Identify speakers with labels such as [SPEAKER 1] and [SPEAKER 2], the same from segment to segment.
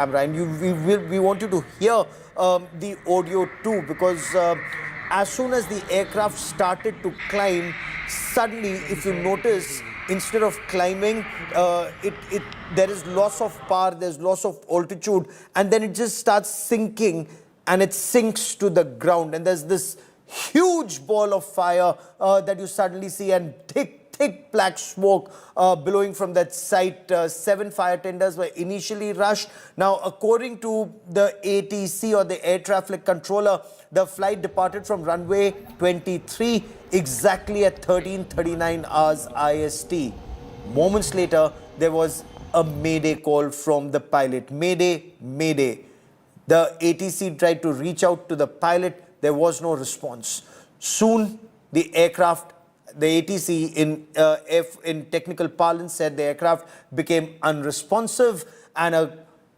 [SPEAKER 1] camera, and we want you to hear the audio too, because as soon as the aircraft started to climb, suddenly, if you notice, instead of climbing, there is loss of power, there's loss of altitude, and then it just starts sinking, and it sinks to the ground, and there's this huge ball of fire that you suddenly see, and thick black smoke billowing from that site. 7 fire tenders were initially rushed. Now, according to the ATC, or the air traffic controller, the flight departed from runway 23 exactly at 13:39 hours IST. Moments later, there was a mayday call from the pilot. Mayday, mayday. The ATC tried to reach out to the pilot. There was no response. Soon, the aircraft, the ATC in technical parlance said, the aircraft became unresponsive, and a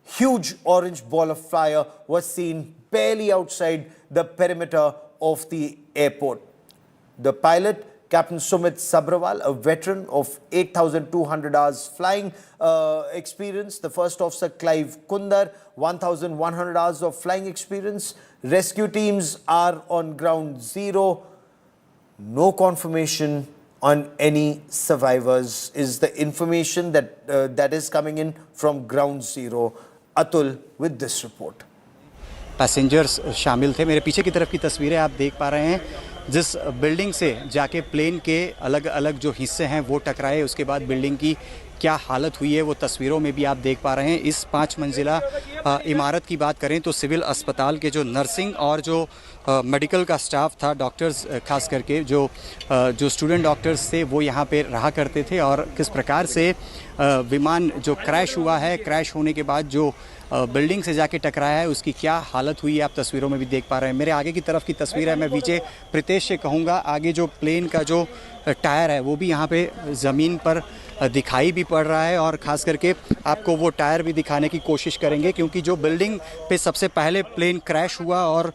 [SPEAKER 1] huge orange ball of fire was seen barely outside the perimeter of the airport. The pilot, Captain Sumit Sabrawal, a veteran of 8,200 hours flying experience. The first officer, Clive Kundar, 1,100 hours of flying experience. Rescue teams are on ground zero. No confirmation on any survivors is the information that is coming in from ground zero. Atul with this report.
[SPEAKER 2] Passengers शामिल थे। मेरे पीछे की तरफ की तस्वीरें आप देख पा रहे हैं। जिस बिल्डिंग से जाके प्लेन के अलग अलग जो हिस्से हैं वो टकराए, उसके बाद बिल्डिंग की क्या हालत हुई है वो तस्वीरों में भी आप देख पा रहे हैं। इस 5 मंजिला इमारत की बात करें तो सिविल अस्पताल के जो नर्सिंग और जो मेडिकल का स्टाफ था, डॉक्टर्स खास करके जो स्टूडेंट डॉक्टर्स थे वो यहाँ पे रहा करते थे, और किस प्रकार से विमान जो क्रैश हुआ है, क्रैश होने के बाद जो बिल्डिंग से जाके टकराया है उसकी क्या हालत हुई है आप तस्वीरों में भी देख पा रहे हैं। मेरे आगे की तरफ की तस्वीर है, मैं विजय प्रितेश से कहूँगा, आगे जो प्लेन का जो टायर है वो भी यहाँ पे ज़मीन पर दिखाई भी पड़ रहा है, और ख़ास करके आपको वो टायर भी दिखाने की कोशिश करेंगे, क्योंकि जो बिल्डिंग पे सबसे पहले प्लेन क्रैश हुआ और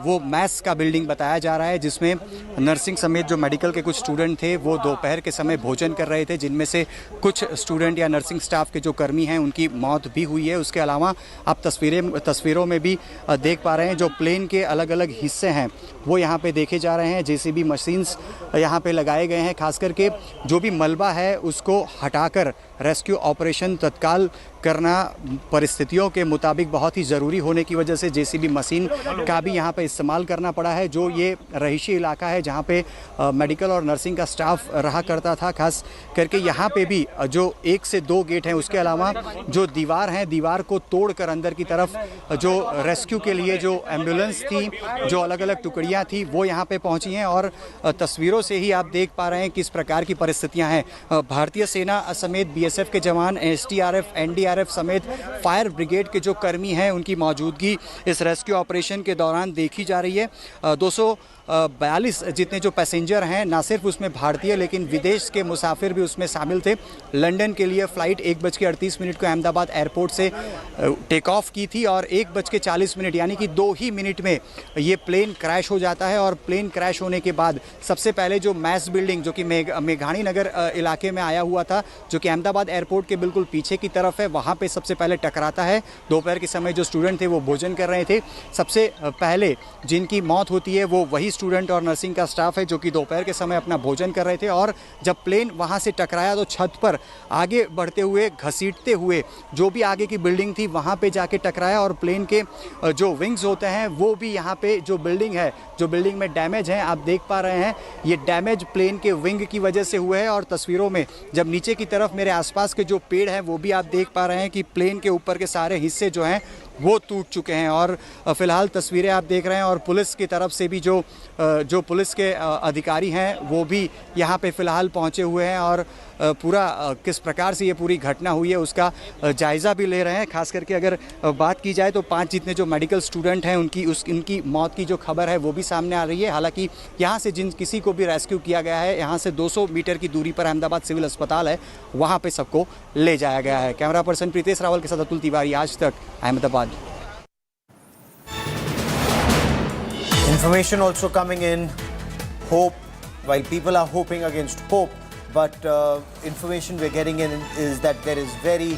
[SPEAKER 2] वो मैथ्स का बिल्डिंग बताया जा रहा है, जिसमें नर्सिंग समेत जो मेडिकल के कुछ स्टूडेंट थे वो दोपहर के समय भोजन कर रहे थे, जिनमें से कुछ स्टूडेंट या नर्सिंग स्टाफ के जो कर्मी हैं उनकी मौत भी हुई है। उसके अलावा आप तस्वीरों में भी देख पा रहे हैं जो प्लेन के अलग अलग हिस्से हैं वो यहाँ पे देखे जा रहे हैं। जेसीबी मशीन्स यहाँ पे लगाए गए हैं, खास करके जो भी मलबा है उसको हटाकर रेस्क्यू ऑपरेशन तत्काल करना परिस्थितियों के मुताबिक बहुत ही ज़रूरी होने की वजह से जेसीबी मशीन का भी यहाँ पे इस्तेमाल करना पड़ा है। जो ये रहीशी इलाका है जहाँ पे मेडिकल और नर्सिंग का स्टाफ रहा करता था, खास करके यहाँ पे भी जो 1 से 2 गेट हैं, उसके अलावा जो दीवार हैं, दीवार को तोड़कर अंदर की तरफ जो रेस्क्यू के लिए जो एम्बुलेंस थी, जो अलग अलग टुकड़ियाँ थी वो यहाँ पे पहुँची हैं, और तस्वीरों से ही आप देख पा रहे हैं किस प्रकार की परिस्थितियाँ हैं। भारतीय सेना समेत BSF के जवान, SDRF, NDRF समेत फायर ब्रिगेड के जो कर्मी हैं उनकी मौजूदगी इस रेस्क्यू ऑपरेशन के दौरान देखी जा रही है। 242 जितने जो पैसेंजर हैं, ना सिर्फ उसमें भारतीय लेकिन विदेश के मुसाफिर भी उसमें शामिल थे। लंदन के लिए फ़्लाइट 1:38 को अहमदाबाद एयरपोर्ट से टेक ऑफ की थी, और 1:40 यानी कि 2 ही मिनट में ये प्लेन क्रैश हो जाता है। और प्लेन क्रैश होने के बाद सबसे पहले जो मैस बिल्डिंग जो कि मेघानी नगर इलाके में आया हुआ था, जो कि अहमदाबाद एयरपोर्ट के बिल्कुल पीछे की तरफ है, वहाँ पे सबसे पहले टकराता है। दोपहर के समय जो स्टूडेंट थे वो भोजन कर रहे थे। सबसे पहले जिनकी मौत होती है वो वही स्टूडेंट और नर्सिंग का स्टाफ है जो कि दोपहर के समय अपना भोजन कर रहे थे, और जब प्लेन वहाँ से टकराया तो छत पर आगे बढ़ते हुए, घसीटते हुए जो भी आगे की बिल्डिंग थी वहाँ पे जाके टकराया, और प्लेन के जो विंग्स होते हैं वो भी यहाँ पे जो बिल्डिंग है, जो बिल्डिंग में डैमेज है आप देख पा रहे हैं, ये डैमेज प्लेन के विंग की वजह से हुए हैं। और तस्वीरों में जब नीचे की तरफ मेरे आसपास के जो पेड़ हैं वो भी आप देख पा रहे हैं कि प्लेन के ऊपर के सारे हिस्से जो हैं वो टूट चुके हैं। और फ़िलहाल तस्वीरें आप देख रहे हैं, और पुलिस की तरफ से भी जो पुलिस के अधिकारी हैं वो भी यहाँ पे फ़िलहाल पहुँचे हुए हैं, और पूरा किस प्रकार से ये पूरी घटना हुई है उसका जायज़ा भी ले रहे हैं। खास करके अगर बात की जाए तो 5 जितने जो मेडिकल स्टूडेंट हैं उनकी मौत की जो खबर है वो भी सामने आ रही है। हालांकि यहाँ से जिन किसी को भी रेस्क्यू किया गया है, यहाँ से 200 मीटर की दूरी पर अहमदाबाद सिविल अस्पताल है, वहाँ पे सबको ले जाया गया है। कैमरा पर्सन प्रीतेश रावल के साथ अतुल तिवारी, आज तक, Ahmedabad.
[SPEAKER 1] Information also coming in, hope, while people are hoping against hope, but information we're getting in is that there is very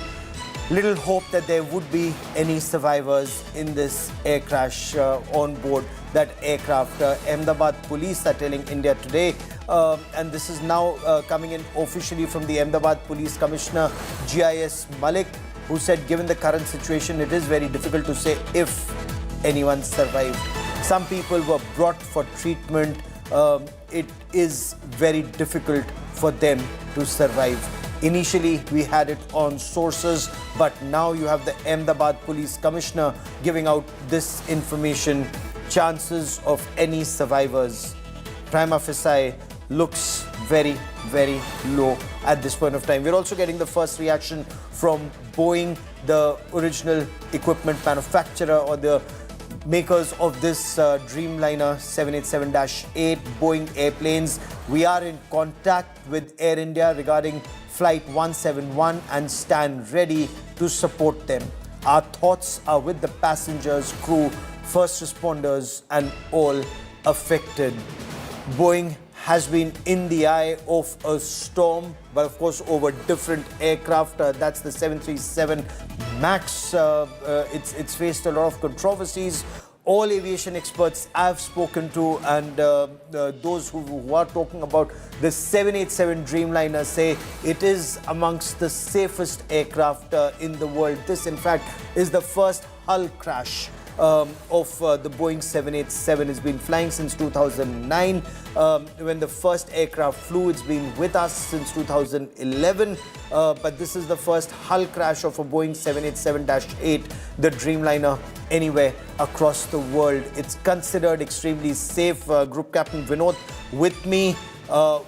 [SPEAKER 1] Little hope that there would be any survivors in this air crash on board that aircraft. Ahmedabad police are telling India today, and this is now coming in officially from the Ahmedabad Police Commissioner GIS Malik, who said given the current situation, it is very difficult to say if anyone survived. Some people were brought for treatment. It is very difficult for them to survive. Initially, we had it on sources, but now you have the Ahmedabad Police Commissioner giving out this information. Chances of any survivors, prima facie, looks very, very low at this point of time. We're also getting the first reaction from Boeing, the original equipment manufacturer or the makers of this Dreamliner 787-8 Boeing airplanes. We are in contact with Air India regarding Flight 171 and stand ready to support them. Our thoughts are with the passengers, crew, first responders and all affected. Boeing has been in the eye of a storm, but of course over different aircraft. That's the 737 MAX. It's faced a lot of controversies. All aviation experts I've spoken to and those who are talking about the 787 Dreamliner say it is amongst the safest aircraft in the world. This, in fact, is the first hull crash of the Boeing 787. Has been flying since 2009 when the first aircraft flew. It's been with us since 2011, but this is the first hull crash of a Boeing 787-8, the Dreamliner, anywhere across the world. It's considered extremely safe. Group Captain Vinod with me.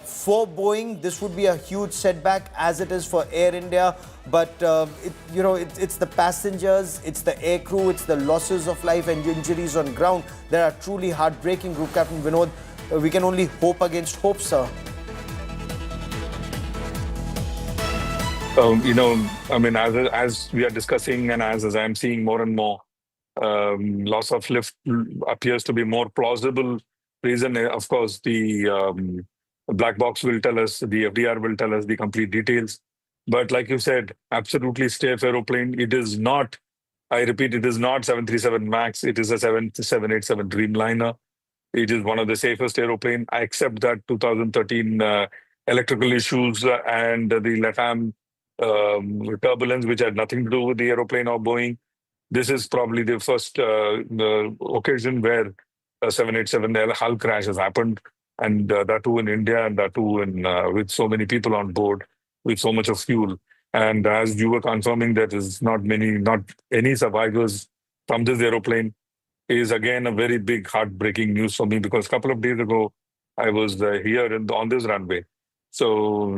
[SPEAKER 1] For Boeing, this would be a huge setback, as it is for Air India. But it's the passengers, it's the air crew, it's the losses of life and injuries on ground that are truly heartbreaking. Group Captain Vinod, we can only hope against hope, sir.
[SPEAKER 3] As we are discussing and as I'm seeing more and more, loss of lift appears to be more plausible reason. Of course, the black box will tell us, the FDR will tell us the complete details. But like you said, absolutely safe aeroplane. It is not, I repeat, it is not 737 MAX. It is a 787 Dreamliner. It is one of the safest aeroplane. I accept that 2013 electrical issues and the LATAM turbulence, which had nothing to do with the aeroplane or Boeing. This is probably the first occasion where a 787 hull crash has happened, and that too in India, and that too in with so many people on board, with so much of fuel. And as you were confirming, there is not any survivors from this aeroplane, is again a very big heartbreaking news for me, because a couple of days ago I was here on this runway. So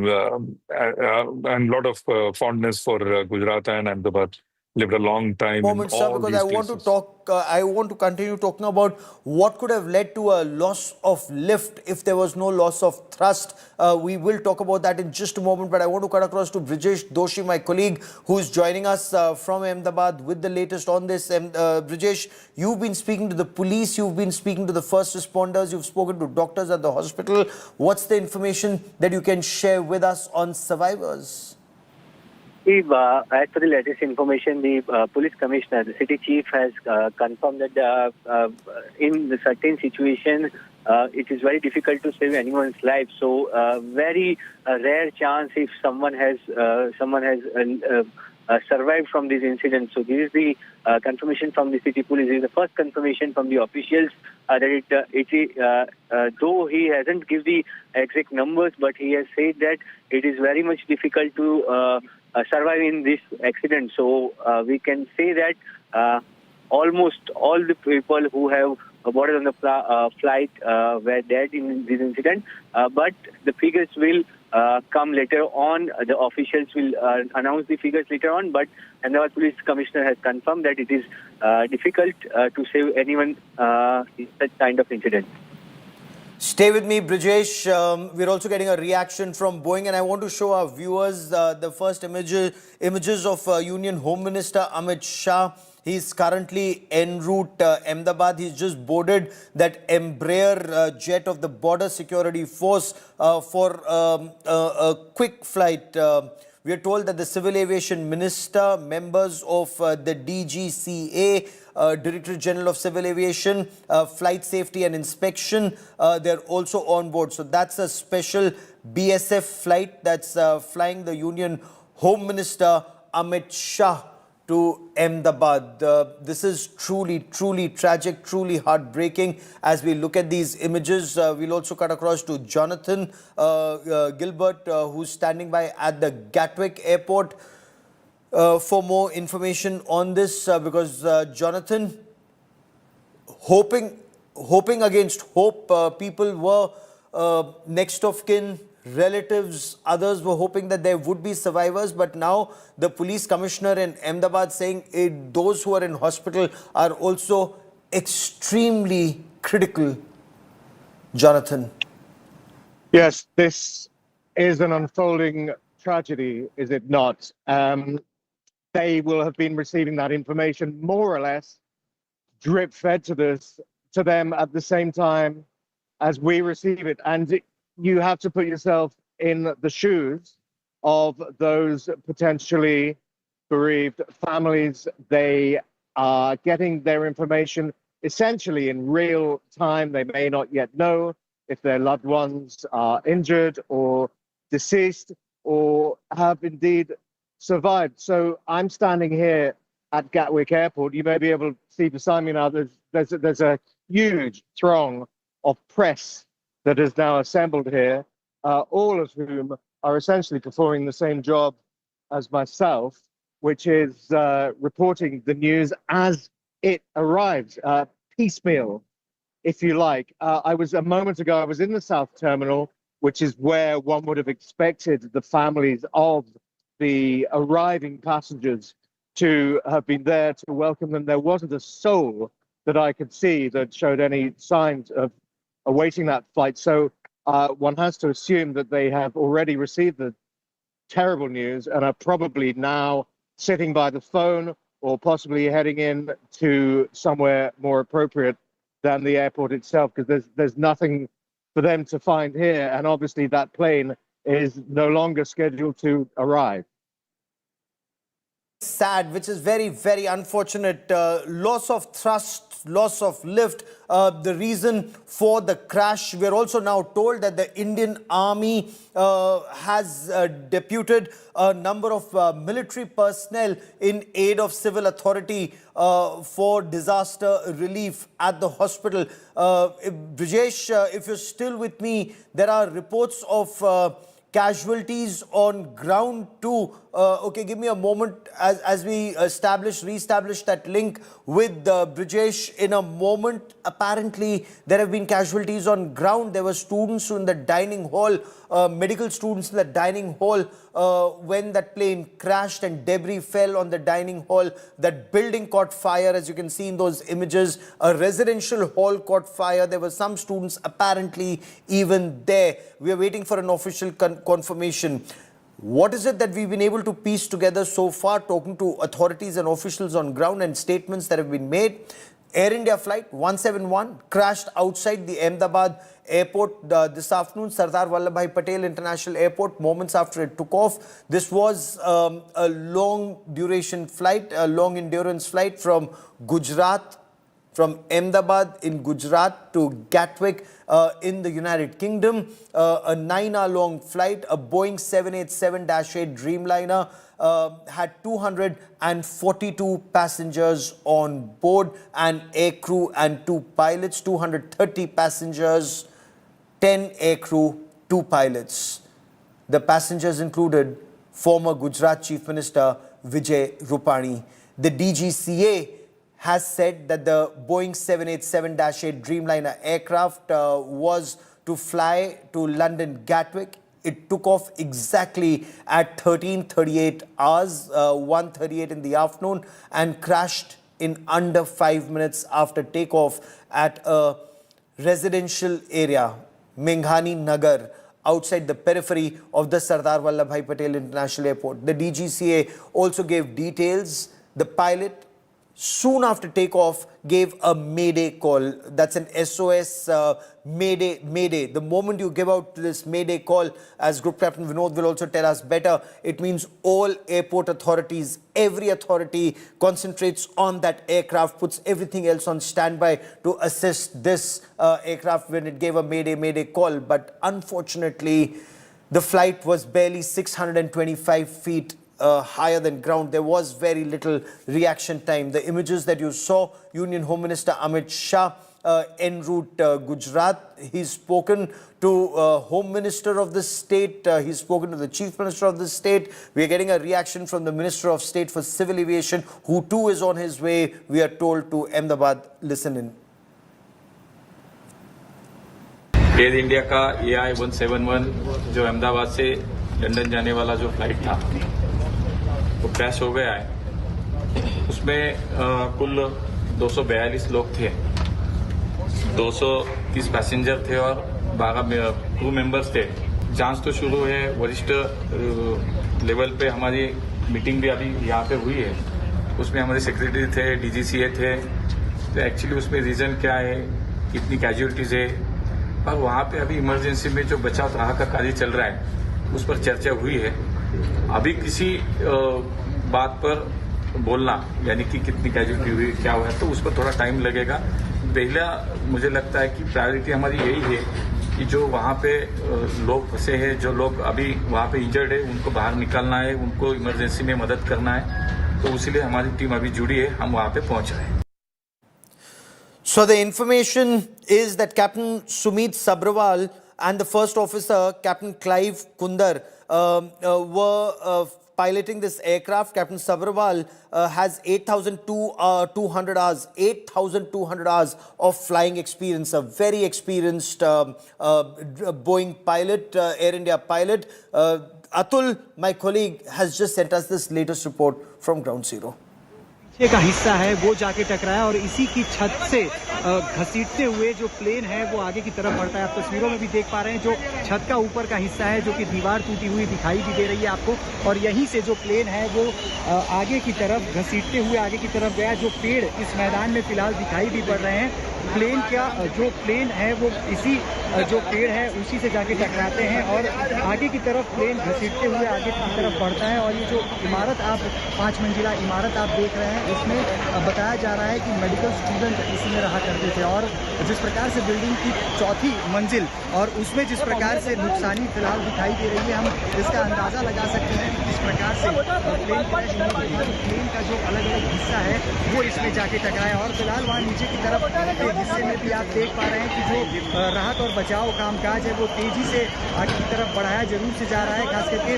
[SPEAKER 3] and a lot of fondness for Gujarat and Ahmedabad. Lived a long time
[SPEAKER 1] Moment,
[SPEAKER 3] in
[SPEAKER 1] sir,
[SPEAKER 3] all
[SPEAKER 1] because
[SPEAKER 3] these
[SPEAKER 1] I want to
[SPEAKER 3] places.
[SPEAKER 1] talk. I want to continue talking about what could have led to a loss of lift if there was no loss of thrust. We will talk about that in just a moment, but I want to cut across to Brijesh Doshi, my colleague, who is joining us from Ahmedabad with the latest on this. Brijesh, you've been speaking to the police, you've been speaking to the first responders, you've spoken to doctors at the hospital. What's the information that you can share with us on survivors?
[SPEAKER 4] As per the latest information, the police commissioner, the city chief, has confirmed that in the certain situation, it is very difficult to save anyone's life. So, very rare chance if someone has survived from this incident. So, this is the confirmation from the city police. This is the first confirmation from the officials that though he hasn't given the exact numbers, but he has said that it is very much difficult to survive in this accident. So we can say that almost all the people who have boarded on the flight were dead in this incident. But the figures will come later on. The officials will announce the figures later on. But Ahmedabad Police Commissioner has confirmed that it is difficult to save anyone in such kind of incident.
[SPEAKER 1] Stay with me, Brijesh. We're also getting a reaction from Boeing, and I want to show our viewers the first images of Union Home Minister Amit Shah. He's currently en route Ahmedabad. He's just boarded that Embraer jet of the Border Security Force for a quick flight. We are told that the Civil Aviation Minister, members of the DGCA, Director General of Civil Aviation, Flight Safety and Inspection, they're also on board. So that's a special BSF flight that's flying the Union Home Minister Amit Shah to Ahmedabad. This is truly tragic, truly heartbreaking. As we look at these images, we'll also cut across to Jonathan Gilbert, who's standing by at the Gatwick airport for more information on this, because Jonathan, hoping against hope, people were next of kin, relatives, others were hoping that there would be survivors, but now the police commissioner in Ahmedabad saying those who are in hospital are also extremely critical. Jonathan.
[SPEAKER 5] Yes, this is an unfolding tragedy, is it not? They will have been receiving that information more or less drip fed to them at the same time as we receive it. And you have to put yourself in the shoes of those potentially bereaved families. They are getting their information essentially in real time. They may not yet know if their loved ones are injured or deceased or have indeed survived. So I'm standing here at Gatwick Airport. You may be able to see beside me now, there's a huge throng of press that is now assembled here, all of whom are essentially performing the same job as myself, which is reporting the news as it arrives, piecemeal, if you like. A moment ago, I was in the South Terminal, which is where one would have expected the families of the arriving passengers to have been there to welcome them. There wasn't a soul that I could see that showed any signs of awaiting that flight. So one has to assume that they have already received the terrible news and are probably now sitting by the phone or possibly heading in to somewhere more appropriate than the airport itself, because there's nothing for them to find here. And obviously that plane is no longer scheduled to arrive.
[SPEAKER 1] Sad, which is very unfortunate. Loss of thrust, loss of lift, the reason for the crash. We're also now told that the Indian Army has deputed a number of military personnel in aid of civil authority for disaster relief at the hospital. Brijesh, if you're still with me, there are reports of casualties on ground too. Okay, give me a moment as we re-establish that link with Brijesh in a moment. Apparently, there have been casualties on ground. There were students in the dining hall, medical students in the dining hall when that plane crashed and debris fell on the dining hall. That building caught fire, as you can see in those images. A residential hall caught fire. There were some students apparently even there. We are waiting for an official confirmation. What is it that we've been able to piece together so far, talking to authorities and officials on ground and statements that have been made? Air India flight 171 crashed outside the Ahmedabad airport this afternoon, Sardar Vallabhbhai Patel International Airport, moments after it took off. This was a long duration flight, a long endurance flight from Gujarat, from Ahmedabad in Gujarat to Gatwick in the United Kingdom. A 9-hour-long flight, a Boeing 787-8 Dreamliner, had 242 passengers on board, an aircrew and 2 pilots, 230 passengers, 10 aircrew, 2 pilots. The passengers included former Gujarat Chief Minister Vijay Rupani. The DGCA has said that the Boeing 787-8 Dreamliner aircraft was to fly to London Gatwick. It took off exactly at 13:38 hours, 1:38 in the afternoon, and crashed in under 5 minutes after takeoff at a residential area, Menghani Nagar, outside the periphery of the Sardar Vallabhbhai Patel International Airport. The DGCA also gave details. The pilot, soon after takeoff, gave a mayday call. That's an SOS mayday, mayday. The moment you give out this mayday call, as Group Captain Vinod will also tell us better, it means all airport authorities, every authority concentrates on that aircraft, puts everything else on standby to assist this aircraft when it gave a mayday, mayday call. But unfortunately, the flight was barely 625 feet higher than ground. There was very little reaction time. The images that you saw, Union Home Minister Amit Shah en route Gujarat, he's spoken to Home Minister of the state, he's spoken to the Chief Minister of the state. We are getting a reaction from the Minister of State for Civil Aviation, who too is on his way, we are told, to Ahmedabad. Listen in.
[SPEAKER 6] Air India का AI 171 जो अहमदाबाद से London जाने वाला जो flight था वो crash हो गया है। उसमें कुल 242 लोग थे, 230 पैसेंजर थे और 12 क्रू मेंबर्स थे। जांच तो शुरू है, वरिष्ठ लेवल पे हमारी मीटिंग भी अभी यहाँ पे हुई है, उसमें हमारे सेक्रेटरी थे, DGCA थे। तो एक्चुअली उसमें रीज़न क्या है, कितनी कैजुअलिटीज़ है, और वहाँ पे अभी इमरजेंसी में जो बचाव राहत का कार्य चल रहा है उस पर चर्चा हुई है। अभी किसी बात पर बोलना, यानी कि कितनी कैजुअलिटी हुई, क्या हुआ है, तो उस पर थोड़ा टाइम लगेगा। पहला मुझे लगता है कि प्रायोरिटी हमारी यही है कि जो वहाँ पे लोग फंसे हैं, जो लोग अभी वहाँ पे इंजर्ड है, उनको बाहर निकालना है, उनको इमरजेंसी में मदद करना है। तो इसीलिए हमारी टीम अभी जुड़ी है, हम वहाँ पे पहुँच रहे हैं।
[SPEAKER 1] So the information is that Captain Sumit Sabrawal and the first officer, Captain Clive Kundar, were piloting this aircraft. Captain Sabrawal has 8,200 hours, 8,200 hours of flying experience, a very experienced Boeing pilot, Air India pilot. Atul, my colleague, has just sent us this latest report from Ground Zero.
[SPEAKER 2] पीछे का हिस्सा है वो जाके टकराया और इसी की छत से घसीटते हुए जो प्लेन है वो आगे की तरफ बढ़ता है। आप तस्वीरों में भी देख पा रहे हैं, जो छत का ऊपर का हिस्सा है जो कि दीवार टूटी हुई दिखाई भी दे रही है आपको, और यहीं से जो प्लेन है वो आगे की तरफ घसीटते हुए आगे की तरफ गया। जो पेड़ इस मैदान में फिलहाल दिखाई भी पड़ रहे हैं, प्लेन का जो प्लेन है वो इसी जो पेड़ है उसी से जाके टकराते हैं और आगे की तरफ प्लेन घसीटते हुए आगे की तरफ बढ़ता है। और ये जो इमारत आप 5 मंजिला इमारत आप देख रहे हैं, इसमें बताया जा रहा है कि मेडिकल स्टूडेंट इसी में रहा करते थे, और जिस प्रकार से बिल्डिंग की 4थी मंजिल और उसमें जिस प्रकार से नुकसानी फिलहाल दिखाई दे रही है, हम इसका अंदाज़ा लगा सकते हैं कि किस प्रकार से प्लेन क्रैश होने के बाद प्लेन का जो अलग अलग हिस्सा है वो इसमें जाके टकराया। और फिलहाल वहाँ नीचे की तरफ एक हिस्से में भी आप देख पा रहे हैं कि जो राहत और बचाव कामकाज है वो तेज़ी से आगे की तरफ बढ़ाया जरूर से जा रहा है। खास करके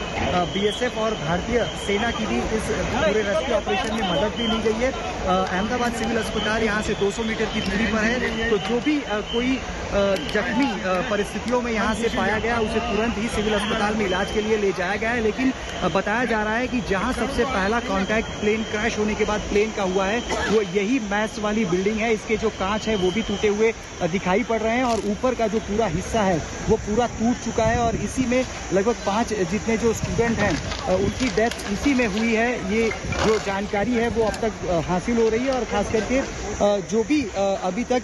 [SPEAKER 2] BSF और भारतीय सेना की भी इस पूरे रेस्क्यू ऑपरेशन में मदद भी ली गई है। अहमदाबाद सिविल अस्पताल यहाँ से 200 मीटर की दूरी पर है, तो जो भी कोई जख्मी परिस्थितियों में यहाँ से पाया गया उसे तुरंत ही सिविल अस्पताल में इलाज के लिए ले जाया गया है। लेकिन बताया जा रहा है कि जहाँ सबसे पहला कांटेक्ट प्लेन क्रैश होने के बाद प्लेन का हुआ है वो यही मैस वाली बिल्डिंग है। इसके जो कांच है वो भी टूटे हुए दिखाई पड़ रहे हैं और ऊपर का जो पूरा हिस्सा है वो पूरा टूट चुका है, और इसी में लगभग 5 जितने जो स्टूडेंट हैं उनकी डेथ इसी में हुई है। ये जो जानकारी है वो अब तक हासिल हो रही है, और खास करके जो भी अभी तक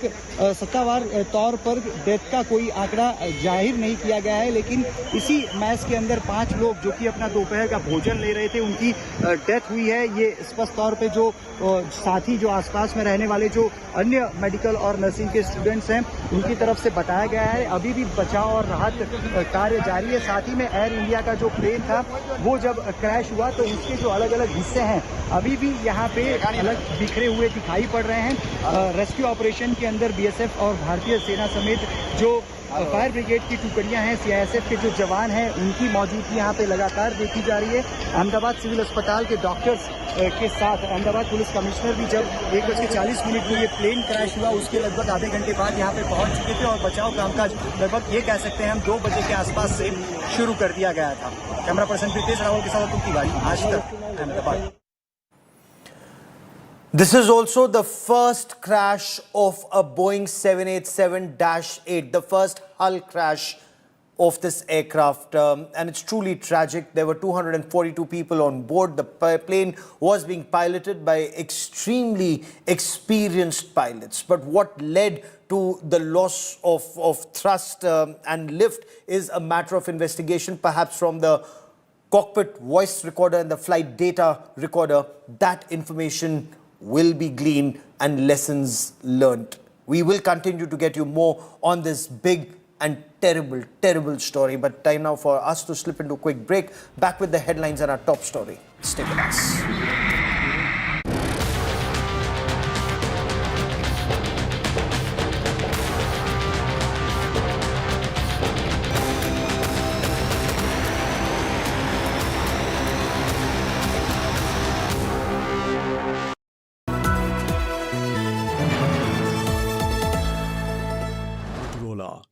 [SPEAKER 2] सत्तावार तौर पर डेथ का कोई आंकड़ा जाहिर नहीं किया गया है, लेकिन इसी मैच के अंदर 5 लोग जो कि अपना दोपहर का भोजन ले रहे थे उनकी डेथ हुई है। ये स्पष्ट तौर पे जो साथी जो आसपास में रहने वाले जो अन्य मेडिकल और नर्सिंग के स्टूडेंट्स हैं उनकी तरफ से बताया गया है। अभी भी बचाव और राहत कार्य जारी है। साथ ही में एयर इंडिया का जो प्लेन था वो जब क्रैश हुआ तो उसके जो अलग अलग हिस्से हैं अभी भी यहाँ पे अलग बिखरे हुए दिखाई पड़ रहे हैं। रेस्क्यू ऑपरेशन के अंदर BSF और भारतीय सेना समेत जो फायर ब्रिगेड की टुकड़ियां हैं, CISF के जो जवान हैं उनकी मौजूदगी यहाँ पे लगातार देखी जा रही है। अहमदाबाद सिविल अस्पताल के डॉक्टर्स के साथ अहमदाबाद पुलिस कमिश्नर भी जब 1:40 में ये प्लेन क्रैश हुआ उसके लगभग आधे घंटे बाद यहाँ पे पहुँच चुके थे, और बचाव कामकाज लगभग ये कह सकते हैं हम 2 बजे के आसपास से शुरू कर दिया गया था। कैमरा पर्सन प्रीतेश रावल के साथ तुम तिवारी, आज तक, Ahmedabad.
[SPEAKER 1] This is also the first crash of a Boeing 787-8, the first hull crash of this aircraft, and it's truly tragic. There were 242 people on board. The plane was being piloted by extremely experienced pilots. But what led to the loss of thrust and lift is a matter of investigation, perhaps from the cockpit voice recorder and the flight data recorder. That information will be gleaned and lessons learned. We will continue to get you more on this big and terrible story. But time now for us to slip into a quick break. Back with the headlines and our top story. Stay with us.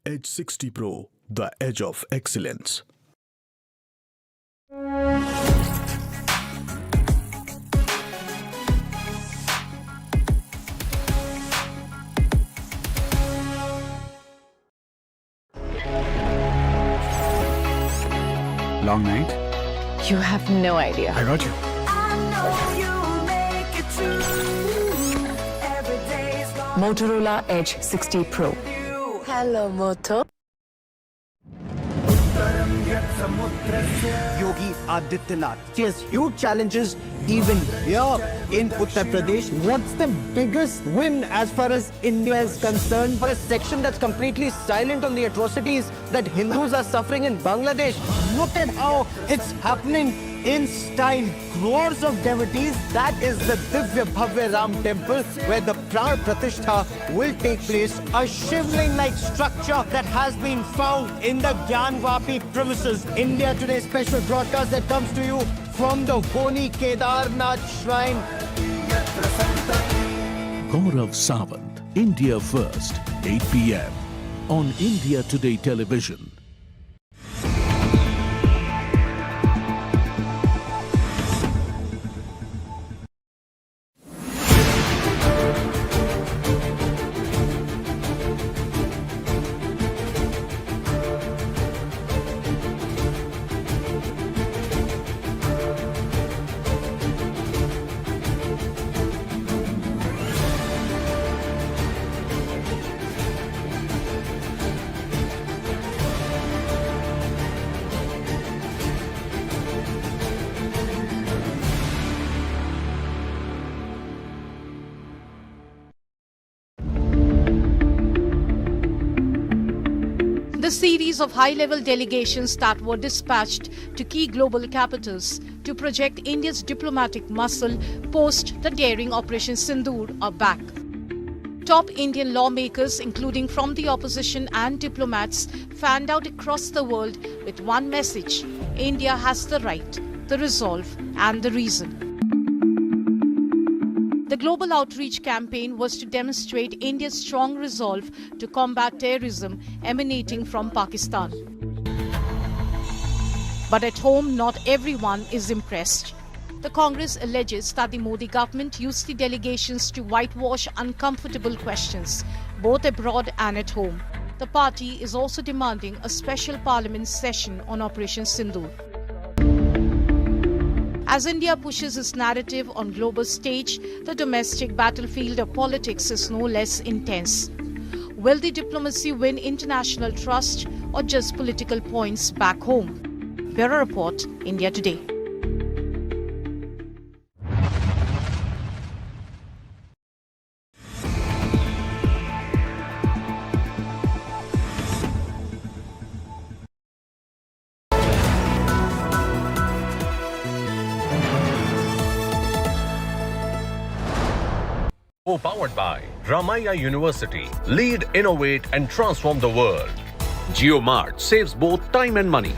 [SPEAKER 7] Edge 60 Pro, the edge of excellence.
[SPEAKER 8] Long night?
[SPEAKER 9] You have no idea.
[SPEAKER 8] I got you.
[SPEAKER 9] Motorola Edge 60 Pro. Hello, Moto.
[SPEAKER 10] Yogi Adityanath faces huge challenges even here in Uttar Pradesh. What's the biggest win as far as India is concerned? For a section that's completely silent on the atrocities that Hindus are suffering in Bangladesh. Look at how it's happening in style. Crores of devotees. That is the Divya Bhavya Ram temple where the Pran Pratishtha will take place. A shivling-like structure that has been found in the Gyanvapi premises. India Today special broadcast that comes to you from the Honi Kedarnath Shrine.
[SPEAKER 7] Gaurav Sawant, India First, 8 p.m. on India Today Television.
[SPEAKER 11] The series of high-level delegations that were dispatched to key global capitals to project India's diplomatic muscle post the daring Operation Sindoor are back. Top Indian lawmakers, including from the opposition and diplomats, fanned out across the world with one message: India has the right, the resolve and the reason. The global outreach campaign was to demonstrate India's strong resolve to combat terrorism emanating from Pakistan. But at home, not everyone is impressed. The Congress alleges that the Modi government used the delegations to whitewash uncomfortable questions, both abroad and at home. The party is also demanding a special parliament session on Operation Sindoor. As India pushes its narrative on global stage, the domestic battlefield of politics is no less intense. Will the diplomacy win international trust or just political points back home? Bureau Report, India Today.
[SPEAKER 12] Co-powered by Ramaiah University. Lead, innovate and transform the world. JioMart saves both time and money.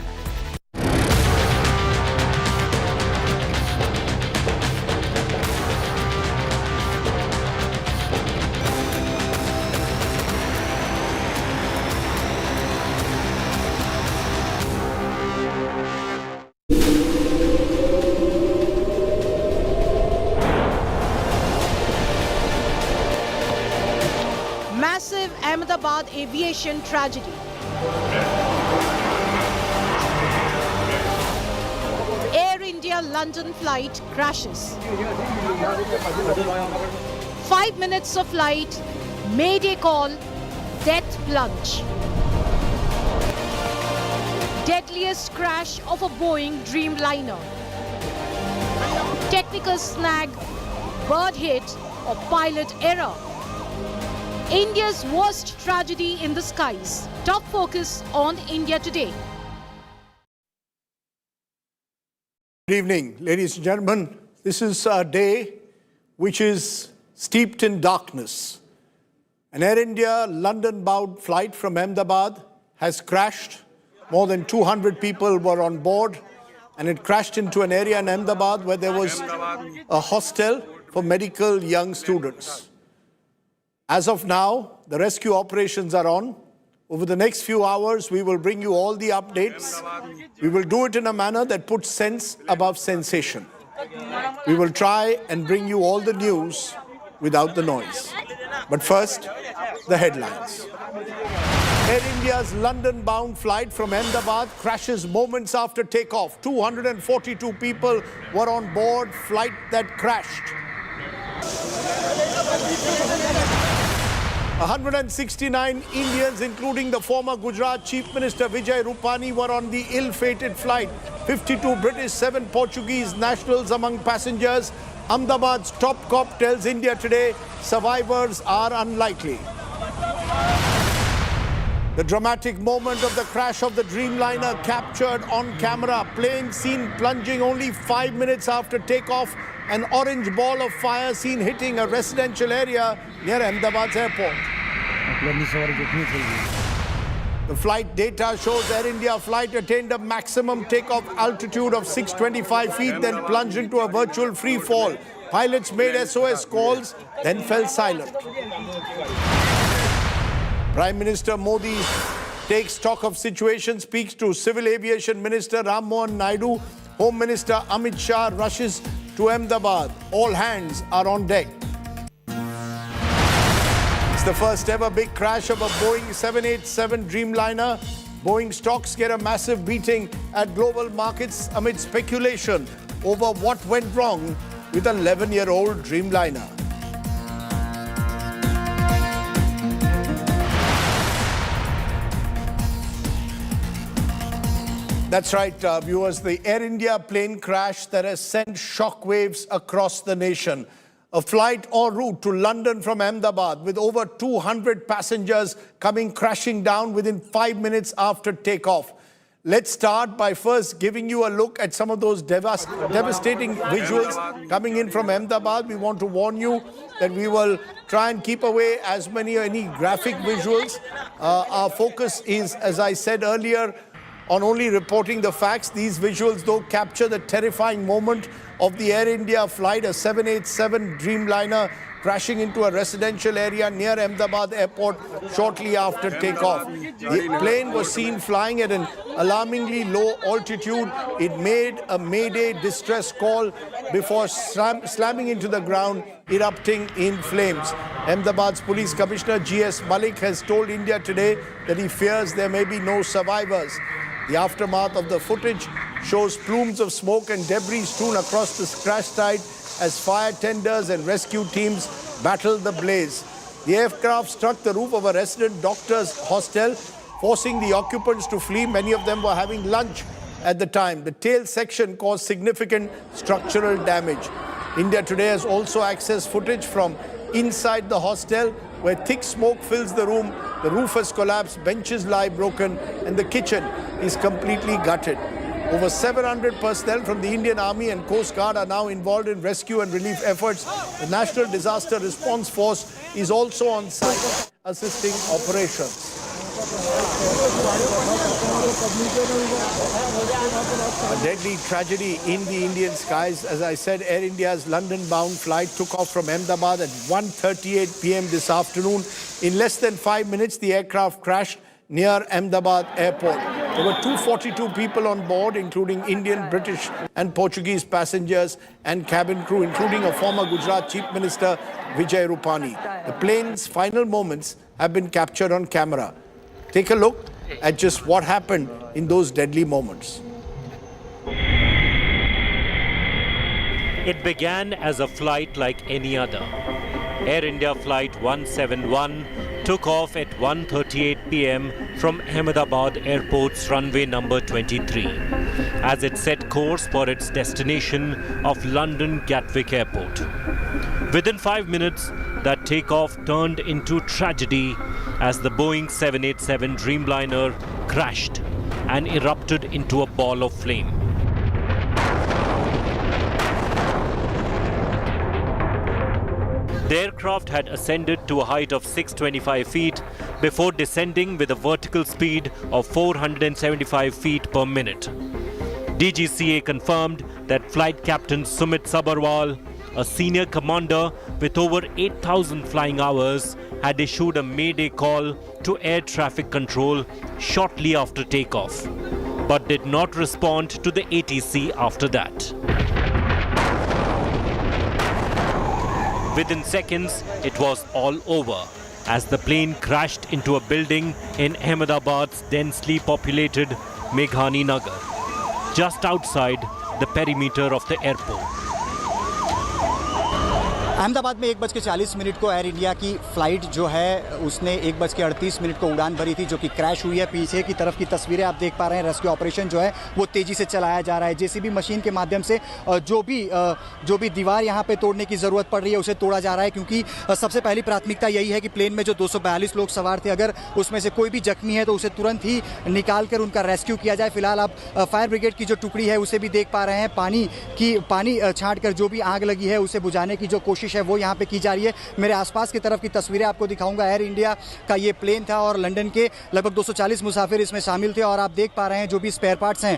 [SPEAKER 11] Massive Ahmedabad aviation tragedy. India-London flight crashes. 5 minutes of flight, mayday call, death plunge. Deadliest crash of a Boeing Dreamliner. Technical snag, bird hit or pilot error. India's worst tragedy in the skies. Top focus on India today.
[SPEAKER 8] Good evening, ladies and gentlemen. This is a day which is steeped in darkness. An Air India London-bound flight from Ahmedabad has crashed. More than 200 people were on board, and it crashed into an area in Ahmedabad where there was a hostel for medical young students. As of now, the rescue operations are on. Over the next few hours, we will bring you all the updates. We will do it in a manner that puts sense above sensation. We will try and bring you all the news without the noise. But first, the headlines. Air India's London-bound flight from Ahmedabad crashes moments after takeoff. 242 people were on board flight that crashed. 169 Indians, including the former Gujarat Chief Minister Vijay Rupani, were on the ill-fated flight. 52 British, 7 Portuguese nationals among passengers. Ahmedabad's top cop tells India Today survivors are unlikely. The dramatic moment of the crash of the Dreamliner captured on camera. Plane seen plunging only 5 minutes after takeoff. An orange ball of fire seen hitting a residential area near Ahmedabad's airport. The flight data shows Air India flight attained a maximum takeoff altitude of 625 feet, then plunged into a virtual free fall. Pilots made SOS calls, then fell silent. Prime Minister Modi takes stock of situation, speaks to Civil Aviation Minister Ram Mohan Naidu. Home Minister Amit Shah rushes to Ahmedabad. All hands are on deck. It's the first ever big crash of a Boeing 787 Dreamliner. Boeing stocks get a massive beating at global markets amid speculation over what went wrong with an 11-year-old Dreamliner. That's right, viewers. The Air India plane crash that has sent shockwaves across the nation. A flight en route to London from Ahmedabad with over 200 passengers coming crashing down within 5 minutes after takeoff. Let's start by first giving you a look at some of those devastating visuals coming in from Ahmedabad. We want to warn you that we will try and keep away any graphic visuals. Our focus is, as I said earlier, on only reporting the facts. These visuals, though, capture the terrifying moment of the Air India flight, a 787 Dreamliner crashing into a residential area near Ahmedabad airport shortly after takeoff. The plane was seen flying at an alarmingly low altitude. It made a mayday distress call before slamming into the ground, erupting in flames. Ahmedabad's Police Commissioner G.S. Malik has told India Today that he fears there may be no survivors. The aftermath of the footage shows plumes of smoke and debris strewn across the crash site as fire tenders and rescue teams battled the blaze. The aircraft struck the roof of a resident doctor's hostel, forcing the occupants to flee. Many of them were having lunch at the time. The tail section caused significant structural damage. India Today has also accessed footage from inside the hostel where thick smoke fills the room. The roof has collapsed, benches lie broken, and the kitchen is completely gutted. Over 700 personnel from the Indian Army and Coast Guard are now involved in rescue and relief efforts. The National Disaster Response Force is also on site assisting operations. A deadly tragedy in the Indian skies. As I said, Air India's London-bound flight took off from Ahmedabad at 1:38 p.m. this afternoon. In less than 5 minutes, the aircraft crashed near Ahmedabad airport. There were 242 people on board, including Indian, British and Portuguese passengers and cabin crew, including a former Gujarat Chief Minister Vijay Rupani. The plane's final moments have been captured on camera. Take a look at just what happened in those deadly moments.
[SPEAKER 13] It began as a flight like any other. Air India Flight 171 took off at 1:38 p.m. from Ahmedabad Airport's runway number 23 as it set course for its destination of London Gatwick Airport. Within 5 minutes, that takeoff turned into tragedy as the Boeing 787 Dreamliner crashed and erupted into a ball of flame. The aircraft had ascended to a height of 625 feet before descending with a vertical speed of 475 feet per minute. DGCA confirmed that Flight Captain Sumit Sabharwal, a senior commander with over 8,000 flying hours, had issued a mayday call to air traffic control shortly after takeoff, but did not respond to the ATC after that. Within seconds, it was all over as the plane crashed into a building in Ahmedabad's densely populated Meghani Nagar, just outside the perimeter of the airport.
[SPEAKER 2] Ahmedabad में 1:40 को air India की flight जो है उसने 1:38 को उड़ान भरी थी जो कि क्रैश हुई है। पीछे की तरफ की तस्वीरें आप देख पा रहे हैं। रेस्क्यू ऑपरेशन जो है वो तेज़ी से चलाया जा रहा है। जेसीबी मशीन के माध्यम से जो भी दीवार यहाँ पे तोड़ने की ज़रूरत पड़ रही है उसे तोड़ा जा रहा है, क्योंकि सबसे पहली प्राथमिकता यही है कि प्लेन में जो 242 लोग सवार थे, अगर उसमें से कोई भी जख्मी है तो उसे तुरंत ही निकाल कर उनका रेस्क्यू किया जाए। फिलहाल आप फायर ब्रिगेड की जो टुकड़ी है उसे भी देख पा रहे हैं। पानी छाँट कर जो भी आग लगी है उसे बुझाने की जो कोशिश है वो यहाँ पे की जा रही है। मेरे आसपास की तरफ की तस्वीरें आपको दिखाऊंगा। एयर इंडिया का ये प्लेन था और लंदन के लगभग 240 मुसाफिर इसमें शामिल थे और आप देख पा रहे हैं जो भी स्पेयर पार्ट्स हैं।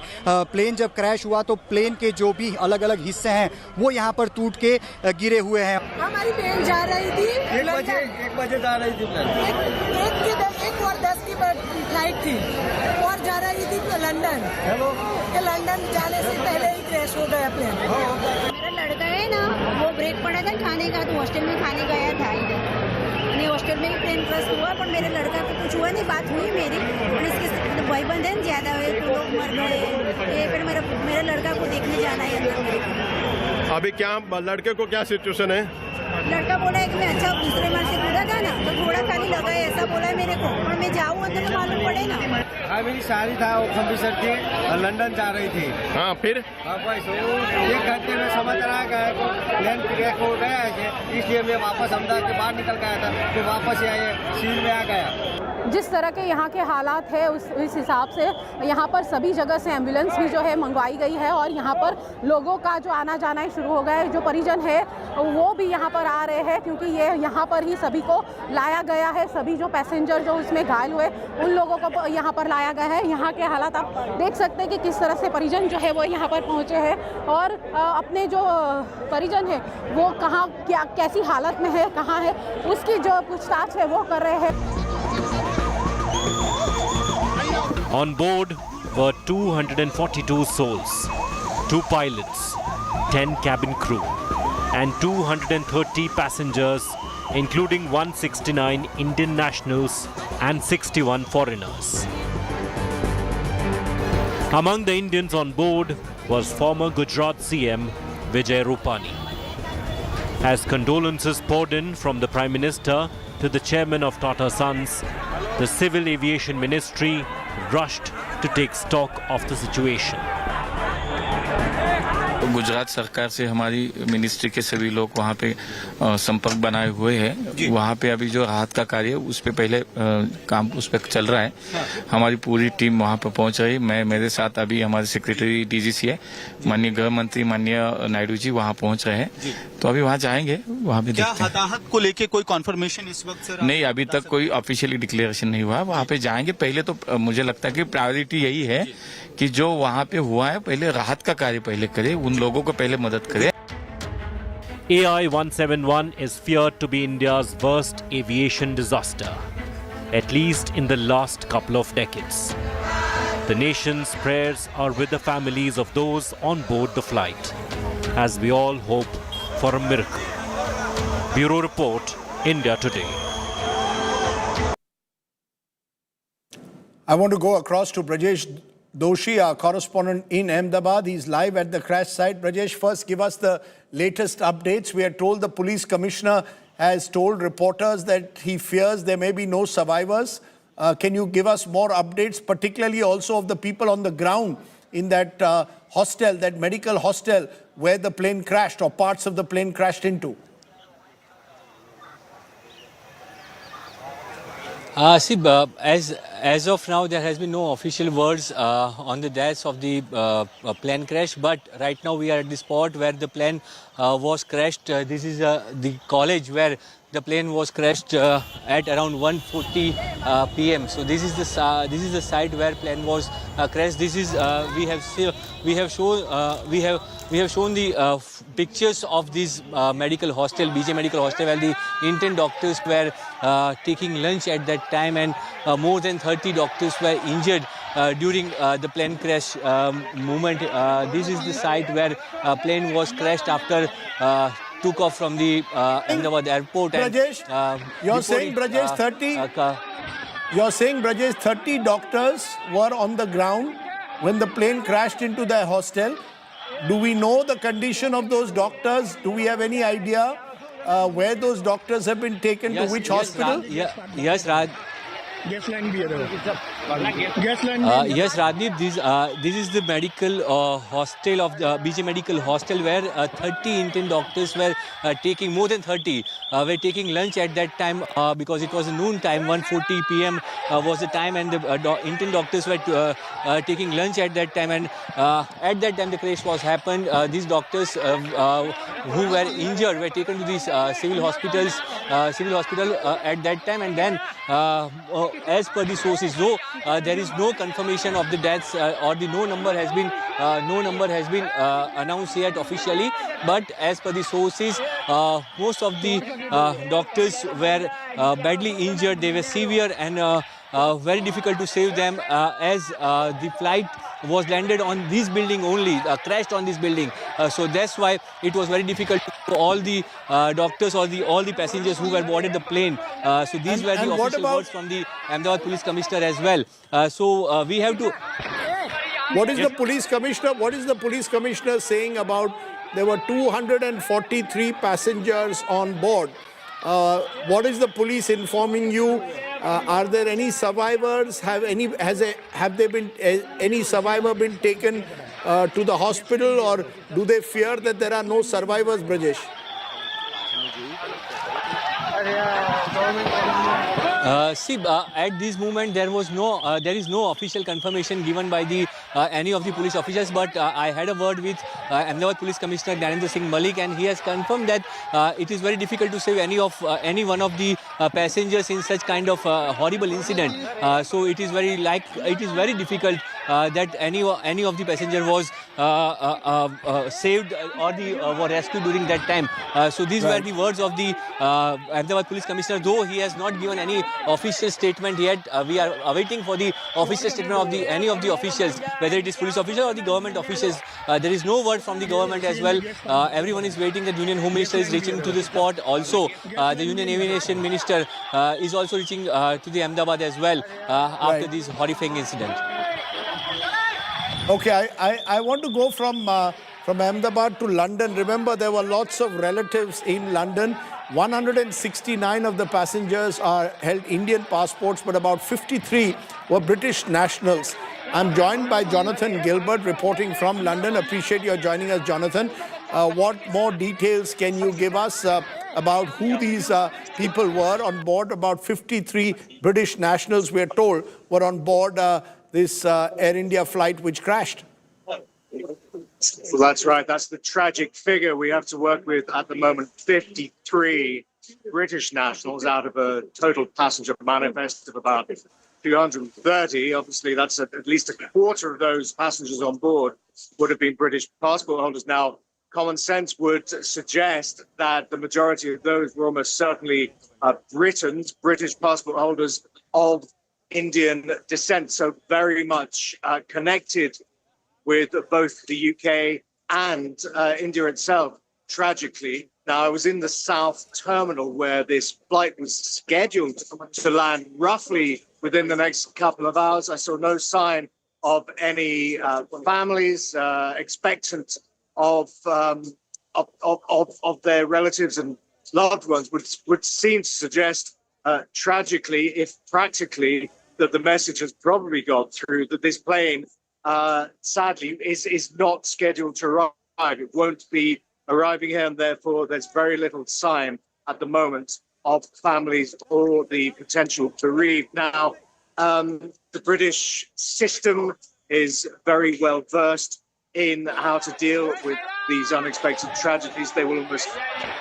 [SPEAKER 2] प्लेन जब क्रैश हुआ तो प्लेन के जो भी अलग अलग हिस्से हैं वो यहाँ पर टूट के गिरे हुए हैं।
[SPEAKER 14] हमारी प्लेन जा रही थी 1 बजे जा रही थी। 1:10 की फ्लाइट थी और जा रही थी लंदन। लंदन जाने से पहले ही क्रैश हो गया प्लेन।
[SPEAKER 15] मेरा लड़का है ना, वो ब्रेक पड़ा था खाने का, तो हॉस्टल में खाने गया था इधर। हॉस्टल में ही प्लेन क्रैश हुआ, पर मेरे लड़का को कुछ हुआ नहीं। बात हुई मेरी और इसके भाई बंधन ज्यादा हुए तो लोग मर गए। ये फिर मेरे लड़का को देखने जाना है अंदर।
[SPEAKER 16] अभी क्या लड़के को क्या सिचुएशन है?
[SPEAKER 15] लड़का बोला है कि मैं अच्छा दूसरे मार से कूदा था ना तो थोड़ा खाली लगा है, ऐसा बोला है मेरे को। और मैं जाऊँ अंदर तो मालूम पड़े ना।
[SPEAKER 10] हाँ, मेरी शादी था, वो ऑफिसर थी, लंदन जा रही थी।
[SPEAKER 16] हाँ, फिर
[SPEAKER 10] 1 घंटे में समझ रहा है प्लेन क्रैश हो गया है, इसलिए मैं वापस अहमदाबाद के बाहर निकल गया था, फिर वापस आए सील में आ गया।
[SPEAKER 11] जिस तरह के यहाँ के हालात है इस हिसाब से यहाँ पर सभी जगह से एम्बुलेंस भी जो है मंगवाई गई है और यहाँ पर लोगों का जो आना जाना ही शुरू हो गया है। जो परिजन है वो भी यहाँ पर आ रहे हैं क्योंकि ये यहाँ पर ही सभी को लाया गया है। सभी जो पैसेंजर जो उसमें घायल हुए उन लोगों को यहाँ पर लाया गया है। यहाँ के हालात आप देख सकते हैं कि किस तरह से परिजन जो है वो यहाँ पर पहुँचे हैं और अपने जो परिजन है वो कहाँ कैसी हालत में है, कहाँ है, उसकी जो पूछताछ है वो कर रहे हैं।
[SPEAKER 13] On board were 242 souls, 2 pilots, 10 cabin crew, and 230 passengers, including 169 Indian nationals and 61 foreigners. Among the Indians on board was former Gujarat CM Vijay Rupani. As condolences poured in from the Prime Minister to the chairman of Tata Sons, the Civil Aviation Ministry rushed to take stock of the situation.
[SPEAKER 6] Gujarat सरकार से हमारी ministry के सभी लोग वहाँ पे संपर्क बनाए हुए हैं। वहाँ पे अभी जो राहत का कार्य है उस पे पहले काम उस पे चल रहा है। हमारी पूरी टीम वहाँ पे पहुँच रही। मेरे साथ अभी हमारे सेक्रेटरी डीजीसी है, माननीय गृह मंत्री माननीय नायडू जी वहाँ पहुँच रहे हैं। तो अभी वहाँ जाएंगे, वहाँ पे देखते हैं।
[SPEAKER 2] हताहत को लेके कोई कॉन्फर्मेशन इस वक्त से
[SPEAKER 6] नहीं, अभी तक कोई ऑफिशियली डिक्लेरेशन नहीं हुआ। वहाँ पे जाएंगे। पहले तो मुझे लगता है कि प्रायोरिटी यही है कि जो वहाँ पे हुआ है पहले राहत का कार्य पहले करे, उन लोगों को पहले मदद करे।
[SPEAKER 13] AI-171 is feared to be India's worst aviation disaster, at least in the last couple of decades. The nation's prayers are with the families of those on board the flight, as we all hope for a miracle. Bureau Report, India Today.
[SPEAKER 8] I want to go across to Brajesh Doshi, our correspondent in Ahmedabad. He's live at the crash site. Brajesh, first give us the latest updates. We are told the police commissioner has told reporters that he fears there may be no survivors. Can you give us more updates, particularly also of the people on the ground in that hostel, that medical hostel where the plane crashed or parts of the plane crashed into?
[SPEAKER 17] As of now, there has been no official words on the deaths of the plane crash. But right now, we are at the spot where the plane was crashed. This is the college where the plane was crashed at around 1:40 p.m. So this is the site where plane was crashed. This is we have shown the pictures of this medical hostel, BJ Medical Hostel, where the Indian doctors were taking lunch at that time, and more than 30 doctors were injured during the plane crash moment. This is the site where plane was crashed after took off from the Ahmedabad airport.
[SPEAKER 8] Brajesh, you're saying, Brajesh, 30 doctors were on the ground when the plane crashed into their hostel. Do we know the condition of those doctors? Do we have any idea where those doctors have been taken to which hospital?
[SPEAKER 17] Yes, Radneep, this is the medical hostel of the BJ Medical Hostel, where 30 Indian doctors were taking, more than 30, were taking lunch at that time because it was a noon time, 1:40 p.m. Was the time, and the Indian doctors were taking lunch at that time, and at that time the crash was happened. These doctors who were injured were taken to these civil hospital at that time, and then as per the sources, though there is no confirmation of the deaths or the no number has been announced yet officially, but as per the sources, most of the doctors were badly injured. They were severe and very difficult to save them as the flight was landed on this building only, crashed on this building. So that's why it was very difficult for all the doctors or all the passengers who were boarded the plane. So these were the official words from the Ahmedabad Police Commissioner as well. So we have to...
[SPEAKER 8] What is the police commissioner? What is the police commissioner saying about there were 243 passengers on board? What is the police informing you? Are there any survivors? Have any survivor been taken to the hospital, or do they fear that there are no survivors, Brajesh?
[SPEAKER 17] At this moment there is no official confirmation given by any of the police officials, but I had a word with Ahmedabad Police Commissioner Dhanendra Singh Malik, and he has confirmed that it is very difficult to save any one of the passengers in such kind of horrible incident. So it is very difficult that any of the passenger was saved or were rescued during that time. So these were the words of the Ahmedabad Police Commissioner, though he has not given any official statement yet. We are awaiting for the official statement of any of the officials, whether it is police official or the government officials. There is no word from the government as well. Everyone is waiting. The Union Home Minister is reaching to the spot. Also, the Union Aviation Minister is also reaching to the Ahmedabad as well after this horrifying incident.
[SPEAKER 8] Okay, I want to go from Ahmedabad to London. Remember, there were lots of relatives in London. 169 of the passengers held Indian passports, but about 53 were British nationals. I'm joined by Jonathan Gilbert, reporting from London. Appreciate your joining us, Jonathan. What more details can you give us about who these people were on board? About 53 British nationals, we are told, were on board this Air India flight which crashed.
[SPEAKER 5] Well, that's right. That's the tragic figure we have to work with at the moment. 53 British nationals out of a total passenger manifest of about 230. Obviously, that's at least a quarter of those passengers on board would have been British passport holders. Now, common sense would suggest that the majority of those were almost certainly Britons, British passport holders of Indian descent, so very much connected with both the UK and India itself, tragically. Now, I was in the South Terminal where this flight was scheduled to land roughly within the next couple of hours. I saw no sign of any families expectant of their relatives and loved ones would seem to suggest, tragically, if practically, that the message has probably got through that this plane, sadly, is not scheduled to arrive. It won't be arriving here, and therefore there's very little sign at the moment of families or the potential bereaved. Now, the British system is very well versed in how to deal with these unexpected tragedies. They will almost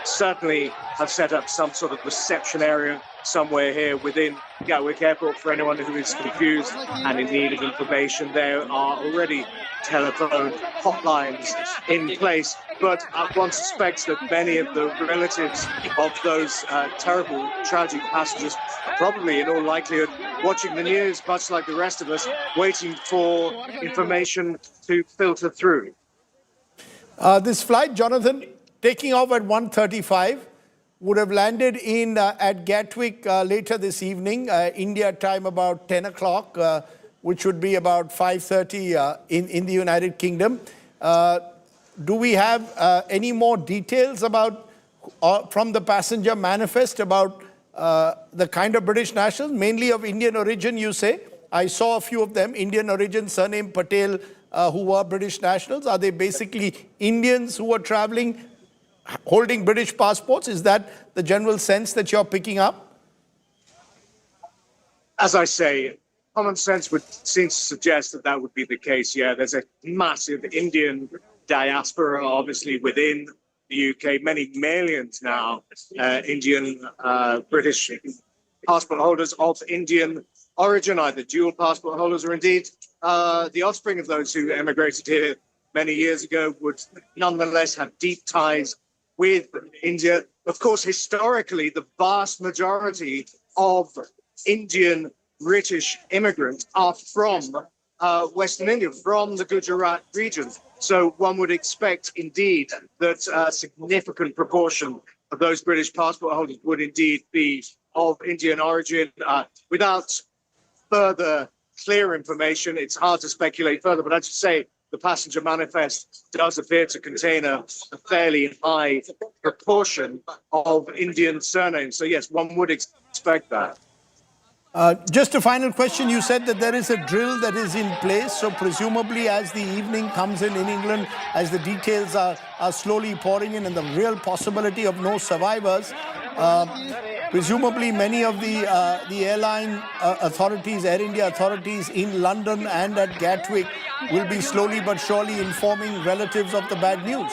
[SPEAKER 5] certainly have set up some sort of reception area somewhere here within Gatwick Airport for anyone who is confused and in need of information. There are already telephone hotlines in place, but one suspects that many of the relatives of those terrible, tragic passengers are probably, in all likelihood, watching the news, much like the rest of us, waiting for information to filter through.
[SPEAKER 8] This flight, Jonathan, taking off at 1:35, would have landed in at Gatwick later this evening, India time about 10 o'clock, which would be about 5:30 in the United Kingdom. Do we have any more details about from the passenger manifest about the kind of British nationals, mainly of Indian origin, you say? I saw a few of them, Indian origin, surname Patel, who were British nationals. Are they basically Indians who are traveling, holding British passports? Is that the general sense that you're picking up?
[SPEAKER 5] As I say, common sense would seem to suggest that that would be the case. Yeah, there's a massive Indian diaspora, obviously, within the UK. Many millions now, Indian, British passport holders of Indian origin, either dual passport holders or indeed the offspring of those who emigrated here many years ago would nonetheless have deep ties with India. Of course, historically, the vast majority of Indian British immigrants are from Western India, from the Gujarat region. So one would expect, indeed, that a significant proportion of those British passport holders would indeed be of Indian origin. Without further clear information, it's hard to speculate further, but as you say, the passenger manifest does appear to contain a fairly high proportion of Indian surnames. So yes, one would expect that.
[SPEAKER 8] Just a final question. You said that there is a drill that is in place. So presumably as the evening comes in England, as the details are slowly pouring in and the real possibility of no survivors, presumably many of the airline authorities, Air India authorities in London and at Gatwick will be slowly but surely informing relatives of the bad news.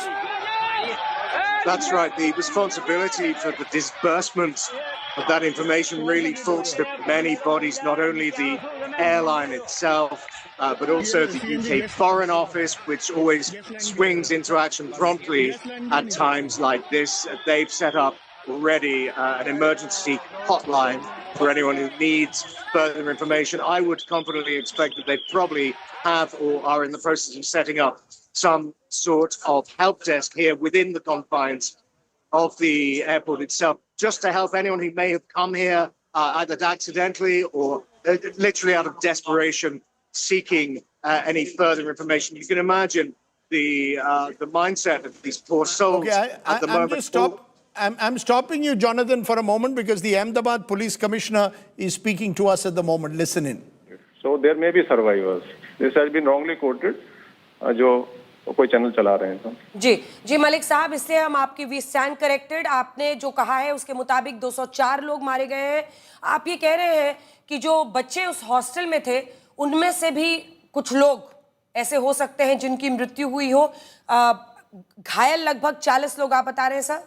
[SPEAKER 5] That's right. The responsibility for the disbursement of that information really falls to many bodies, not only the airline itself, but also the UK Foreign Office, which always swings into action promptly at times like this. They've set up already an emergency hotline for anyone who needs further information. I would confidently expect that they probably have or are in the process of setting up some sort of help desk here within the confines of the airport itself, just to help anyone who may have come here either accidentally or literally out of desperation, seeking any further information. You can imagine the mindset of these poor souls at the moment.
[SPEAKER 8] I'm stopping you, Jonathan, for a moment because the Ahmedabad Police Commissioner is speaking to us at the moment. Listen in.
[SPEAKER 18] So there may be survivors. This has been wrongly quoted. जो कोई channel चला रहे हैं तो
[SPEAKER 19] जी मलिक साहब, इससे हम आपकी वी स्टैंड करेक्टेड। आपने जो कहा है उसके मुताबिक 204 लोग मारे गए हैं। आप ये कह रहे हैं कि जो बच्चे उस हॉस्टल में थे उनमें से भी कुछ लोग ऐसे हो सकते हैं जिनकी मृत्यु हुई हो। घायल लगभग 40 लोग आप बता रहे हैं सर?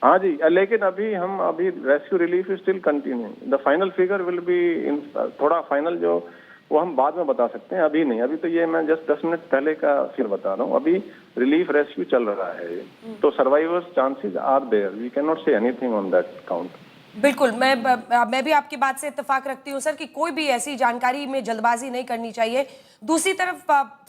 [SPEAKER 18] हाँ जी, लेकिन अभी rescue relief is still continuing. The final figure will be in थोड़ा फाइनल जो वो हम बाद में बता सकते हैं, अभी नहीं। अभी तो ये मैं जस्ट 10 मिनट पहले का फिर बता रहा हूँ। अभी रिलीफ रेस्क्यू चल रहा है, तो survivors chances are there. We can not say anything on that count.
[SPEAKER 19] बिल्कुल, मैं भी आपकी बात से इत्तेफाक रखती हूँ सर कि कोई भी ऐसी जानकारी में जल्दबाजी नहीं करनी चाहिए। दूसरी तरफ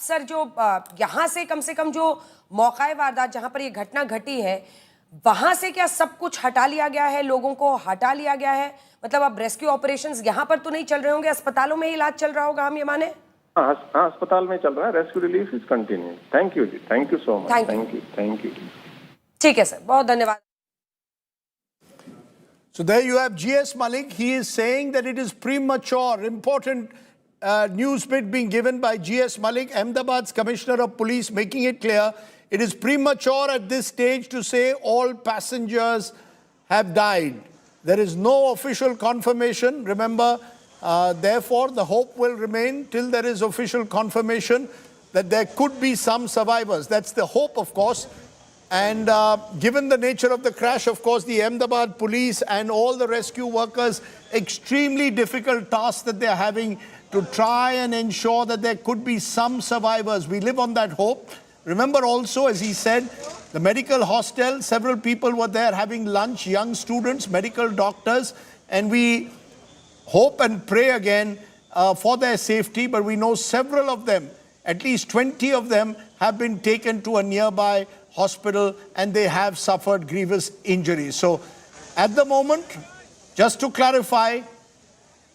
[SPEAKER 19] सर, जो यहाँ से कम जो मौका वारदात जहाँ पर ये घटना घटी है, वहां से क्या सब कुछ हटा लिया गया है? लोगों को हटा लिया गया है? मतलब अब रेस्क्यू ऑपरेशंस यहाँ पर तो नहीं चल रहे होंगे, अस्पतालों में ही इलाज चल रहा होगा, हम ये माने?
[SPEAKER 18] हाँ अस्पताल में चल रहा है. Rescue relief is continuing. Thank you ji. Thank you so much. Thank you.
[SPEAKER 19] ठीक है सर, बहुत धन्यवाद.
[SPEAKER 8] So there you have GS Malik. He is saying that it is premature. Important news bit being given by GS Malik, Ahmedabad's Commissioner of Police, making it clear it is premature at this stage to say all passengers have died. There is no official confirmation. Remember, therefore, the hope will remain till there is official confirmation that there could be some survivors. That's the hope, of course. And given the nature of the crash, of course, the Ahmedabad police and all the rescue workers, extremely difficult task that they're having to try and ensure that there could be some survivors. We live on that hope. Remember also, as he said, the medical hostel, several people were there having lunch, young students, medical doctors, and we hope and pray again for their safety, but we know several of them, at least 20 of them, have been taken to a nearby hospital and they have suffered grievous injuries. So at the moment, just to clarify,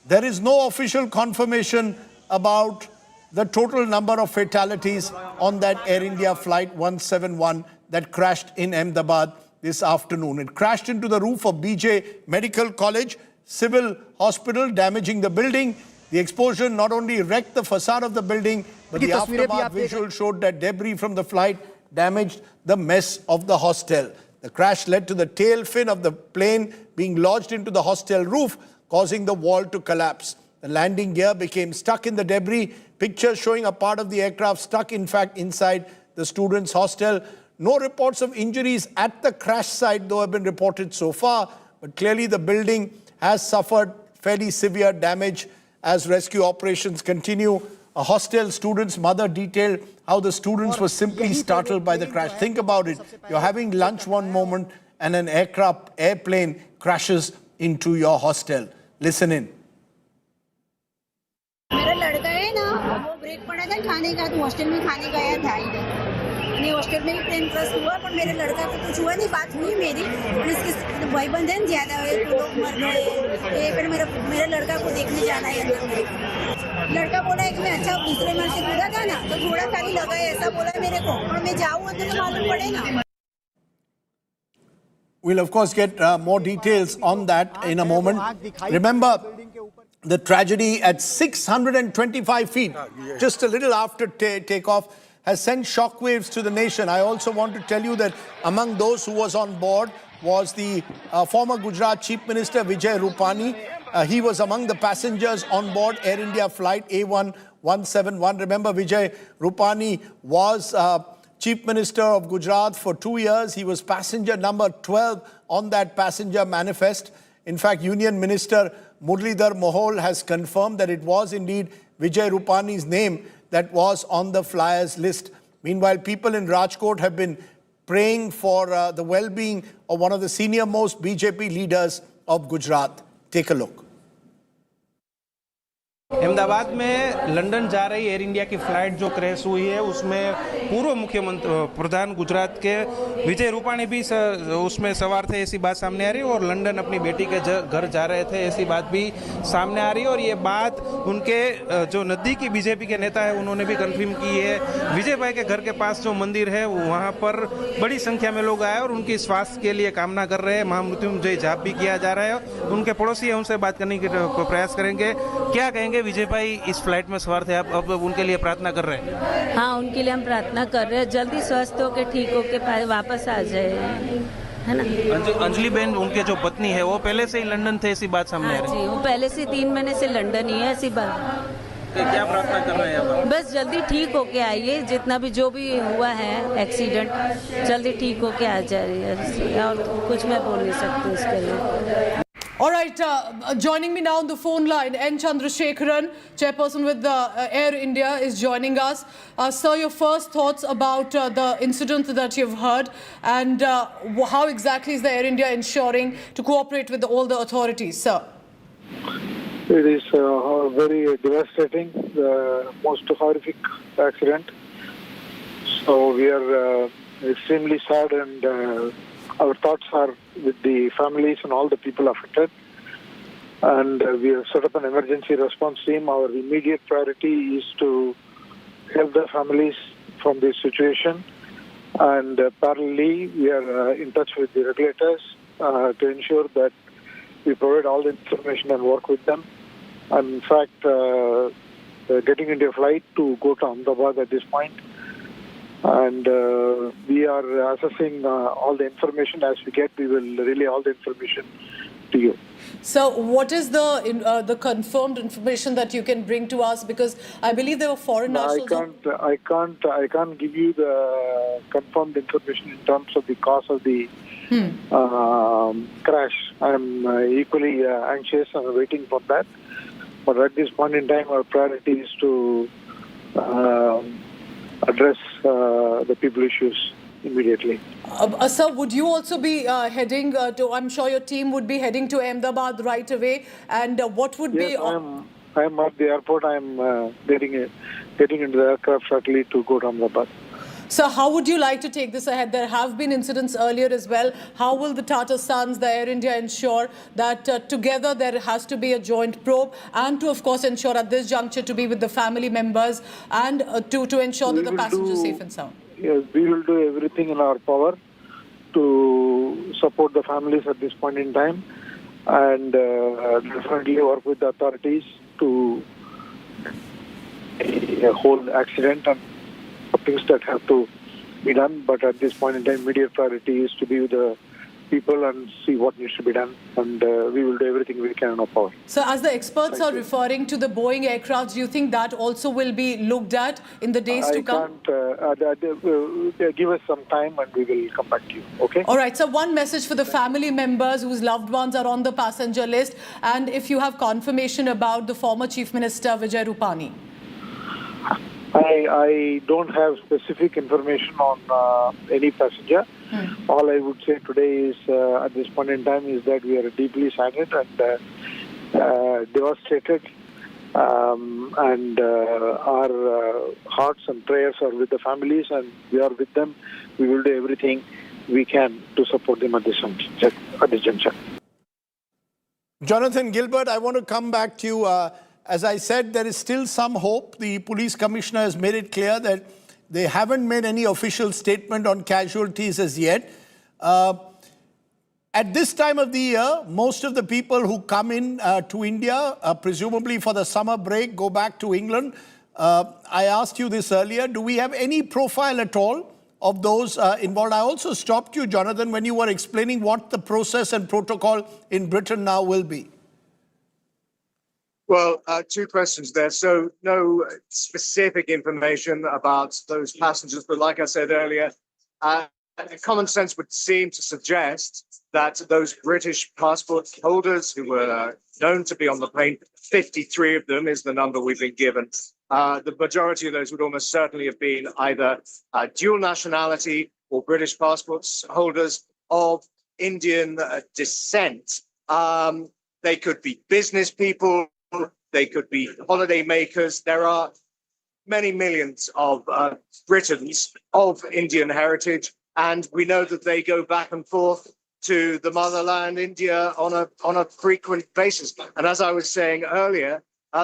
[SPEAKER 8] there is no official confirmation about the total number of fatalities on that Air India flight 171 that crashed in Ahmedabad this afternoon. It crashed into the roof of BJ Medical College Civil Hospital, damaging the building. The explosion not only wrecked the facade of the building, but the aftermath visual showed that debris from the flight damaged the mess of the hostel. The crash led to the tail fin of the plane being lodged into the hostel roof, causing the wall to collapse. The landing gear became stuck in the debris. Pictures showing a part of the aircraft stuck, in fact, inside the students' hostel. No reports of injuries at the crash site, though, have been reported so far. But clearly the building has suffered fairly severe damage as rescue operations continue. A hostel student's mother detailed how the students were simply startled by the crash. Think about it. You're having lunch one moment and an airplane crashes into your hostel. Listen in.
[SPEAKER 15] मेरा लड़का है ना, वो break पड़ा था खाने का, तो हॉस्टल में खाने गया था इधर. नहीं हॉस्टल में भी प्लेन क्रैश हुआ, पर मेरे लड़का को कुछ हुआ नहीं. बात हुई मेरी, और इसके भाईबंद हैं ज्यादा, एक लोग मर गए. फिर मेरा लड़का को देखने जाना है अंदर. लड़का बोला है कि मैं अच्छा दूसरे मार से कूदा था ना, तो थोड़ा खाली लगा है, ऐसा बोला मेरे को. और मैं जाऊँ अंदर तो मालूम पड़ेगा.
[SPEAKER 8] We'll of course get more details on that in a moment. Remember, the tragedy at 625 feet, just a little after takeoff, has sent shockwaves to the nation. I also want to tell you that among those who was on board was the former Gujarat Chief Minister Vijay Rupani. He was among the passengers on board Air India flight A171. Remember, Vijay Rupani was Chief Minister of Gujarat for 2 years. He was passenger number 12 on that passenger manifest. In fact, Union Minister Muralidhar Mohol has confirmed that it was indeed Vijay Rupani's name that was on the flyers list. Meanwhile, people in Rajkot have been praying for the well-being of one of the senior-most BJP leaders of Gujarat. Take a look.
[SPEAKER 20] Ahmedabad में London जा रही air India की flight जो crash हुई है उसमें पूर्व मुख्यमंत्री प्रधान गुजरात के विजय रूपाणी भी उसमें सवार थे, ऐसी बात सामने आ रही है. और लंदन अपनी बेटी के घर जा रहे थे, ऐसी बात भी सामने आ रही है. और ये बात उनके जो नज़दीकी बीजेपी के नेता है उन्होंने भी कंफर्म की है. विजय भाई के घर के पास जो मंदिर है वहाँ पर बड़ी संख्या में लोग आए और उनकी स्वास्थ्य के लिए कामना कर रहे हैं. महामृत्युंजय जाप भी किया जा रहा है. उनके पड़ोसी है, उनसे बात करने के प्रयास करेंगे. क्या कहेंगे विजय भाई, इस फ्लाइट में सवार थे आप, अब उनके लिए प्रार्थना कर रहे हैं?
[SPEAKER 21] हाँ, उनके लिए हम प्रार्थना कर रहे हैं, जल्दी स्वस्थ होकर ठीक होकर वापस आ जाए, है ना.
[SPEAKER 20] अंजलि बहन, उनके जो पत्नी है वो पहले से ही लंदन थे, ऐसी बात सामने आ रही है.
[SPEAKER 21] वो पहले से 3 महीने से लंदन ही है, ऐसी बात.
[SPEAKER 20] क्या प्रार्थना कर रहे हैं?
[SPEAKER 21] बस जल्दी ठीक होके आइए, जितना भी जो भी हुआ है एक्सीडेंट, जल्दी ठीक होके आ जाए. और कुछ मैं बोल नहीं सकती इसके लिए.
[SPEAKER 22] All right, joining me now on the phone line, N. Chandrasekharan, chairperson with Air India, is joining us. Sir, your first thoughts about the incident that you've heard, and how exactly is the Air India ensuring to cooperate with all the authorities, sir?
[SPEAKER 23] It is very devastating, the most horrific accident. So we are extremely sad, and our thoughts are with the families and all the people affected. and we have set up an emergency response team. Our immediate priority is to help the families from this situation, and parallelly we are in touch with the regulators to ensure that we provide all the information and work with them. And in fact, getting into a flight to go to Ahmedabad at this point, and we are assessing all the information. As we get, we will relay all the information to you.
[SPEAKER 22] So what is the confirmed information that you can bring to us? Because I believe there were foreign nationals.
[SPEAKER 23] I can't give you the confirmed information in terms of the cause of the crash. I am equally anxious and waiting for that. But at this point in time, our priority is to address the people issues immediately.
[SPEAKER 22] Sir, would you also be heading to, I'm sure your team would be heading to Ahmedabad right away, and what would be...
[SPEAKER 23] I am at the airport. I am getting into the aircraft shortly to go to Ahmedabad.
[SPEAKER 22] So how would you like to take this ahead? There have been incidents earlier as well. How will the Tata Sons, the Air India ensure that together there has to be a joint probe, and to of course ensure at this juncture to be with the family members and to ensure that the passengers are safe and sound?
[SPEAKER 23] Yes, we will do everything in our power to support the families at this point in time, and definitely work with the authorities to a whole accident and things that have to be done. But at this point in time, immediate priority is to be with the people and see what needs to be done, and we will do everything we can in our power.
[SPEAKER 22] So as the experts are referring to the Boeing aircraft, do you think that also will be looked at in the days to come?
[SPEAKER 23] Give us some time and we will come back to you, okay?
[SPEAKER 22] All right, so one message for the family members whose loved ones are on the passenger list, and if you have confirmation about the former Chief Minister Vijay Rupani.
[SPEAKER 23] I don't have specific information on any passenger. All I would say today is, at this point in time, is that we are deeply saddened and devastated, and our hearts and prayers are with the families, and we are with them. We will do everything we can to support them at this juncture.
[SPEAKER 8] Jonathan Gilbert, I want to come back to you. As I said, there is still some hope. The police commissioner has made it clear that they haven't made any official statement on casualties as yet. At this time of the year, most of the people who come in to India, presumably for the summer break, go back to England. I asked you this earlier. Do we have any profile at all of those involved? I also stopped you, Jonathan, when you were explaining what the process and protocol in Britain now will be.
[SPEAKER 5] Well, two questions there. So no specific information about those passengers, but like I said earlier, common sense would seem to suggest that those British passport holders who were known to be on the plane, 53 of them is the number we've been given. The majority of those would almost certainly have been either dual nationality or British passports holders of Indian descent. They could be business people. They could be holiday makers. There are many millions of Britons of Indian heritage, and we know that they go back and forth to the motherland, India, on a frequent basis. And as I was saying earlier,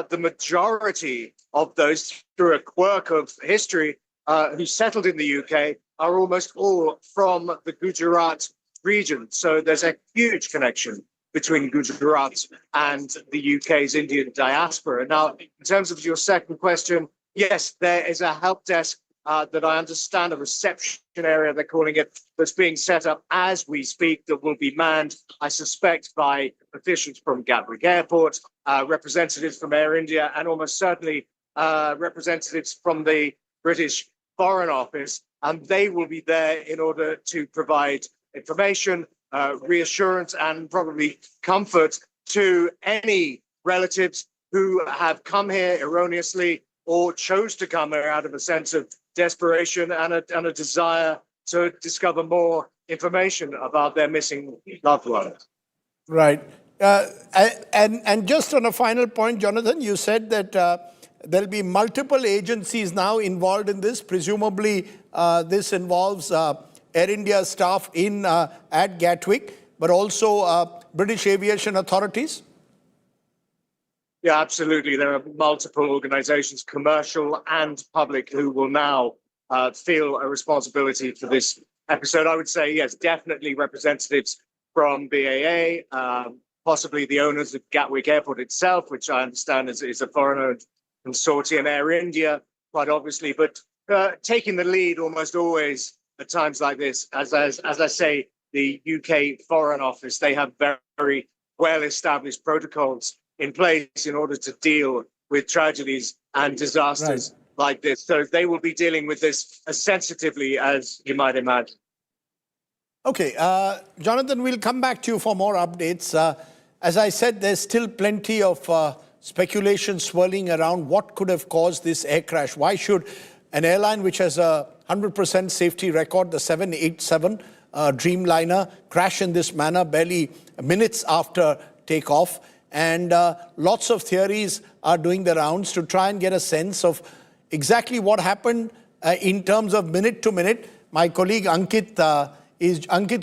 [SPEAKER 5] the majority of those, through a quirk of history, who settled in the UK are almost all from the Gujarat region. So there's a huge connection between Gujarat and the UK's Indian diaspora. Now, in terms of your second question, yes, there is a help desk that I understand, a reception area, they're calling it, that's being set up as we speak, that will be manned, I suspect, by officials from Gatwick Airport, representatives from Air India, and almost certainly representatives from the British Foreign Office. And they will be there in order to provide information, reassurance, and probably comfort to any relatives who have come here erroneously or chose to come here out of a sense of desperation and a desire to discover more information about their missing loved ones.
[SPEAKER 8] Right. And just on a final point, Jonathan, you said that there'll be multiple agencies now involved in this. Presumably, this involves Air India staff at Gatwick, but also British aviation authorities?
[SPEAKER 5] Yeah, absolutely. There are multiple organizations, commercial and public, who will now feel a responsibility for this episode. I would say, yes, definitely representatives from BAA, possibly the owners of Gatwick Airport itself, which I understand is a foreign-owned consortium, Air India, quite obviously, but taking the lead almost always at times like this, as I say, the UK Foreign Office, they have very well-established protocols in place in order to deal with tragedies and disasters like this. So they will be dealing with this as sensitively as you might imagine.
[SPEAKER 8] Okay, Jonathan, we'll come back to you for more updates. As I said, there's still plenty of speculation swirling around what could have caused this air crash. Why should an airline which has a 100% safety record, the 787 Dreamliner, crash in this manner barely minutes after takeoff? And lots of theories are doing the rounds to try and get a sense of exactly what happened in terms of minute to minute. My colleague Ankit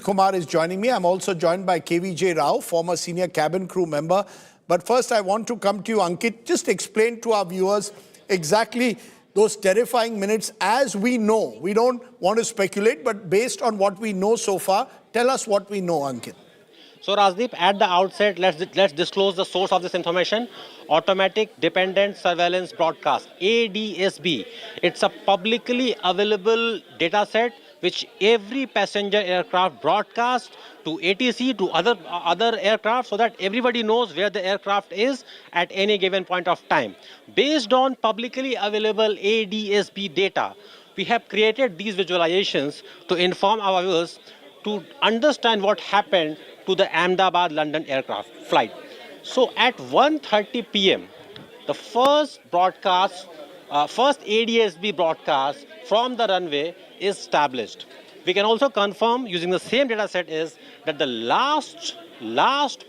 [SPEAKER 8] Kumar is joining me. I'm also joined by KVJ Rao, former senior cabin crew member. But first, I want to come to you, Ankit. Just explain to our viewers exactly those terrifying minutes as we know. We don't want to speculate, but based on what we know so far, tell us what we know, Ankit.
[SPEAKER 1] So Rajdeep, at the outset, let's disclose the source of this information. Automatic Dependent Surveillance Broadcast, ADSB. It's a publicly available data set which every passenger aircraft broadcasts to ATC, to other aircraft, so that everybody knows where the aircraft is at any given point of time. Based on publicly available ADSB data, we have created these visualizations to inform our viewers to understand what happened to the Ahmedabad-London aircraft flight. So at 1:30 p.m., the first ADSB broadcast from the runway is established. We can also confirm, using the same data set, is that the last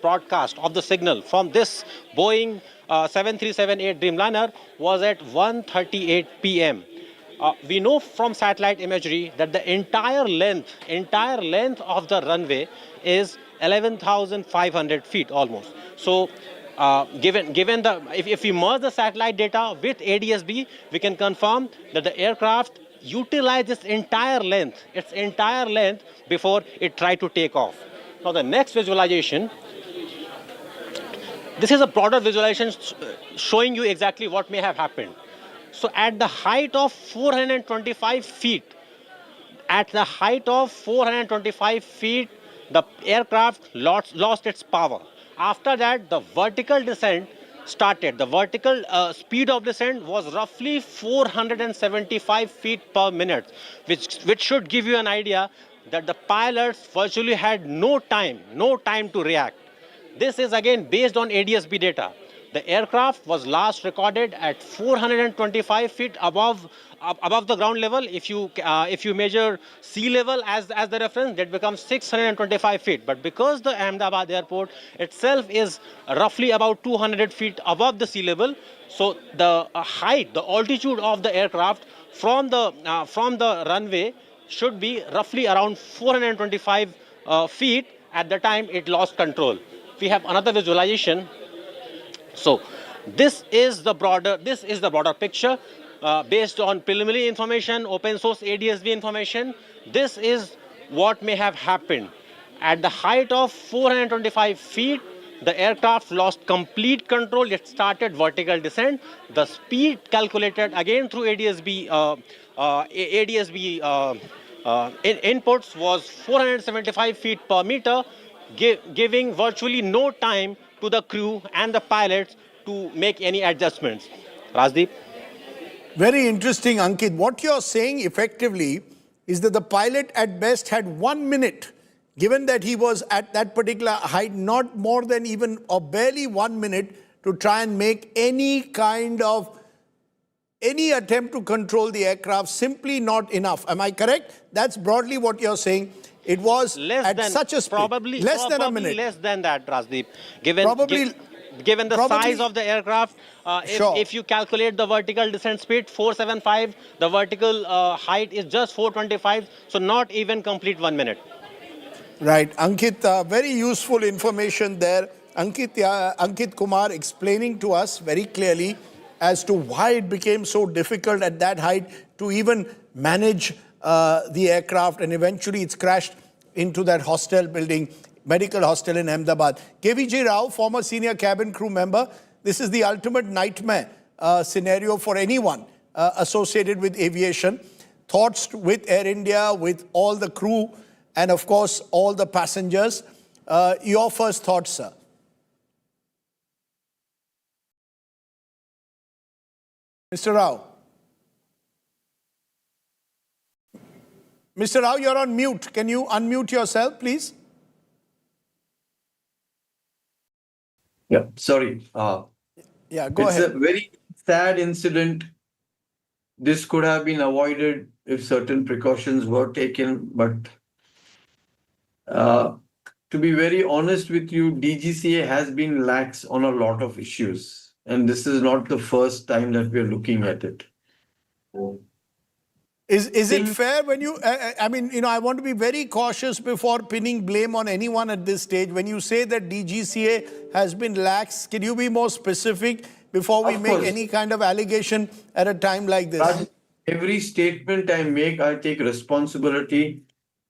[SPEAKER 1] broadcast of the signal from this Boeing 7378 Dreamliner was at 1:38 p.m. We know from satellite imagery that the entire length of the runway is 11,500 feet almost. So given the, if we merge the satellite data with ADSB, we can confirm that the aircraft utilized its entire length before it tried to take off. Now the next visualization, this is a broader visualization showing you exactly what may have happened. So at the height of 425 feet, the aircraft lost its power. After that, the vertical descent started. The vertical speed of descent was roughly 475 feet per minute, which should give you an idea that the pilots virtually had no time to react. This is again based on ADSB data. The aircraft was last recorded at 425 feet above the ground level. If you measure sea level as the reference, that becomes 625 feet. But because the Ahmedabad airport itself is roughly about 200 feet above the sea level, so the height, the altitude of the aircraft from the runway should be roughly around 425 feet at the time it lost control. We have another visualization. So this is the broader picture based on preliminary information, open source ADSB information. This is what may have happened. At the height of 425 feet, the aircraft lost complete control. It started vertical descent. The speed calculated again through ADSB inputs was 475 feet per meter, giving virtually no time to the crew and the pilots to make any adjustments. Rajdeep?
[SPEAKER 8] Very interesting, Ankit. What you're saying effectively is that the pilot at best had 1 minute, given that he was at that particular height, not more than even or barely 1 minute to try and make any attempt to control the aircraft, simply not enough. Am I correct? That's broadly what you're saying. It was such a speed.
[SPEAKER 1] Probably
[SPEAKER 8] less than a minute.
[SPEAKER 1] Less than that, Rajdeep. Given the size of the aircraft, if you calculate the vertical descent speed, 475, the vertical height is just 425, so not even complete 1 minute.
[SPEAKER 8] Right. Ankit, very useful information there. Ankit Kumar explaining to us very clearly as to why it became so difficult at that height to even manage the aircraft, and eventually it's crashed into that hostel building, medical hostel in Ahmedabad. KVJ Rao, former senior cabin crew member, this is the ultimate nightmare scenario for anyone associated with aviation. Thoughts with Air India, with all the crew, and of course all the passengers. Your first thoughts, sir? Mr. Rao. Mr. Rao, you're on mute. Can you unmute yourself, please?
[SPEAKER 3] Yeah, sorry.
[SPEAKER 8] Yeah, go ahead.
[SPEAKER 3] It's a very sad incident. This could have been avoided if certain precautions were taken, but to be very honest with you, DGCA has been lax on a lot of issues, and this is not the first time that we're looking at it.
[SPEAKER 8] Is it fair when you, I mean, you know, I want to be very cautious before pinning blame on anyone at this stage. When you say that DGCA has been lax, can you be more specific before we make any kind of allegation at a time like this?
[SPEAKER 3] Every statement I make, I take responsibility.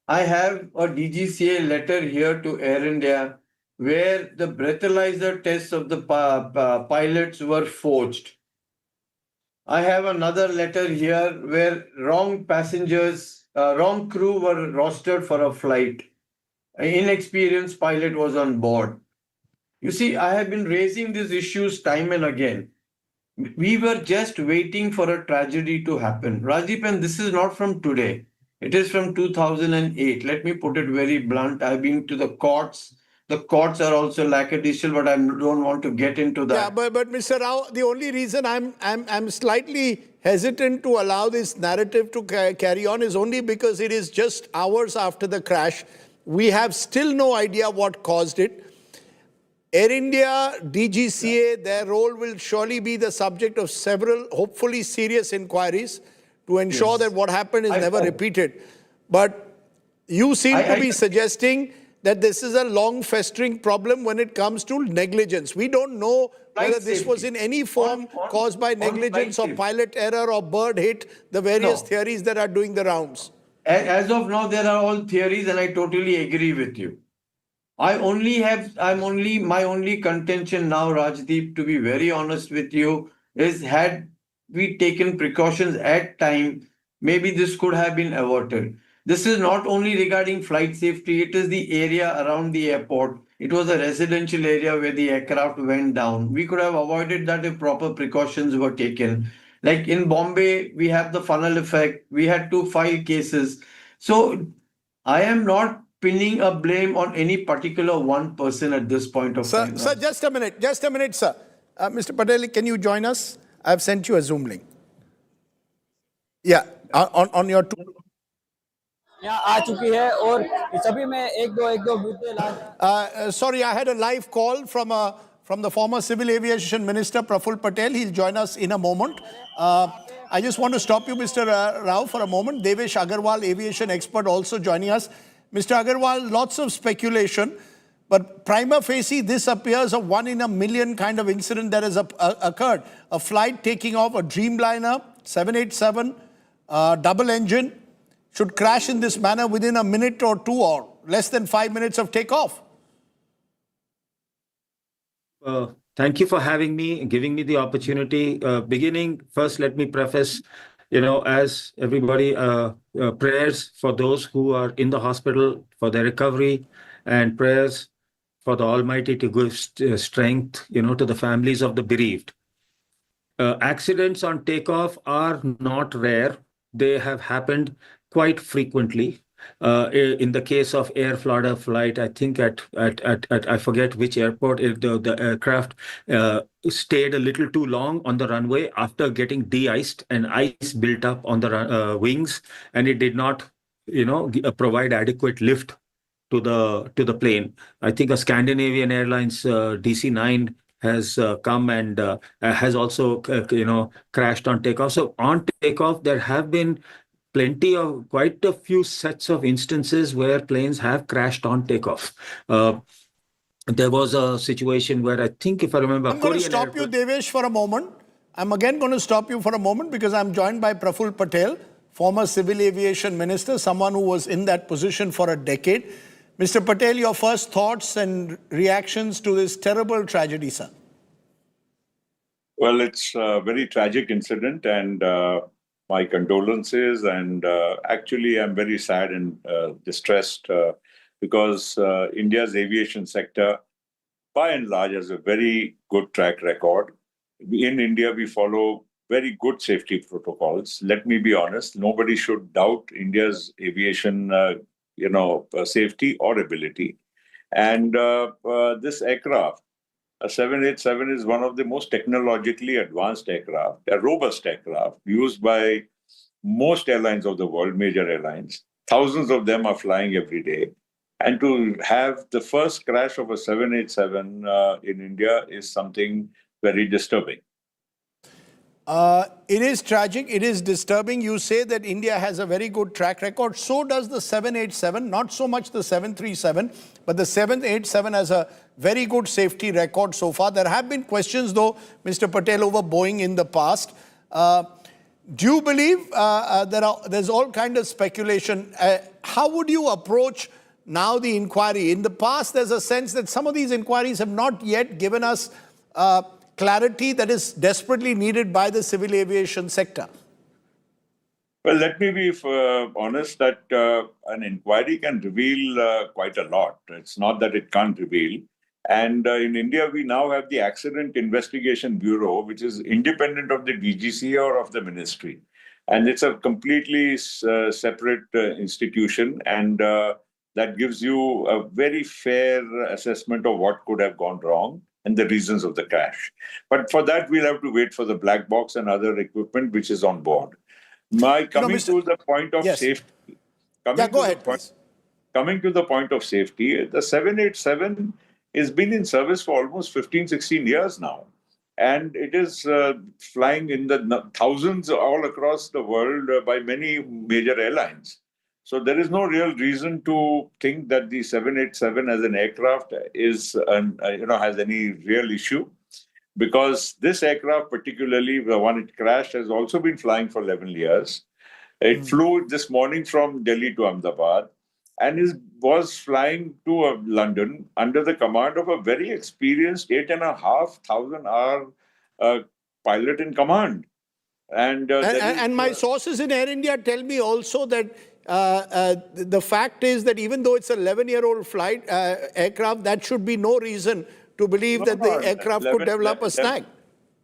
[SPEAKER 3] I have a DGCA letter here to Air India where the breathalyzer tests of the pilots were forged. I have another letter here where wrong passengers, wrong crew were rostered for a flight. An inexperienced pilot was on board. You see, I have been raising these issues time and again. We were just waiting for a tragedy to happen. Rajdeep, and this is not from today. It is from 2008. Let me put it very blunt. I've been to the courts. The courts are also lackadaisical, but I don't want to get into that.
[SPEAKER 8] Yeah, but Mr. Rao, the only reason I'm slightly hesitant to allow this narrative to carry on is only because it is just hours after the crash. We have still no idea what caused it. Air India, DGCA, their role will surely be the subject of several, hopefully serious inquiries to ensure that what happened is never repeated. But you seem to be suggesting that this is a long festering problem when it comes to negligence. We don't know whether this was in any form caused by negligence or pilot error or bird hit, the various theories that are doing the rounds.
[SPEAKER 3] As of now, there are all theories, and I totally agree with you. My only contention now, Rajdeep, to be very honest with you, is had we taken precautions at time, maybe this could have been averted. This is not only regarding flight safety, it is the area around the airport. It was a residential area where the aircraft went down. We could have avoided that if proper precautions were taken. Like in Bombay, we have the funnel effect. We had to file cases. So I am not pinning a blame on any particular one person at this point of time.
[SPEAKER 8] Sir, just a minute, sir. Mr. Patel, can you join us? I've sent you a Zoom link. Yeah, on your two.
[SPEAKER 4] यहाँ आ चुकी है और सभी में एक दो मुद्दे
[SPEAKER 8] Sorry, I had a live call from the former Civil Aviation Minister Praful Patel. He'll join us in a moment. I just want to stop you, Mr. Rao, for a moment. Devesh Agarwal, aviation expert, also joining us. Mr. Agarwal, lots of speculation, but prima facie, this appears a 1 in a million kind of incident that has occurred. A flight taking off, a Dreamliner, 787, double engine, should crash in this manner within a minute or two or less than 5 minutes of takeoff.
[SPEAKER 9] Thank you for having me, giving me the opportunity. First, let me preface, as everybody, prayers for those who are in the hospital for their recovery, and prayers for the Almighty to give strength, to the families of the bereaved. Accidents on takeoff are not rare. They have happened quite frequently. In the case of Air Florida flight, I think at I forget which airport, the aircraft stayed a little too long on the runway after getting de-iced, and ice built up on the wings, and it did not, provide adequate lift to the plane. I think a Scandinavian Airlines DC-9 has come and has also crashed on takeoff. So on takeoff, there have been quite a few sets of instances where planes have crashed on takeoff. there was a situation where I think, if I remember,
[SPEAKER 8] I'm going to
[SPEAKER 9] Korean
[SPEAKER 8] stop you,
[SPEAKER 9] airplane-
[SPEAKER 8] Devesh, for a moment. I'm again going to stop you for a moment because I'm joined by Praful Patel, former Civil Aviation Minister, someone who was in that position for a decade. Mr. Patel, your first thoughts and reactions to this terrible tragedy, sir?
[SPEAKER 7] Well, it's a very tragic incident, and my condolences. And actually, I'm very sad and distressed because India's aviation sector, by and large, has a very good track record. In India, we follow very good safety protocols. Let me be honest, nobody should doubt India's aviation, safety or ability. And this aircraft, a 787, is one of the most technologically advanced aircraft, a robust aircraft used by most airlines of the world, major airlines. Thousands of them are flying every day. And to have the first crash of a 787 in India is something very disturbing.
[SPEAKER 8] It is tragic. It is disturbing. You say that India has a very good track record. So does the 787, not so much the 737, but the 787 has a very good safety record so far. There have been questions, though, Mr. Patel, over Boeing in the past. Do you believe there's all kind of speculation? How would you approach now the inquiry? In the past, there's a sense that some of these inquiries have not yet given us clarity that is desperately needed by the civil aviation sector.
[SPEAKER 7] Well, let me be honest that an inquiry can reveal quite a lot. It's not that it can't reveal. And in India, we now have the Accident Investigation Bureau, which is independent of the DGCA or of the ministry. And it's a completely separate institution. And that gives you a very fair assessment of what could have gone wrong and the reasons of the crash. But for that, we'll have to wait for the black box and other equipment which is on board. Coming to the point of safety. Coming to the point of safety, the 787 has been in service for almost 15, 16 years now. And it is flying in the thousands all across the world by many major airlines. So there is no real reason to think that the 787 as an aircraft is, has any real issue, because this aircraft, particularly the one it crashed, has also been flying for 11 years. It flew this morning from Delhi to Ahmedabad and was flying to London under the command of a very experienced 8,500-hour pilot in command. And
[SPEAKER 8] my sources in Air India tell me also that the fact is that even though it's an 11-year-old flight aircraft, that should be no reason to believe that the aircraft could develop a snag.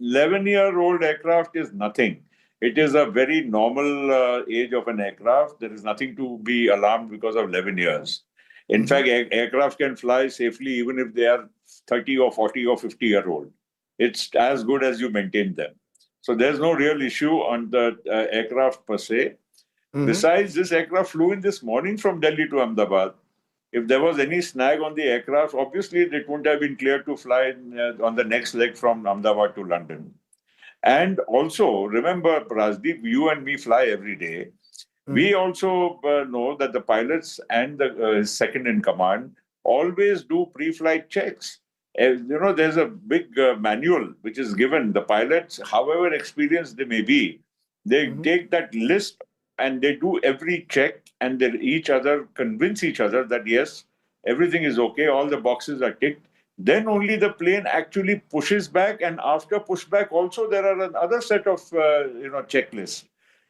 [SPEAKER 7] 11-year-old aircraft is nothing. It is a very normal age of an aircraft. There is nothing to be alarmed because of 11 years. In fact, aircraft can fly safely even if they are 30 or 40 or 50-year-old. It's as good as you maintain them. So there's no real issue on the aircraft per se. Besides, this aircraft flew in this morning from Delhi to Ahmedabad. If there was any snag on the aircraft, obviously it wouldn't have been cleared to fly on the next leg from Ahmedabad to London. And also, remember, Rajdeep, you and me fly every day. We also know that the pilots and the second in command always do pre-flight checks. There's a big manual which is given. The pilots, however experienced they may be, they take that list and they do every check, and they convince each other that yes, everything is okay, all the boxes are ticked. Then only the plane actually pushes back, and after pushback also there are another set of checklists.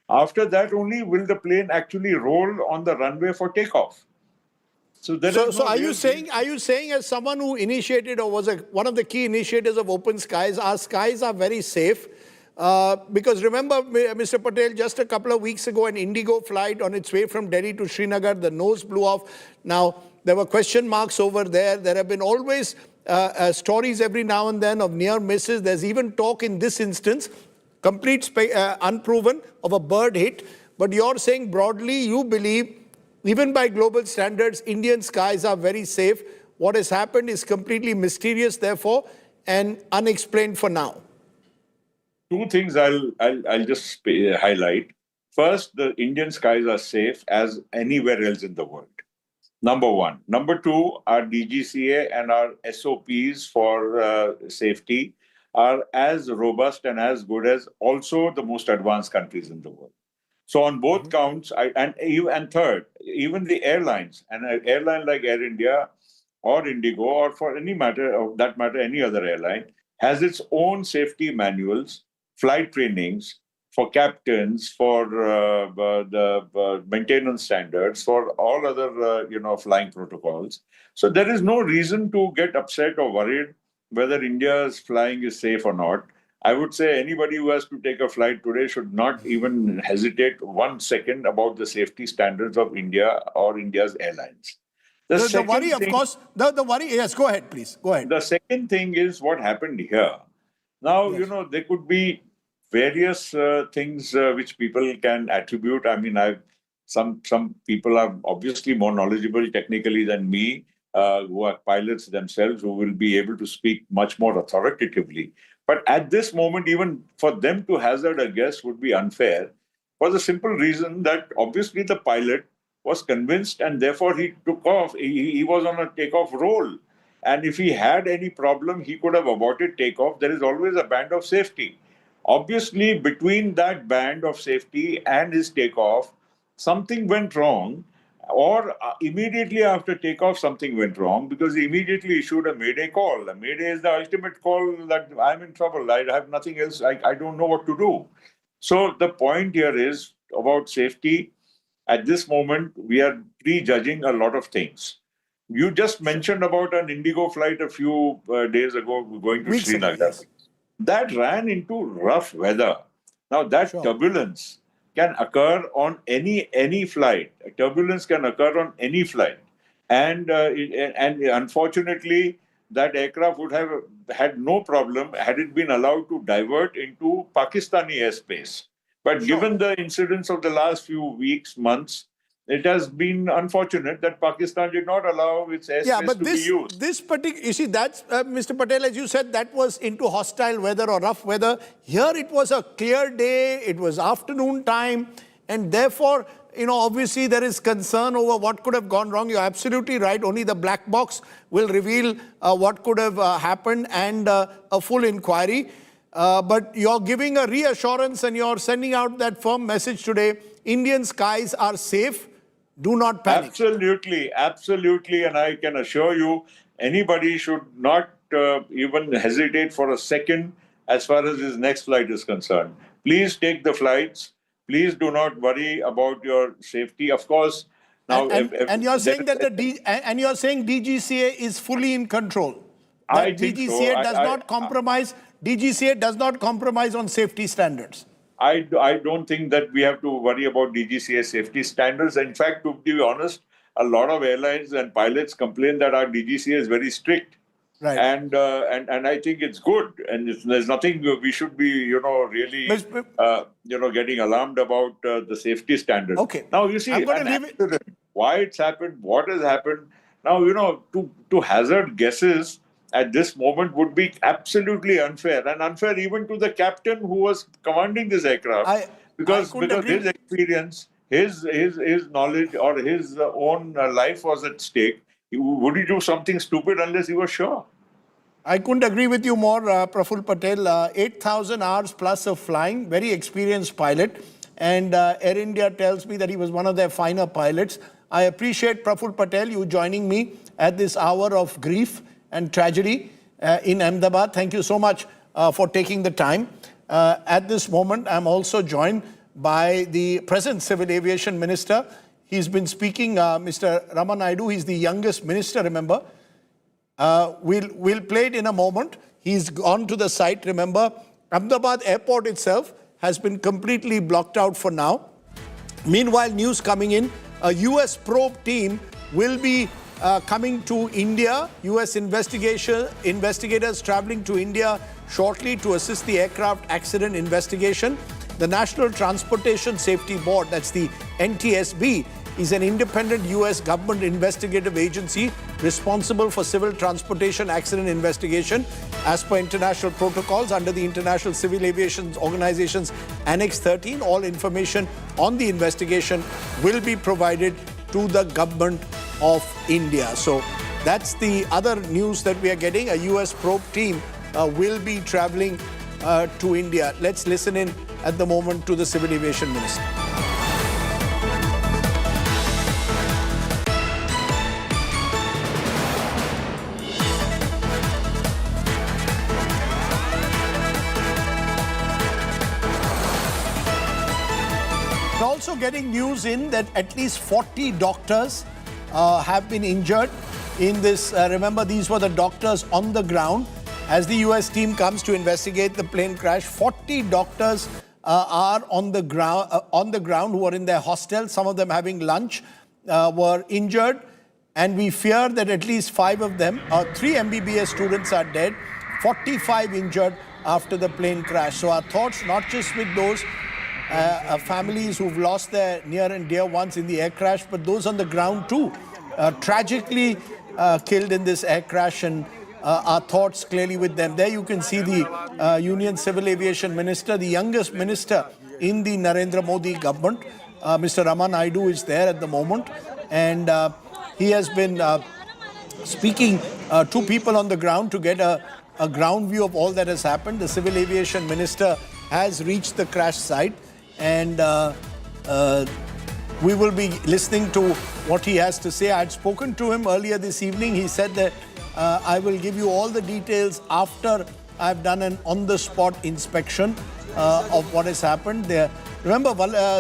[SPEAKER 7] After that only will the plane actually roll on the runway for takeoff. So
[SPEAKER 8] are you saying as someone who initiated or was one of the key initiators of open skies, our skies are very safe? Because remember, Mr. Patel, just a couple of weeks ago, an Indigo flight on its way from Delhi to Srinagar, the nose blew off. Now, there were question marks over there. There have been always stories every now and then of near misses. There's even talk in this instance, complete unproven, of a bird hit. But you're saying broadly, you believe, even by global standards, Indian skies are very safe. What has happened is completely mysterious, therefore, and unexplained for now.
[SPEAKER 7] Two things I'll just highlight. First, the Indian skies are safe as anywhere else in the world. Number one. Number two, our DGCA and our SOPs for safety are as robust and as good as also the most advanced countries in the world. So on both counts, and third, even the airlines, and an airline like Air India or Indigo, or for any matter of that matter, any other airline, has its own safety manuals, flight trainings for captains, for the maintenance standards, for all other flying protocols. So there is no reason to get upset or worried whether India's flying is safe or not. I would say anybody who has to take a flight today should not even hesitate 1 second about the safety standards of India or India's airlines.
[SPEAKER 8] The worry, of course, the worry, yes, go ahead, please. Go ahead.
[SPEAKER 7] The second thing is what happened here. Now, there could be various things which people can attribute. I mean, some people are obviously more knowledgeable technically than me, who are pilots themselves, who will be able to speak much more authoritatively. But at this moment, even for them to hazard a guess would be unfair, for the simple reason that obviously the pilot was convinced and therefore he took off. He was on a takeoff roll. And if he had any problem, he could have aborted takeoff. There is always a band of safety. Obviously, between that band of safety and his takeoff, something went wrong, or immediately after takeoff, something went wrong, because he immediately issued a Mayday call. A Mayday is the ultimate call that I'm in trouble. I have nothing else. I don't know what to do. So the point here is about safety. At this moment, we are prejudging a lot of things. You just mentioned about an Indigo flight a few days ago going to Srinagar. That ran into rough weather. Now, that turbulence can occur on any flight. Turbulence can occur on any flight. And unfortunately, that aircraft would have had no problem had it been allowed to divert into Pakistani airspace. But given the incidents of the last few weeks, months, it has been unfortunate that Pakistan did not allow its airspace to be used.
[SPEAKER 8] This particular, you see, that's, Mr. Patel, as you said, that was into hostile weather or rough weather. Here it was a clear day, it was afternoon time, and therefore, obviously there is concern over what could have gone wrong. You're absolutely right. Only the black box will reveal what could have happened and a full inquiry. But you're giving a reassurance and you're sending out that firm message today. Indian skies are safe. Do not panic.
[SPEAKER 7] Absolutely, absolutely. And I can assure you, anybody should not even hesitate for a second as far as his next flight is concerned. Please take the flights. Please do not worry about your safety. Of course, now
[SPEAKER 8] and you're saying that you're saying DGCA is fully in control.
[SPEAKER 7] I think
[SPEAKER 8] DGCA
[SPEAKER 7] so.
[SPEAKER 8] does not compromise. DGCA does not compromise on safety standards.
[SPEAKER 7] I don't think that we have to worry about DGCA safety standards. In fact, to be honest, a lot of airlines and pilots complain that our DGCA is very strict.
[SPEAKER 8] Right.
[SPEAKER 7] And I think it's good. And there's nothing we should be, really, getting alarmed about the safety standards.
[SPEAKER 8] Okay.
[SPEAKER 7] Now, you see, why it's happened, what has happened. Now, to hazard guesses at this moment would be absolutely unfair, and unfair even to the captain who was commanding this aircraft, because his experience, his knowledge, or his own life was at stake. Would he do something stupid unless he was sure?
[SPEAKER 8] I couldn't agree with you more, Praful Patel. 8,000 hours plus of flying, very experienced pilot, and Air India tells me that he was one of their finer pilots. I appreciate, Praful Patel, you joining me at this hour of grief and tragedy in Ahmedabad. Thank you so much for taking the time. At this moment, I'm also joined by the present Civil Aviation Minister. He's been speaking, Mr. Ramanaidu. He's the youngest minister, remember. We'll play it in a moment. He's gone to the site, remember. Ahmedabad airport itself has been completely blocked out for now. Meanwhile, news coming in, a US probe team will be coming to India. US investigators traveling to India shortly to assist the aircraft accident investigation. The National Transportation Safety Board, that's the NTSB, is an independent US government investigative agency responsible for civil transportation accident investigation. As per international protocols under the International Civil Aviation Organization's Annex 13, all information on the investigation will be provided to the government of India. So that's the other news that we are getting. A US probe team will be traveling to India. Let's listen in at the moment to the Civil Aviation Minister. Also getting news in that at least 40 doctors have been injured in this. Remember, these were the doctors on the ground. As the US team comes to investigate the plane crash, 40 doctors are on the ground who are in their hostel, some of them having lunch, were injured. And we fear that at least 5 of them, 3 MBBS students are dead, 45 injured after the plane crash. So our thoughts not just with those families who've lost their near and dear ones in the air crash, but those on the ground too, tragically killed in this air crash, and our thoughts clearly with them. There you can see the Union Civil Aviation Minister, the youngest minister in the Narendra Modi government. Mr. Raman Naidu is there at the moment, and he has been speaking to people on the ground to get a ground view of all that has happened. The Civil Aviation Minister has reached the crash site, and we will be listening to what he has to say. I had spoken to him earlier this evening. He said that I will give you all the details after I've done an on-the-spot inspection of what has happened there. Remember,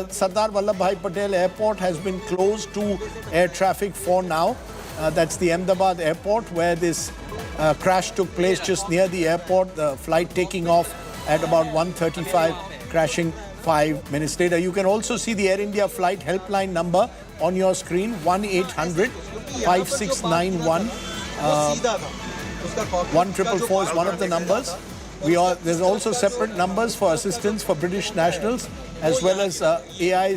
[SPEAKER 8] Sardar Vallabhbhai Patel Airport has been closed to air traffic for now. That's the Ahmedabad airport where this crash took place, just near the airport. The flight taking off at about 1:35, crashing 5 minutes later. You can also see the Air India flight helpline number on your screen, 1-800-5691. 1444 is one of the numbers. There's also separate numbers for assistance for British nationals, as well as Air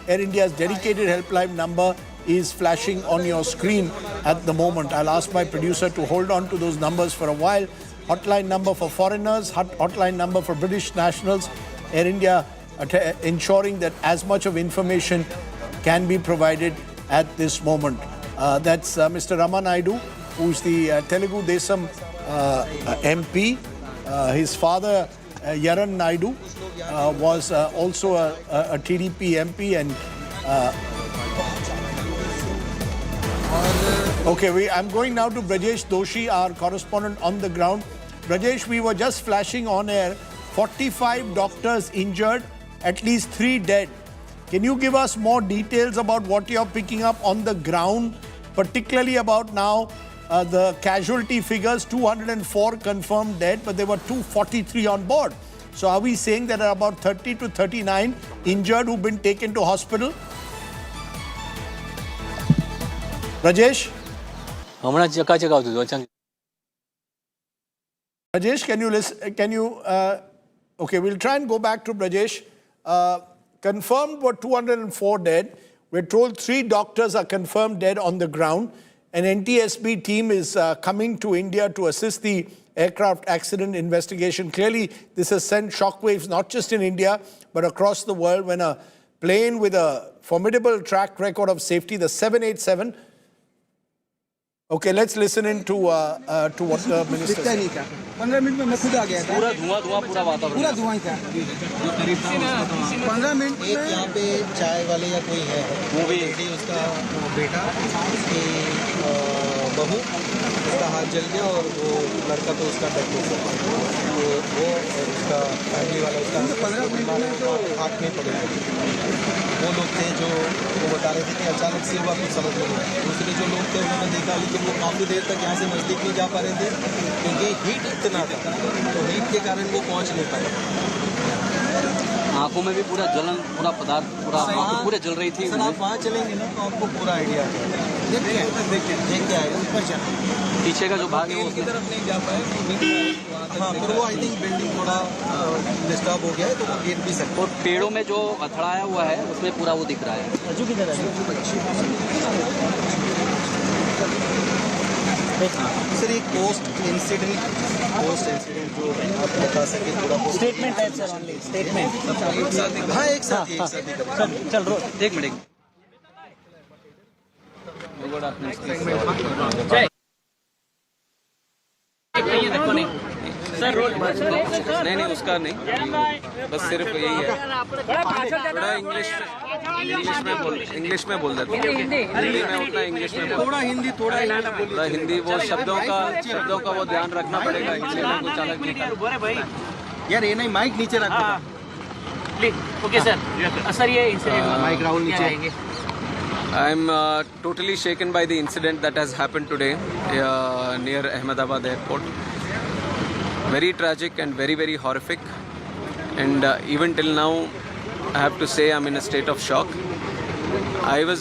[SPEAKER 8] India's dedicated helpline number is flashing on your screen at the moment. I'll ask my producer to hold on to those numbers for a while. Hotline number for foreigners, hotline number for British nationals. Air India ensuring that as much of information can be provided at this moment. That's Mr. Raman Naidu, who's the Telugu Desam MP. His father, Yaran Naidu, was also a TDP MP. And I'm going now to Brajesh Doshi, our correspondent on the ground. Brajesh, we were just flashing on air, 45 doctors injured, at least 3 dead. Can you give us more details about what you're picking up on the ground, particularly about now the casualty figures? 204 confirmed dead, but there were 243 on board. So are we saying that there are about 30 to 39 injured who've been taken to hospital? Rajesh? Rajesh, can you listen? Okay, we'll try and go back to Brajesh. Confirmed were 204 dead. We're told 3 doctors are confirmed dead on the ground. An NTSB team is coming to India to assist the aircraft accident investigation. Clearly, this has sent shockwaves not just in India, but across the world when a plane with a formidable track record of safety, the 787. Okay, let's listen in to what the minister said.
[SPEAKER 12] 15 minute में मैं खुद आ गया था। पूरा धुआं पूरा वातावरण पूरा धुआं ही था। जो करीब 15 मिनट में यहाँ पे चाय वाले या कोई है वो भी उसका बेटा उसकी बहू उसका हाथ जल गया और वो लड़का तो उसका डेथ हो गया। तो वो उसका फैमिली वाला उसका 15 मिनट में हाथ में पड़े वो लोग थे जो वो बता रहे थे कि अचानक से हुआ कुछ समझ नहीं आया। दूसरे जो लोग थे उन्होंने देखा लेकिन वो काफ़ी देर तक यहाँ से नज़दीक नहीं जा पा रहे थे क्योंकि हीट इतना था, तो हीट के कारण वो पहुँच नहीं पाए। आंखों में भी पूरा जलन, पूरा पदार्थ पूरा पूरे जल रही थी। सर आप वहाँ चलेंगे ना तो आपको पूरा आइडिया देख के आएगा ऊपर चला। पीछे का जो भाग है वो की तरफ नहीं जा पाए। हाँ, फिर वो आई थिंक बिल्डिंग थोड़ा डिस्टर्ब हो गया है तो वो गिर भी सकते। और पेड़ों में जो अथड़ाया हुआ है उसमें पूरा वो दिख रहा है। अजू की तरह सर एक पोस्ट इंसिडेंट जो आप बता सके थोड़ा स्टेटमेंट है सर ओनली स्टेटमेंट। हाँ एक साथ चल रो एक मिनट
[SPEAKER 10] नहीं नहीं उसका नहीं, बस सिर्फ यही है। थोड़ा इंग्लिश में बोल देता हूँ, हिंदी में उतना इंग्लिश में थोड़ा हिंदी थोड़ा हिंदी वो शब्दों का वो ध्यान रखना पड़ेगा, हिंदी में कुछ अलग नहीं करना।
[SPEAKER 12] यार ये नहीं, माइक नीचे रखो।
[SPEAKER 14] Okay sir. सर ये
[SPEAKER 12] माइक राहुल नीचे।
[SPEAKER 10] I am totally shaken by the incident that has happened today near Ahmedabad airport. Very tragic and very, very horrific. And even till now, I have to say I'm in a state of shock.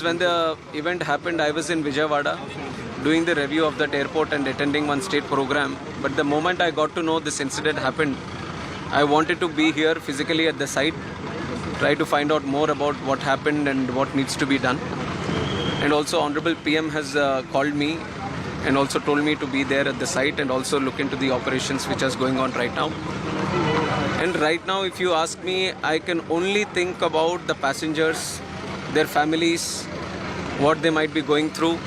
[SPEAKER 10] When the event happened, I was in Vijayawada doing the review of that airport and attending one state program. But the moment I got to know this incident happened, I wanted to be here physically at the site, try to find out more about what happened and what needs to be done. And also Honorable PM has called me and also told me to be there at the site and also look into the operations which is going on right now. And right now, if you ask me, I can only think about the passengers, their families, what they might be going through,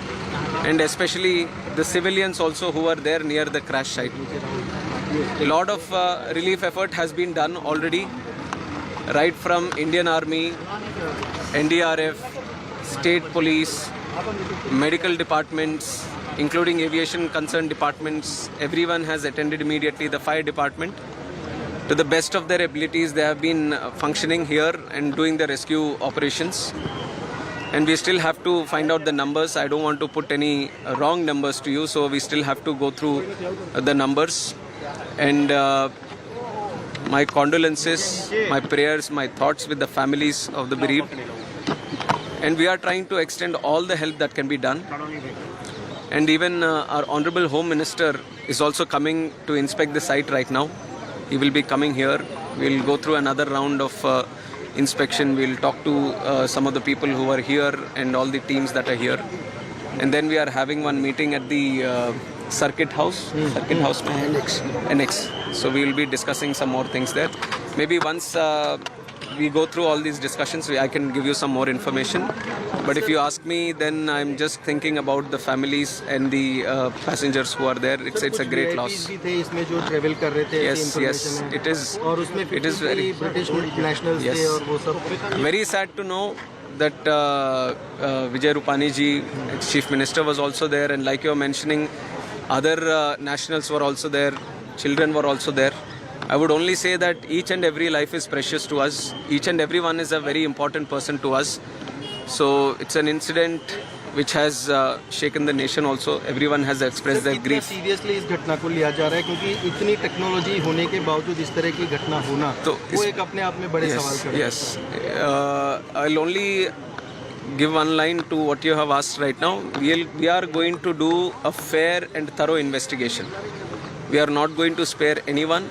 [SPEAKER 10] and especially the civilians also who are there near the crash site. A lot of relief effort has been done already, right from Indian Army, NDRF, state police, medical departments, including aviation concerned departments. Everyone has attended immediately. The fire department, to the best of their abilities, they have been functioning here and doing the rescue operations. And we still have to find out the numbers. I don't want to put any wrong numbers to you, so we still have to go through the numbers. And my condolences, my prayers, my thoughts with the families of the bereaved. And we are trying to extend all the help that can be done. And even our Honorable Home Minister is also coming to inspect the site right now. He will be coming here. We'll go through another round of inspection. We'll talk to some of the people who are here and all the teams that are here. And then we are having one meeting at the Circuit House. Annex. So we will be discussing some more things there. Maybe once we go through all these discussions, I can give you some more information. But if you ask me, then I'm just thinking about the families and the passengers who are there. It's a great loss. Yes, it is. It is very very sad to know that Vijay Rupani ji, Chief Minister, was also there, and like you're mentioning, other nationals were also there, children were also there. I would only say that each and every life is precious to us. Each and everyone is a very important person to us. So it's an incident which has shaken the nation also. Everyone has expressed their grief.
[SPEAKER 12] Seriously इस घटना को लिया जा रहा है क्योंकि इतनी technology होने के बावजूद इस तरह की घटना होना तो वो एक अपने आप में बड़े सवाल खड़े हैं.
[SPEAKER 10] Yes. I'll only give one line to what you have asked right now. We are going to do a fair and thorough investigation. We are not going to spare anyone.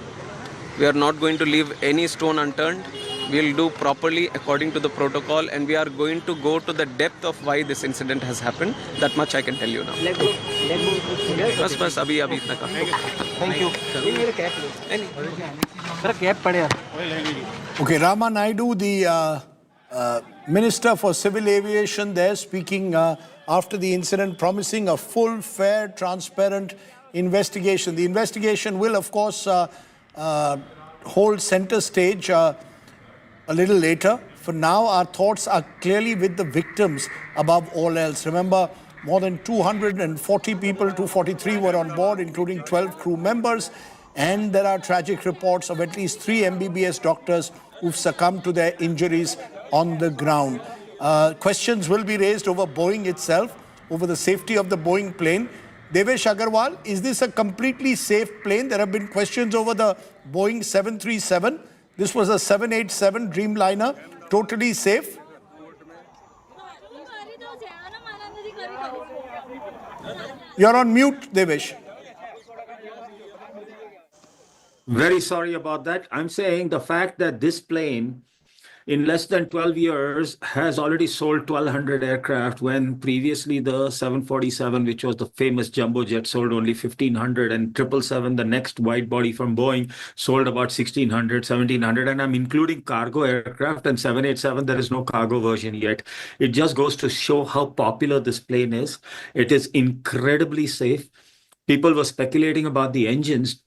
[SPEAKER 10] We are not going to leave any stone unturned. We will do properly according to the protocol, and we are going to go to the depth of why this incident has happened. That much I can tell you now. बस अभी इतना का.
[SPEAKER 12] Thank you.
[SPEAKER 8] Okay, Rama Naidu, the Minister for Civil Aviation there, speaking after the incident, promising a full, fair, transparent investigation. The investigation will, of course, hold center stage a little later. For now, our thoughts are clearly with the victims above all else. Remember, more than 240 people, 243 were on board, including 12 crew members. And there are tragic reports of at least 3 MBBS doctors who've succumbed to their injuries on the ground. Questions will be raised over Boeing itself, over the safety of the Boeing plane. Devesh Agarwal, is this a completely safe plane? There have been questions over the Boeing 737. This was a 787 Dreamliner, totally safe. You're on mute, Devesh.
[SPEAKER 9] Very sorry about that. I'm saying the fact that this plane in less than 12 years has already sold 1,200 aircraft, when previously the 747, which was the famous jumbo jet, sold only 1,500, and 777, the next wide body from Boeing, sold about 1,600, 1,700, and I'm including cargo aircraft, and 787, there is no cargo version yet. It just goes to show how popular this plane is. It is incredibly safe. People were speculating about the engines.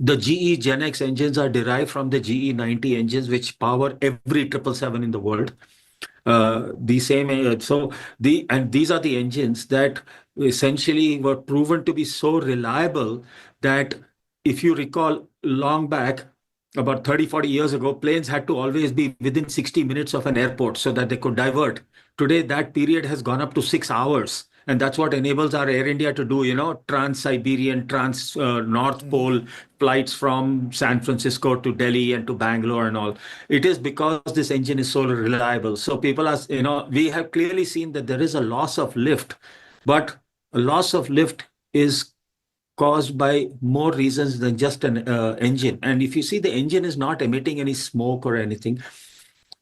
[SPEAKER 9] The GE Gen X engines are derived from the GE 90 engines, which power every 777 in the world. These are the engines that essentially were proven to be so reliable that, if you recall, long back, about 30, 40 years ago, planes had to always be within 60 minutes of an airport so that they could divert. Today, that period has gone up to 6 hours. And that's what enables our Air India to do, trans-Siberian, trans-North Pole flights from San Francisco to Delhi and to Bangalore and all. It is because this engine is so reliable. So people are, we have clearly seen that there is a loss of lift, but a loss of lift is caused by more reasons than just an engine. And if you see, the engine is not emitting any smoke or anything.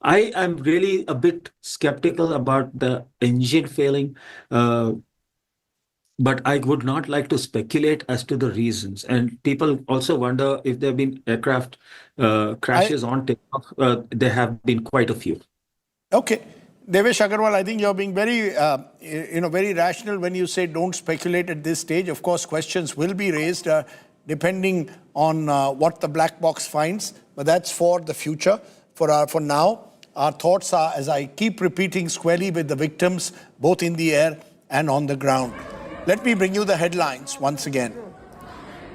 [SPEAKER 9] I am really a bit skeptical about the engine failing, but I would not like to speculate as to the reasons. And people also wonder if there have been aircraft crashes on takeoff. There have been quite a few.
[SPEAKER 8] Okay. Devesh Agarwal, I think you're being very, very rational when you say don't speculate at this stage. Of course, questions will be raised depending on what the black box finds, but that's for the future. For now, our thoughts are, as I keep repeating, squarely with the victims, both in the air and on the ground. Let me bring you the headlines once again.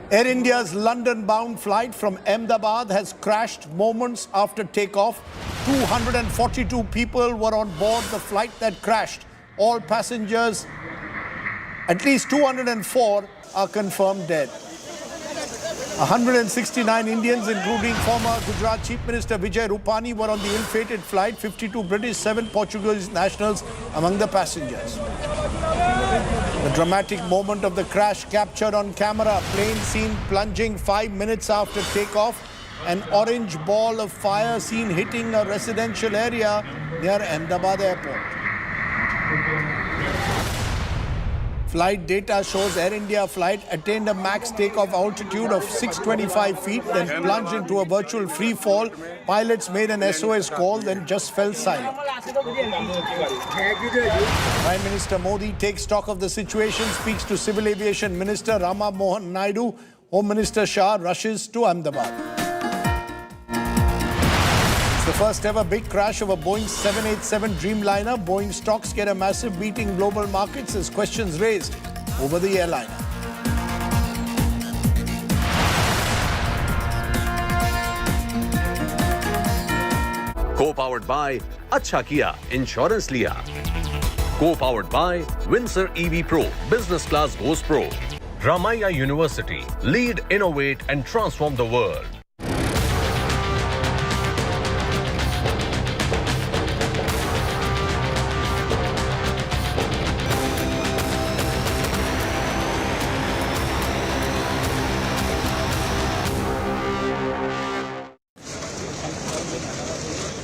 [SPEAKER 8] Air India's London-bound flight from Ahmedabad has crashed moments after takeoff. 242 people were on board the flight that crashed. All passengers, at least 204, are confirmed dead. 169 Indians, including former Gujarat Chief Minister Vijay Rupani, were on the ill-fated flight. 52 British, 7 Portuguese nationals among the passengers. The dramatic moment of the crash captured on camera. Plane seen plunging 5 minutes after takeoff. An orange ball of fire seen hitting a residential area near Ahmedabad airport. Flight data shows Air India flight attained a max takeoff altitude of 625 feet, then plunged into a virtual free fall. Pilots made an SOS call, then just fell silent. Prime Minister Modi takes stock of the situation, speaks to Civil Aviation Minister Rama Mohan Naidu. Home Minister Shah rushes to Ahmedabad. It's the first ever big crash of a Boeing 787 Dreamliner. Boeing stocks get a massive beating in global markets as questions raised over the airliner.
[SPEAKER 2] Co-powered by Acha Kiya, Insurance Liya. Co-powered by Windsor EV Pro, Business Class Goes Pro. Ramaiya University, lead, innovate and transform the world.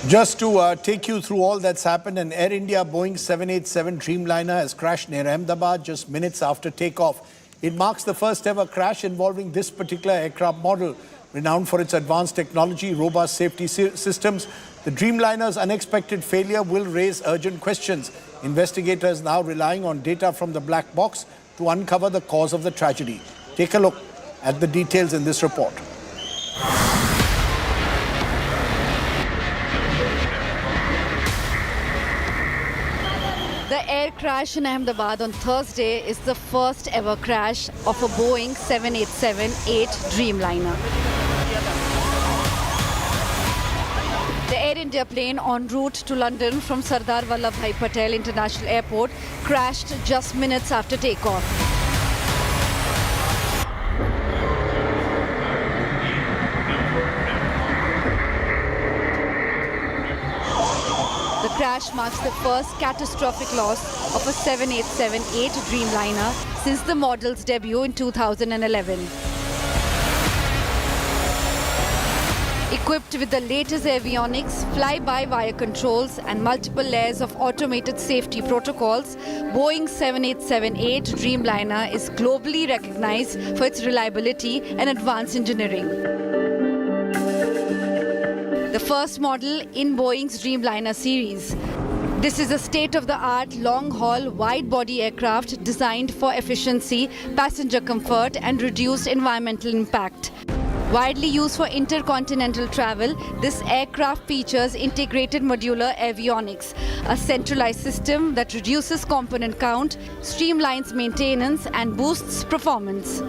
[SPEAKER 8] Just to take you through all that's happened, an Air India Boeing 787 Dreamliner has crashed near Ahmedabad just minutes after takeoff. It marks the first ever crash involving this particular aircraft model. Renowned for its advanced technology, robust safety systems, the Dreamliner's unexpected failure will raise urgent questions. Investigators now relying on data from the black box to uncover the cause of the tragedy. Take a look at the details in this report.
[SPEAKER 11] The air crash in Ahmedabad on Thursday is the first ever crash of a Boeing 787-8 Dreamliner. The Air India plane en route to London from Sardar Vallabhbhai Patel International Airport crashed just minutes after takeoff. The crash marks the first catastrophic loss of a 787-8 Dreamliner since the model's debut in 2011. Equipped with the latest avionics, fly-by-wire controls and multiple layers of automated safety protocols, Boeing 7878 Dreamliner is globally recognized for its reliability and advanced engineering. The first model in Boeing's Dreamliner series. This is a state-of-the-art long-haul wide-body aircraft designed for efficiency, passenger comfort and reduced environmental impact. Widely used for intercontinental travel, this aircraft features integrated modular avionics, a centralized system that reduces component count, streamlines maintenance and boosts performance.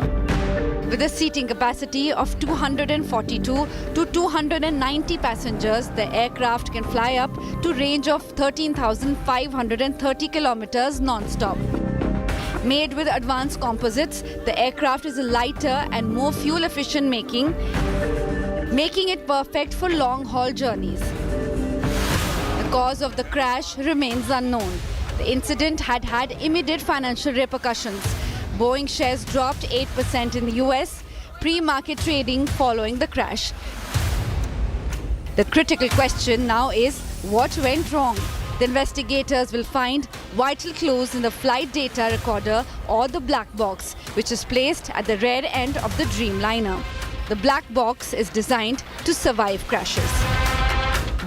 [SPEAKER 11] With a seating capacity of 242 to 290 passengers, the aircraft can fly up to a range of 13,530 kilometers non-stop. Made with advanced composites, the aircraft is lighter and more fuel-efficient, making it perfect for long-haul journeys. The cause of the crash remains unknown. The incident had immediate financial repercussions. Boeing shares dropped 8% in the US, pre-market trading following the crash. The critical question now is, what went wrong? The investigators will find vital clues in the flight data recorder or the black box, which is placed at the rear end of the Dreamliner. The black box is designed to survive crashes.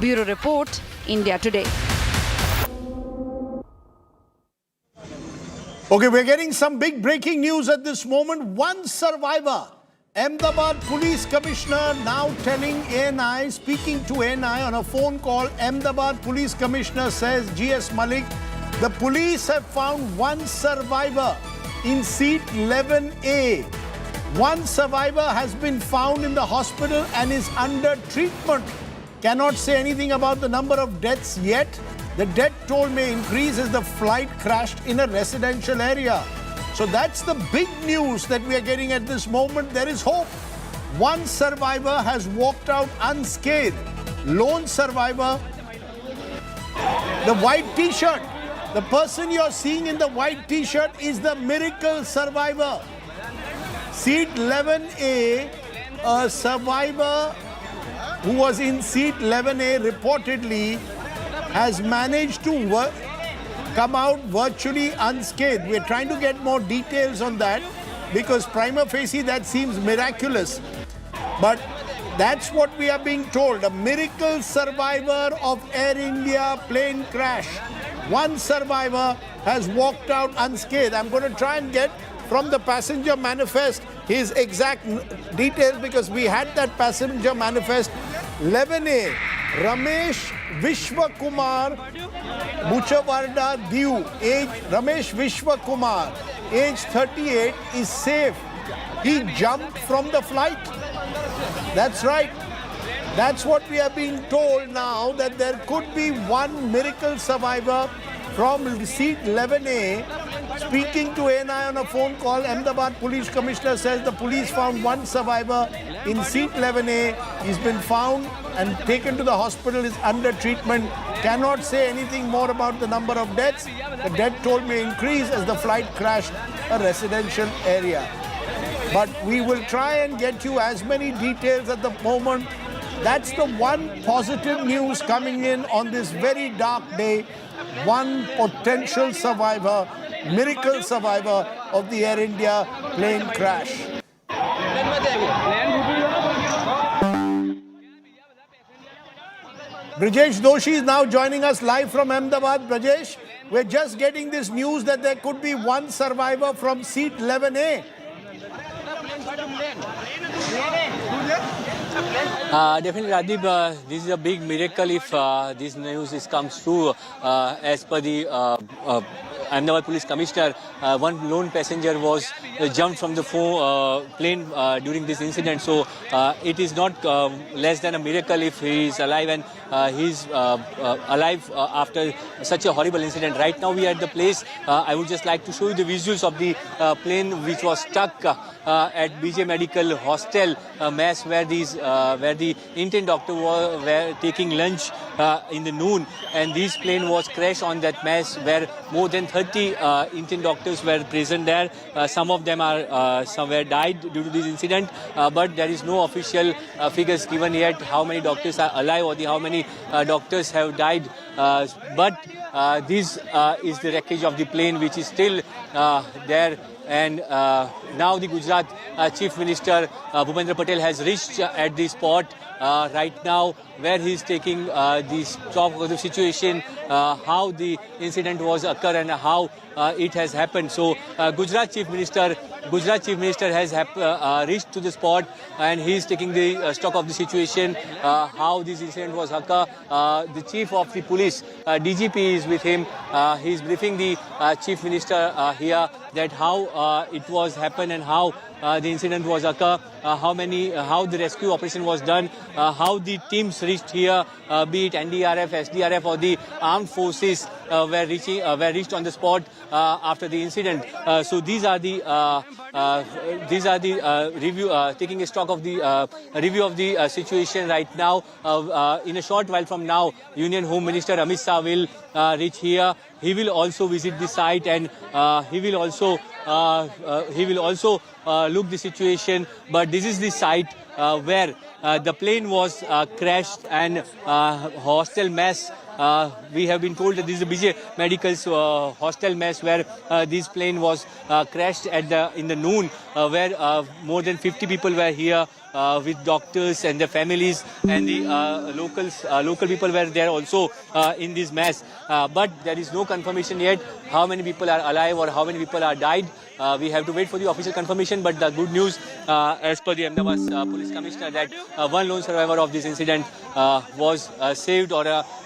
[SPEAKER 11] Bureau Report, India Today.
[SPEAKER 8] Okay, we're getting some big breaking news at this moment. One survivor. Ahmedabad Police Commissioner now telling ANI, speaking to ANI on a phone call. Ahmedabad Police Commissioner says, GS Malik, the police have found one survivor in seat 11A. One survivor has been found in the hospital and is under treatment. Cannot say anything about the number of deaths yet. The death toll may increase as the flight crashed in a residential area. So that's the big news that we are getting at this moment. There is hope. One survivor has walked out unscathed. Lone survivor. The white t-shirt. The person you're seeing in the white t-shirt is the miracle survivor. Seat 11A, a survivor who was in seat 11A reportedly has managed to come out virtually unscathed. We're trying to get more details on that because prima facie that seems miraculous. But that's what we are being told. A miracle survivor of Air India plane crash. One survivor has walked out unscathed. I'm going to try and get from the passenger manifest his exact details because we had that passenger manifest. 11A, Ramesh Vishwakumar Buchavarda Diu, age Ramesh Vishwakumar, age 38, is safe. He jumped from the flight. That's right. That's what we are being told now, that there could be one miracle survivor from seat 11A. Speaking to ANI on a phone call, Ahmedabad Police Commissioner says the police found one survivor in seat 11A. He's been found and taken to the hospital, is under treatment. Cannot say anything more about the number of deaths. The death toll may increase as the flight crashed a residential area. But we will try and get you as many details at the moment. That's the one positive news coming in on this very dark day. One potential survivor, miracle survivor of the Air India plane crash. Brajesh Doshi is now joining us live from Ahmedabad. Brajesh, we're just getting this news that there could be one survivor from seat 11A.
[SPEAKER 17] Definitely, Radib, this is a big miracle if this news comes true. As per the Ahmedabad Police Commissioner, one lone passenger was jumped from the plane during this incident. So it is not less than a miracle if he is alive, and he's alive after such a horrible incident. Right now we are at the place. I would just like to show you the visuals of the plane which was stuck at BJ Medical Hostel mess, where the Indian doctor were taking lunch in the noon, and this plane was crashed on that mess where more than 30 30 Indian doctors were present there. Some of them are somewhere died due to this incident, but there is no official figures given yet how many doctors are alive or how many doctors have died. But this is the wreckage of the plane which is still there. And now the Gujarat Chief Minister Bhupendra Patel has reached at the spot right now, where he is taking the stock of the situation, how the incident was occurred and how it has happened. So Gujarat Chief Minister has reached to the spot, and he is taking the stock of the situation, how this incident was occurred. The Chief of the Police, DGP, is with him. He is briefing the Chief Minister here that how it was happened and how the incident was occurred, how the rescue operation was done, how the teams reached here, be it NDRF, SDRF or the armed forces were reached on the spot after the incident. So these are the review, taking a stock of the review of the situation right now. In a short while from now, Union Home Minister Amit Shah will reach here. He will also visit the site, and he will also look the situation. But this is the site where the plane was crashed, and hostel mess. We have been told that this is a BJ Medical's hostel mess, where this plane was crashed in the noon, where more than 50 people were here with doctors and their families, and the local people were there also in this mess. But there is no confirmation yet how many people are alive or how many people are died. We have to wait for the official confirmation. But the good news, as per the Ahmedabad Police Commissioner, that one lone survivor of this incident was saved,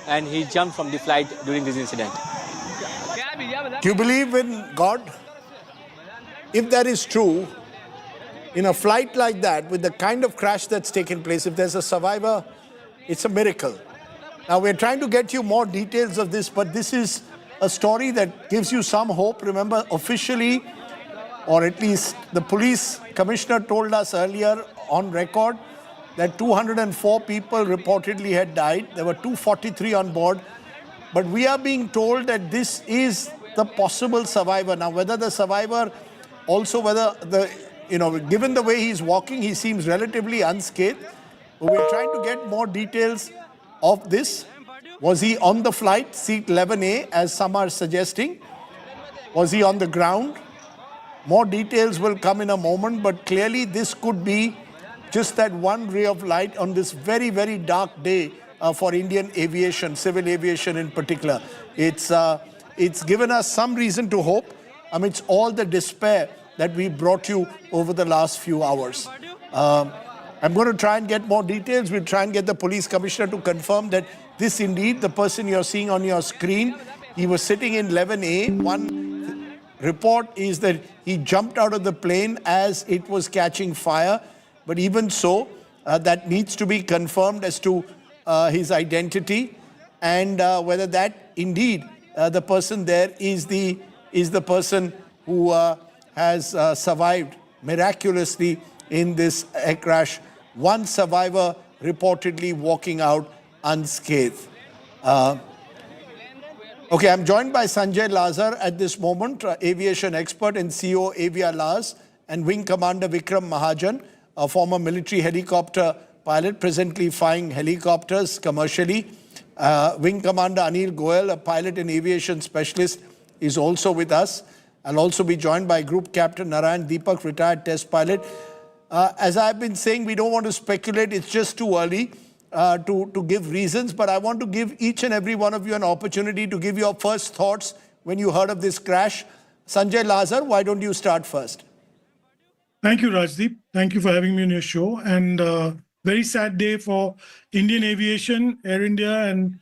[SPEAKER 17] and he jumped from the flight during this incident.
[SPEAKER 8] Do you believe in God? If that is true, in a flight like that, with the kind of crash that's taken place, if there's a survivor, it's a miracle. Now, we're trying to get you more details of this, but this is a story that gives you some hope. Remember, officially, or at least the police commissioner told us earlier on record, that 204 people reportedly had died. There were 243 on board. But we are being told that this is the possible survivor. Now, whether the survivor, also whether given the way he's walking, he seems relatively unscathed. But we're trying to get more details of this. Was he on the flight, seat 11A, as some are suggesting? Was he on the ground? More details will come in a moment, but clearly this could be just that one ray of light on this very, very dark day for Indian aviation, civil aviation in particular. It's given us some reason to hope amidst all the despair that we brought you over the last few hours. I'm going to try and get more details. We'll try and get the police commissioner to confirm that this indeed, the person you're seeing on your screen, he was sitting in 11A. One report is that he jumped out of the plane as it was catching fire. But even so, that needs to be confirmed as to his identity, and whether that indeed the person there is the person who has survived miraculously in this air crash. One survivor reportedly walking out unscathed. Okay, I'm joined by Sanjay Lazar at this moment, aviation expert and CEO Avia Lars, and Wing Commander Vikram Mahajan, a former military helicopter pilot, presently flying helicopters commercially. Wing Commander Anil Goel, a pilot and aviation specialist, is also with us. I'll also be joined by Group Captain Narayan Deepak, retired test pilot. As I've been saying, we don't want to speculate. It's just too early to give reasons, but I want to give each and every one of you an opportunity to give your first thoughts when you heard of this crash. Sanjay Lazar, why don't you start first?
[SPEAKER 6] Thank you, Rajdeep. Thank you for having me on your show. And very sad day for Indian aviation, Air India, and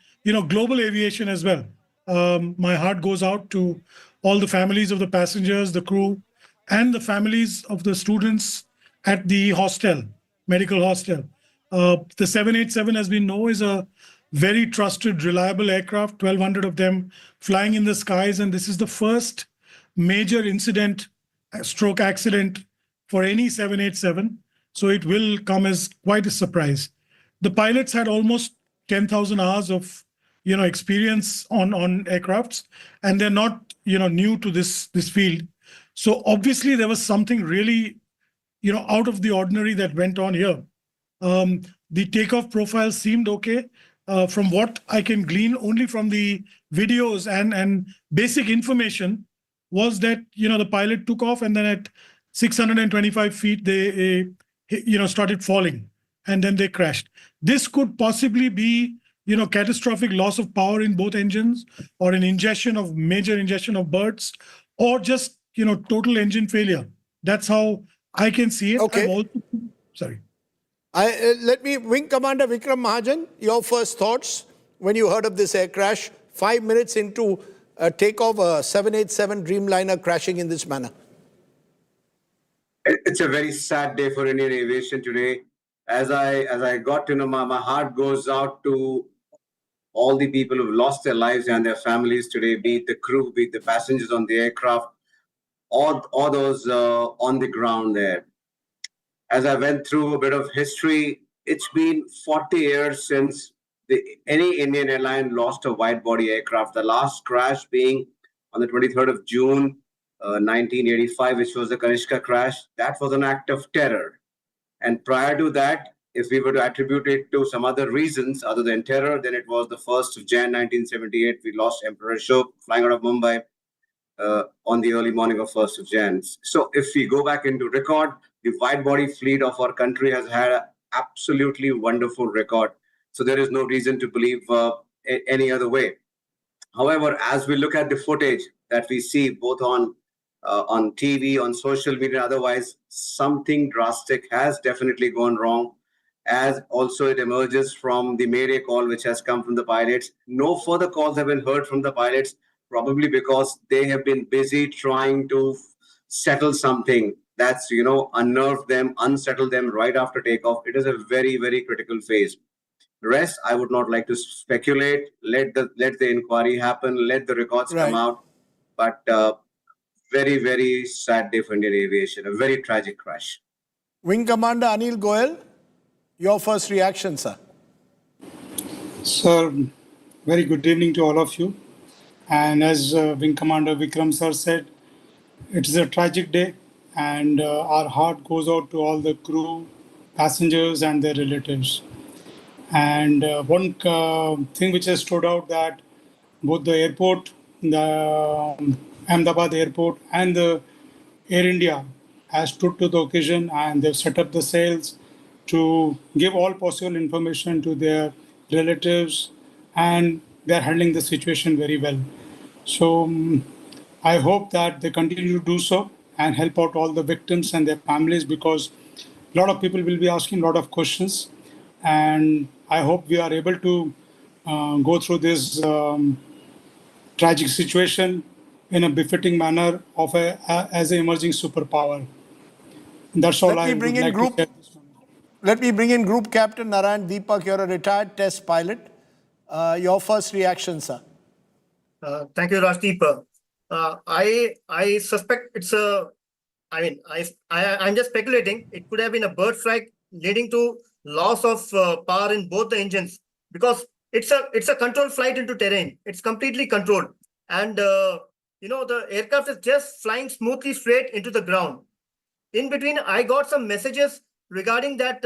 [SPEAKER 6] global aviation as well. My heart goes out to all the families of the passengers, the crew, and the families of the students at the hostel, medical hostel. The 787, as we know, is a very trusted, reliable aircraft, 1,200 of them flying in the skies. And this is the first major incident, stroke accident for any 787. So it will come as quite a surprise. The pilots had almost 10,000 hours of experience on aircrafts, and they're not new to this field. So obviously there was something really out of the ordinary that went on here. The takeoff profile seemed okay. From what I can glean only from the videos and basic information was that the pilot took off, and then at 625 feet they started falling, and then they crashed. This could possibly be catastrophic loss of power in both engines, or an major ingestion of birds, or just total engine failure. That's how I can see it.
[SPEAKER 8] Okay.
[SPEAKER 6] Sorry.
[SPEAKER 8] Let me, Wing Commander Vikram Mahajan, your first thoughts when you heard of this air crash, 5 minutes into takeoff, a 787 Dreamliner crashing in this manner.
[SPEAKER 13] It's a very sad day for Indian aviation today. As I got to know, my heart goes out to all the people who've lost their lives and their families today, be it the crew, be it the passengers on the aircraft, or those on the ground there. As I went through a bit of history, it's been 40 years since any Indian airline lost a wide-body aircraft. The last crash being on the 23rd of June, 1985, which was the Kanishka crash. That was an act of terror. And prior to that, if we were to attribute it to some other reasons other than terror, then it was the 1st of January 1978. We lost Emperor Ashok flying out of Mumbai on the early morning of 1st of January. So if we go back into record, the wide-body fleet of our country has had an absolutely wonderful record. So there is no reason to believe any other way. However, as we look at the footage that we see both on TV, on social media, otherwise, something drastic has definitely gone wrong. As also it emerges from the Mayday call which has come from the pilots. No further calls have been heard from the pilots, probably because they have been busy trying to settle something that's, unnerved them, unsettle them right after takeoff. It is a very, very critical phase. The rest, I would not like to speculate. Let the inquiry happen. Let the records come out. But very, very sad day for Indian aviation. A very tragic crash.
[SPEAKER 8] Wing Commander Anil Goyal, your first reaction, sir.
[SPEAKER 16] Sir, very good evening to all of you. And as Wing Commander Vikram sir said, it is a tragic day, and our heart goes out to all the crew, passengers and their relatives. And one thing which has stood out, that both the airport, the Ahmedabad airport and the Air India has stood to the occasion, and they've set up the sails to give all possible information to their relatives, and they're handling the situation very well. So I hope that they continue to do so and help out all the victims and their families, because a lot of people will be asking a lot of questions. And I hope we are able to go through this tragic situation in a befitting manner of as an emerging superpower. That's all I would like to say.
[SPEAKER 8] Let me bring in Group Captain Narayan Deepak. You're a retired test pilot. Your first reaction, sir.
[SPEAKER 18] Thank you, Rajdeep. I suspect it's a. I'm just speculating. It could have been a bird flight leading to loss of power in both the engines, because it's a controlled flight into terrain. It's completely controlled, and the aircraft is just flying smoothly straight into the ground. In between, I got some messages regarding that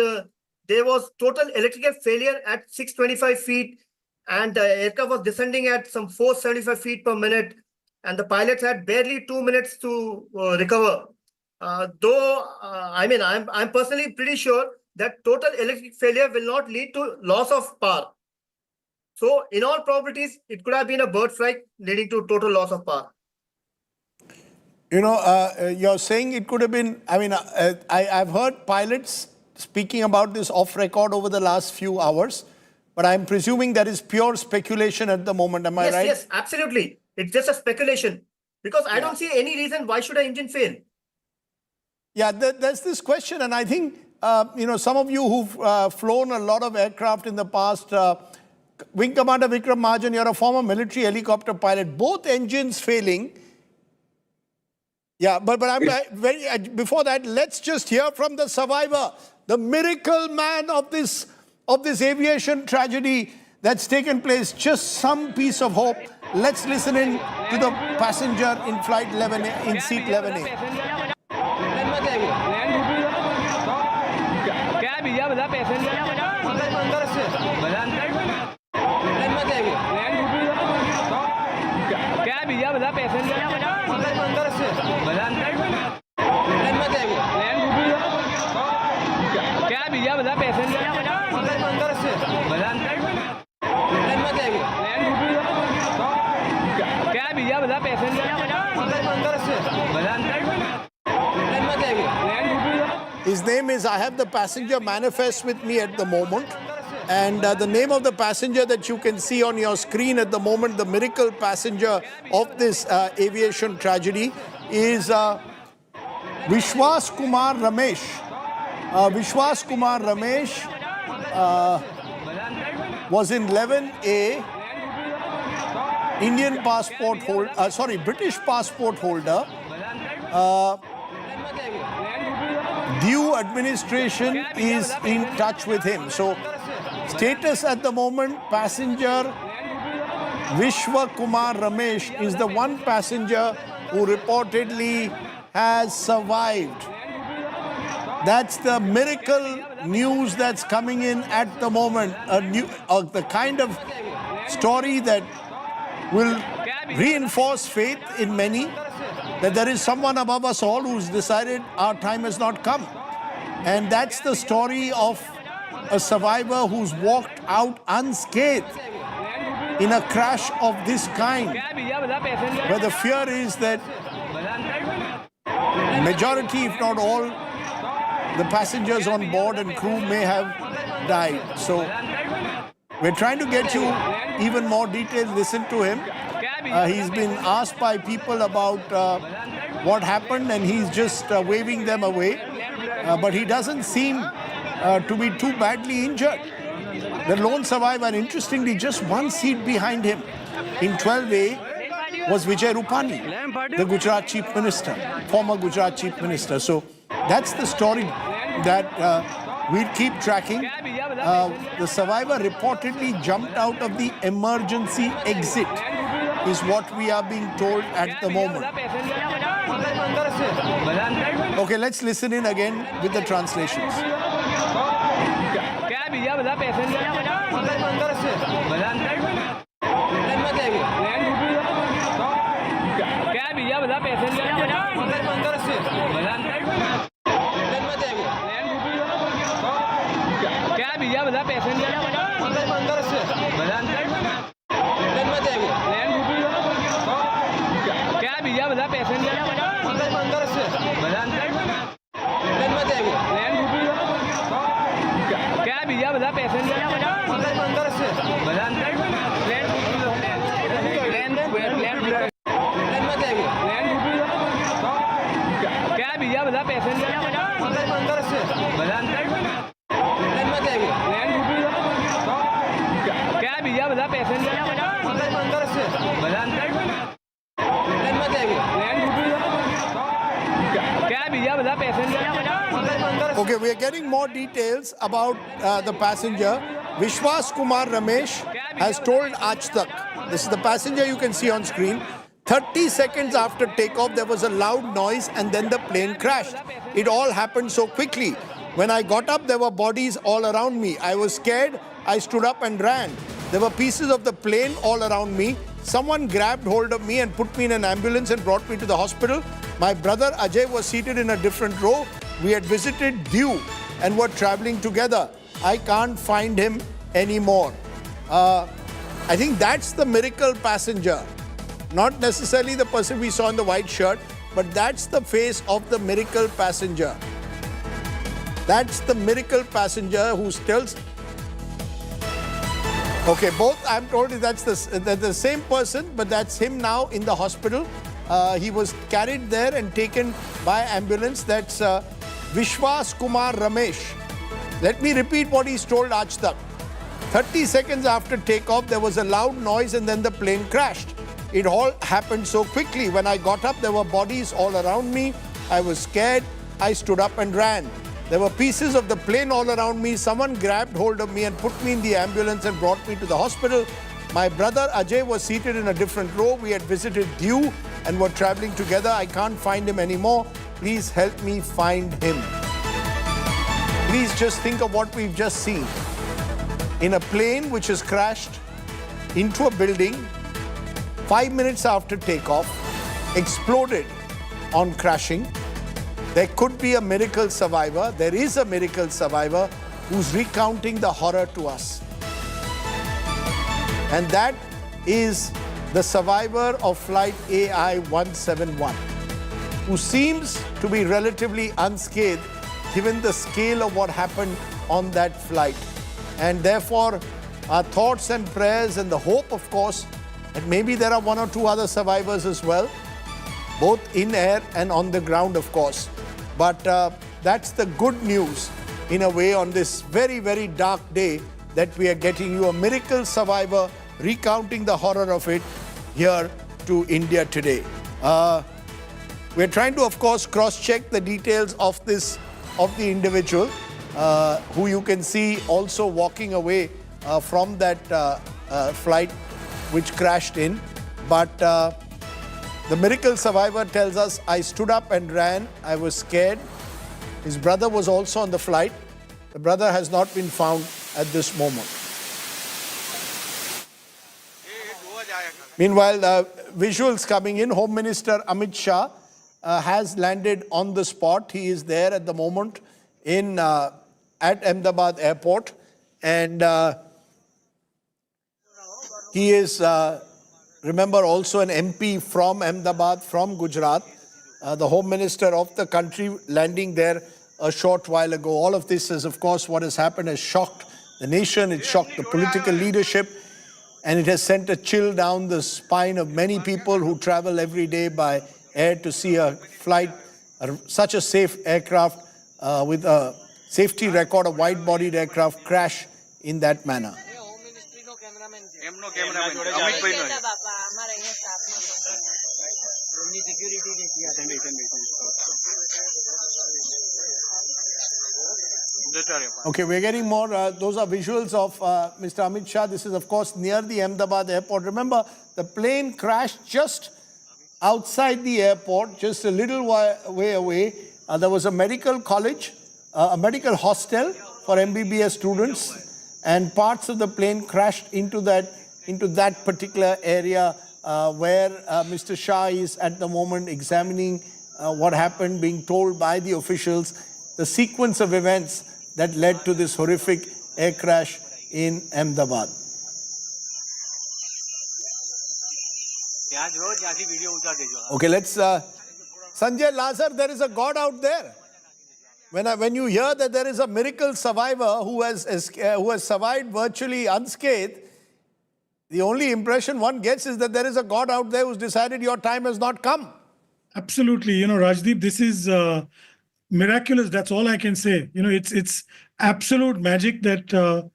[SPEAKER 18] there was total electrical failure at 625 feet, and the aircraft was descending at some 475 feet per minute, and the pilots had barely 2 minutes to recover. I'm personally pretty sure that total electric failure will not lead to loss of power. So in all probabilities, it could have been a bird flight leading to total loss of power.
[SPEAKER 8] You're saying it could have been, I've heard pilots speaking about this off record over the last few hours, but I'm presuming that is pure speculation at the moment. Am I right?
[SPEAKER 18] Yes, absolutely. It's just a speculation, because I don't see any reason why should an engine fail.
[SPEAKER 8] Yeah, there's this question, and I think, some of you who've flown a lot of aircraft in the past, Wing Commander Vikram Mahajan, you're a former military helicopter pilot, both engines failing. Yeah, but before that, let's just hear from the survivor, the miracle man of this aviation tragedy, that's taken place. Just some piece of hope. Let's listen in to the passenger in flight 11A, in seat 11A. His name is, I have the passenger manifest with me at the moment. And the name of the passenger that you can see on your screen at the moment, the miracle passenger of this aviation tragedy, is Vishwas Kumar Ramesh. Vishwas Kumar Ramesh was in 11A, Indian passport holder, British passport holder. Due administration is in touch with him. So, status at the moment, passenger Vishwa Kumar Ramesh is the one passenger who reportedly has survived. That's the miracle news that's coming in at the moment. The kind of story that will reinforce faith in many that there is someone above us all who's decided our time has not come. And that's the story of a survivor who's walked out unscathed in a crash of this kind, where the fear is that majority, if not all, the passengers on board and crew may have died. So we're trying to get you even more details. Listen to him. He's been asked by people about what happened, and he's just waving them away. But he doesn't seem to be too badly injured. The lone survivor, interestingly, just one seat behind him in 12A was Vijay Rupani, the Gujarat Chief Minister, former Gujarat Chief Minister. So that's the story that we'll keep tracking. The survivor reportedly jumped out of the emergency exit, is what we are being told at the moment. Okay, let's listen in again with the translations. Okay, we are getting more details about the passenger. Vishwas Kumar Ramesh has told Aaj Tak, this is the passenger you can see on screen, 30 seconds after takeoff, there was a loud noise and then the plane crashed. It all happened so quickly. When I got up, there were bodies all around me. I was scared. I stood up and ran. There were pieces of the plane all around me. Someone grabbed hold of me and put me in an ambulance and brought me to the hospital. My brother Ajay was seated in a different row. We had visited Diu and were traveling together. I can't find him anymore. I think that's the miracle passenger. Not necessarily the person we saw in the white shirt, but that's the face of the miracle passenger. That's the miracle passenger who still... Okay, both I'm told that's the same person, but that's him now in the hospital. He was carried there and taken by ambulance. That's Vishwas Kumar Ramesh. Let me repeat what he's told Aaj Tak. 30 seconds after takeoff, there was a loud noise and then the plane crashed. It all happened so quickly. When I got up, there were bodies all around me. I was scared. I stood up and ran. There were pieces of the plane all around me. Someone grabbed hold of me and put me in the ambulance and brought me to the hospital. My brother Ajay was seated in a different row. We had visited Diu and were traveling together. I can't find him anymore. Please help me find him. Please just think of what we've just seen. In a plane which has crashed into a building 5 minutes after takeoff, exploded on crashing. There could be a miracle survivor. There is a miracle survivor who's recounting the horror to us. And that is the survivor of flight AI-171, who seems to be relatively unscathed given the scale of what happened on that flight. And therefore, our thoughts and prayers and the hope, of course, that maybe there are 1 or 2 other survivors as well, both in air and on the ground, of course. But that's the good news, in a way, on this very, very dark day, that we are getting you a miracle survivor recounting the horror of it here to India today. We're trying to, of course, cross-check the details of the individual, who you can see also walking away from that flight which crashed in. But the miracle survivor tells us, I stood up and ran. I was scared. His brother was also on the flight. The brother has not been found at this moment. Meanwhile, visuals coming in. Home Minister Amit Shah has landed on the spot. He is there at the moment at Ahmedabad airport. And he is, remember, also an MP from Ahmedabad, from Gujarat, the Home Minister of the country, landing there a short while ago. All of this is, of course, what has happened has shocked the nation. It shocked the political leadership. And it has sent a chill down the spine of many people who travel every day by air to see a flight, such a safe aircraft with a safety record, a wide-bodied aircraft crash in that manner. Okay, we're getting more. Those are visuals of Mr. Amit Shah. This is, of course, near the Ahmedabad airport. Remember, the plane crashed just outside the airport, just a little way away. There was a medical college, a medical hostel for MBBS students, and parts of the plane crashed into that particular area where Mr. Shah is at the moment examining what happened, being told by the officials the sequence of events that led to this horrific air crash in Ahmedabad. Okay, let's... Sanjay Lazar, there is a God out there. When you hear that there is a miracle survivor who has survived virtually unscathed, the only impression one gets is that there is a God out there who's decided your time has not come.
[SPEAKER 6] Absolutely. You know, Rajdeep, this is miraculous. That's all I can say. You know, it's absolute magic that,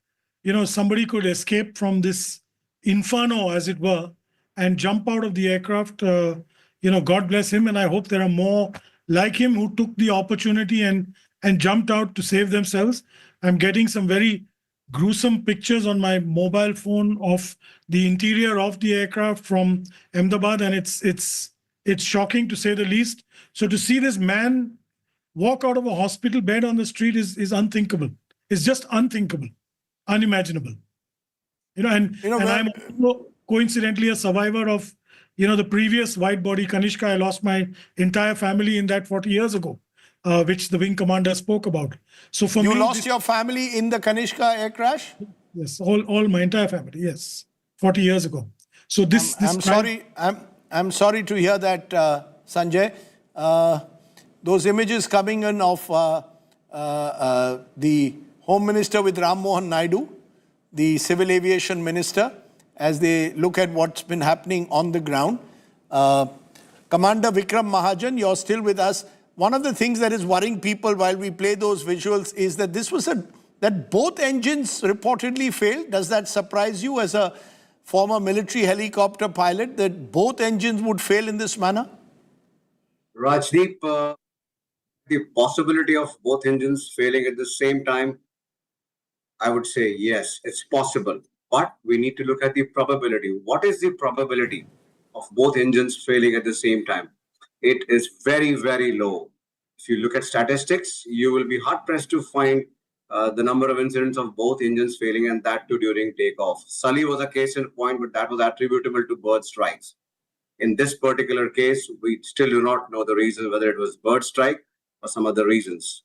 [SPEAKER 6] somebody could escape from this inferno, as it were, and jump out of the aircraft. God bless him. And I hope there are more like him who took the opportunity and jumped out to save themselves. I'm getting some very gruesome pictures on my mobile phone of the interior of the aircraft from Ahmedabad, and it's shocking, to say the least. So to see this man walk out of a hospital bed on the street is unthinkable. It's just unthinkable, unimaginable. And I'm also coincidentally a survivor of, the previous wide-body Kanishka. I lost my entire family in that 40 years ago, which the wing commander spoke about. So for me,
[SPEAKER 8] you lost your family in the Kanishka air crash?
[SPEAKER 6] Yes, all my entire family. Yes, 40 years ago. So this.
[SPEAKER 8] I'm sorry to hear that, Sanjay. Those images coming in of the Home Minister with Ram Mohan Naidu, the Civil Aviation Minister, as they look at what's been happening on the ground. Commander Vikram Mahajan, you're still with us. One of the things that is worrying people while we play those visuals is that that both engines reportedly failed. Does that surprise you as a former military helicopter pilot, that both engines would fail in this manner?
[SPEAKER 13] Rajdeep, the possibility of both engines failing at the same time, I would say yes, it's possible. But we need to look at the probability. What is the probability of both engines failing at the same time? It is very, very low. If you look at statistics, you will be hard-pressed to find the number of incidents of both engines failing, and that too during takeoff. Sully was a case in point, but that was attributable to bird strikes. In this particular case, we still do not know the reason, whether it was bird strike or some other reasons.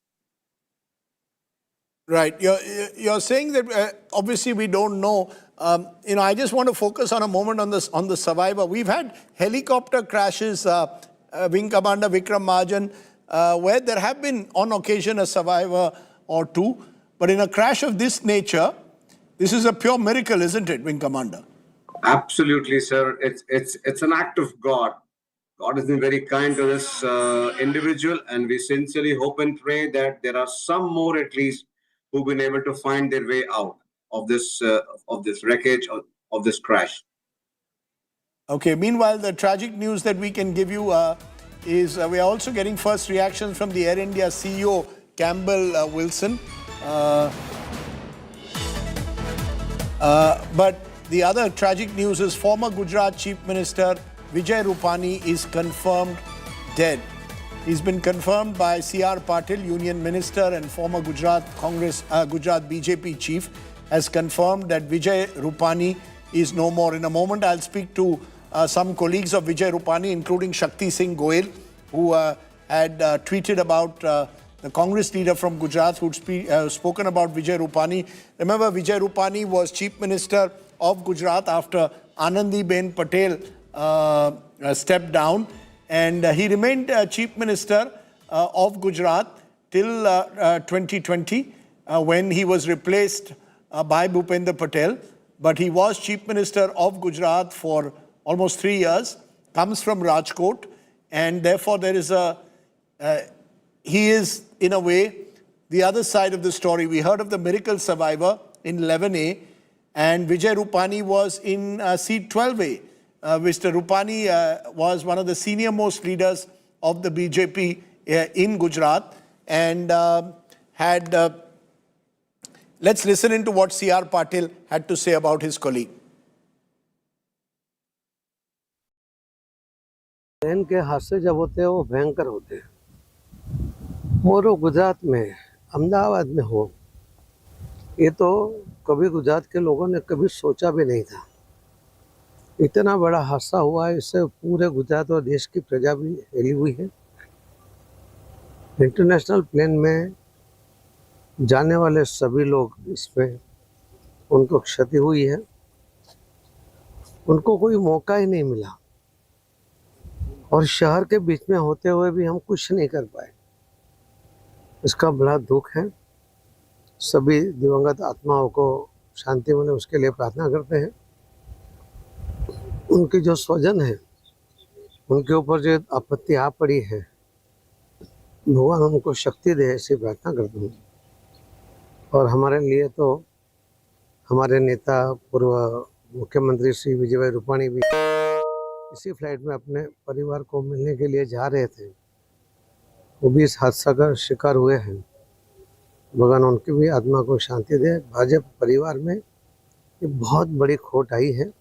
[SPEAKER 8] Right. You're saying that obviously we don't know. I just want to focus on a moment on the survivor. We've had helicopter crashes, Wing Commander Vikram Mahajan, where there have been on occasion a survivor or two. But in a crash of this nature, this is a pure miracle, isn't it, Wing Commander?
[SPEAKER 13] Absolutely, sir. It's an act of God. God has been very kind to this individual, and we sincerely hope and pray that there are some more at least who've been able to find their way out of this wreckage, of this crash.
[SPEAKER 8] Okay. Meanwhile, the tragic news that we can give you is we are also getting first reactions from the Air India CEO, Campbell Wilson. But the other tragic news is former Gujarat Chief Minister Vijay Rupani is confirmed dead. He's been confirmed by C.R. Patel, Union Minister and former Gujarat BJP Chief, has confirmed that Vijay Rupani is no more. In a moment, I'll speak to some colleagues of Vijay Rupani, including Shakti Singh Goel, who had tweeted about the Congress leader from Gujarat who'd spoken about Vijay Rupani. Remember, Vijay Rupani was Chief Minister of Gujarat after Anandiben Patel stepped down. And he remained Chief Minister of Gujarat till 2020 when he was replaced by Bhupender Patel. But he was Chief Minister of Gujarat for almost 3 years, comes from Rajkot, and therefore there is he is in a way the other side of the story. We heard of the miracle survivor in 11A, and Vijay Rupani was in seat 12A. Mr. Rupani was one of the senior most leaders of the BJP in Gujarat and let's listen into what C.R. Patil had to say about his colleague.
[SPEAKER 15] Plane के हादसे जब होते हैं वो भयंकर होते हैं और वो गुजरात में अहमदाबाद में हो ये तो कभी गुजरात के लोगों ने कभी सोचा भी नहीं था। इतना बड़ा हादसा हुआ है, इससे पूरे गुजरात और देश की प्रजा भी हिली हुई है। इंटरनेशनल प्लेन में जाने वाले सभी लोग इसमें उनको क्षति हुई है, उनको कोई मौका ही नहीं मिला और शहर के बीच में होते हुए भी हम कुछ नहीं कर पाए। इसका बड़ा दुख है। सभी दिवंगत आत्माओं को शांति मिले उसके लिए प्रार्थना करते हैं। उनकी जो स्वजन है उनके ऊपर जो आपत्ति आ पड़ी है, भगवान उनको शक्ति दे ऐसी प्रार्थना करता हूँ। और हमारे लिए तो हमारे नेता पूर्व मुख्यमंत्री श्री विजय रूपाणी भी इसी फ्लाइट में अपने परिवार को मिलने के लिए जा रहे थे, वो भी इस हादसा का शिकार हुए हैं। भगवान उनकी भी आत्मा को शांति दे। भाजपा परिवार में ये बहुत बड़ी खोट आई है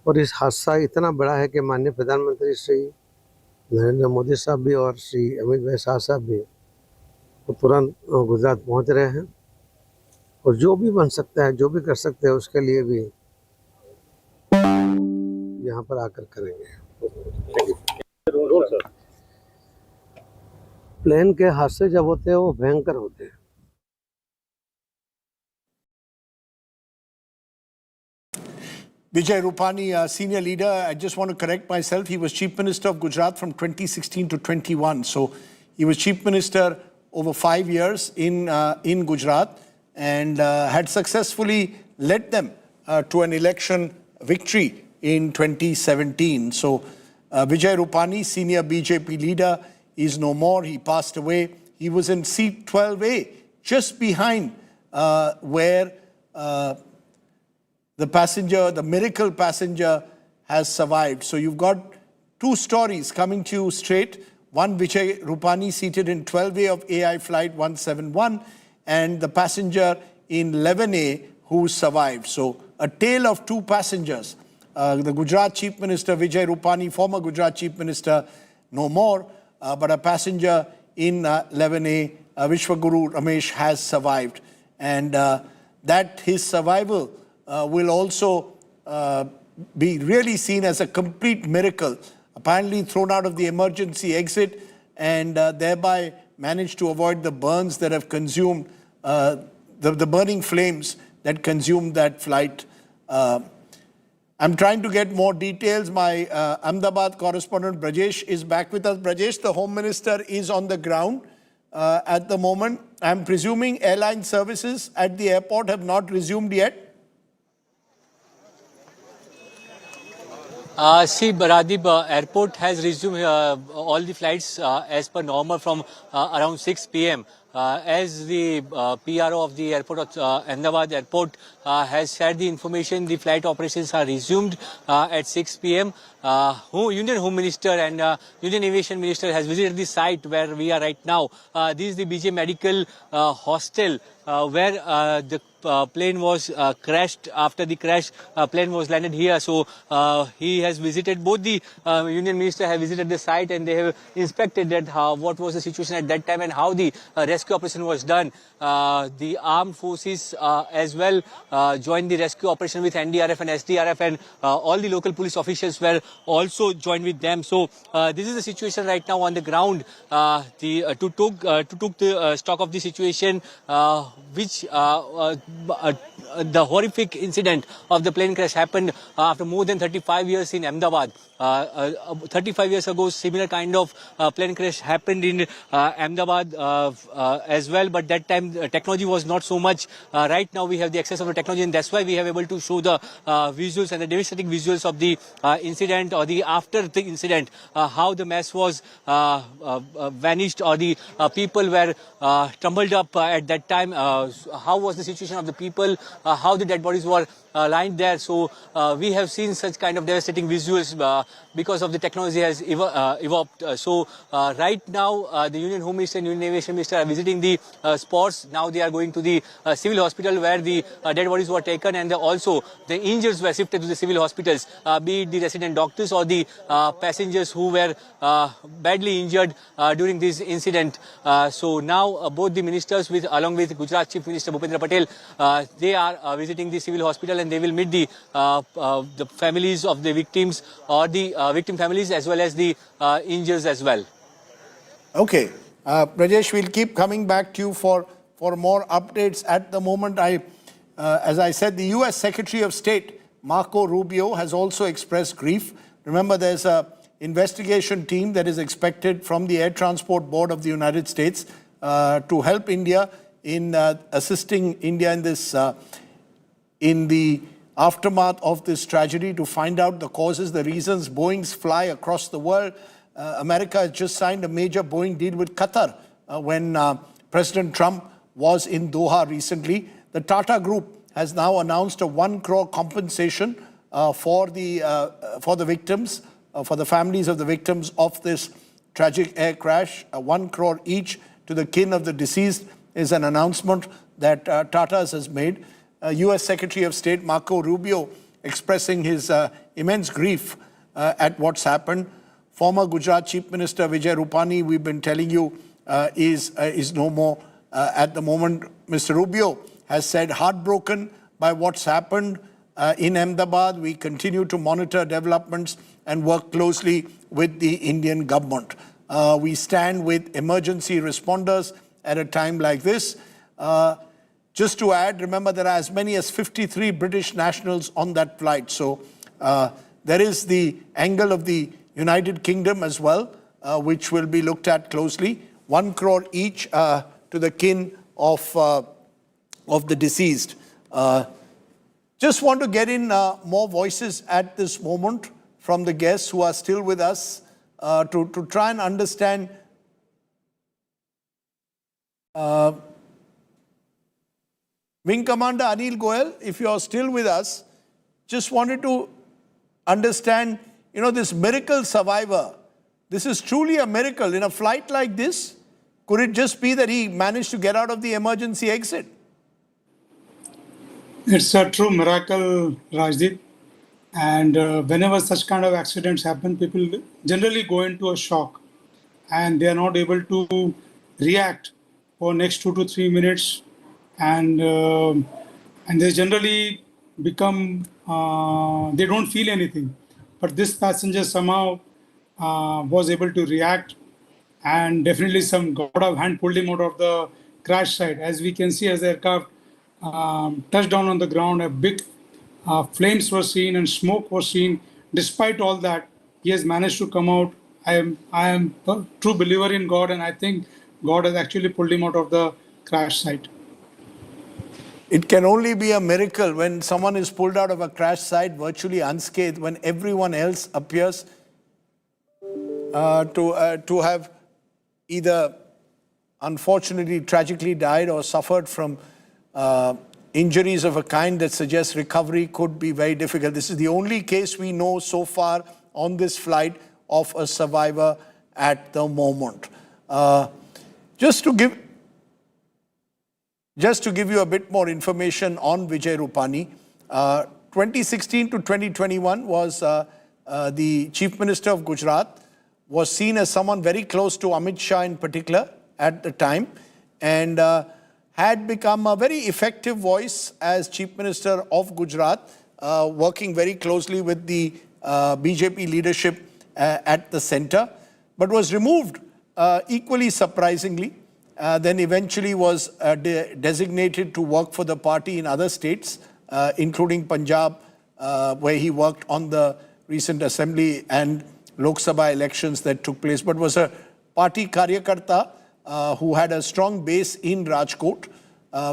[SPEAKER 15] और इस हादसा इतना बड़ा है कि माननीय प्रधानमंत्री श्री नरेंद्र मोदी साहब भी और श्री अमित भाई शाह साहब भी वो तुरंत गुजरात पहुंच रहे हैं और जो भी बन सकता है, जो भी कर सकते हैं उसके लिए भी यहाँ पर आकर करेंगे। प्लेन के हादसे जब होते हैं वो भयंकर होते हैं।
[SPEAKER 8] Vijay Rupani, senior leader, I just want to correct myself. He was Chief Minister of Gujarat from 2016 to 21. So he was Chief Minister over 5 years in Gujarat and had successfully led them to an election victory in 2017. So Vijay Rupani, senior BJP leader, is no more. He passed away. He was in seat 12A, just behind where the passenger, the miracle passenger, has survived. So you've got two stories coming to you straight. one Vijay Rupani seated in 12A of AI Flight 171 and the passenger in 11A who survived. So a tale of two passengers. The Gujarat Chief Minister Vijay Rupani, former Gujarat Chief Minister, no more, but a passenger in 11A, Vishwaguru Ramesh, has survived. And that his survival will also be really seen as a complete miracle. Apparently thrown out of the emergency exit and thereby managed to avoid the burns that have consumed, the burning flames that consumed that flight. I'm trying to get more details. My Ahmedabad correspondent Brajesh is back with us. Brajesh, the Home Minister is on the ground at the moment. I'm presuming airline services at the airport have not resumed yet.
[SPEAKER 17] See, Baradib, airport has resumed all the flights as per normal from around 6 p.m. As the PRO of the airport of Ahmedabad airport has shared the information, the flight operations are resumed at 6 p.m. Union Home Minister and Union Aviation Minister has visited the site where we are right now. This is the BJ Medical Hostel where the plane was crashed. After the crash, plane was landed here. So he has visited, both the Union Minister have visited the site and they have inspected that what was the situation at that time and how the rescue operation was done. The armed forces as well joined the rescue operation with NDRF and SDRF, and all the local police officials were also joined with them. So this is the situation right now on the ground. To took the stock of the situation, which the horrific incident of the plane crash happened after more than 35 years in Ahmedabad. 35 years ago, similar kind of plane crash happened in Ahmedabad as well, but that time technology was not so much. Right now we have the access of the technology, and that's why we have able to show the visuals and the devastating visuals of the incident or the after the incident, how the mess was vanished, or the people were tumbled up at that time, how was the situation of the people, how the dead bodies were lying there. So we have seen such kind of devastating visuals because of the technology has evolved. So right now the Union Home Minister and Union Aviation Minister are visiting the spots. Now they are going to the civil hospital where the dead bodies were taken, and also the injuries were shifted to the civil hospitals, be it the resident doctors or the passengers who were badly injured during this incident. So now both the ministers along with Gujarat Chief Minister Bhupendra Patel, they are visiting the civil hospital, and they will meet the families of the victims or the victim families as well as the injuries as well.
[SPEAKER 8] Okay. Brajesh, we'll keep coming back to you for more updates. At the moment, as I said, the US Secretary of State, Marco Rubio, has also expressed grief. Remember, there's an investigation team that is expected from the Air Transport Board of the United States to help India in assisting India in this in the aftermath of this tragedy, to find out the causes, the reasons. Boeings fly across the world. America has just signed a major Boeing deal with Qatar when President Trump was in Doha recently. The Tata Group has now announced a 1 crore compensation for the victims, for the families of the victims of this tragic air crash. 1 crore each to the kin of the deceased is an announcement that Tata's has made. US Secretary of State Marco Rubio expressing his immense grief at what's happened. Former Gujarat Chief Minister Vijay Rupani, we've been telling you, is no more at the moment. Mr. Rubio has said, heartbroken by what's happened in Ahmedabad. We continue to monitor developments and work closely with the Indian government. We stand with emergency responders at a time like this. Just to add, remember there are as many as 53 British nationals on that flight. So there is the angle of the United Kingdom as well, which will be looked at closely. 1 crore each to the kin of the deceased. Just want to get in more voices at this moment from the guests who are still with us to try and understand Wing Commander Anil Goyal, if you are still with us, just wanted to understand, this miracle survivor, This is truly a miracle. In a flight like this, could it just be that he managed to get out of the emergency exit?
[SPEAKER 16] It's a true miracle, Rajdeep. And whenever such kind of accidents happen, people generally go into a shock and they are not able to react for next 2 to 3 minutes. And they generally become, they don't feel anything. But this passenger somehow was able to react, and definitely some god of hand pulled him out of the crash site. As we can see, as the aircraft touched down on the ground, a big flames were seen and smoke was seen. Despite all that, he has managed to come out. I am a true believer in God, and I think God has actually pulled him out of the crash site.
[SPEAKER 8] It can only be a miracle when someone is pulled out of a crash site virtually unscathed, when everyone else appears to have either unfortunately tragically died or suffered from injuries of a kind that suggests recovery could be very difficult. This is the only case we know so far on this flight of a survivor at the moment. Just to give you a bit more information on Vijay Rupani, 2016 to 2021 was the Chief Minister of Gujarat, was seen as someone very close to Amit Shah in particular at the time, and had become a very effective voice as Chief Minister of Gujarat, working very closely with the BJP leadership at the center, but was removed equally surprisingly. Then eventually was designated to work for the party in other states, including Punjab, where he worked on the recent Assembly and Lok Sabha elections that took place, but was a party karyakarta who had a strong base in Rajkot,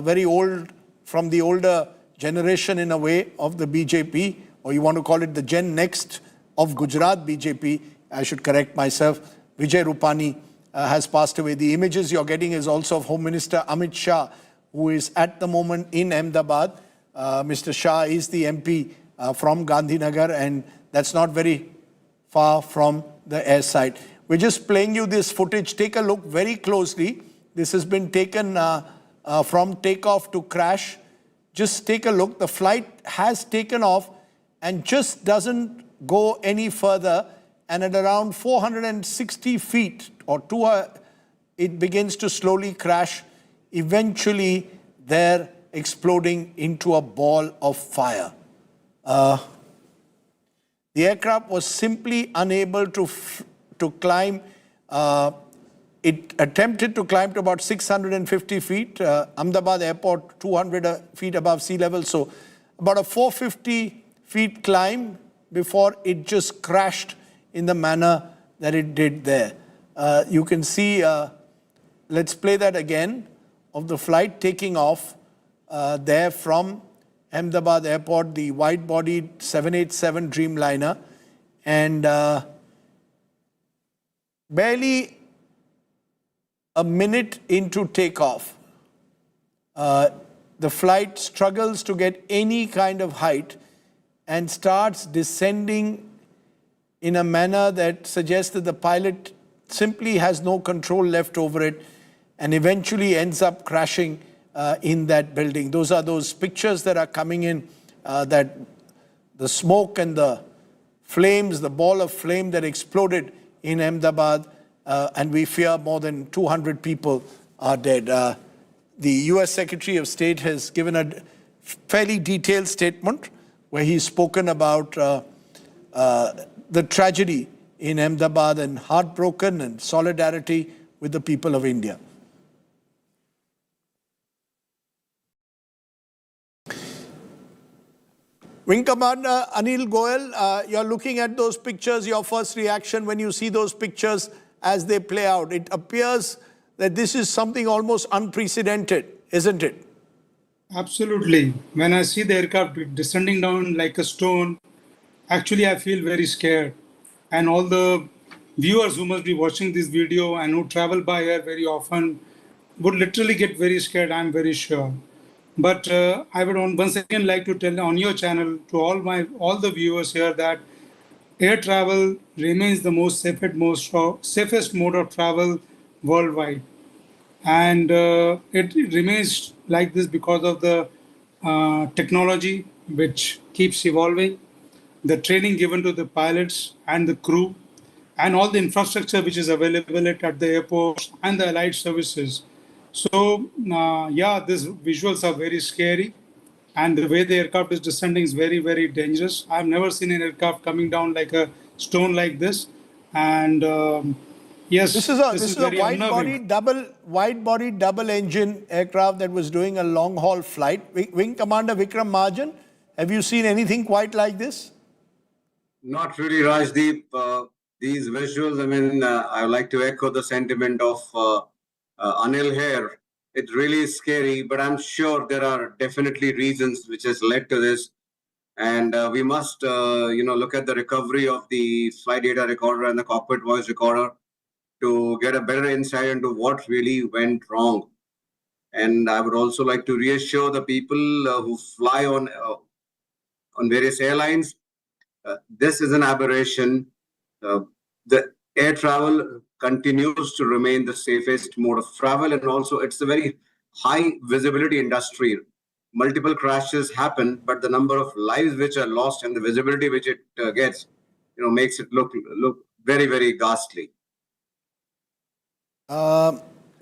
[SPEAKER 8] very old, from the older generation in a way of the BJP, or you want to call it the Gen Next of Gujarat BJP. I should correct myself. Vijay Rupani has passed away. The images you're getting is also of Home Minister Amit Shah, who is at the moment in Ahmedabad. Mr. Shah is the MP from Gandhinagar, and that's not very far from the air site. We're just playing you this footage. Take a look very closely. This has been taken from takeoff to crash. Just take a look. The flight has taken off and just doesn't go any further. And at around 460 feet or it begins to slowly crash, eventually there exploding into a ball of fire. The aircraft was simply unable to climb. It attempted to climb to about 650 feet. Ahmedabad airport, 200 feet above sea level. So about a 450 feet climb before it just crashed in the manner that it did there. You can see, let's play that again, of the flight taking off there from Ahmedabad airport, the wide-bodied 787 Dreamliner, and barely a minute into takeoff, the flight struggles to get any kind of height and starts descending in a manner that suggests that the pilot simply has no control left over it and eventually ends up crashing in that building. Those are those pictures that are coming in, that the smoke and the flames, the ball of flame that exploded in Ahmedabad, and we fear more than 200 people are dead. The US Secretary of State has given a fairly detailed statement where he's spoken about the tragedy in Ahmedabad and heartbroken and solidarity with the people of India. Wing Commander Anil Goel, you're looking at those pictures. Your first reaction when you see those pictures as they play out, it appears that this is something almost unprecedented, isn't it?
[SPEAKER 16] Absolutely. When I see the aircraft descending down like a stone, actually I feel very scared. And all the viewers who must be watching this video and who travel by air very often would literally get very scared, I'm very sure. But I would once again like to tell on your channel to all the viewers here that air travel remains the safest mode of travel worldwide. And it remains like this because of the technology which keeps evolving, the training given to the pilots and the crew, and all the infrastructure which is available at the airports and the allied services. So, yeah, these visuals are very scary. And the way the aircraft is descending is very, very dangerous. I've never seen an aircraft coming down like a stone like this. And yes,
[SPEAKER 8] This is a
[SPEAKER 16] very unnerving.
[SPEAKER 8] wide body double engine aircraft that was doing a long haul flight. Wing Commander Vikram Mahajan, have you seen anything quite like this?
[SPEAKER 13] Not really, Rajdeep. These visuals, I mean, I would like to echo the sentiment of Anil here. It really is scary, but I'm sure there are definitely reasons which has led to this. And we must, look at the recovery of the flight data recorder and the cockpit voice recorder to get a better insight into what really went wrong. And I would also like to reassure the people who fly on various airlines, this is an aberration. The air travel continues to remain the safest mode of travel, and also it's a very high visibility industry. Multiple crashes happen, but the number of lives which are lost and the visibility which it gets, makes it look very, very ghastly.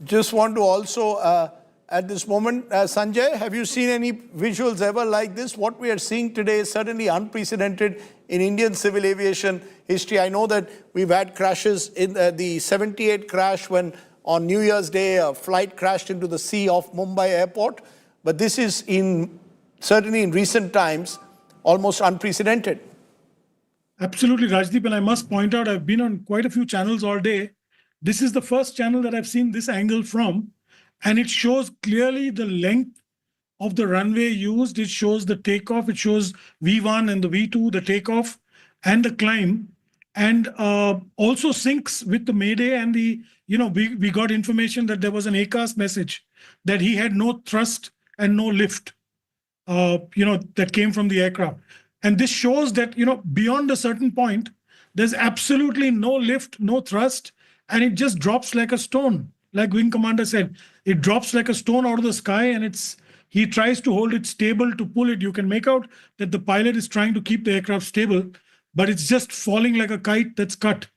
[SPEAKER 8] Just want to also, at this moment, Sanjay, have you seen any visuals ever like this? What we are seeing today is certainly unprecedented in Indian civil aviation history. I know that we've had crashes in the 78 crash when on New Year's Day a flight crashed into the sea off Mumbai airport. But this is certainly in recent times almost unprecedented.
[SPEAKER 6] Absolutely, Rajdeep. And I must point out, I've been on quite a few channels all day. This is the first channel that I've seen this angle from. And it shows clearly the length of the runway used. It shows the takeoff. It shows V1 and the V2, the takeoff and the climb. And also syncs with the Mayday and we got information that there was an ACAS message that he had no thrust and no lift, that came from the aircraft. And this shows that, beyond a certain point, there's absolutely no lift, no thrust, and it just drops like a stone. Like Wing Commander said, it drops like a stone out of the sky, and he tries to hold it stable to pull it. You can make out that the pilot is trying to keep the aircraft stable, but it's just falling like a kite that's cut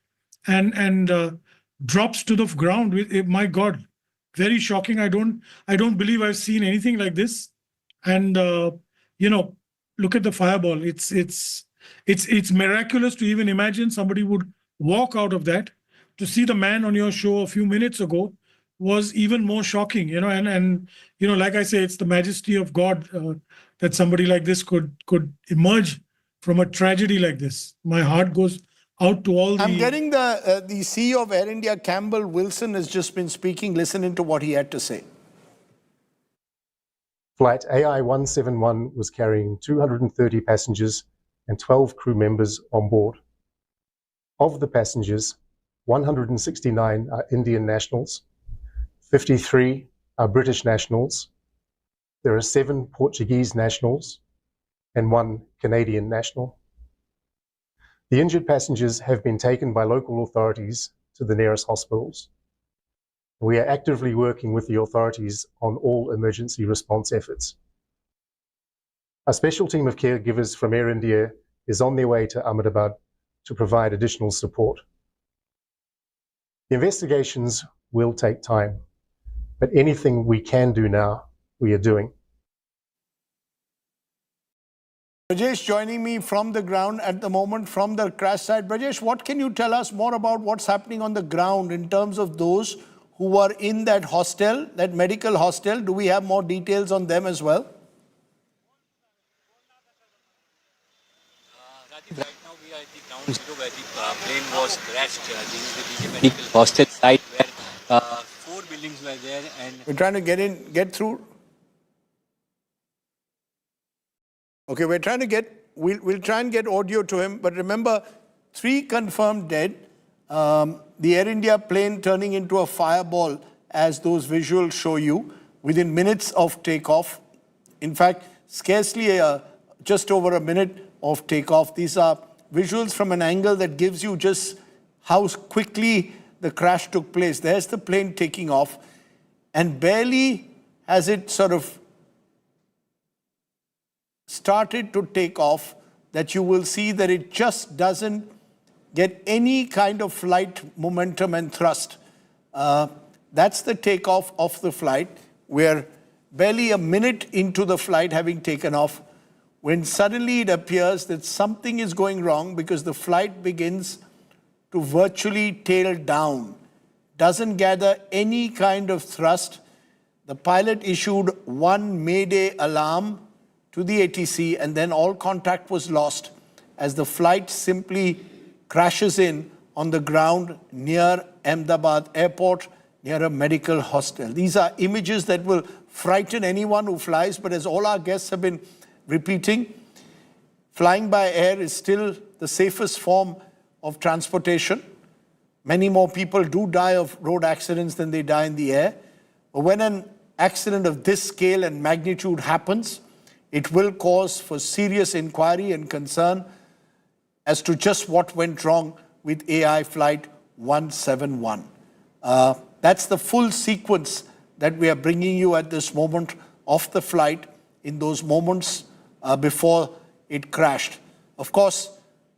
[SPEAKER 6] and drops to the ground. My God, very shocking. I don't believe I've seen anything like this. And look at the fireball. It's miraculous to even imagine somebody would walk out of that. To see the man on your show a few minutes ago was even more shocking, and like I say, it's the majesty of God that somebody like this could emerge from a tragedy like this. My heart goes out to all the...
[SPEAKER 8] I'm getting the CEO of Air India, Campbell Wilson, has just been speaking. Listen into what he had to say.
[SPEAKER 19] Flight AI-171 was carrying 230 passengers and 12 crew members on board. Of the passengers, 169 are Indian nationals, 53 are British nationals, there are 7 Portuguese nationals, and 1 Canadian national. The injured passengers have been taken by local authorities to the nearest hospitals. We are actively working with the authorities on all emergency response efforts. A special team of caregivers from Air India is on their way to Ahmedabad to provide additional support. The investigations will take time, but anything we can do now, we are doing.
[SPEAKER 8] Brajesh joining me from the ground at the moment, from the crash site. Brajesh, what can you tell us more about what's happening on the ground in terms of those who were in that hostel, that medical hostel? Do we have more details on them as well?
[SPEAKER 17] Right now we are at the ground zero where the plane was crashed. This is the medical hostel site where 4 buildings were there, and
[SPEAKER 8] we're trying to get through. Okay, we'll try and get audio to him, but remember, 3 confirmed dead. The Air India plane turning into a fireball, as those visuals show you, within minutes of takeoff. In fact, scarcely just over a minute of takeoff. These are visuals from an angle that gives you just how quickly the crash took place. There's the plane taking off, and barely has it sort of started to take off that you will see that it just doesn't get any kind of flight momentum and thrust. That's the takeoff of the flight. We're barely a minute into the flight having taken off when suddenly it appears that something is going wrong because the flight begins to virtually tail down, doesn't gather any kind of thrust. The pilot issued one Mayday alarm to the ATC, and then all contact was lost as the flight simply crashes in on the ground near Ahmedabad airport, near a medical hostel. These are images that will frighten anyone who flies, but as all our guests have been repeating, flying by air is still the safest form of transportation. Many more people do die of road accidents than they die in the air. But when an accident of this scale and magnitude happens, it will cause for serious inquiry and concern as to just what went wrong with AI Flight 171. That's the full sequence that we are bringing you at this moment of the flight, in those moments before it crashed. Of course,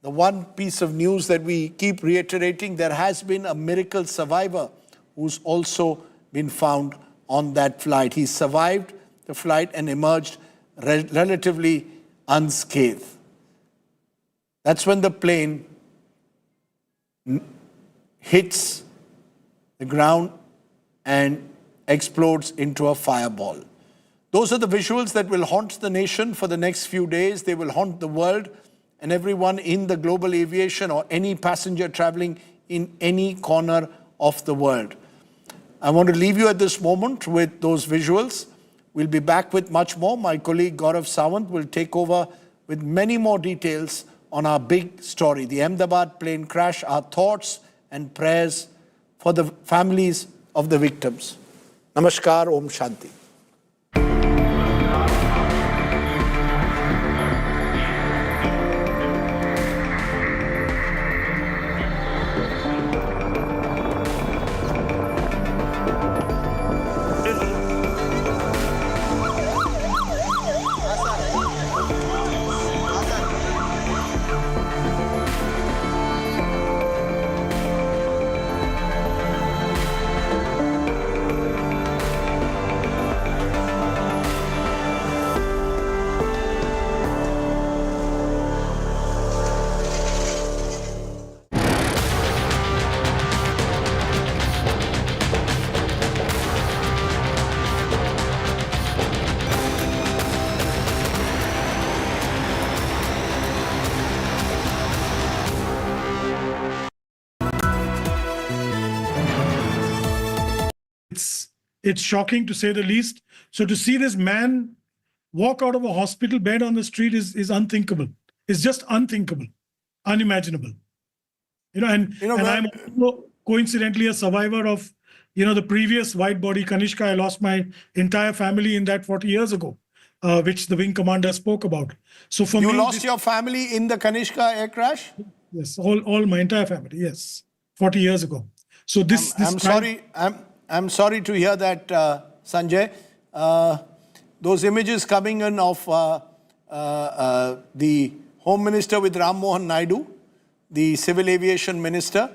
[SPEAKER 8] the one piece of news that we keep reiterating, there has been a miracle survivor who's also been found on that flight. He survived the flight and emerged relatively unscathed. That's when the plane hits the ground and explodes into a fireball. Those are the visuals that will haunt the nation for the next few days. They will haunt the world and everyone in the global aviation or any passenger traveling in any corner of the world. I want to leave you at this moment with those visuals. We'll be back with much more. My colleague Gaurav Sawant will take over with many more details on our big story, the Ahmedabad plane crash, our thoughts and prayers for the families of the victims. Namaskar, Om Shanti.
[SPEAKER 6] It's shocking to say the least. So to see this man walk out of a hospital bed on the street is unthinkable. It's just unthinkable, unimaginable. And I'm also coincidentally a survivor of, the previous wide-body Kanishka. I lost my entire family in that 40 years ago, which the wing commander spoke about. So for me,
[SPEAKER 8] you lost your family in the Kanishka air crash?
[SPEAKER 6] Yes, all my entire family. Yes, 40 years ago. So
[SPEAKER 8] I'm sorry to hear that, Sanjay. Those images coming in of the Home Minister with Ram Mohan Naidu, the Civil Aviation Minister,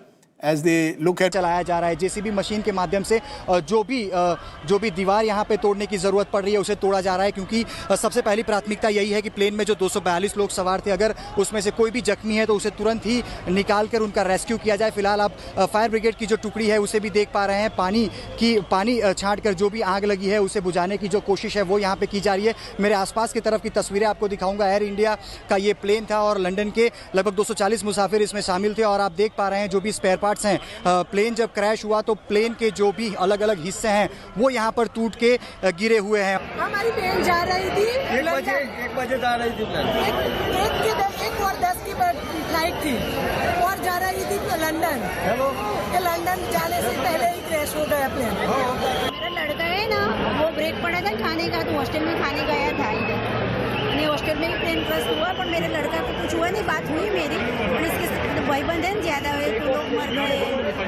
[SPEAKER 8] as they look at
[SPEAKER 12] चलाया जा रहा है JCB machine के माध्यम से जो भी दीवार यहाँ पे तोड़ने की ज़रूरत पड़ रही है उसे तोड़ा जा रहा है, क्योंकि सबसे पहली प्राथमिकता यही है कि प्लेन में जो 242 लोग सवार थे, अगर उसमें से कोई भी जख्मी है तो उसे तुरंत ही निकाल कर उनका रेस्क्यू किया जाए। फिलहाल आप फायर ब्रिगेड की जो टुकड़ी है उसे भी देख पा रहे हैं। पानी छाँट कर जो भी आग लगी है उसे बुझाने की जो कोशिश है वो यहाँ पर की जा रही है। मेरे आसपास की तरफ की तस्वीरें आपको दिखाऊंगा। एयर इंडिया का ये प्लेन था और लंदन के लगभग 240 मुसाफिर इसमें शामिल थे। और आप देख पा रहे हैं जो भी स्पेयर पार्ट्स हैं, प्लेन जब क्रैश हुआ तो प्लेन के जो भी अलग अलग हिस्से हैं वो यहाँ पर टूट के गिरे हुए हैं।
[SPEAKER 20] हमारी प्लेन जा रही थी 1 बजे जा रही थी प्लेन, 1:10 की फ्लाइट थी और जा रही थी लंदन। लंदन जाने से पहले ही क्रैश हो गया प्लेन।
[SPEAKER 21] मेरा लड़का है ना, वो ब्रेक पड़ा था खाने का, तो हॉस्टल में खाने गया था इधर, अपने हॉस्टल में भी प्लेन क्रैश हुआ, पर मेरे लड़का को कुछ हुआ नहीं, बात हुई मेरी, और इसके भाईबंद हैं ज़्यादा हुए तो लोग मर गए,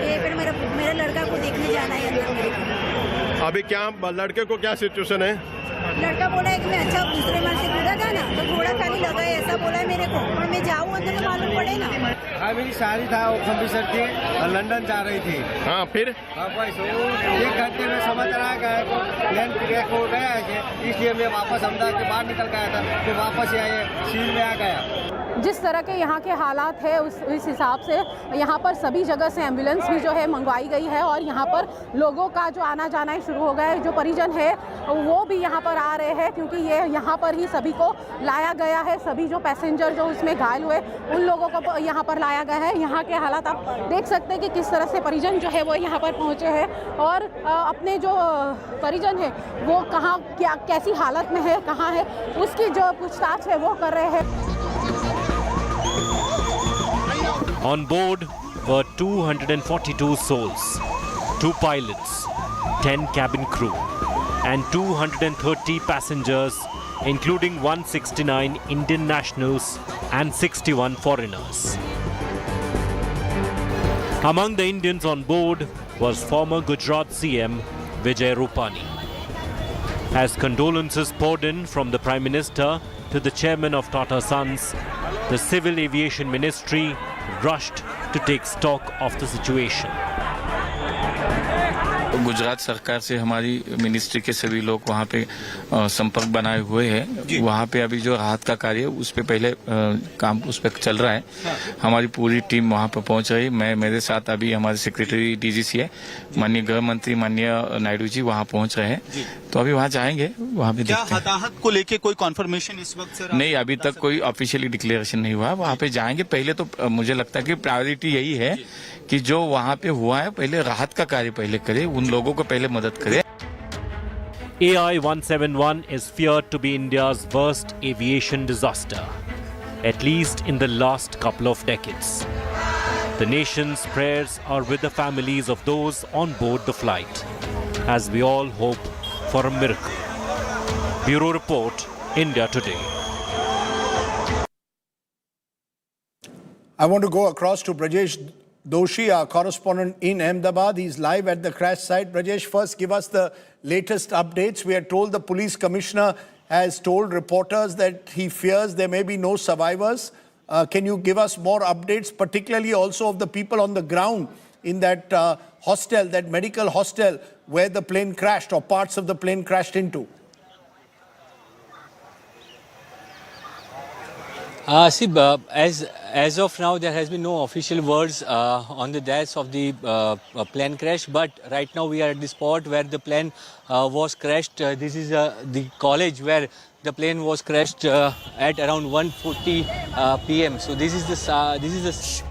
[SPEAKER 21] ये फिर मेरे लड़का को देखने जाना है अंदर।
[SPEAKER 22] अभी क्या लड़के को क्या सिचुएशन है?
[SPEAKER 21] लड़का बोला है कि मैं अच्छा दूसरे माल से कूदा था ना, तो घोड़ा खाली लगा है, ऐसा बोला है मेरे को, और मैं जाऊँ अंदर तो मालूम पड़े ना।
[SPEAKER 15] हाँ, मेरी शादी था, वो कंप्यूटर थी, लंदन जा रही थी।
[SPEAKER 22] हाँ, फिर?
[SPEAKER 15] हाँ भाई, 1 घंटे में समझ रहा गया तो प्लेन क्रैश हो गया है, इसलिए मैं वापस अहमदाबाद के बाहर निकल गया था, तो वापस आए सील में आ गया।
[SPEAKER 23] जिस तरह के यहाँ के हालात है उस हिसाब से यहाँ पर सभी जगह से एम्बुलेंस भी जो है मंगवाई गई है, और यहाँ पर लोगों का जो आना जाना ही शुरू हो गया है। जो परिजन है वो भी यहाँ पर आ रहे हैं, क्योंकि ये यहाँ पर ही सभी को लाया गया है। सभी जो पैसेंजर जो उसमें घायल हुए उन लोगों को यहाँ पर लाया गया है। यहाँ के हालात आप देख सकते हैं कि किस तरह से परिजन जो है वो यहाँ पर पहुँचे हैं, और अपने जो परिजन है वो कहाँ क्या कैसी हालत में है, कहाँ है, उसकी जो पूछताछ है वो कर रहे हैं।
[SPEAKER 24] On board were 242 souls, 2 pilots, 10 cabin crew, and 230 passengers, including 169 Indian nationals and 61 foreigners. Among the Indians on board was former Gujarat CM Vijay Rupani. As condolences poured in from the Prime Minister to the chairman of Tata Sons, the Civil Aviation Ministry rushed to take stock of the situation.
[SPEAKER 25] Gujarat सरकार से हमारी ministry के सभी लोग वहाँ पे संपर्क बनाए हुए हैं। वहाँ पे अभी जो राहत का कार्य है उस पे पहले काम उस पे चल रहा है। हमारी पूरी टीम वहाँ पे पहुँच रही है। मेरे साथ अभी हमारे सेक्रेटरी डीजीसी है, माननीय गृह मंत्री माननीय नायडू जी वहाँ पहुँच रहे हैं, तो अभी वहाँ जाएंगे, वहाँ पे देखते हैं।
[SPEAKER 26] हताहत को लेके कोई कॉन्फर्मेशन इस वक्त से
[SPEAKER 25] नहीं, अभी तक कोई ऑफिशियली डिक्लेरेशन नहीं हुआ। वहाँ पे जाएंगे। पहले तो मुझे लगता है कि प्रायोरिटी यही है कि जो वहाँ पे हुआ है पहले राहत का कार्य पहले करे, उन लोगों को पहले मदद करे।
[SPEAKER 24] AI-171 is feared to be India's worst aviation disaster, at least in the last couple of decades. The nation's prayers are with the families of those on board the flight, as we all hope for a miracle. Bureau Report, India Today.
[SPEAKER 8] I want to go across to Brajesh Doshi, our correspondent in Ahmedabad. He's live at the crash site. Brajesh, first give us the latest updates. We are told the police commissioner has told reporters that he fears there may be no survivors. Can you give us more updates, particularly also of the people on the ground in that hostel, that medical hostel where the plane crashed or parts of the plane crashed into?
[SPEAKER 17] As of now, there has been no official words on the deaths of the plane crash. But right now, we are at the spot where the plane was crashed. This is the college where the plane was crashed at around 1:40 p.m. So this is the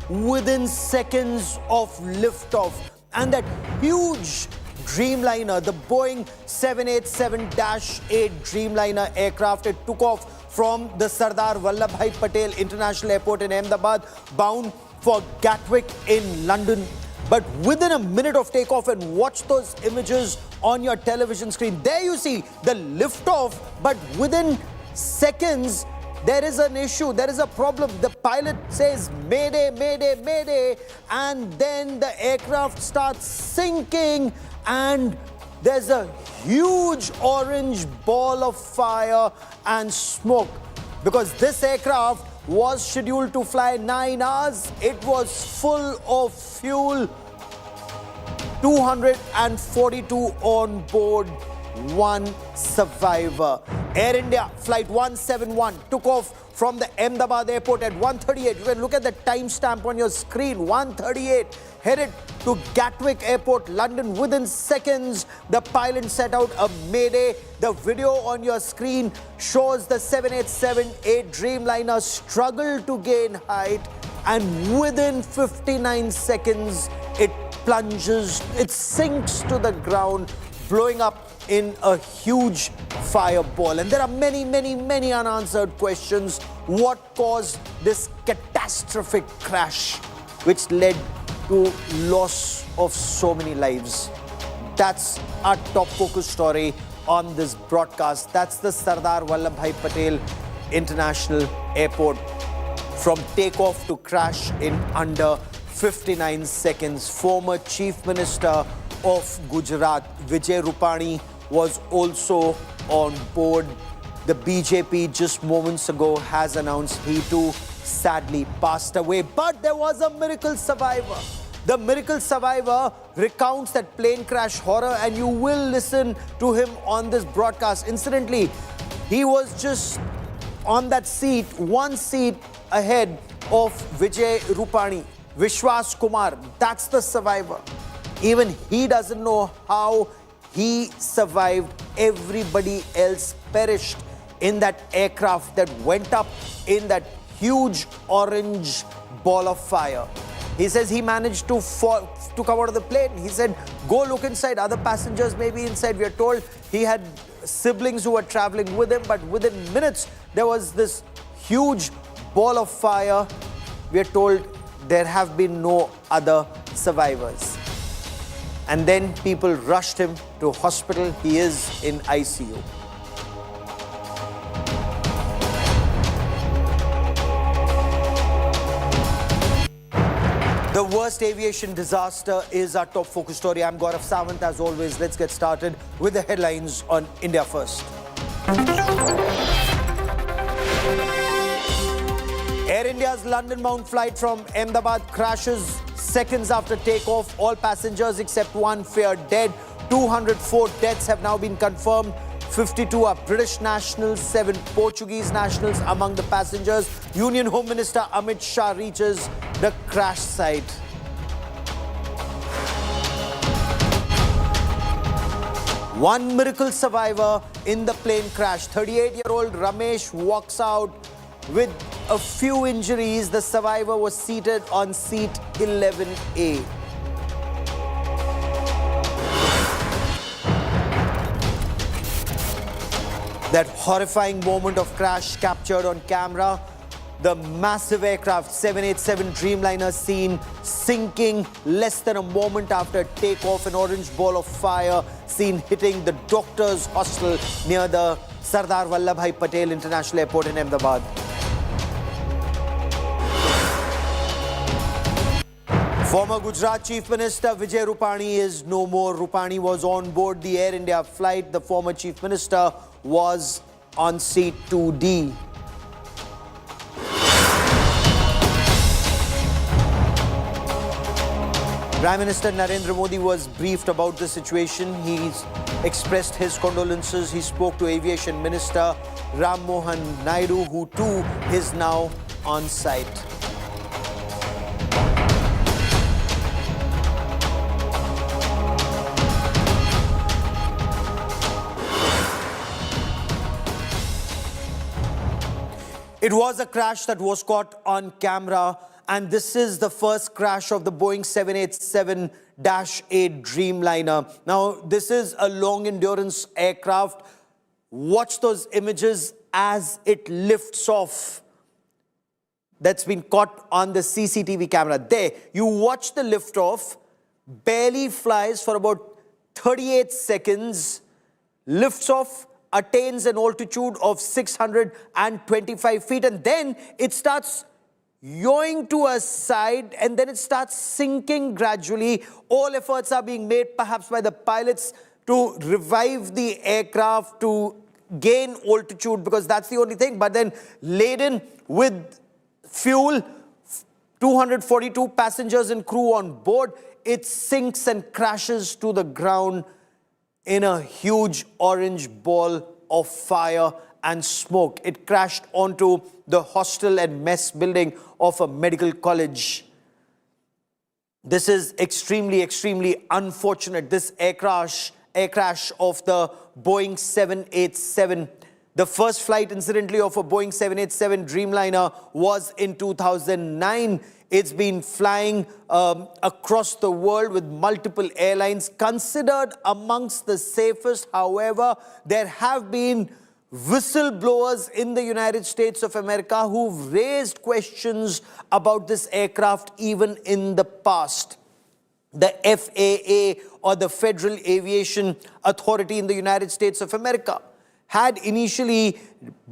[SPEAKER 27] within seconds of liftoff, and that huge Dreamliner, the Boeing 787-8 Dreamliner aircraft, it took off from the Sardar Vallabhbhai Patel International Airport in Ahmedabad, bound for Gatwick in London. But within a minute of takeoff, and watch those images on your television screen, there you see the liftoff, but within seconds, there is an issue, there is a problem. The pilot says, "Mayday, mayday, mayday," and then the aircraft starts sinking, and there's a huge orange ball of fire and smoke, because this aircraft was scheduled to fly 9 hours. It was full of fuel, 242 on board, 1 survivor. Air India Flight 171 took off from the Ahmedabad airport at 1:38. You can look at the timestamp on your screen, 1:38. Headed to Gatwick Airport, London. Within seconds, the pilot set out a mayday. The video on your screen shows the 787-8 Dreamliner struggle to gain height, and within 59 seconds, it plunges, it sinks to the ground, blowing up in a huge fireball. And there are many, many, many unanswered questions. What caused this catastrophic crash, which led to loss of so many lives? That's our top focus story on this broadcast. That's the Sardar Vallabhbhai Patel International Airport from takeoff to crash in under 59 seconds. Former Chief Minister of Gujarat, Vijay Rupani, was also on board. The BJP just moments ago has announced he too sadly passed away. But there was a miracle survivor. The miracle survivor recounts that plane crash horror, and you will listen to him on this broadcast. Incidentally, he was just on that seat, one seat ahead of Vijay Rupani. Vishwas Kumar, that's the survivor. Even he doesn't know how he survived. Everybody else perished in that aircraft that went up in that huge orange ball of fire. He says he managed to come out of the plane. He said, go look inside. Other passengers may be inside. We are told he had siblings who were traveling with him, but within minutes, there was this huge ball of fire. We are told there have been no other survivors. And then people rushed him to hospital. He is in ICU. The worst aviation disaster is our top focus story. I'm Gaurav Sawant. As always, let's get started with the headlines on India First. Air India's London-bound flight from Ahmedabad crashes seconds after takeoff. All passengers except one feared dead. 204 deaths have now been confirmed. 52 are British nationals, 7 Portuguese nationals among the passengers. Union Home Minister Amit Shah reaches the crash site. One miracle survivor in the plane crash. 38-year-old Ramesh walks out with a few injuries. The survivor was seated on seat 11A. That horrifying moment of crash captured on camera. The massive aircraft 787 Dreamliner seen sinking less than a moment after takeoff. An orange ball of fire seen hitting the doctor's hostel near the Sardar Vallabhbhai Patel International Airport in Ahmedabad. Former Gujarat Chief Minister Vijay Rupani is no more. Rupani was on board the Air India flight. The former Chief Minister was on seat 2D. Prime Minister Narendra Modi was briefed about the situation. He's expressed his condolences. He spoke to Aviation Minister Ram Mohan Naidu, who too is now on site. It was a crash that was caught on camera, and this is the first crash of the Boeing 787-8 Dreamliner. Now, this is a long-endurance aircraft. Watch those images as it lifts off. That's been caught on the CCTV camera. There, you watch the lift-off, barely flies for about 38 seconds, lifts off, attains an altitude of 625 feet, and then it starts yawing to a side, and then it starts sinking gradually. All efforts are being made, perhaps by the pilots, to revive the aircraft, to gain altitude, because that's the only thing. But then laden with fuel, 242 passengers and crew on board, it sinks and crashes to the ground in a huge orange ball of fire and smoke. It crashed onto the hostel and mess building of a medical college. This is extremely, extremely unfortunate. This air crash of the Boeing 787. The first flight, incidentally, of a Boeing 787 Dreamliner was in 2009. It's been flying across the world with multiple airlines, considered amongst the safest. However, there have been whistleblowers in the United States of America who've raised questions about this aircraft even in the past. The FAA, or the Federal Aviation Authority in the United States of America, had initially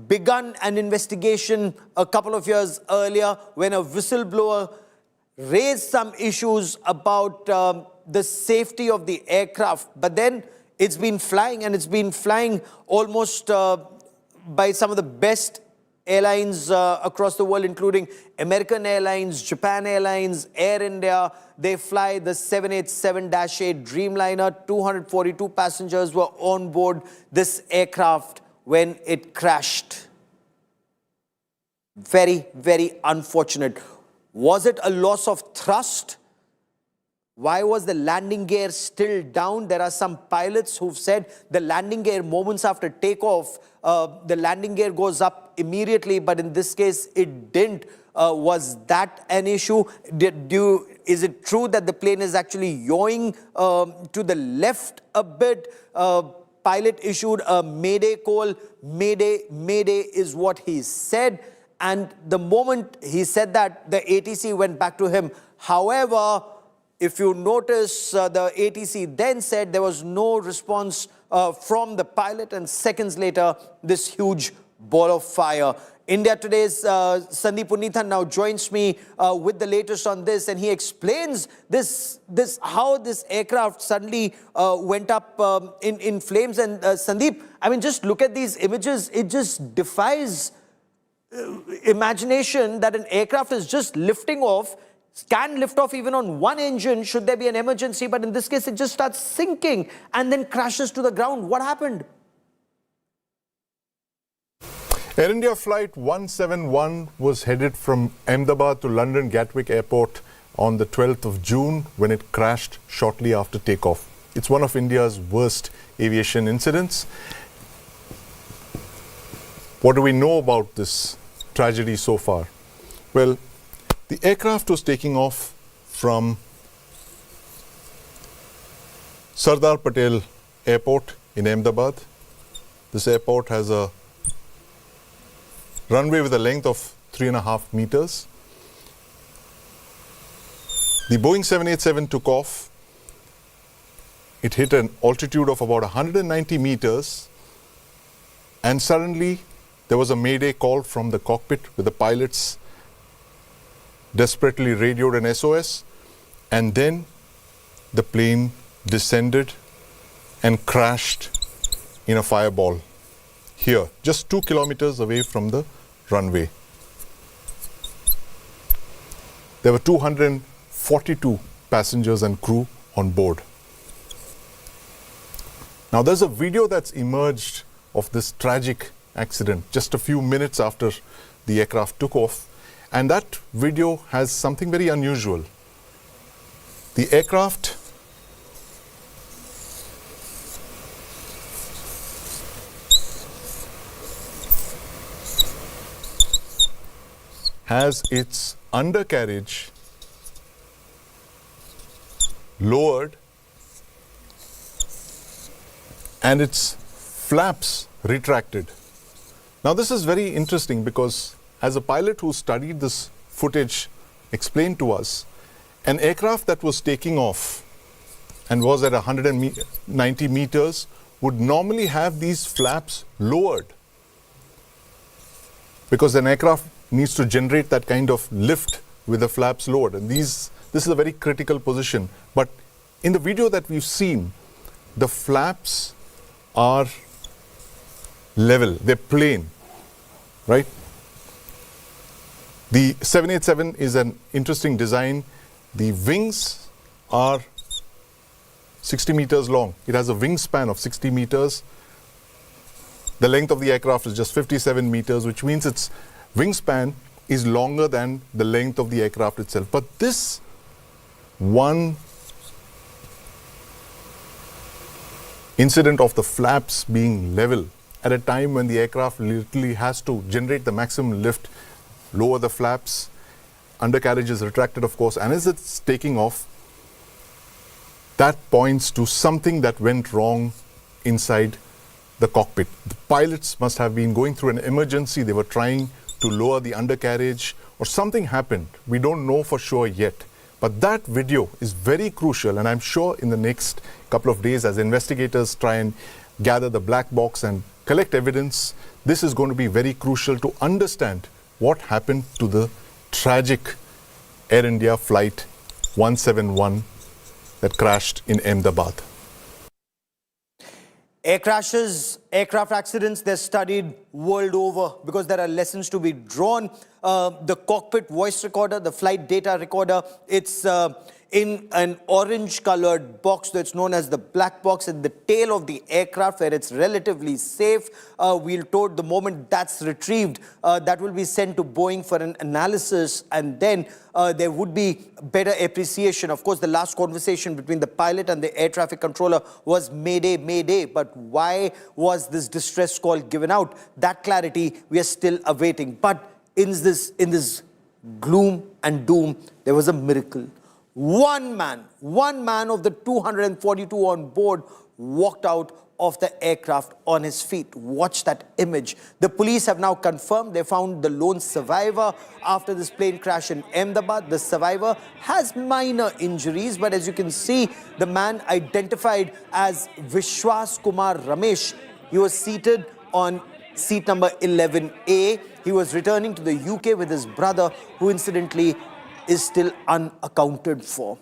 [SPEAKER 27] begun an investigation a couple of years earlier when a whistleblower raised some issues about the safety of the aircraft. But then it's been flying, and it's been flying almost by some of the best airlines across the world, including American Airlines, Japan Airlines, Air India. They fly the 787-8 Dreamliner. 242 passengers were on board this aircraft when it crashed. Very, very unfortunate. Was it a loss of thrust? Why was the landing gear still down? There are some pilots who've said the landing gear, moments after takeoff, the landing gear goes up immediately, but in this case, it didn't. Was that an issue? Is it true that the plane is actually yawing to the left a bit? Pilot issued a mayday call. Mayday, mayday is what he said. And the moment he said that, the ATC went back to him. However, if you notice, the ATC then said there was no response from the pilot, and seconds later, this huge ball of fire. India Today's Sandeep Punithan now joins me with the latest on this, and he explains how this aircraft suddenly went up in flames. And Sandeep, I mean, just look at these images. It just defies imagination that an aircraft is just lifting off, can lift off even on one engine should there be an emergency, but in this case it just starts sinking and then crashes to the ground. What happened?
[SPEAKER 1] Air India flight 171 was headed from Ahmedabad to London Gatwick Airport on the 12th of June when it crashed shortly after takeoff. It's one of India's worst aviation incidents. What do we know about this tragedy so far? Well, the aircraft was taking off from Sardar Patel Airport in Ahmedabad. This airport has a runway with a length of 3.5 meters. The Boeing 787 took off. It hit an altitude of about 190 meters, and suddenly there was a mayday call from the cockpit with the pilots desperately radioed an SOS, and then the plane descended and crashed in a fireball here, just 2 kilometers away from the runway. There were 242 passengers and crew on board. Now there's a video that's emerged of this tragic accident just a few minutes after the aircraft took off, and that video has something very unusual. The aircraft has its undercarriage lowered and its flaps retracted. Now this is very interesting because as a pilot who studied this footage explained to us, an aircraft that was taking off and was at 190 meters would normally have these flaps lowered because an aircraft needs to generate that kind of lift with the flaps lowered, and this is a very critical position. But in the video that we've seen, the flaps are level, they're plain, right? The 787 is an interesting design. The wings are 60 meters long. It has a wingspan of 60 meters. The length of the aircraft is just 57 meters, which means its wingspan is longer than the length of the aircraft itself. But this one incident of the flaps being level at a time when the aircraft literally has to generate the maximum lift, lower the flaps, undercarriage is retracted, of course, and as it's taking off, that points to something that went wrong inside the cockpit. The pilots must have been going through an emergency. They were trying to lower the undercarriage, or something happened. We don't know for sure yet. But that video is very crucial, and I'm sure in the next couple of days, as investigators try and gather the black box and collect evidence. This is going to be very crucial to understand what happened to the tragic Air India flight 171 that crashed in Ahmedabad.
[SPEAKER 27] Air crashes, aircraft accidents, they're studied world over because there are lessons to be drawn. The cockpit voice recorder, the flight data recorder, it's in an orange-colored box that's known as the black box at the tail of the aircraft where it's relatively safe. We'll told the moment that's retrieved, that will be sent to Boeing for an analysis, and then there would be better appreciation. Of course, the last conversation between the pilot and the air traffic controller was Mayday, Mayday. But why was this distress call given out? That clarity we are still awaiting. But in this gloom and doom, there was a miracle. One man of the 242 on board walked out of the aircraft on his feet. Watch that image. The police have now confirmed they found the lone survivor after this plane crash in Ahmedabad. The survivor has minor injuries, but as you can see, the man identified as Vishwas Kumar Ramesh. He was seated on seat number 11A. He was returning to the UK with his brother, who incidentally is still unaccounted for.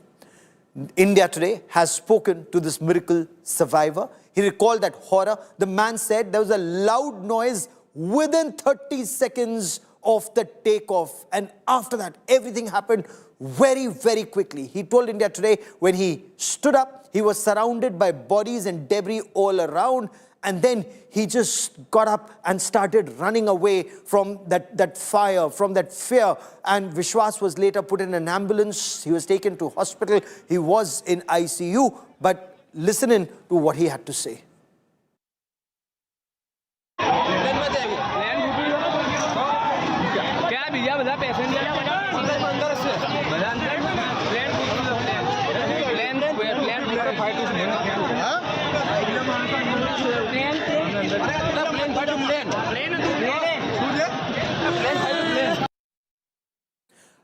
[SPEAKER 27] India Today has spoken to this miracle survivor. He recalled that horror. The man said there was a loud noise within 30 seconds of the takeoff. And after that, everything happened very, very quickly. He told India Today when he stood up, he was surrounded by bodies and debris all around. And then he just got up and started running away from that fire, from that fear. And Vishwas was later put in an ambulance. He was taken to hospital. He was in ICU. But listen in to what he had to say.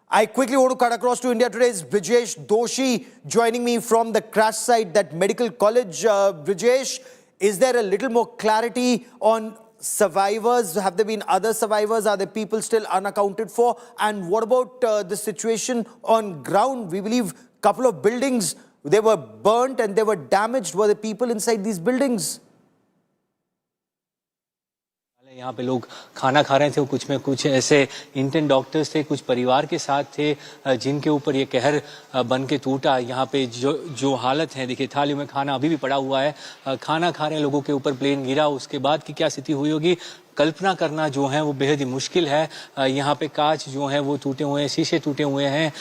[SPEAKER 27] I quickly want to cut across to India Today's Brijesh Doshi joining me from the crash site, that medical college. Brijesh, is there a little more clarity on survivors? Have there been other survivors? Are there people still unaccounted for? And what about the situation on ground? We believe a couple of buildings, they were burnt and they were damaged. Were there people inside these buildings?
[SPEAKER 17] यहाँ पे लोग खाना खा रहे थे, कुछ में कुछ ऐसे इंटर्न डॉक्टर्स थे, कुछ परिवार के साथ थे जिनके ऊपर ये कहर बन के टूटा। यहाँ पे जो हालत है, देखिए थालियों में खाना अभी भी पड़ा हुआ है, खाना खा रहे लोगों के ऊपर प्लेन गिरा, उसके बाद की क्या स्थिति हुई होगी कल्पना करना जो है वो बेहद ही मुश्किल है। यहाँ पे कांच जो है वो टूटे हुए हैं, शीशे टूटे हुए हैं,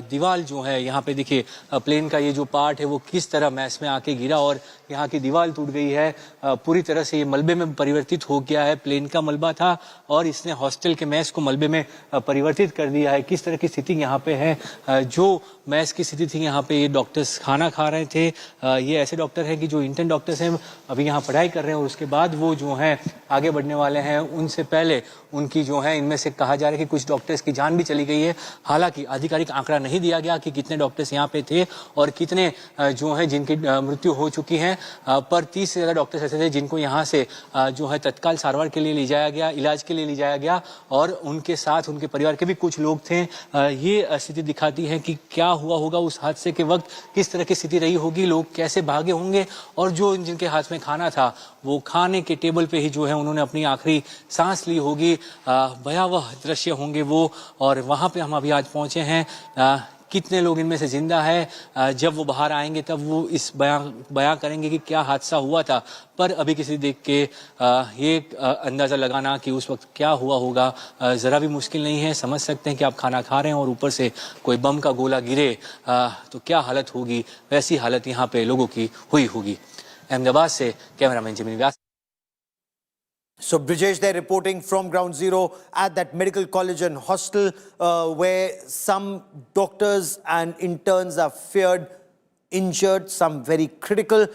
[SPEAKER 17] दीवार जो है यहाँ पे देखिए प्लेन का ये जो पार्ट है वो किस तरह मैस में आके गिरा और यहाँ की दीवार टूट गई है, पूरी तरह से ये मलबे में परिवर्तित हो गया है। प्लेन का मलबा था और इसने हॉस्टल के मैस को मलबे में परिवर्तित कर दिया है। किस तरह की स्थिति यहाँ पे है, जो मैस की स्थिति थी यहाँ पे ये डॉक्टर्स खाना खा रहे थे, ये ऐसे डॉक्टर हैं कि जो इंटर्न डॉक्टर्स हैं अभी यहाँ पढ़ाई कर रहे हैं और उसके बाद वो जो हैं आगे बढ़ने वाले हैं। उनसे पहले उनकी जो है इनमें से कहा जा रहा है कि कुछ डॉक्टर्स की जान भी चली गई है। हालांकि आधिकारिक आंकड़ा नहीं दिया गया कि कितने डॉक्टर्स यहाँ पे थे और कितने जो है जिनकी मृत्यु हो चुकी है, पर 30 से ज़्यादा डॉक्टर्स ऐसे थे जिनको यहाँ से जो है तत्काल सारवार के लिए ले जाया गया, इलाज के लिए ले जाया गया और उनके साथ उनके परिवार के भी कुछ लोग थे। ये स्थिति दिखाती है कि क्या हुआ होगा उस हादसे के वक्त, किस तरह की स्थिति रही होगी, लोग कैसे भागे होंगे और जो जिनके हाथ में खाना था वो खाने के टेबल पे ही जो है उन्होंने अपनी आखिरी सांस ली होगी। भयावह दृश्य होंगे वो और वहाँ पे हम अभी आज पहुँचे हैं। कितने लोग इनमें से जिंदा है, जब वो बाहर आएंगे तब वो इस बयां करेंगे कि क्या हादसा हुआ था। पर अभी किसी देख के ये अंदाज़ा लगाना कि उस वक्त क्या हुआ होगा ज़रा भी मुश्किल नहीं है। समझ सकते हैं कि आप खाना खा रहे हैं और ऊपर से कोई बम का गोला गिरे तो क्या हालत होगी, वैसी हालत यहाँ पे लोगों की हुई होगी। अहमदाबाद से cameraman Gemini Vyas.
[SPEAKER 27] So Brijesh there reporting from ground zero at that medical college and hostel where some doctors and interns are feared injured, some very critical.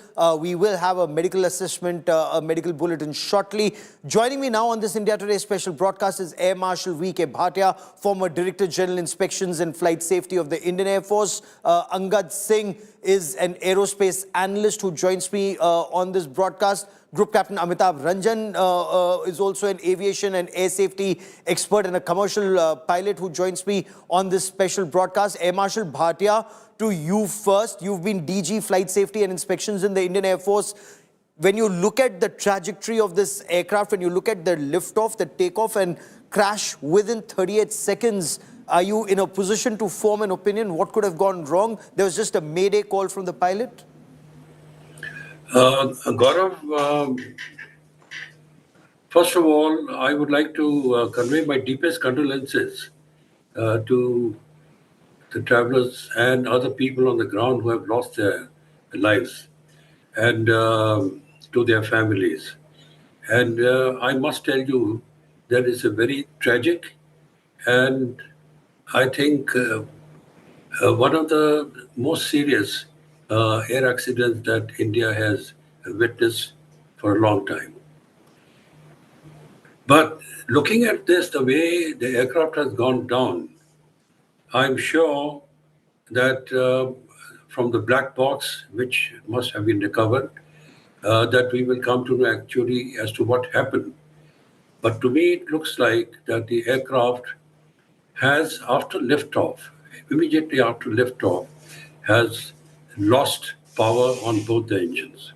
[SPEAKER 27] We will have a medical assessment, a medical bulletin shortly. Joining me now on this India Today special broadcast is Air Marshal V.K. Bhatia, former Director General Inspections and Flight Safety of the Indian Air Force. Angad Singh is an aerospace analyst who joins me on this broadcast. Group Captain Amitabh Ranjan is also an aviation and air safety expert and a commercial pilot who joins me on this special broadcast. Air Marshal Bhatia, to you first. You've been DG Flight Safety and Inspections in the Indian Air Force. When you look at the trajectory of this aircraft, when you look at the liftoff, the takeoff and crash within 38 seconds, are you in a position to form an opinion? What could have gone wrong? There was just a mayday call from the pilot?
[SPEAKER 3] Gaurav, first of all, I would like to convey my deepest condolences to the travelers and other people on the ground who have lost their lives, and to their families. And I must tell you that it's a very tragic and I think one of the most serious air accidents that India has witnessed for a long time. But looking at this, the way the aircraft has gone down, I'm sure that from the black box, which must have been recovered, that we will come to know actually as to what happened. But to me, it looks like that the aircraft has, after liftoff, immediately after liftoff, has lost power on both the engines.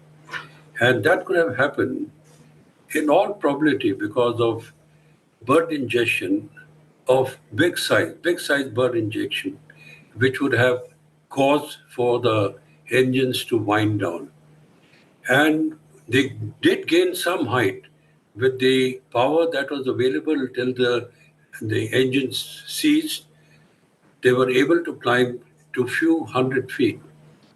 [SPEAKER 3] And that could have happened in all probability because of bird ingestion of big size bird injection, which would have caused for the engines to wind down. And they did gain some height with the power that was available till the engines ceased. They were able to climb to a few hundred feet,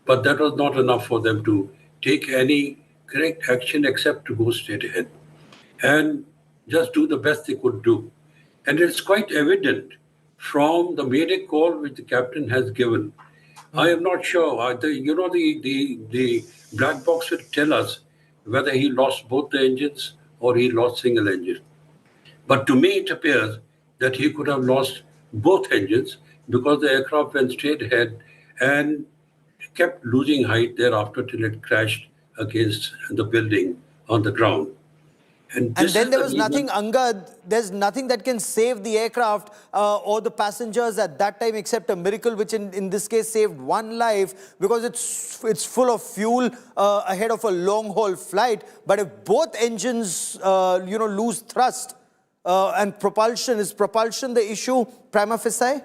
[SPEAKER 3] but that was not enough for them to take any correct action except to go straight ahead and just do the best they could do. And it's quite evident from the mayday call which the captain has given. I am not sure. The black box will tell us whether he lost both the engines or he lost single engine. But to me, it appears that he could have lost both engines because the aircraft went straight ahead and kept losing height thereafter till it crashed against the building on the ground. And
[SPEAKER 27] then there was nothing, Angad, there's nothing that can save the aircraft or the passengers at that time except a miracle, which in this case saved one life because it's full of fuel ahead of a long-haul flight. But if both engines, lose thrust and propulsion, is propulsion the issue prima facie?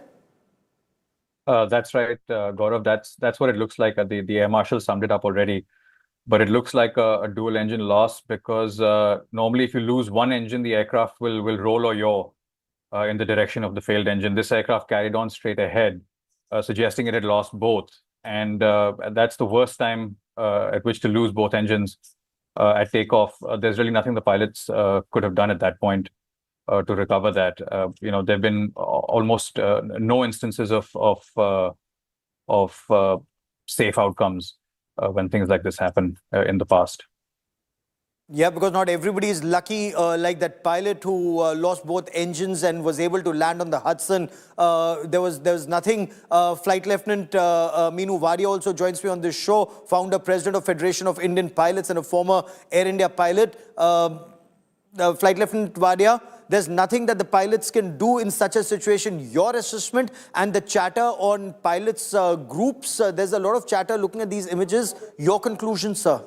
[SPEAKER 4] That's right, Gaurav. That's what it looks like. The Air Marshal summed it up already. But it looks like a dual engine loss because normally if you lose one engine, the aircraft will roll or yaw in the direction of the failed engine. This aircraft carried on straight ahead, suggesting it had lost both. And that's the worst time at which to lose both engines at takeoff. There's really nothing the pilots could have done at that point to recover that. There have been almost no instances of safe outcomes when things like this happen in the past.
[SPEAKER 27] Yeah, because not everybody is lucky like that pilot who lost both engines and was able to land on the Hudson. There was nothing. Flight Lieutenant Meenu Wadia also joins me on this show, founder, president of Federation of Indian Pilots and a former Air India pilot. Flight Lieutenant Wadia, there's nothing that the pilots can do in such a situation. Your assessment and the chatter on pilots groups, there's a lot of chatter looking at these images. Your conclusion, sir?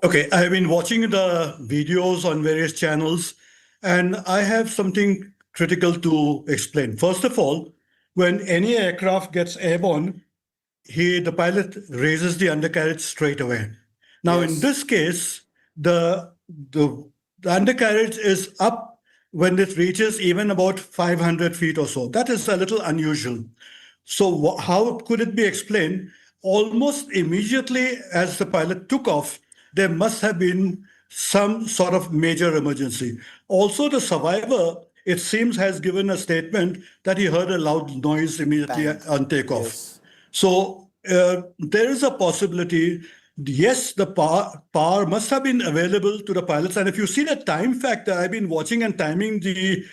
[SPEAKER 6] Okay, I've been watching the videos on various channels, and I have something critical to explain. First of all, when any aircraft gets airborne, the pilot raises the undercarriage straight away. Now, in this case, the undercarriage is up when it reaches even about 500 feet or so. That is a little unusual. So how could it be explained? Almost immediately as the pilot took off, there must have been some sort of major emergency. Also, the survivor, it seems, has given a statement that he heard a loud noise immediately on takeoff. Yes. So there is a possibility. Yes, the power must have been available to the pilots. And if you see the time factor, I've been watching and timing the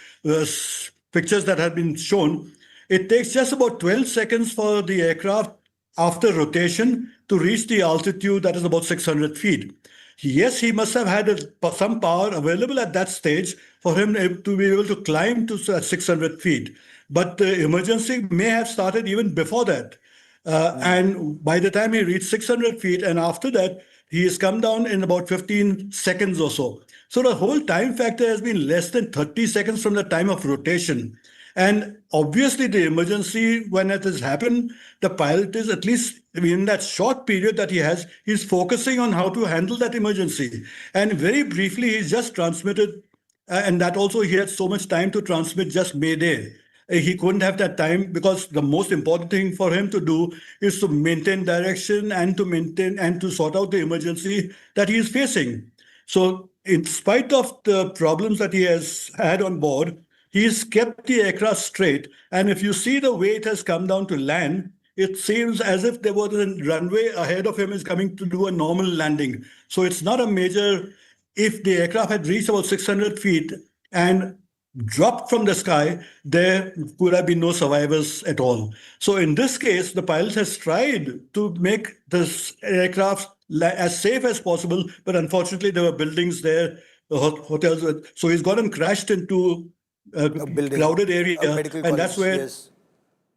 [SPEAKER 6] pictures that have been shown. It takes just about 12 seconds for the aircraft after rotation to reach the altitude that is about 600 feet.
[SPEAKER 2] Yes, he must have had some power available at that stage for him to be able to climb to 600 feet. But the emergency may have started even before that. And by the time he reached 600 feet, and after that, he has come down in about 15 seconds or so. So the whole time factor has been less than 30 seconds from the time of rotation. And obviously, the emergency, when it has happened, the pilot is, at least in that short period that he has, he's focusing on how to handle that emergency. And very briefly, he's just transmitted, and that also he had so much time to transmit just Mayday. He couldn't have that time because the most important thing for him to do is to maintain direction and to sort out the emergency that he is facing. So in spite of the problems that he has had on board, he's kept the aircraft straight. And if you see the way it has come down to land, it seems as if there was a runway ahead of him is coming to do a normal landing. So it's not a major, if the aircraft had reached about 600 feet and dropped from the sky, there could have been no survivors at all. So in this case, the pilot has tried to make this aircraft as safe as possible, but unfortunately there were buildings there, hotels. So he's gone and crashed into a crowded area, and that's where,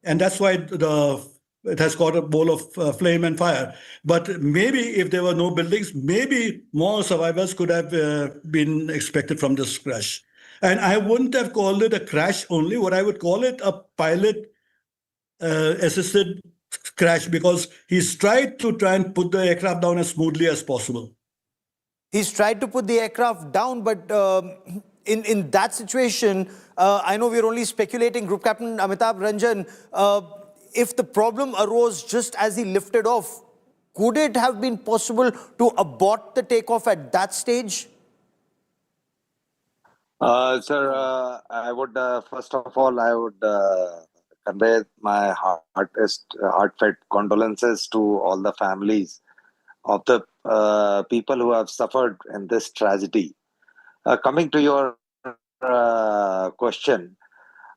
[SPEAKER 2] and that's why it has caught a bowl of flame and fire. But maybe if there were no buildings, maybe more survivors could have been expected from this crash. And I wouldn't have called it a crash only. What I would call it a pilot assisted crash, because he's tried to and put the aircraft down as smoothly as possible.
[SPEAKER 27] He's tried to put the aircraft down, but in that situation, I know we're only speculating, Group Captain Amitabh Ranjan, if the problem arose just as he lifted off, could it have been possible to abort the takeoff at that stage?
[SPEAKER 5] Sir, I would, first of all, I would convey my heartfelt condolences to all the families of the people who have suffered in this tragedy. Coming to your question,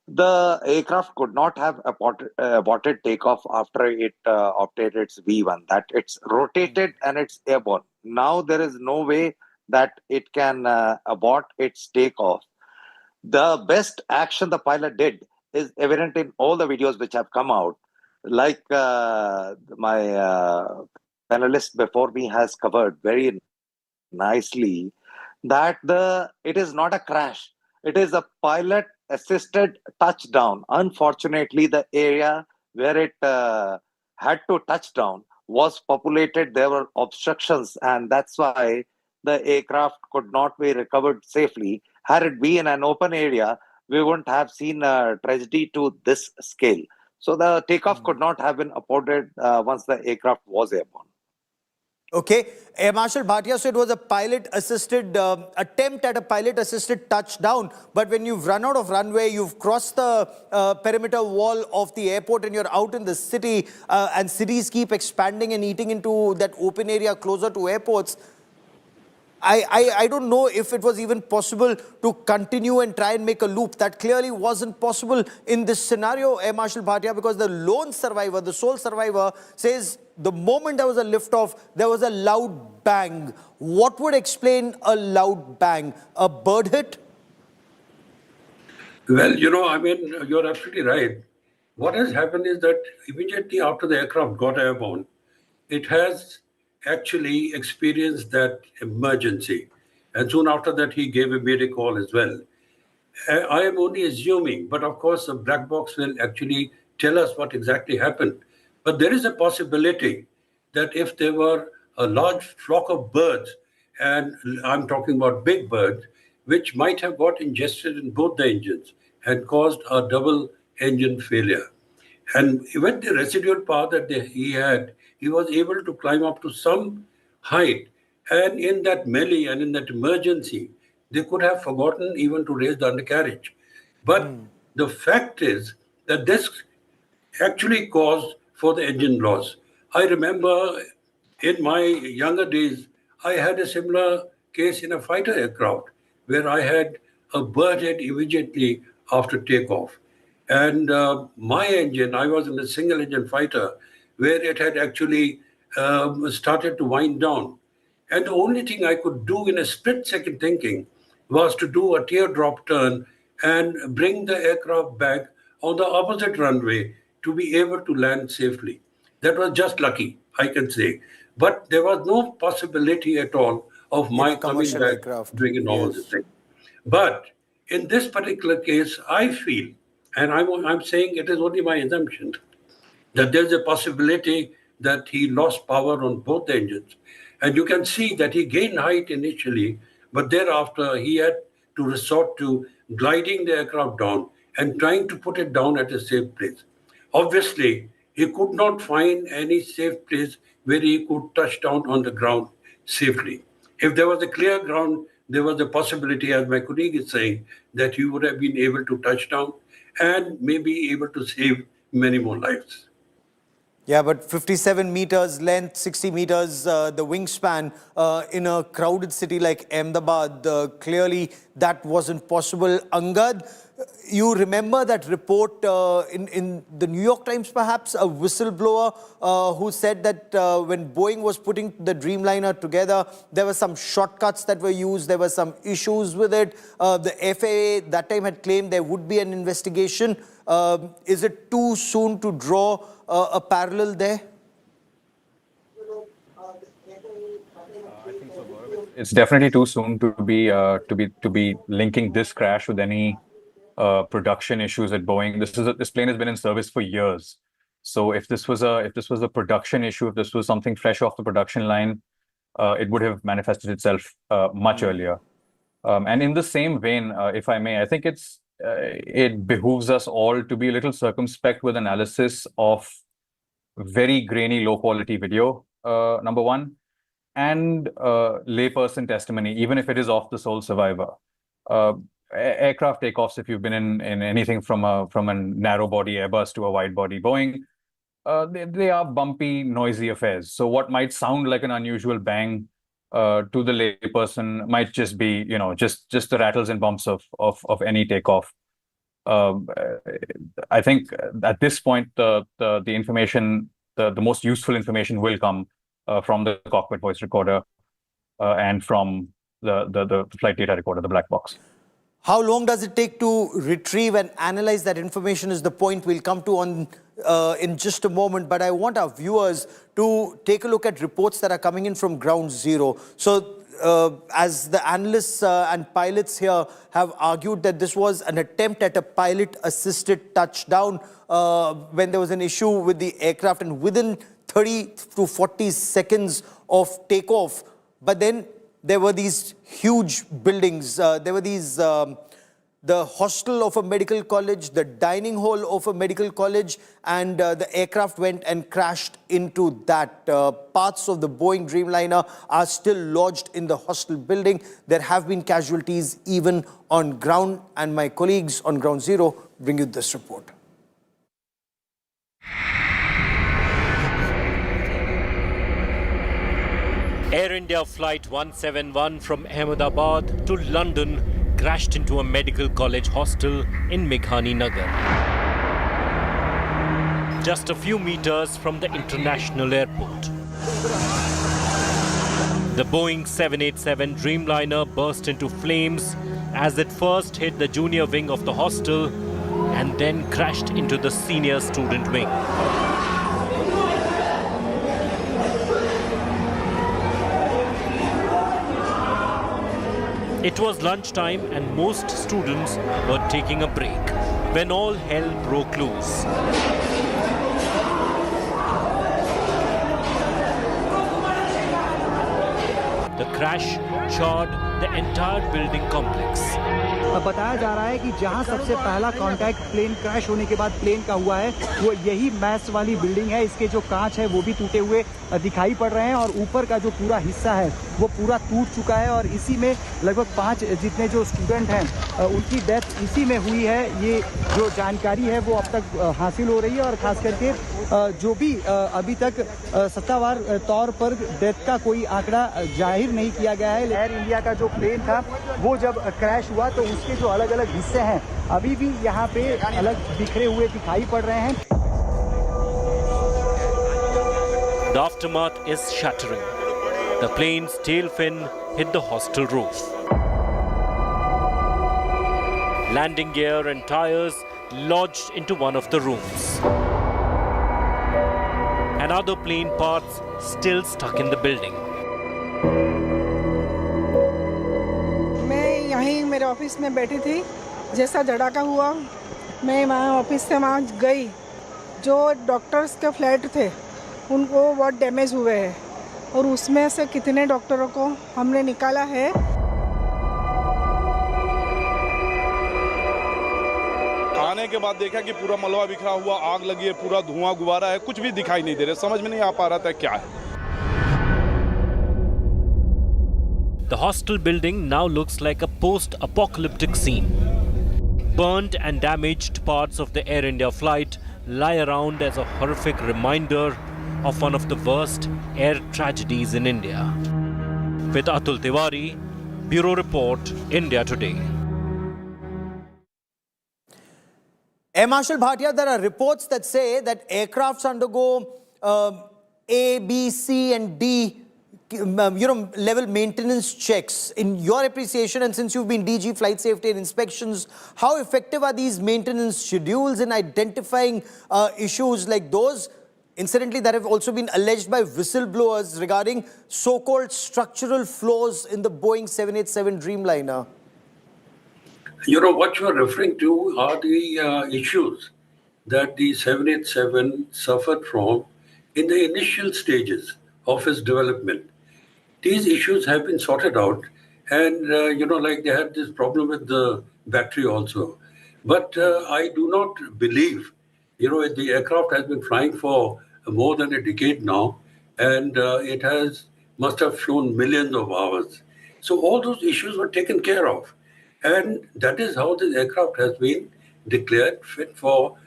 [SPEAKER 5] the aircraft could not have aborted takeoff after it obtained its V1, that it's rotated and it's airborne. Now there is no way that it can abort its takeoff. The best action the pilot did is evident in all the videos which have come out. Like my panelist before me has covered very nicely, that it is not a crash. It is a pilot-assisted touchdown. Unfortunately, the area where it had to touch down was populated. There were obstructions, and that's why the aircraft could not be recovered safely. Had it been in an open area, we wouldn't have seen a tragedy to this scale. So the takeoff could not have been aborted once the aircraft was airborne.
[SPEAKER 27] Okay, Air Marshal Bhatia, so it was a pilot-assisted attempt at a pilot-assisted touchdown. But when you've run out of runway, you've crossed the perimeter wall of the airport and you're out in the city, and cities keep expanding and eating into that open area closer to airports. I don't know if it was even possible to continue and try and make a loop. That clearly wasn't possible in this scenario, Air Marshal Bhatia, because the lone survivor, the sole survivor, says the moment there was a liftoff, there was a loud bang. What would explain a loud bang? A bird hit?
[SPEAKER 3] Well, I mean, you're absolutely right. What has happened is that immediately after the aircraft got airborne, it has actually experienced that emergency. And soon after that, he gave a mayday call as well. I am only assuming, but of course, the black box will actually tell us what exactly happened. But there is a possibility that if there were a large flock of birds, and I'm talking about big birds, which might have got ingested in both the engines and caused a double engine failure. And with the residual power that he had, he was able to climb up to some height. And in that melee and in that emergency, they could have forgotten even to raise the undercarriage. But the fact is that this actually caused for the engine loss. I remember in my younger days, I had a similar case in a fighter aircraft where I had a bird head immediately after takeoff. And my engine, I was in a single engine fighter where it had actually started to wind down. And the only thing I could do in a split-second thinking was to do a teardrop turn and bring the aircraft back on the opposite runway to be able to land safely. That was just lucky, I can say. But there was no possibility at all of my coming back doing a normal thing. But in this particular case, I feel, and I'm saying it is only my assumption, that there's a possibility that he lost power on both engines. And you can see that he gained height initially, but thereafter he had to resort to gliding the aircraft down and trying to put it down at a safe place. Obviously, he could not find any safe place where he could touch down on the ground safely. If there was a clear ground, there was a possibility, as my colleague is saying, that he would have been able to touch down and maybe able to save many more lives.
[SPEAKER 27] Yeah, but 57 meters length, 60 meters the wingspan in a crowded city like Ahmedabad, clearly that wasn't possible. Angad, you remember that report in the New York Times, perhaps, a whistleblower who said that when Boeing was putting the Dreamliner together, there were some shortcuts that were used, there were some issues with it. The FAA that time had claimed there would be an investigation. Is it too soon to draw a parallel there?
[SPEAKER 4] It's definitely too soon to be linking this crash with any production issues at Boeing. This plane has been in service for years. So if this was a production issue, if this was something fresh off the production line, it would have manifested itself much earlier. And in the same vein, if I may, I think it behooves us all to be a little circumspect with analysis of very grainy, low quality video, number one, and layperson testimony, even if it is of the sole survivor. Aircraft takeoffs, if you've been in anything from a narrow body Airbus to a wide body Boeing, they are bumpy, noisy affairs. So what might sound like an unusual bang to the layperson might just be, just the rattles and bumps of any takeoff. I think at this point, the information, the most useful information will come from the cockpit voice recorder and from the flight data recorder, the black box.
[SPEAKER 27] How long does it take to retrieve and analyze that information is the point we'll come to on in just a moment. But I want our viewers to take a look at reports that are coming in from ground zero. So as the analysts and pilots here have argued that this was an attempt at a pilot-assisted touchdown when there was an issue with the aircraft and within 30 to 40 seconds of takeoff. But then there were these huge buildings. There were these, the hostel of a medical college, the dining hall of a medical college, and the aircraft went and crashed into that. Parts of the Boeing Dreamliner are still lodged in the hostel building. There have been casualties even on ground, and my colleagues on Ground Zero bring you this report.
[SPEAKER 24] Air India Flight 171 from Ahmedabad to London crashed into a medical college hostel in Meghani Nagar. Just a few meters from the international airport. The Boeing 787 Dreamliner burst into flames as it first hit the junior wing of the hostel and then crashed into the senior student wing. It was lunchtime and most students were taking a break when all hell broke loose. The crash charred the entire building complex.
[SPEAKER 12] बताया जा रहा है कि जहां सबसे पहला contact plane crash होने के बाद प्लेन का हुआ है वो यही मैस वाली बिल्डिंग है। इसके जो कांच है वो भी टूटे हुए दिखाई पड़ रहे हैं और ऊपर का जो पूरा हिस्सा है वो पूरा टूट चुका है और इसी में लगभग 5 जितने जो स्टूडेंट हैं उनकी डेथ इसी में हुई है। ये जो जानकारी है वो अब तक हासिल हो रही है और खास करके जो भी अभी तक सत्तावार तौर पर डेथ का कोई आंकड़ा जाहिर नहीं किया गया है। एयर इंडिया का जो प्लेन था वो जब क्रैश हुआ तो उसके जो अलग अलग हिस्से हैं अभी भी यहाँ पे अलग बिखरे हुए दिखाई पड़ रहे हैं।
[SPEAKER 24] The aftermath is shattering. The plane's tail fin hit the hostel roof. Landing gear and tires lodged into one of the rooms. And other plane parts still stuck in the building.
[SPEAKER 20] मैं यहीं मेरे office में बैठी थी, जैसा झड़ाका हुआ मैं वहाँ ऑफिस से वहाँ गई। जो डॉक्टर्स के फ्लैट थे उनको बहुत डैमेज हुए हैं और उसमें से कितने डॉक्टरों को हमने निकाला है।
[SPEAKER 7] आने के बाद देखा कि पूरा मलबा बिखरा हुआ, आग लगी है, पूरा धुआं गुबारा है, कुछ भी दिखाई नहीं दे रहा, समझ में नहीं आ पा रहा था क्या है।
[SPEAKER 24] The hostel building now looks like a post-apocalyptic scene. Burnt and damaged parts of the Air India flight lie around as a horrific reminder of one of the worst air tragedies in India. With Atul Tiwari, Bureau Report, India Today.
[SPEAKER 27] Air Marshal Bhatia, there are reports that say that aircrafts undergo A, B, C and D level maintenance checks. In your appreciation, and since you've been DG Flight Safety and Inspections, how effective are these maintenance schedules in identifying issues like those, incidentally, that have also been alleged by whistleblowers regarding so-called structural flaws in the Boeing 787 Dreamliner?
[SPEAKER 3] You know, what you are referring to are the issues that the 787 suffered from in the initial stages of its development. These issues have been sorted out, and like they had this problem with the battery also. But I do not believe, the aircraft has been flying for more than a decade now, and it must have flown millions of hours. So all those issues were taken care of, and that is how this aircraft has been declared fit for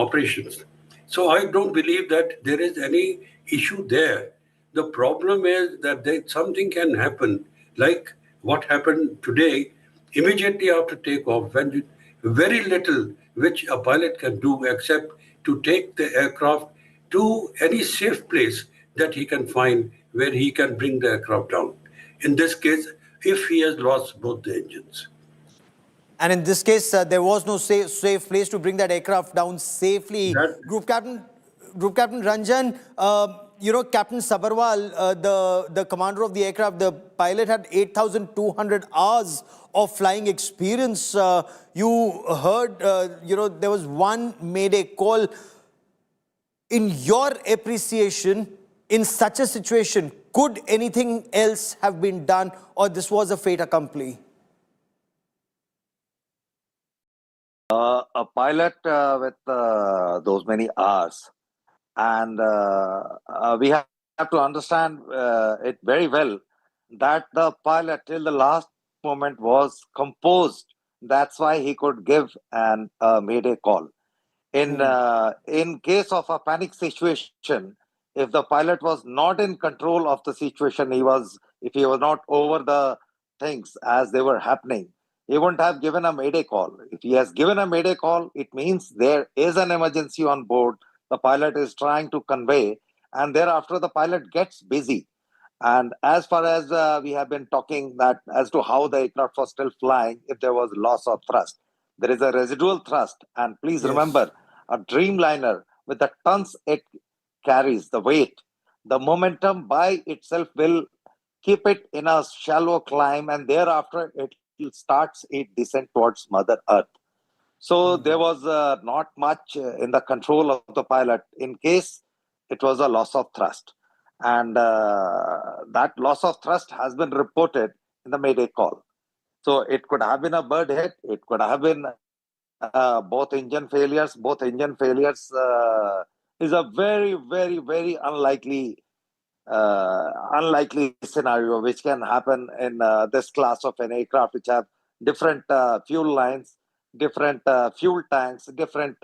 [SPEAKER 3] operations. So I don't believe that there is any issue there. The problem is that something can happen, like what happened today, immediately after takeoff, when very little which a pilot can do except to take the aircraft to any safe place that he can find where he can bring the aircraft down. In this case, if he has lost both the engines.
[SPEAKER 27] And in this case, there was no safe place to bring that aircraft down safely. Group Captain Ranjan, Captain Sabarwal, the commander of the aircraft, the pilot had 8,200 hours of flying experience. You heard, there was one mayday call. In your appreciation, in such a situation, could anything else have been done, or this was a fait accompli?
[SPEAKER 5] A pilot with those many hours, and we have to understand it very well that the pilot till the last moment was composed. That's why he could give an mayday call. In case of a panic situation, if the pilot was not in control of the situation, if he was not over the things as they were happening, he wouldn't have given a mayday call. If he has given a mayday call, it means there is an emergency on board. The pilot is trying to convey, and thereafter the pilot gets busy. And as far as we have been talking that as to how the aircraft was still flying, if there was loss of thrust, there is a residual thrust. And please remember, a Dreamliner with the tons it carries, the weight, the momentum by itself will keep it in a shallow climb, and thereafter it starts its descent towards Mother Earth. So there was not much in the control of the pilot in case it was a loss of thrust. And that loss of thrust has been reported in the mayday call. So it could have been a bird hit, it could have been both engine failures. Both engine failures is a very, very, very unlikely scenario which can happen in this class of an aircraft, which have different fuel lines, different fuel tanks, different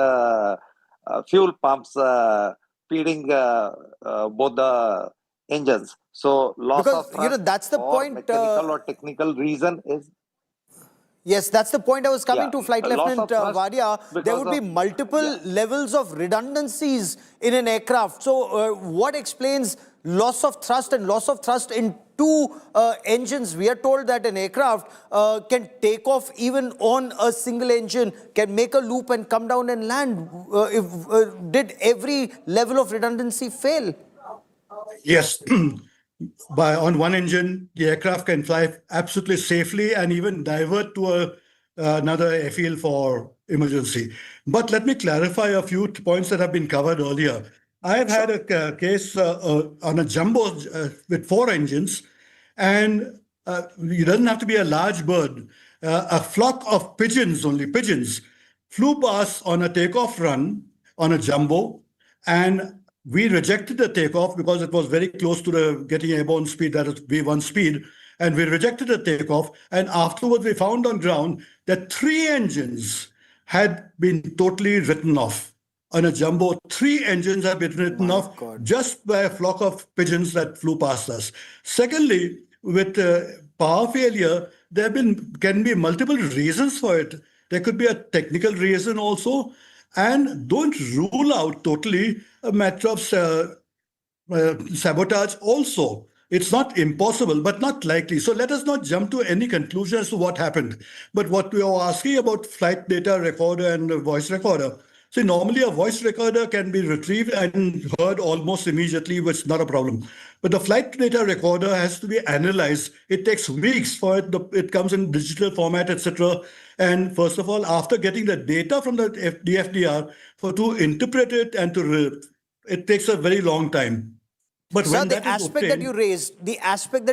[SPEAKER 5] fuel pumps feeding both the engines. So loss of thrust,
[SPEAKER 27] that's the point.
[SPEAKER 5] Mechanical or technical reason is.
[SPEAKER 27] Yes, that's the point I was coming to, Flight Lieutenant Wadia. There would be multiple levels of redundancies in an aircraft. So what explains loss of thrust and loss of thrust in two engines. We are told that an aircraft can take off even on a single engine, can make a loop and come down and land. Did every level of redundancy fail?
[SPEAKER 2] Yes. On one engine, the aircraft can fly absolutely safely and even divert to another airfield for emergency. But let me clarify a few points that have been covered earlier. I have had a case on a jumbo with 4 engines, and it doesn't have to be a large bird. A flock of pigeons, flew past on a takeoff run on a jumbo, and we rejected the takeoff because it was very close to the getting airborne speed, that is V1 speed, and we rejected the takeoff. And afterwards, we found on ground that 3 engines had been totally written off. On a jumbo, 3 engines have been written off just by a flock of pigeons that flew past us. Secondly, with power failure, can be multiple reasons for it. There could be a technical reason also, and don't rule out totally a matter of sabotage also. It's not impossible, but not likely. So let us not jump to any conclusion as to what happened. But what we are asking about flight data recorder and voice recorder. See, normally a voice recorder can be retrieved and heard almost immediately, which is not a problem. But the flight data recorder has to be analyzed. It takes weeks for it. It comes in digital format, etc. And first of all, after getting the data from the DFDR, to interpret it and it takes a very long time. But
[SPEAKER 27] Sir, the aspect that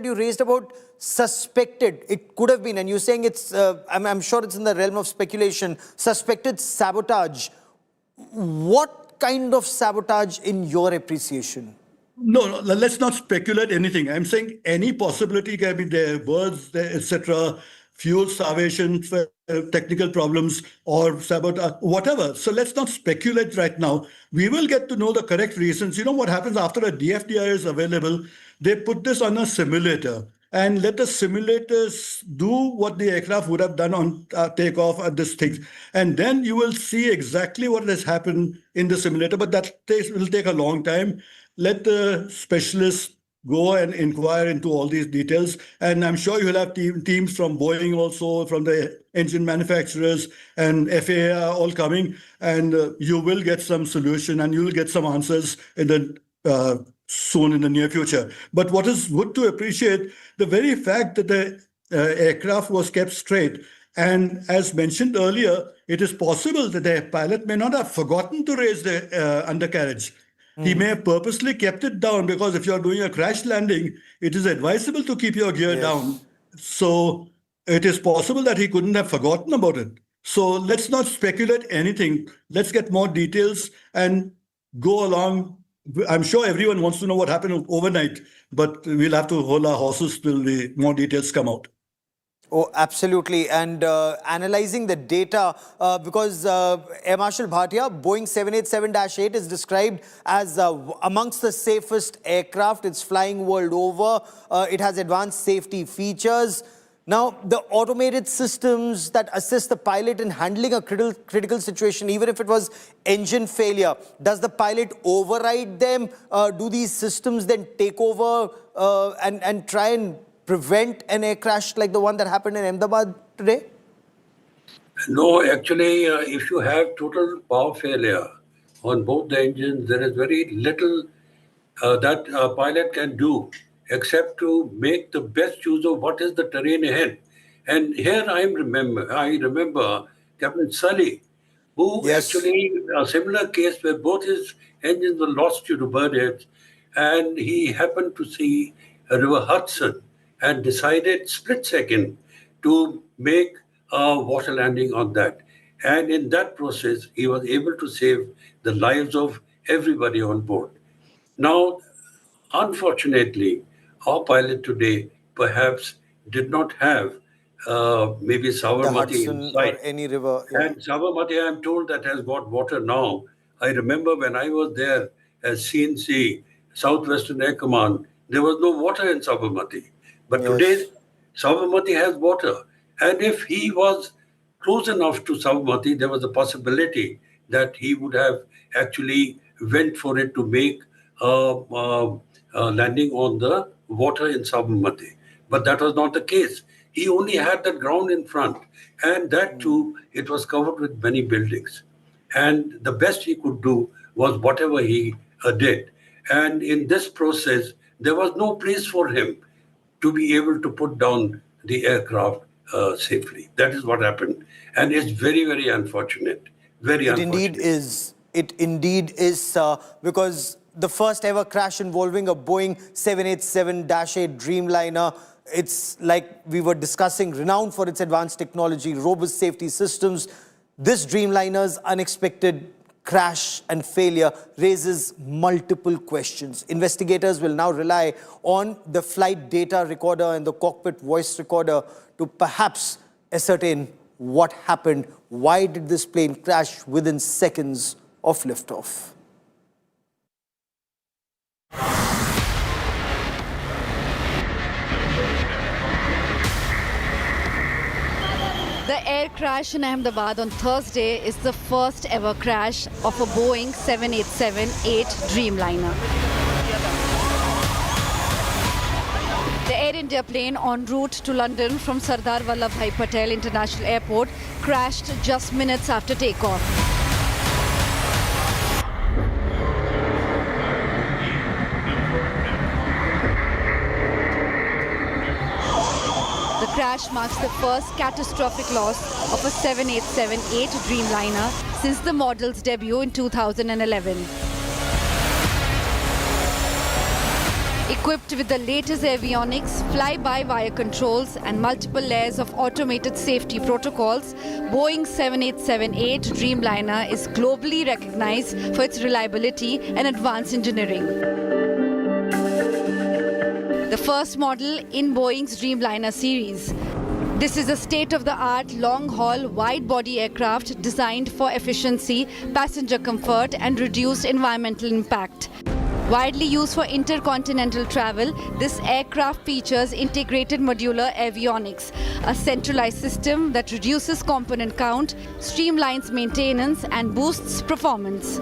[SPEAKER 27] you raised about suspected, it could have been, and you're saying it's, I'm sure it's in the realm of speculation, suspected sabotage. What kind of sabotage in your appreciation?
[SPEAKER 2] No, let's not speculate anything. I'm saying any possibility can be there, birds, etc., fuel starvation, technical problems, or sabotage, whatever. So let's not speculate right now. We will get to know the correct reasons. You know what happens after a DFDR is available? They put this on a simulator and let the simulators do what the aircraft would have done on takeoff at this thing. And then you will see exactly what has happened in the simulator, but that will take a long time. Let the specialists go and inquire into all these details. And I'm sure you'll have teams from Boeing also, from the engine manufacturers and FAA all coming, and you will get some solution and you will get some answers in the soon in the near future. But what is good to appreciate, the very fact that the aircraft was kept straight. And as mentioned earlier, it is possible that the pilot may not have forgotten to raise the undercarriage. He may have purposely kept it down, because if you're doing a crash landing, it is advisable to keep your gear down. So it is possible that he couldn't have forgotten about it. So let's not speculate anything. Let's get more details and go along. I'm sure everyone wants to know what happened overnight, but we'll have to hold our horses till the more details come out.
[SPEAKER 27] Oh, absolutely. And analyzing the data, because Air Marshal Bhatia, Boeing 787-8 is described as amongst the safest aircraft. It's flying world over. It has advanced safety features. Now, the automated systems that assist the pilot in handling a critical situation, even if it was engine failure, does the pilot override them? Do these systems then take over and try and prevent an air crash like the one that happened in Ahmedabad today?
[SPEAKER 3] No, actually, if you have total power failure on both the engines, there is very little that a pilot can do except to make the best use of what is the terrain ahead. And here I remember Captain Sully, who actually, a similar case where both his engines were lost due to bird heads, and he happened to see a River Hudson and decided split second to make a water landing on that. And in that process, he was able to save the lives of everybody on board. Now, unfortunately, our pilot today perhaps did not have maybe Sabarmati in sight.
[SPEAKER 27] Or any river.
[SPEAKER 3] And Sabarmati, I'm told, that has got water now. I remember when I was there as CNC, Southwestern Air Command, there was no water in Sabarmati. But today, Sabarmati has water. And if he was close enough to Sabarmati, there was a possibility that he would have actually went for it to make landing on the water in Sabarmati. But that was not the case. He only had that ground in front. And that too, it was covered with many buildings. And the best he could do was whatever he did. And in this process, there was no place for him to be able to put down the aircraft safely. That is what happened. And it's very, very unfortunate. Very unfortunate.
[SPEAKER 27] It indeed is, because the first ever crash involving a Boeing 787-8 Dreamliner, it's like we were discussing, renowned for its advanced technology, robust safety systems. This Dreamliner's unexpected crash and failure raises multiple questions. Investigators will now rely on the flight data recorder and the cockpit voice recorder to perhaps ascertain what happened. Why did this plane crash within seconds of liftoff?
[SPEAKER 9] The air crash in Ahmedabad on Thursday is the first ever crash of a Boeing 787-8 Dreamliner. The Air India plane en route to London from Sardar Vallabhbhai Patel International Airport crashed just minutes after takeoff. The crash marks the first catastrophic loss of a 787-8 Dreamliner since the model's debut in 2011. Equipped with the latest avionics, fly-by-wire controls and multiple layers of automated safety protocols, Boeing 787-8 Dreamliner is globally recognized for its reliability and advanced engineering. The first model in Boeing's Dreamliner series. This is a state-of-the-art long-haul wide-body aircraft designed for efficiency, passenger comfort and reduced environmental impact. Widely used for intercontinental travel, this aircraft features integrated modular avionics, a centralized system that reduces component count, streamlines maintenance and boosts performance.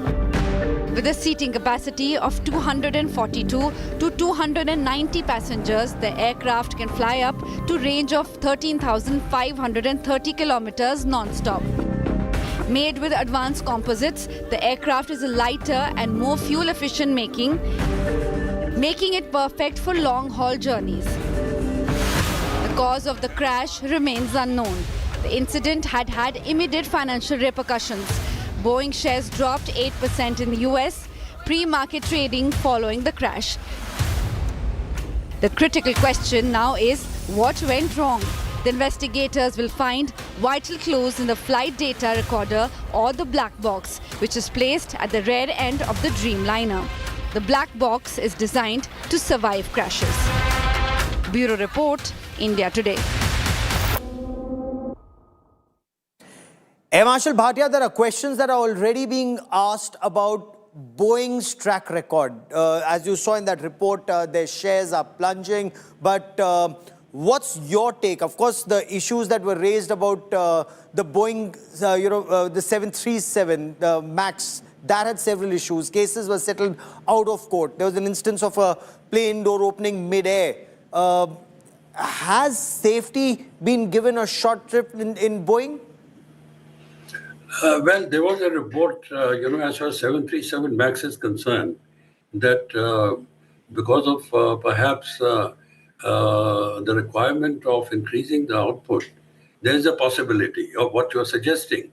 [SPEAKER 9] With a seating capacity of 242 to 290 passengers, the aircraft can fly up to a range of 13,530 kilometers non-stop. Made with advanced composites, the aircraft is lighter and more fuel-efficient, making it perfect for long-haul journeys. The cause of the crash remains unknown. The incident had immediate financial repercussions. Boeing shares dropped 8% in the US, pre-market trading following the crash. The critical question now is, what went wrong? The investigators will find vital clues in the flight data recorder or the black box, which is placed at the rear end of the Dreamliner. The black box is designed to survive crashes. Bureau Report, India Today.
[SPEAKER 27] Air Marshal Bhatia, there are questions that are already being asked about Boeing's track record. As you saw in that report, their shares are plunging. But what's your take? Of course, the issues that were raised about the Boeing, the 737, the MAX, that had several issues. Cases were settled out of court. There was an instance of a plane door opening mid-air. Has safety been given a short trip in Boeing?
[SPEAKER 3] Well, there was a report, as far as 737 MAX is concerned, that because of perhaps the requirement of increasing the output, there is a possibility of what you're suggesting.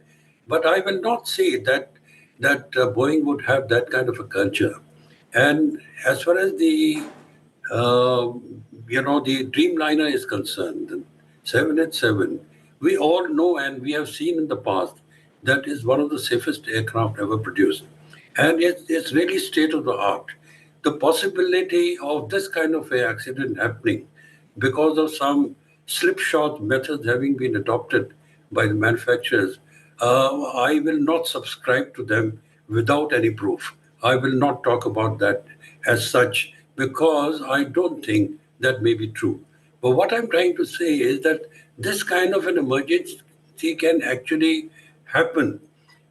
[SPEAKER 3] But I will not say that Boeing would have that kind of a culture. And as far as the Dreamliner is concerned, the 787, we all know and we have seen in the past that is one of the safest aircraft ever produced. And it's really state-of-the-art. The possibility of this kind of an accident happening because of some slipshod methods having been adopted by the manufacturers, I will not subscribe to them without any proof. I will not talk about that as such because I don't think that may be true. But what I'm trying to say is that this kind of an emergency can actually happen.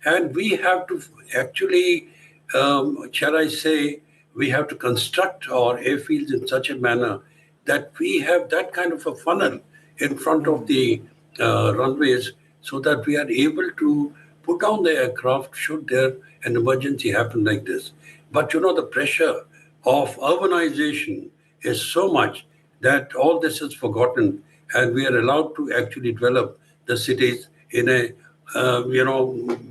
[SPEAKER 3] And we have to actually, shall I say, we have to construct our airfields in such a manner that we have that kind of a funnel in front of the runways so that we are able to put down the aircraft should there an emergency happen like this. But the pressure of urbanization is so much that all this is forgotten, and we are allowed to actually develop the cities in a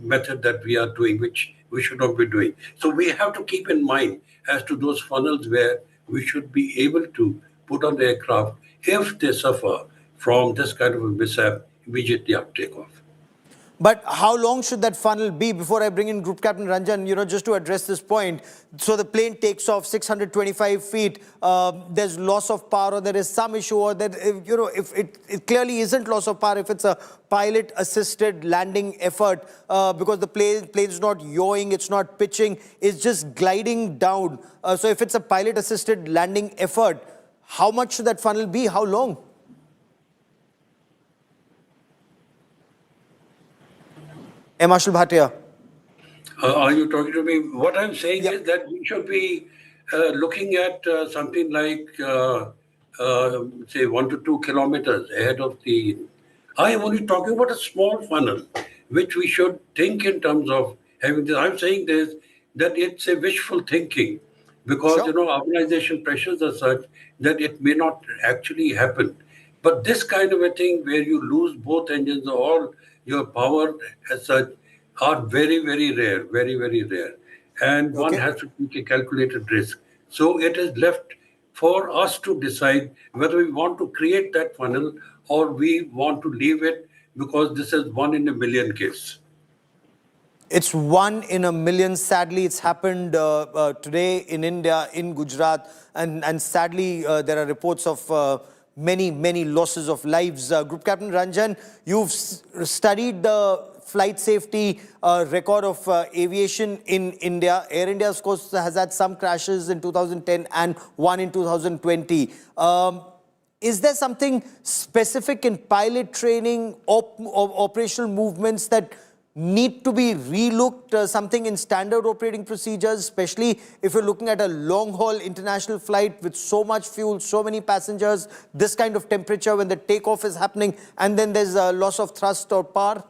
[SPEAKER 3] method that we are doing, which we should not be doing. So we have to keep in mind as to those funnels where we should be able to put on the aircraft if they suffer from this kind of a mishap immediately after takeoff.
[SPEAKER 27] But how long should that funnel be? Before I bring in Group Captain Ranjan, just to address this point. So the plane takes off 625 feet. There's loss of power, or there is some issue, or that, if it clearly isn't loss of power, if it's a pilot-assisted landing effort, because the plane's not yawing, it's not pitching, it's just gliding down. So if it's a pilot-assisted landing effort, how much should that funnel be? How long? Marshal Bhatia.
[SPEAKER 3] Are you talking to me? What I'm saying is that we should be looking at something like, say, 1 to 2 kilometers ahead of the... I am only talking about a small funnel, which we should think in terms of having this. I'm saying this, that it's a wishful thinking, because, urbanization pressures are such that it may not actually happen. But this kind of a thing where you lose both engines or your power as such are very, very rare, very, very rare. And one has to take a calculated risk. So it is left for us to decide whether we want to create that funnel or we want to leave it, because this is 1 in a million case.
[SPEAKER 27] It's 1 in a million. Sadly, it's happened today in India, in Gujarat. And sadly, there are reports of many, many losses of lives. Group Captain Ranjan, you've studied the flight safety record of aviation in India. Air India, of course, has had some crashes in 2010 and one in 2020. Is there something specific in pilot training, operational movements that need to be relooked, something in standard operating procedures, especially if you're looking at a long-haul international flight with so much fuel, so many passengers, this kind of temperature when the takeoff is happening, and then there's a loss of thrust or power?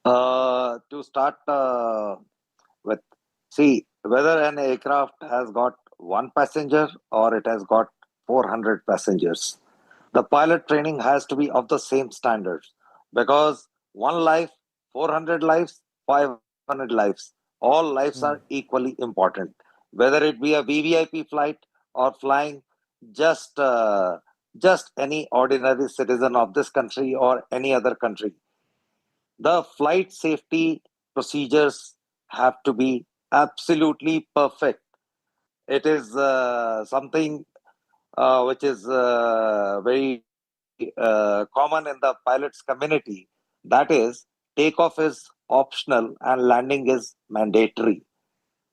[SPEAKER 5] To start with, see, whether an aircraft has got 1 passenger or it has got 400 passengers, the pilot training has to be of the same standards, because 1 life, 400 lives, 500 lives, all lives are equally important. Whether it be a VVIP flight or flying just any ordinary citizen of this country or any other country, the flight safety procedures have to be absolutely perfect. It is something which is very common in the pilots community. That is, takeoff is optional and landing is mandatory.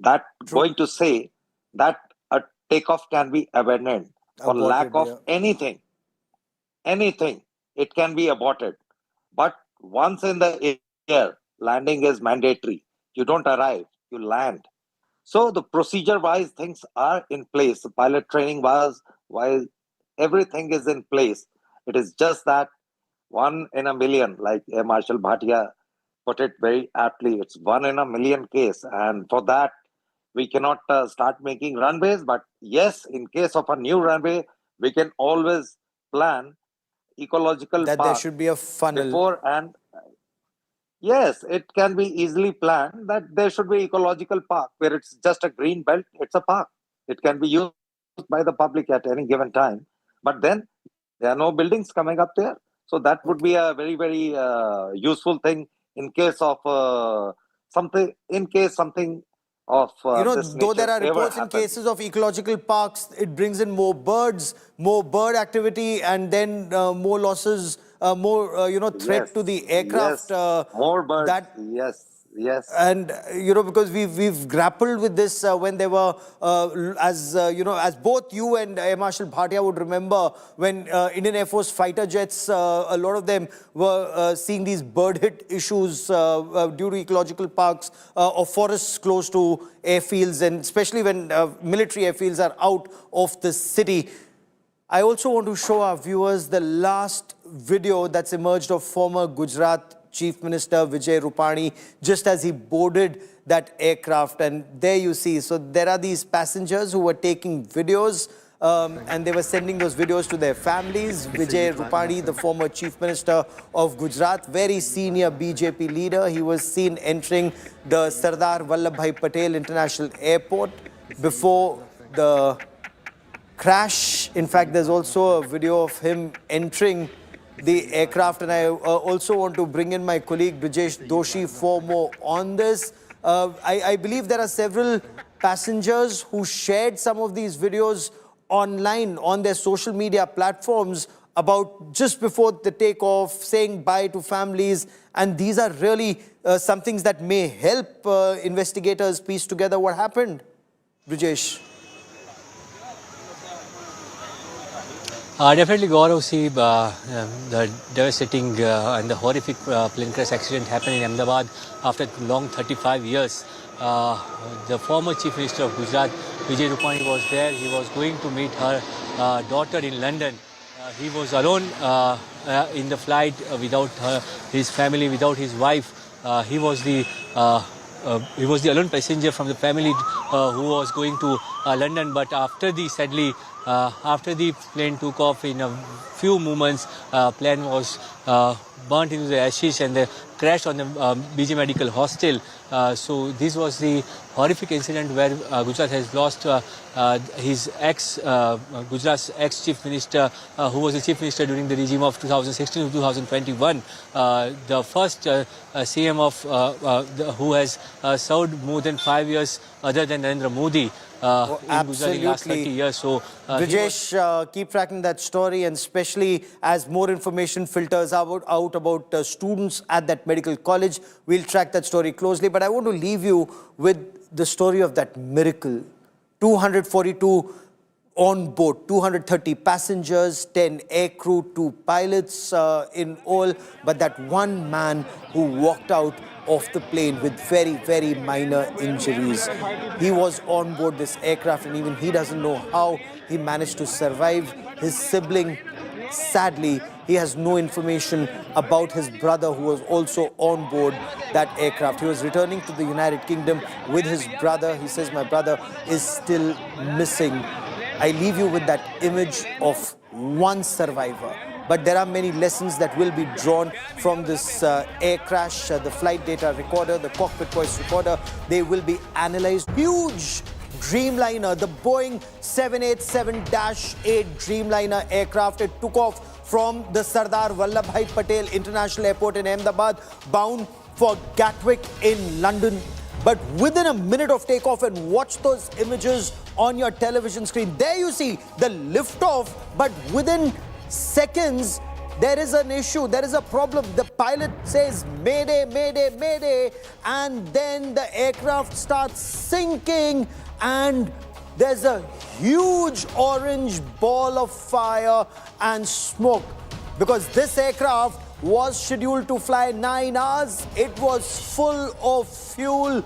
[SPEAKER 5] That going to say that a takeoff can be abandoned for lack of anything. It can be aborted. But once in the air, landing is mandatory. You don't arrive, you land. So the procedure-wise things are in place. The pilot training-wise, everything is in place. It is just that 1 in a million, like Air Marshal Bhatia put it very aptly. It's 1 in a million case. And for that, we cannot start making runways. But yes, in case of a new runway, we can always plan ecological
[SPEAKER 27] that there should be a funnel
[SPEAKER 5] before, and yes, it can be easily planned that there should be ecological park where it's just a green belt. It's a park. It can be used by the public at any given time. But then there are no buildings coming up there. So that would be a very, very useful thing in case of something. In case something of this
[SPEAKER 27] though there are
[SPEAKER 5] nature
[SPEAKER 27] reports
[SPEAKER 5] ever
[SPEAKER 27] in cases of ecological parks, it brings in more birds, more bird activity, and then more losses, more threat to the aircraft.
[SPEAKER 5] Yes, more birds. Yes,
[SPEAKER 27] Yes. And, because we've grappled with this when there were, as both you and Air Marshal Bhatia would remember, when Indian Air Force fighter jets, a lot of them were seeing these bird hit issues due to ecological parks or forests close to airfields, and especially when military airfields are out of the city. I also want to show our viewers the last video that's emerged of former Gujarat Chief Minister Vijay Rupani just as he boarded that aircraft. And there you see, so there are these passengers who were taking videos and they were sending those videos to their families. Vijay Rupani, the former Chief Minister of Gujarat, very senior BJP leader, he was seen entering the Sardar Vallabhbhai Patel International Airport before the crash. In fact, there's also a video of him entering the aircraft, and I also want to bring in my colleague Brijesh Doshi for more on this. I believe there are several passengers who shared some of these videos online on their social media platforms about just before the takeoff, saying bye to families, and these are really some things that may help investigators piece together what happened. Brijesh.
[SPEAKER 17] Definitely, Gaurav, see the devastating and the horrific plane crash accident happened in Ahmedabad after long 35 years. The former Chief Minister of Gujarat, Vijay Rupani, was there. He was going to meet her daughter in London. He was alone in the flight without his family, without his wife. He was the alone passenger from the family who was going to London. But after the plane took off, in a few moments, plane was burnt into the ashes and the crash on the BG Medical Hostel. So this was the horrific incident where Gujarat has lost his Gujarat's ex-chief minister, who was the chief minister during the regime of 2016 to 2021. The first CM who has served more than 5 years other than Narendra Modi. In Gujarat in the last 30 years. So,
[SPEAKER 27] Brijesh, keep tracking that story, and especially as more information filters out about students at that medical college, we'll track that story closely. But I want to leave you with the story of that miracle. 242 on board, 230 passengers, 10 aircrew, 2 pilots in all, but that one man who walked out of the plane with very, very minor injuries. He was on board this aircraft, and even he doesn't know how he managed to survive. His sibling, sadly, he has no information about his brother who was also on board that aircraft. He was returning to the United Kingdom with his brother. He says, my brother is still missing. I leave you with that image of one survivor. But there are many lessons that will be drawn from this air crash. The flight data recorder, the cockpit voice recorder, they will be analyzed. Huge Dreamliner, the Boeing 787-8 Dreamliner aircraft. It took off from the Sardar Vallabhbhai Patel International Airport in Ahmedabad, bound for Gatwick in London. But within a minute of takeoff, and watch those images on your television screen, there you see the liftoff, but within seconds, there is an issue, there is a problem. The pilot says, Mayday, Mayday, Mayday, and then the aircraft starts sinking, and there's a huge orange ball of fire and smoke. Because this aircraft was scheduled to fly 9 hours. It was full of fuel.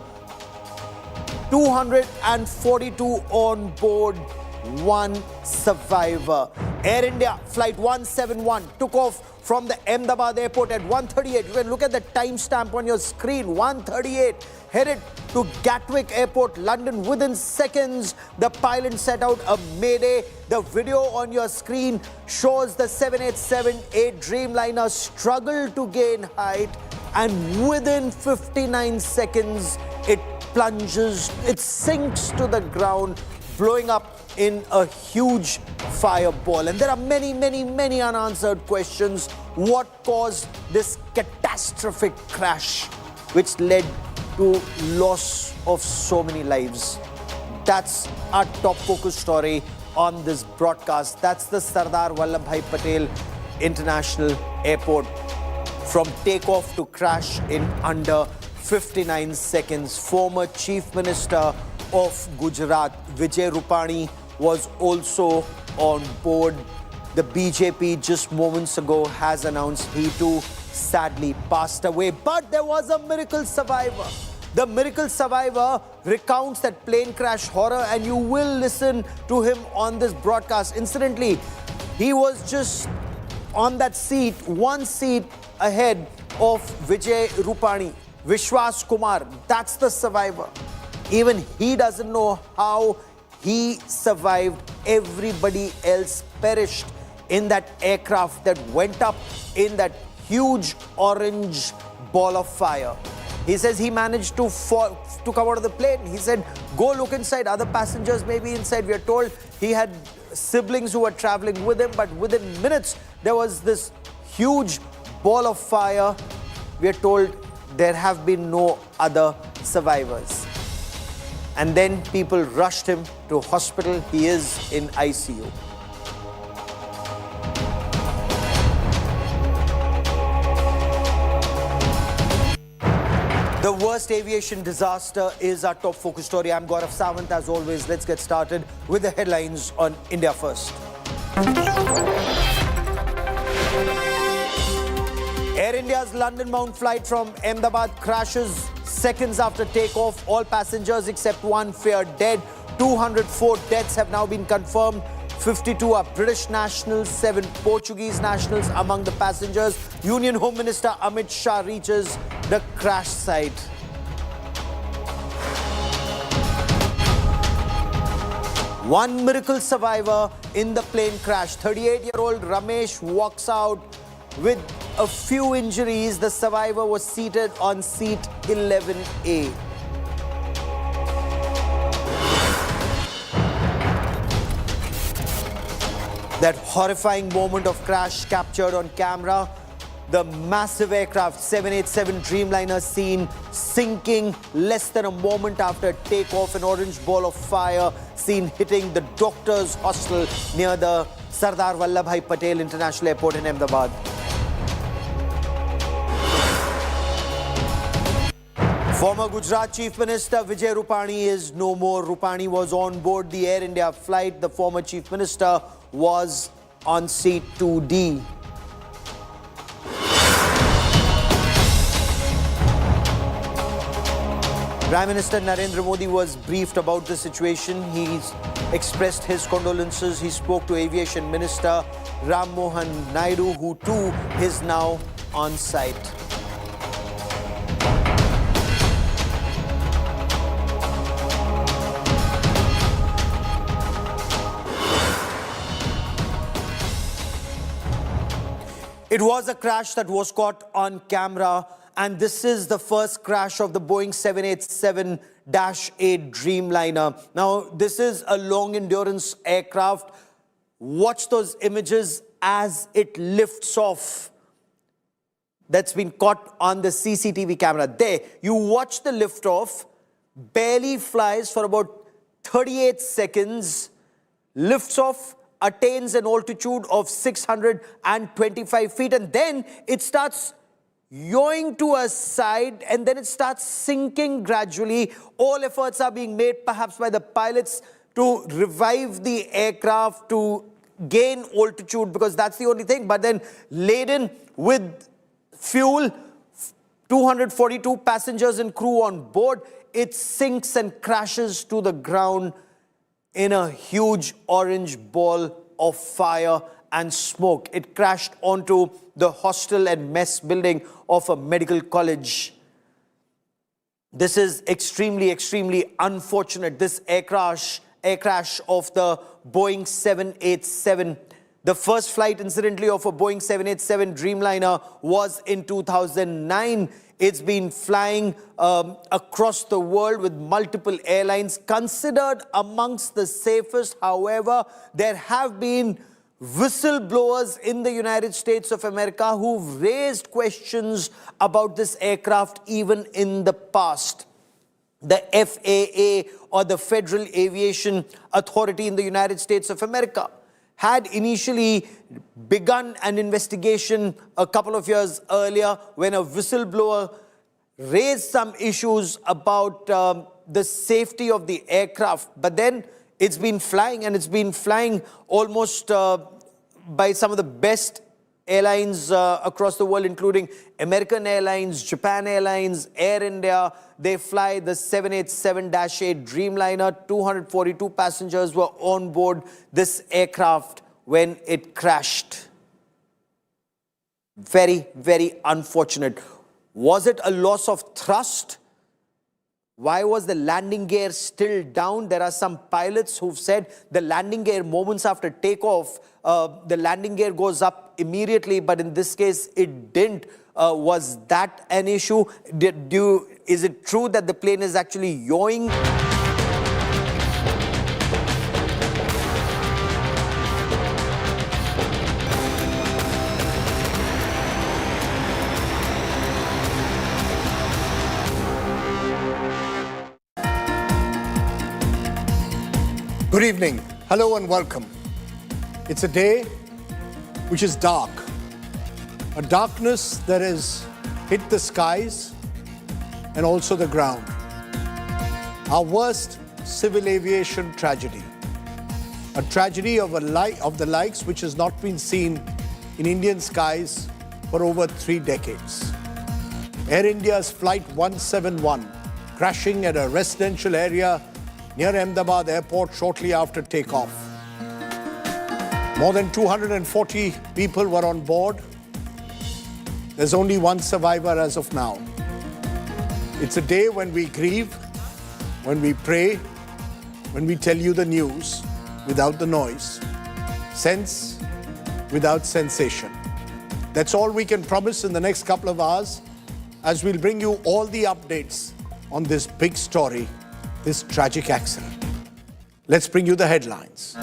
[SPEAKER 27] 242 on board, 1 survivor. Air India Flight 171 took off from the Ahmedabad airport at 1:38. You can look at the timestamp on your screen, 1:38. Headed to Gatwick Airport, London. Within seconds, the pilot set out a mayday. The video on your screen shows the 787-8 Dreamliner struggle to gain height, and within 59 seconds, it plunges, it sinks to the ground, blowing up in a huge fireball. And there are many, many, many unanswered questions. What caused this catastrophic crash, which led to loss of so many lives? That's our top focus story on this broadcast. That's the Sardar Vallabhbhai Patel International Airport. From takeoff to crash in under 59 seconds. Former Chief Minister of Gujarat, Vijay Rupani, was also on board. The BJP just moments ago has announced he too sadly passed away. But there was a miracle survivor. The miracle survivor recounts that plane crash horror, and you will listen to him on this broadcast. Incidentally, he was just on that seat, one seat ahead of Vijay Rupani. Vishwas Kumar, that's the survivor. Even he doesn't know how he survived. Everybody else perished in that aircraft that went up in that huge orange ball of fire. He says he managed to come out of the plane. He said, go look inside. Other passengers may be inside. We are told he had siblings who were traveling with him, but within minutes, there was this huge ball of fire. We are told there have been no other survivors. And then people rushed him to hospital. He is in ICU. The worst aviation disaster is our top focus story. I'm Gaurav Sawant. As always, let's get started with the headlines on India First. Air India's London-bound flight from Ahmedabad crashes seconds after takeoff. All passengers except one feared dead. 204 deaths have now been confirmed. 52 are British nationals, 7 Portuguese nationals among the passengers. Union Home Minister Amit Shah reaches the crash site. One miracle survivor in the plane crash. 38-year-old Ramesh walks out with a few injuries. The survivor was seated on seat 11A. That horrifying moment of crash captured on camera. The massive aircraft 787 Dreamliner seen sinking less than a moment after takeoff. An orange ball of fire seen hitting the doctor's hostel near the Sardar Vallabhbhai Patel International Airport in Ahmedabad. Former Gujarat Chief Minister Vijay Rupani is no more. Rupani was on board the Air India flight. The former Chief Minister was on seat 2D. Prime Minister Narendra Modi was briefed about the situation. He's expressed his condolences. He spoke to Aviation Minister Ram Mohan Naidu, who too is now on site. It was a crash that was caught on camera, and this is the first crash of the Boeing 787-8 Dreamliner. Now, this is a long-endurance aircraft. Watch those images as it lifts off. That's been caught on the CCTV camera. There, you watch the lift-off, barely flies for about 38 seconds, lifts off, attains an altitude of 625 feet, and then it starts yawing to a side, and then it starts sinking gradually. All efforts are being made, perhaps by the pilots, to revive the aircraft, to gain altitude, because that's the only thing. But then, laden with fuel, 242 passengers and crew on board, it sinks and crashes to the ground in a huge orange ball of fire and smoke. It crashed onto the hostel and mess building of a medical college. This is extremely, extremely unfortunate. This air crash of the Boeing 787. The first flight, incidentally, of a Boeing 787 Dreamliner was in 2009. It's been flying across the world with multiple airlines, considered amongst the safest. However, there have been whistleblowers in the United States of America who've raised questions about this aircraft even in the past. The FAA, or the Federal Aviation Authority in the United States of America, had initially begun an investigation a couple of years earlier when a whistleblower raised some issues about the safety of the aircraft, but then it's been flying, and it's been flying almost by some of the best airlines across the world, including American Airlines, Japan Airlines, Air India. They fly the 787-8 Dreamliner. 242 passengers were on board this aircraft when it crashed. Very, very unfortunate. Was it a loss of thrust? Why was the landing gear still down? There are some pilots who've said the landing gear, moments after takeoff, the landing gear goes up immediately, but in this case, it didn't. Was that an issue? Is it true that the plane is actually yawing?
[SPEAKER 8] Good evening. Hello and welcome. It's a day which is dark. A darkness that has hit the skies and also the ground. Our worst civil aviation tragedy. A tragedy of the likes which has not been seen in Indian skies for over 3 decades. Air India's Flight 171 crashing at a residential area near Ahmedabad airport shortly after takeoff. More than 240 people were on board. There's only one survivor as of now. It's a day when we grieve, when we pray, when we tell you the news without the noise, sense without sensation. That's all we can promise in the next couple of hours, as we'll bring you all the updates on this big story, this tragic accident. Let's bring you the headlines.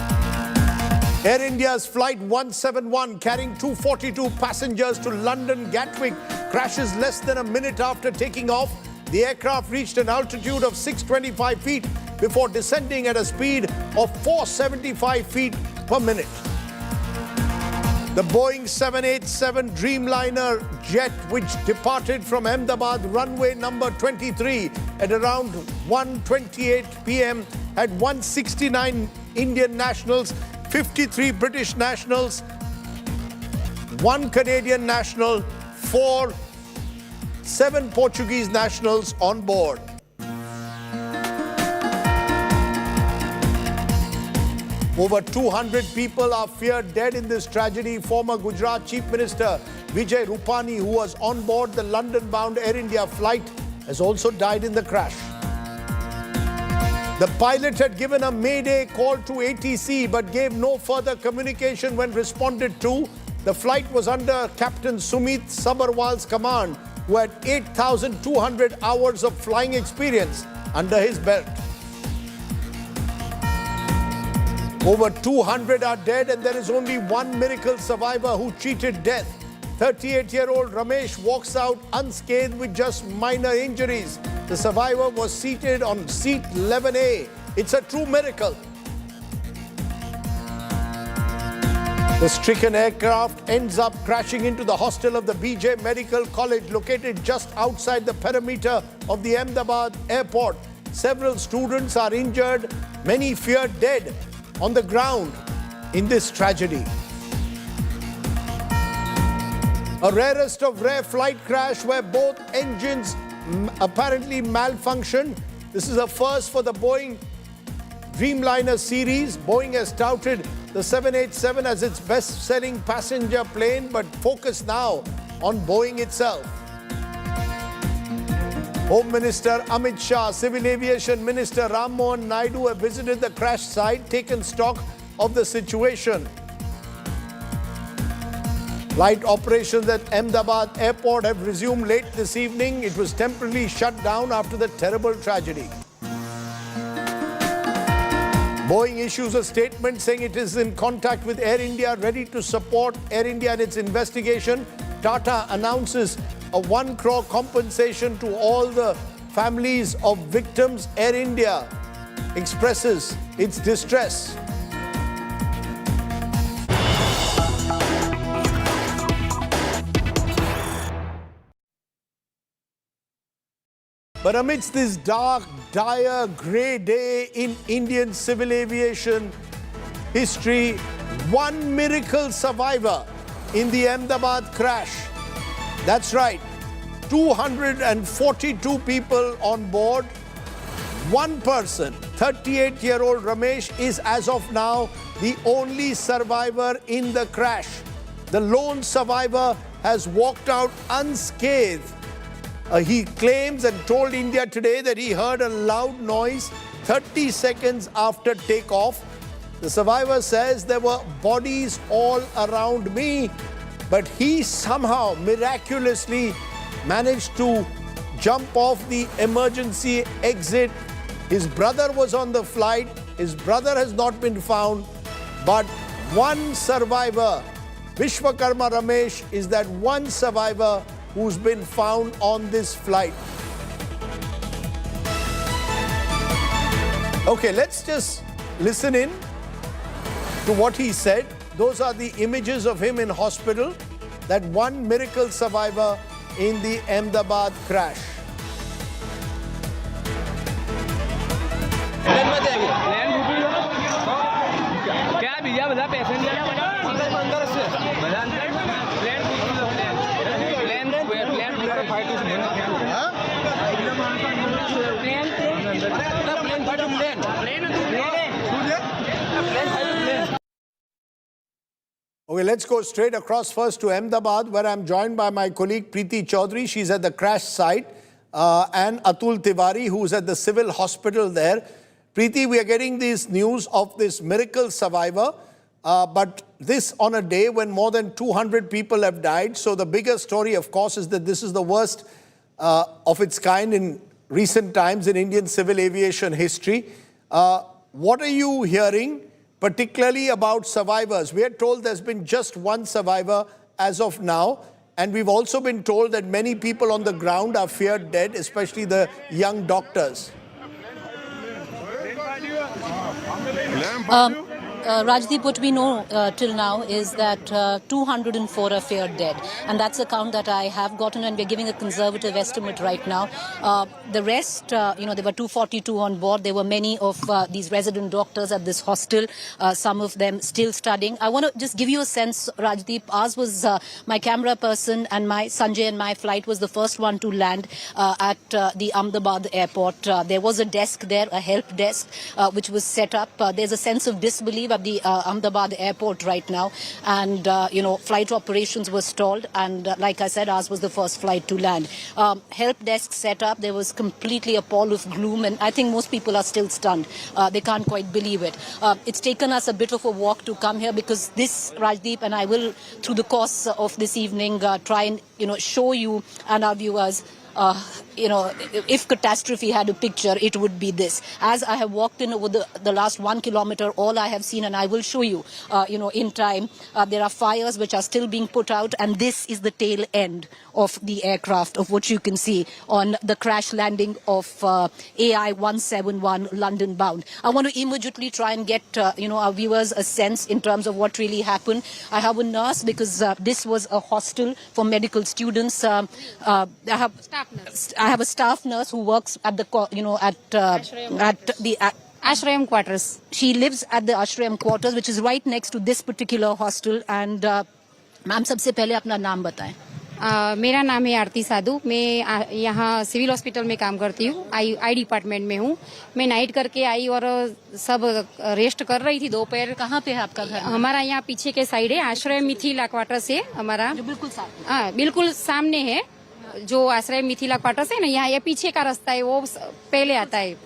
[SPEAKER 8] Air India's Flight 171 carrying 242 passengers to London Gatwick crashes less than a minute after taking off. The aircraft reached an altitude of 625 feet before descending at a speed of 475 feet per minute. The Boeing 787 Dreamliner jet, which departed from Ahmedabad runway number 23 at around 1:28 p.m., had 169 Indian nationals, 53 British nationals, 1 Canadian national, 7 Portuguese nationals on board. Over 200 people are feared dead in this tragedy. Former Gujarat Chief Minister Vijay Rupani, who was on board the London-bound Air India flight, has also died in the crash. The pilot had given a mayday call to ATC but gave no further communication when responded to. The flight was under Captain Sumit Sabharwal's command, who had 8,200 hours of flying experience under his belt. Over 200 are dead, and there is only one miracle survivor who cheated death. 38-year-old Ramesh walks out unscathed with just minor injuries. The survivor was seated on seat 11A. It's a true miracle. The stricken aircraft ends up crashing into the hostel of the BJ Medical College, located just outside the perimeter of the Ahmedabad airport. Several students are injured, many feared dead on the ground in this tragedy. A rarest of rare flight crash where both engines apparently malfunctioned. This is a first for the Boeing Dreamliner series. Boeing has touted the 787 as its best-selling passenger plane, but focus now on Boeing itself. Home Minister Amit Shah, Civil Aviation Minister Ram Mohan Naidu have visited the crash site, taken stock of the situation. Flight operations at Ahmedabad airport have resumed late this evening. It was temporarily shut down after the terrible tragedy. Boeing issues a statement saying it is in contact with Air India, ready to support Air India in its investigation. Tata announces a 1 crore compensation to all the families of victims. Air India expresses its distress. But amidst this dark, dire, grey day in Indian civil aviation history, one miracle survivor in the Ahmedabad crash. That's right, 242 people on board. One person, 38-year-old Ramesh, is as of now the only survivor in the crash. The lone survivor has walked out unscathed. He claims and told India Today that he heard a loud noise 30 seconds after takeoff. The survivor says there were bodies all around me, but he somehow miraculously managed to jump off the emergency exit. His brother was on the flight. His brother has not been found, but one survivor, Vishwakarma Ramesh, is that one survivor who's been found on this flight. Okay, let's just listen in to what he said. Those are the images of him in hospital, that one miracle survivor in the Ahmedabad crash. Okay, let's go straight across first to Ahmedabad, where I'm joined by my colleague Preeti Chaudhary. She's at the crash site, and Atul Tiwari, who's at the civil hospital there. Preeti, we are getting this news of this miracle survivor, but this on a day when more than 200 people have died. So the bigger story, of course, is that this is the worst of its kind in recent times in Indian civil aviation history. What are you hearing, particularly about survivors? We are told there's been just one survivor as of now, and we've also been told that many people on the ground are feared dead, especially the young doctors.
[SPEAKER 10] Rajdeep, what we know till now is that 204 are feared dead. And that's the count that I have gotten, and we're giving a conservative estimate right now. The rest, there were 242 on board. There were many of these resident doctors at this hostel, some of them still studying. I want to just give you a sense, Rajdeep. Ours was my camera person and Sanjay and my flight was the first one to land at the Ahmedabad airport. There was a desk there, a help desk, which was set up. There's a sense of disbelief at the Ahmedabad airport right now, and flight operations were stalled, and like I said, ours was the first flight to land. Help desk set up. There was completely a pall of gloom, and I think most people are still stunned. They can't quite believe it. It's taken us a bit of a walk to come here, because this, Rajdeep, and I will through the course of this evening try and show you and our viewers if catastrophe had a picture, it would be this. As I have walked in over the last 1 kilometer, all I have seen, and I will show you, in time, there are fires which are still being put out, and this is the tail end of the aircraft, of what you can see on the crash landing of AI 171 London bound. I want to immediately try and get, our viewers a sense in terms of what really happened. I have a nurse, because this was a hostel for medical students. I have a staff nurse who works at the, at the Ashram quarters. She lives at the Ashram quarters, which is right next to this particular hostel. And ma'am, सबसे पहले अपना नाम बताएं.
[SPEAKER 11] मेरा नाम है आरती साधु. मैं यहाँ सिविल हॉस्पिटल में काम करती हूँ. आई डिपार्टमेंट में हूँ. मैं नाइट करके आई और सब रेस्ट कर रही थी दोपहर.
[SPEAKER 10] कहाँ पे है आपका घर?
[SPEAKER 11] हमारा यहाँ पीछे के साइड है. आश्रय मिथिला क्वार्टर से हमारा बिल्कुल सामने है. जो आश्रय मिथिला क्वार्टर है ना, यहाँ ये पीछे का रास्ता है, वो पहले आता है.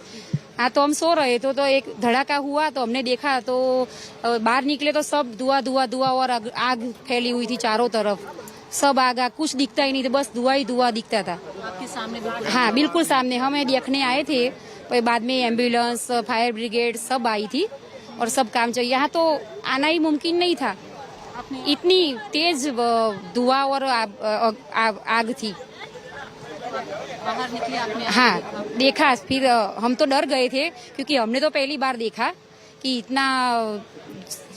[SPEAKER 11] हाँ, तो हम सो रहे तो एक धड़ाका हुआ, तो हमने देखा तो बाहर निकले तो सब धुआं और आग फैली हुई थी चारों तरफ. सब आग, कुछ दिखता ही नहीं था, बस धुआं ही धुआं दिखता था.
[SPEAKER 10] आपके सामने?
[SPEAKER 11] हाँ, बिल्कुल सामने. हमें देखने आए थे, फिर बाद में एम्बुलेंस, फायर ब्रिगेड सब आई थी और सब काम चल. यहाँ तो आना ही मुमकिन नहीं था, इतनी तेज धुआं और आग थी.
[SPEAKER 10] बाहर निकले आपने?
[SPEAKER 11] हाँ, देखा. फिर हम तो डर गए थे, क्योंकि हमने तो पहली बार देखा कि इतना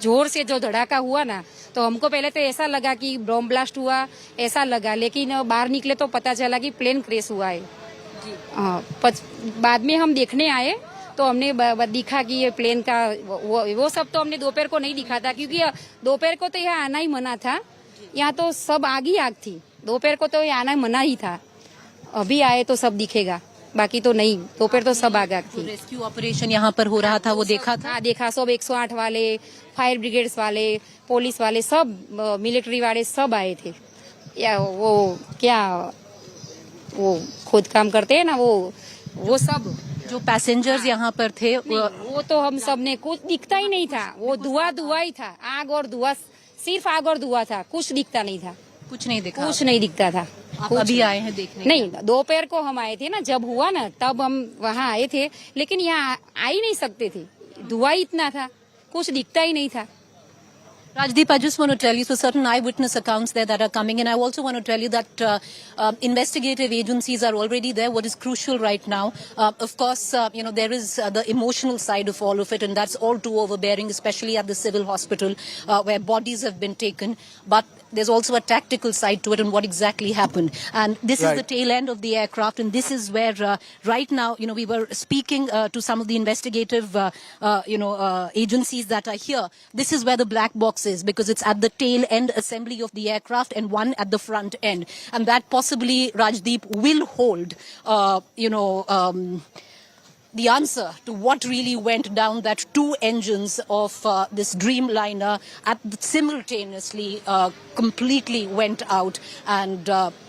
[SPEAKER 11] जोर से जो धड़ाका हुआ ना, तो हमको पहले तो ऐसा लगा कि बॉम्ब ब्लास्ट हुआ, ऐसा लगा. लेकिन बाहर निकले तो पता चला कि प्लेन क्रैश हुआ है. बाद में हम देखने आए तो हमने दिखा कि ये प्लेन का वो सब तो हमने दोपहर को नहीं दिखा था, क्योंकि दोपहर को तो यहाँ आना ही मना था। यहाँ तो सब आग ही आग थी। दोपहर को तो यहाँ आना मना ही था। अभी आए तो सब दिखेगा, बाकी तो नहीं। दोपहर तो सब आग आग थी।
[SPEAKER 10] रेस्क्यू ऑपरेशन यहाँ पर हो रहा था, वो देखा था?
[SPEAKER 11] देखा। सब 108 वाले, फायर ब्रिगेड्स वाले, पुलिस वाले, सब मिलिट्री वाले सब आए थे। या वो क्या वो खुद काम करते हैं ना, वो सब
[SPEAKER 10] जो पैसेंजर्स यहाँ पर थे
[SPEAKER 11] वो तो हम सब ने, कुछ दिखता ही नहीं था। वो धुआं ही था, आग और धुआं, सिर्फ आग और धुआं था, कुछ दिखता नहीं था।
[SPEAKER 10] कुछ नहीं दिखा?
[SPEAKER 11] कुछ नहीं दिखता था।
[SPEAKER 10] आप अभी आए हैं देखने?
[SPEAKER 11] नहीं, दोपहर को हम आए थे ना, जब हुआ ना तब हम वहाँ आए थे, लेकिन यहाँ आ ही नहीं सकते थे। धुआं इतना था, कुछ दिखता ही नहीं था।
[SPEAKER 10] Rajdeep, I just want to tell you, so certain eyewitness accounts there that are coming in. I also want to tell you that investigative agencies are already there. What is crucial right now, of course, there is the emotional side of all of it, and that's all too overbearing, especially at the civil hospital where bodies have been taken. But there's also a tactical side to it and what exactly happened. And this is the tail end of the aircraft, and this is where right now, we were speaking to some of the investigative, agencies that are here. This is where the black box is, because it's at the tail end assembly of the aircraft and one at the front end. And that possibly, Rajdeep, will hold, the answer to what really went down, that two engines of this Dreamliner simultaneously completely went out, and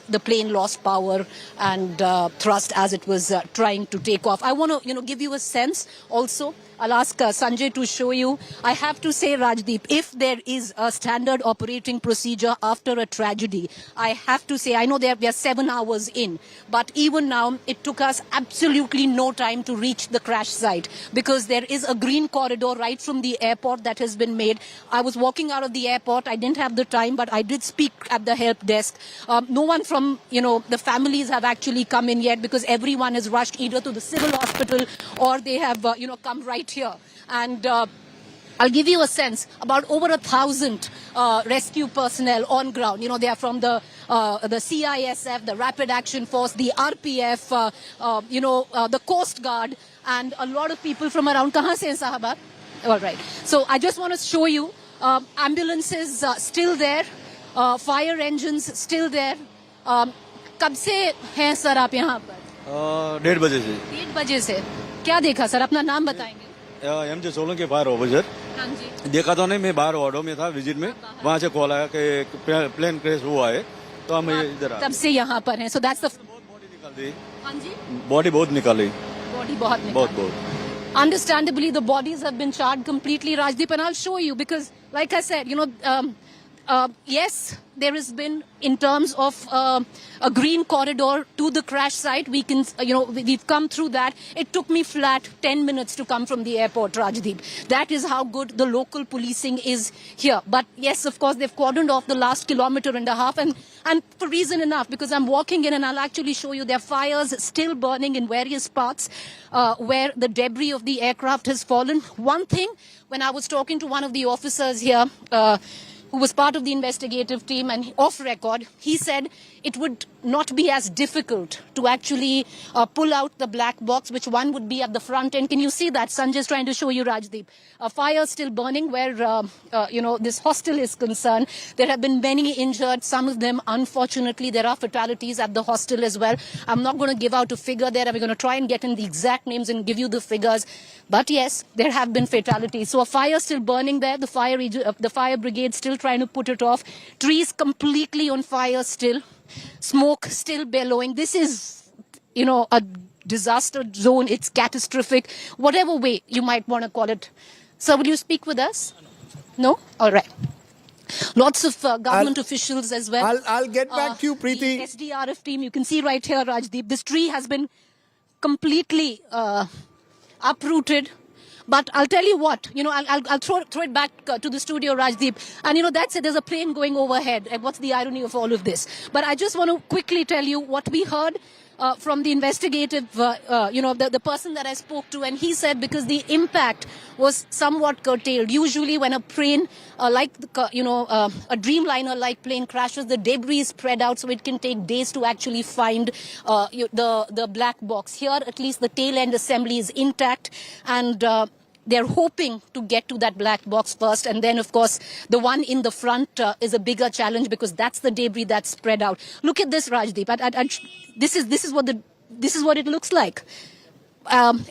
[SPEAKER 10] the plane lost power and thrust as it was trying to take off. I want to, give you a sense also. I'll ask Sanjay to show you. I have to say, Rajdeep, if there is a standard operating procedure after a tragedy, I have to say, I know we are 7 hours in, but even now, it took us absolutely no time to reach the crash site, because there is a green corridor right from the airport that has been made. I was walking out of the airport. I didn't have the time, but I did speak at the help desk. No one from, the families have actually come in yet, because everyone is rushed either to the civil hospital or they have, come right here. And I'll give you a sense, about over 1,000 rescue personnel on ground. They are from the CISF, the Rapid Action Force, the RPF, the Coast Guard, and a lot of people from around. Kahan se hain, Sahaba? All right. So I just want to show you ambulances still there, fire engines still there. कब से हैं sir आप यहाँ पर?
[SPEAKER 13] 1:30 बजे से।
[SPEAKER 10] 1:30 बजे से। क्या देखा सर? अपना नाम बताएंगे?
[SPEAKER 13] MJ सोलन के फायर ऑफिसर।
[SPEAKER 10] हाँ जी।
[SPEAKER 13] देखा तो नहीं, मैं बाहर वार्डो में था विजिट में, वहाँ से कॉल आया कि प्लेन क्रैश हुआ है, तो हम इधर आ।
[SPEAKER 10] तब से यहाँ पर हैं। So that's the
[SPEAKER 13] बॉडी निकाल दी।
[SPEAKER 10] हाँ जी।
[SPEAKER 13] बॉडी बहुत निकाली।
[SPEAKER 10] बॉडी बहुत निकाली। बहुत। Understandably, the bodies have been charred completely, Rajdeep, and I'll show you, because, like I said, yes, there has been, in terms of a green corridor to the crash site, we can, we've come through that. It took me flat 10 minutes to come from the airport, Rajdeep. That is how good the local policing is here. But yes, of course, they've cordoned off the last 1.5 kilometers, and for reason enough, because I'm walking in and I'll actually show you there are fires still burning in various parts where the debris of the aircraft has fallen. One thing, when I was talking to one of the officers here, who was part of the investigative team, and off record, he said it would not be as difficult to actually pull out the black box, which one would be at the front end. Can you see that? Sanjay is trying to show you, Rajdeep. A fire still burning where, this hostel is concerned. There have been many injured, some of them, unfortunately, there are fatalities at the hostel as well. I'm not going to give out a figure there. I'm going to try and get in the exact names and give you the figures. But yes, there have been fatalities. So a fire still burning there. The fire brigade still trying to put it off. Trees completely on fire still. Smoke still bellowing. This is, a disaster zone. It's catastrophic. Whatever way you might want to call it. Sir, will you speak with us? No? All right. Lots of government officials as well.
[SPEAKER 8] I'll get back to you, Preeti.
[SPEAKER 10] The SDRF team, you can see right here, Rajdeep. This tree has been completely uprooted. But I'll tell you what, I'll throw it back to the studio, Rajdeep. And, that's it. There's a plane going overhead. And what's the irony of all of this? But I just want to quickly tell you what we heard from the investigative, the person that I spoke to, and he said because the impact was somewhat curtailed. Usually when a plane a Dreamliner-like plane crashes, the debris is spread out, so it can take days to actually find the black box. Here, at least the tail end assembly is intact, and they're hoping to get to that black box first. And then, of course, the one in the front is a bigger challenge because that's the debris that's spread out. Look at this, Rajdeep. This is what it looks like.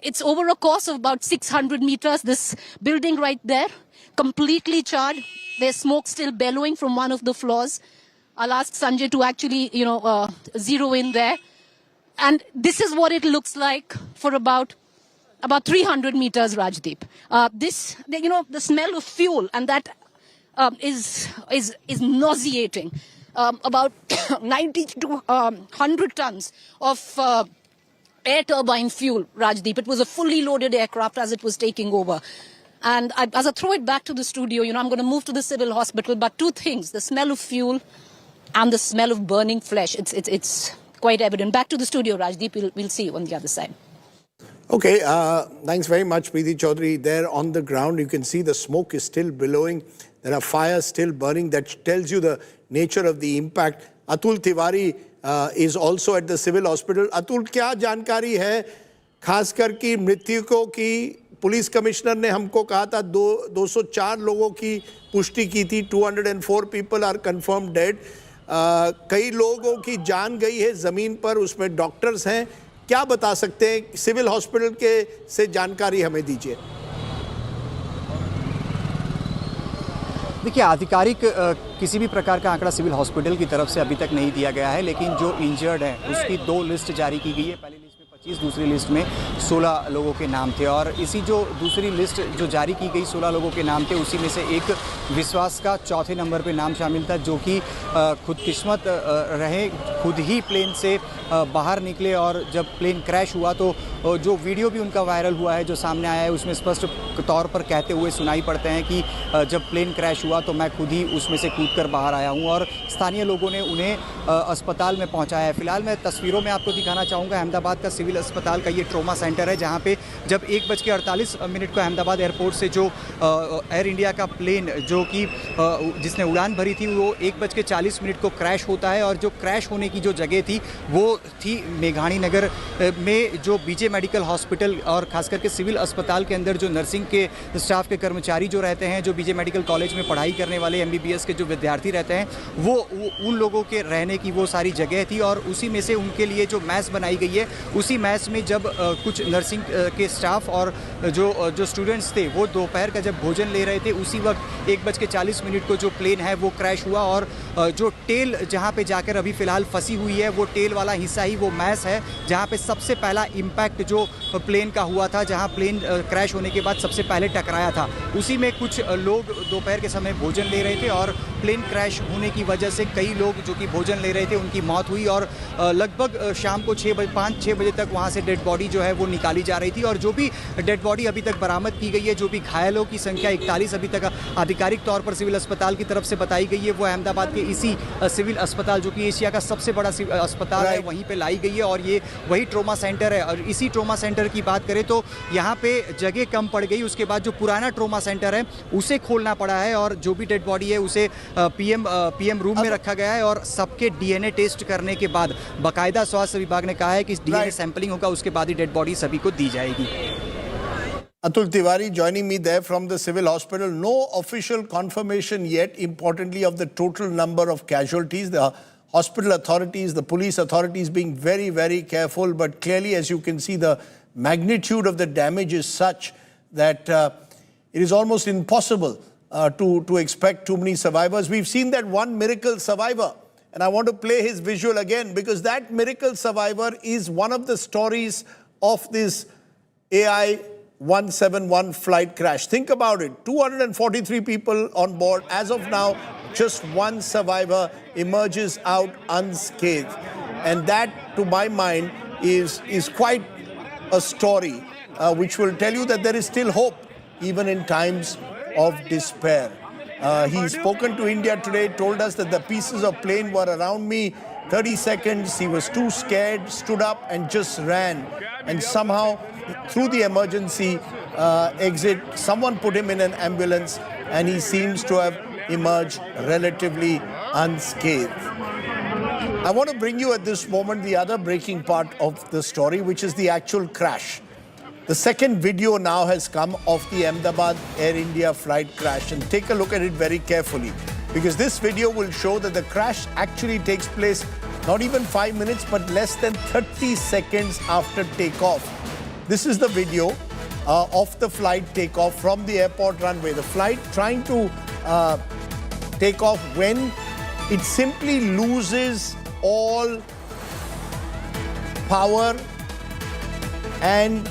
[SPEAKER 10] It's over a course of about 600 meters. This building right there, completely charred. There's smoke still bellowing from one of the floors. I'll ask Sanjay to actually, zero in there. And this is what it looks like for about 300 meters, Rajdeep. The smell of fuel, and that is nauseating. About 90 to 100 tons of air turbine fuel, Rajdeep. It was a fully loaded aircraft as it was taking over. And as I throw it back to the studio, I'm going to move to the civil hospital. But two things: the smell of fuel and the smell of burning flesh. It's quite evident. Back to the studio, Rajdeep. We'll see you on the other side.
[SPEAKER 8] Okay, thanks very much, Preeti Chaudhary. There on the ground, you can see the smoke is still billowing. There are fires still burning. That tells you the nature of the impact. Atul Tiwari is also at the civil hospital. Atul, क्या जानकारी है खासकर की मृतकों की? Police commissioner ने हमको कहा था 204 लोगों की पुष्टि की थी. 204 people are confirmed dead. कई लोगों की जान गई है ज़मीन पर, उसमें डॉक्टर्स हैं. क्या बता सकते हैं सिविल हॉस्पिटल के से जानकारी हमें दीजिए.
[SPEAKER 14] देखिए, आधिकारिक किसी भी प्रकार का आंकड़ा सिविल हॉस्पिटल की तरफ से अभी तक नहीं दिया गया है, लेकिन जो इंजर्ड हैं उसकी 2 लिस्ट जारी की गई है. पहली लिस्ट में 25, दूसरी लिस्ट में 16 लोगों के नाम थे. और इसी जो दूसरी लिस्ट जो जारी की गई 16 लोगों के नाम थे, उसी में से एक विश्वास का चौथे नंबर पे नाम शामिल था, जो कि खुदकिस्मत रहे, खुद ही प्लेन से बाहर निकले. और जब प्लेन क्रैश हुआ तो जो वीडियो भी उनका वायरल हुआ है, जो सामने आया है, उसमें स्पष्ट तौर पर कहते हुए सुनाई पड़ते हैं कि जब प्लेन क्रैश हुआ तो मैं खुद ही उसमें से कूद कर बाहर आया हूं. और स्थानीय लोगों ने उन्हें अस्पताल में पहुंचाया है. फिलहाल मैं तस्वीरों में आपको दिखाना चाहूँगा अहमदाबाद का सिविल अस्पताल का ये ट्रॉमा सेंटर है, जहाँ पे जब 1:48 को अहमदाबाद एयरपोर्ट से जो एयर इंडिया का प्लेन जो कि जिसने उड़ान भरी थी, वो 1:40 को क्रैश होता है. और जो क्रैश होने की जो जगह थी वो थी मेघाणी नगर में, जो बीजे मेडिकल हॉस्पिटल और खास करके सिविल अस्पताल के अंदर जो नर्सिंग के स्टाफ के कर्मचारी जो रहते हैं, जो बीजे मेडिकल कॉलेज में पढ़ाई करने वाले MBBS के जो विद्यार्थी रहते हैं, वो उन लोगों के रहने की वो सारी जगह थी. और उसी में से उनके लिए जो मैस बनाई गई है, उसी मैस में जब कुछ नर्सिंग के स्टाफ और जो स्टूडेंट्स थे वो दोपहर का जब भोजन ले रहे थे, उसी वक्त 1:40 को जो प्लेन है वो क्रैश हुआ. और जो टेल जहाँ पे जाकर अभी फ़िलहाल फंसी हुई है, वो टेल वाला हिस्सा ही वो मैस है जहाँ पे सबसे पहला इम्पैक्ट जो प्लेन का हुआ था, जहाँ प्लेन क्रैश होने के बाद सबसे पहले टकराया था. उसी में कुछ लोग दोपहर के समय भोजन ले रहे थे और प्लेन क्रैश होने की वजह से कई लोग जो कि भोजन ले रहे थे उनकी मौत हुई. और लगभग शाम को 5-6 बजे तक वहाँ से डेड बॉडी जो है वो निकाली जा रही थी. और जो भी डेड बॉडी अभी तक बरामद की गई है, जो भी घायलों की संख्या 41 अभी तक आधिकारिक तौर पर सिविल अस्पताल की तरफ से बताई गई है, वो अहमदाबाद के इसी सिविल अस्पताल जो कि एशिया का सबसे बड़ा अस्पताल है, वहीं पे लाई गई है. और ये वही ट्रॉमा सेंटर है. और इसी ट्रॉमा सेंटर की बात करें तो यहाँ पे जगह कम पड़ गई. उसके बाद जो पुराना ट्रॉमा सेंटर है उसे खोलना पड़ा है, और जो भी डेड बॉडी है उसे पीएम रूम में रखा गया है. और सबके DNA टेस्ट करने के बाद बाकायदा स्वास्थ्य विभाग ने कहा है कि DNA सैंपलिंग होगा, उसके बाद ही डेड बॉडी सभी को दी जाएगी.
[SPEAKER 8] Atul Tiwari joining me there from the civil hospital. No official confirmation yet, importantly, of the total number of casualties. The hospital authorities, the police authorities being very, very careful. But clearly, as you can see, the magnitude of the damage is such that it is almost impossible to expect too many survivors. We've seen that one miracle survivor. And I want to play his visual again, because that miracle survivor is one of the stories of this AI 171 flight crash. Think about it. 243 people on board. As of now, just one survivor emerges out unscathed. And that, to my mind, is quite a story which will tell you that there is still hope, even in times of despair. He's spoken to India today, told us that the pieces of plane were around me 30 seconds, he was too scared, stood up and just ran. And somehow, through the emergency exit, someone put him in an ambulance and he seems to have emerged relatively unscathed. I want to bring you at this moment the other breaking part of the story, which is the actual crash. The second video now has come of the Ahmedabad Air India flight crash, and take a look at it very carefully, because this video will show that the crash actually takes place not even 5 minutes but less than 30 seconds after takeoff. This is the video of the flight takeoff from the airport runway. The flight trying to take off when it simply loses all power and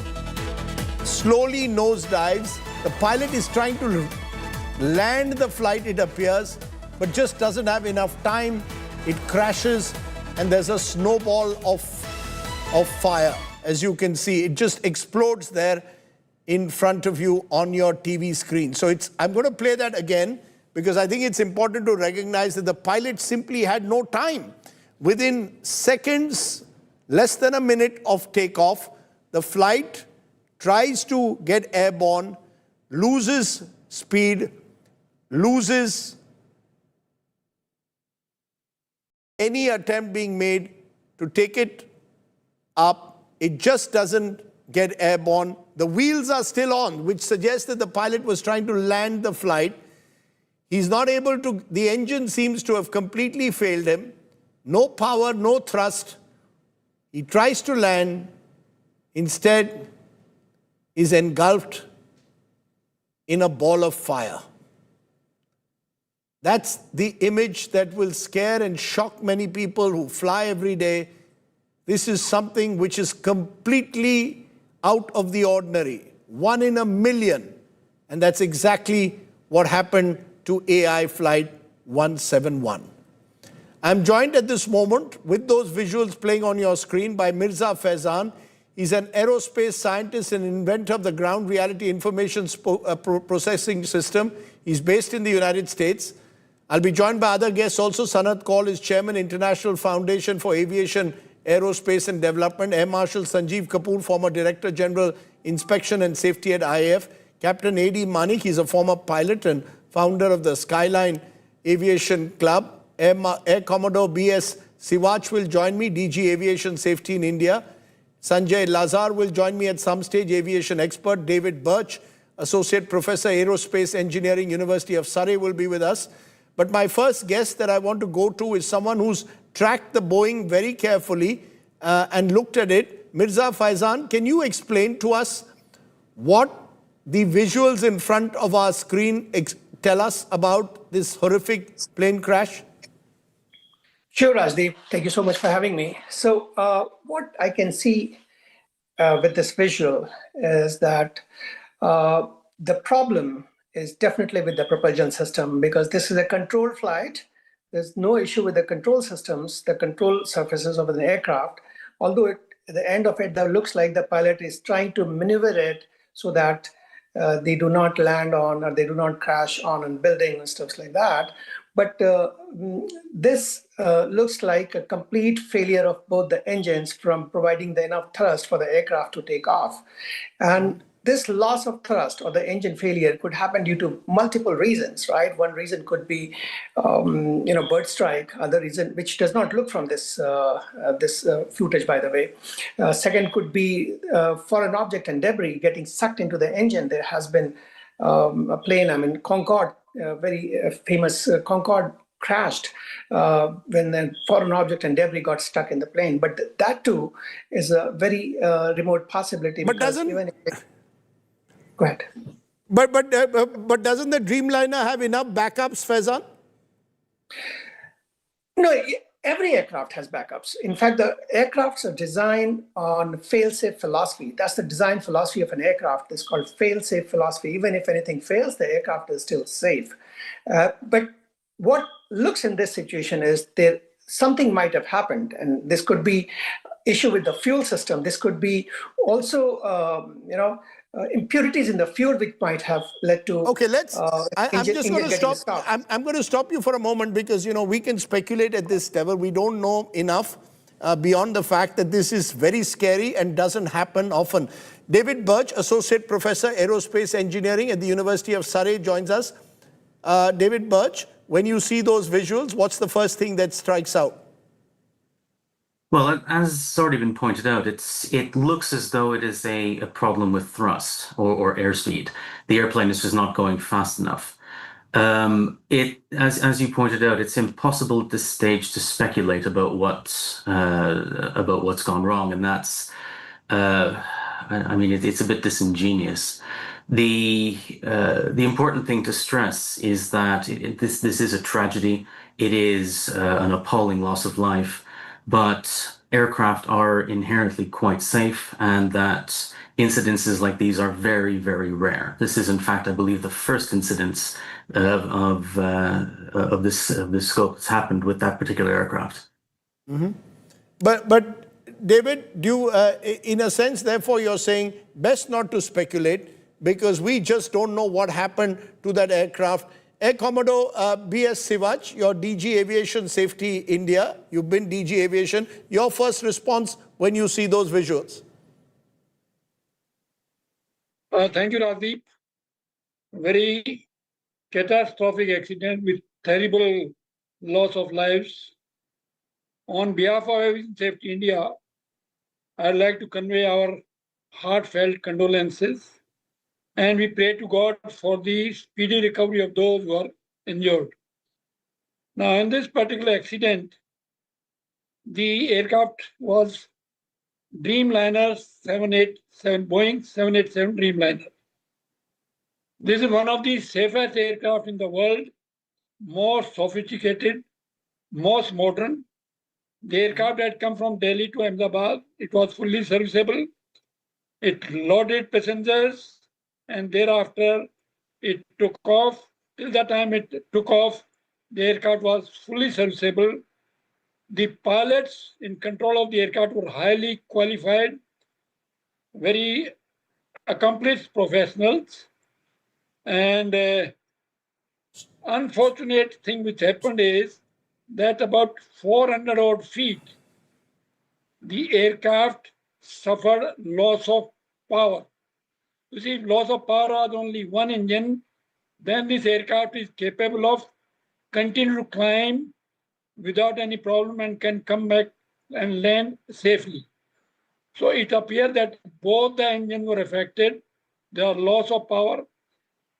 [SPEAKER 8] slowly nosedives. The pilot is trying to land the flight, it appears, but just doesn't have enough time. It crashes and there's a snowball of fire. As you can see, it just explodes there in front of you on your TV screen. So I'm going to play that again because I think it's important to recognize that the pilot simply had no time. Within seconds, less than a minute of takeoff, the flight tries to get airborne, loses speed, loses any attempt being made to take it up. It just doesn't get airborne. The wheels are still on, which suggests that the pilot was trying to land the flight. He's not able to, the engine seems to have completely failed him. No power, no thrust. He tries to land, instead is engulfed in a ball of fire. That's the image that will scare and shock many people who fly every day. This is something which is completely out of the ordinary. 1 in a million. And that's exactly what happened to AI Flight 171. I'm joined at this moment with those visuals playing on your screen by Mirza Faizan. He's an aerospace scientist and inventor of the ground reality information processing system. He's based in the United States. I'll be joined by other guests also. Sanat Kaul is Chairman, International Foundation for Aviation, Aerospace and Development. Air Marshal Sanjeev Kapoor, former Director General, Inspection and Safety at IAF. Captain A.D. Manik, he's a former pilot and founder of the Skyline Aviation Club. Air Commodore B.S. Siwach will join me, DG Aviation Safety in India. Sanjay Lazar will join me at some stage, aviation expert. David Birch, Associate Professor, Aerospace Engineering, University of Surrey will be with us. But my first guest that I want to go to is someone who's tracked the Boeing very carefully and looked at it. Mirza Faizan, can you explain to us what the visuals in front of our screen tell us about this horrific plane crash?
[SPEAKER 15] Sure, Rajdeep. Thank you so much for having me. So what I can see with this visual is that the problem is definitely with the propulsion system, because this is a controlled flight. There's no issue with the control systems, the control surfaces of the aircraft, although at the end of it, that looks like the pilot is trying to maneuver it so that they do not land on or they do not crash on a building and stuff like that. But this looks like a complete failure of both the engines from providing the enough thrust for the aircraft to take off. And this loss of thrust or the engine failure could happen due to multiple reasons, right? One reason could be, bird strike. Other reason, which does not look from this footage, by the way. Second could be foreign object and debris getting sucked into the engine. There has been a plane, Concorde, very famous Concorde crashed when the foreign object and debris got stuck in the plane. But that too is a very remote possibility.
[SPEAKER 8] But doesn't...
[SPEAKER 15] Go ahead.
[SPEAKER 8] But doesn't the Dreamliner have enough backups, Faizan?
[SPEAKER 15] No, every aircraft has backups. In fact, the aircrafts are designed on fail-safe philosophy. That's the design philosophy of an aircraft. It's called fail-safe philosophy. Even if anything fails, the aircraft is still safe. But what looks in this situation is something might have happened, and this could be issue with the fuel system. This could be also, impurities in the fuel which might have led to.
[SPEAKER 8] Okay, let's. I'm just going to stop.
[SPEAKER 15] Stopped.
[SPEAKER 8] I'm going to stop you for a moment because we can speculate at this level. We don't know enough beyond the fact that this is very scary and doesn't happen often. David Birch, Associate Professor, Aerospace Engineering at the University of Surrey, joins us. David Birch, when you see those visuals, what's the first thing that strikes out?
[SPEAKER 16] Well, as already been pointed out, it looks as though it is a problem with thrust or airspeed. The airplane is just not going fast enough. As you pointed out, it's impossible at this stage to speculate about what's gone wrong, and that's, it's a bit disingenuous. The important thing to stress is that this is a tragedy. It is an appalling loss of life. But aircraft are inherently quite safe, and that incidences like these are very, very rare. This is, in fact, I believe, the first incidence of this scope that's happened with that particular aircraft.
[SPEAKER 8] Mm-hmm. But David, in a sense, therefore, you're saying best not to speculate because we just don't know what happened to that aircraft. Air Commodore B.S. Sivach, you're DG Aviation Safety India. You've been DG Aviation. Your first response when you see those visuals?
[SPEAKER 18] Thank you, Rajdeep. Very catastrophic accident with terrible loss of lives. On behalf of Aviation Safety India, I'd like to convey our heartfelt condolences. And we pray to God for the speedy recovery of those who are injured. Now, in this particular accident, the aircraft was Dreamliner 787, Boeing 787 Dreamliner. This is one of the safest aircraft in the world, most sophisticated, most modern. The aircraft had come from Delhi to Ahmedabad. It was fully serviceable. It loaded passengers. And thereafter, it took off. Till the time it took off, the aircraft was fully serviceable. The pilots in control of the aircraft were highly qualified, very accomplished professionals. And unfortunate thing which happened is that about 400 odd feet, the aircraft suffered loss of power. You see, if loss of power was only one engine, then this aircraft is capable of continue to climb without any problem and can come back and land safely. So it appears that both the engines were affected. There are loss of power.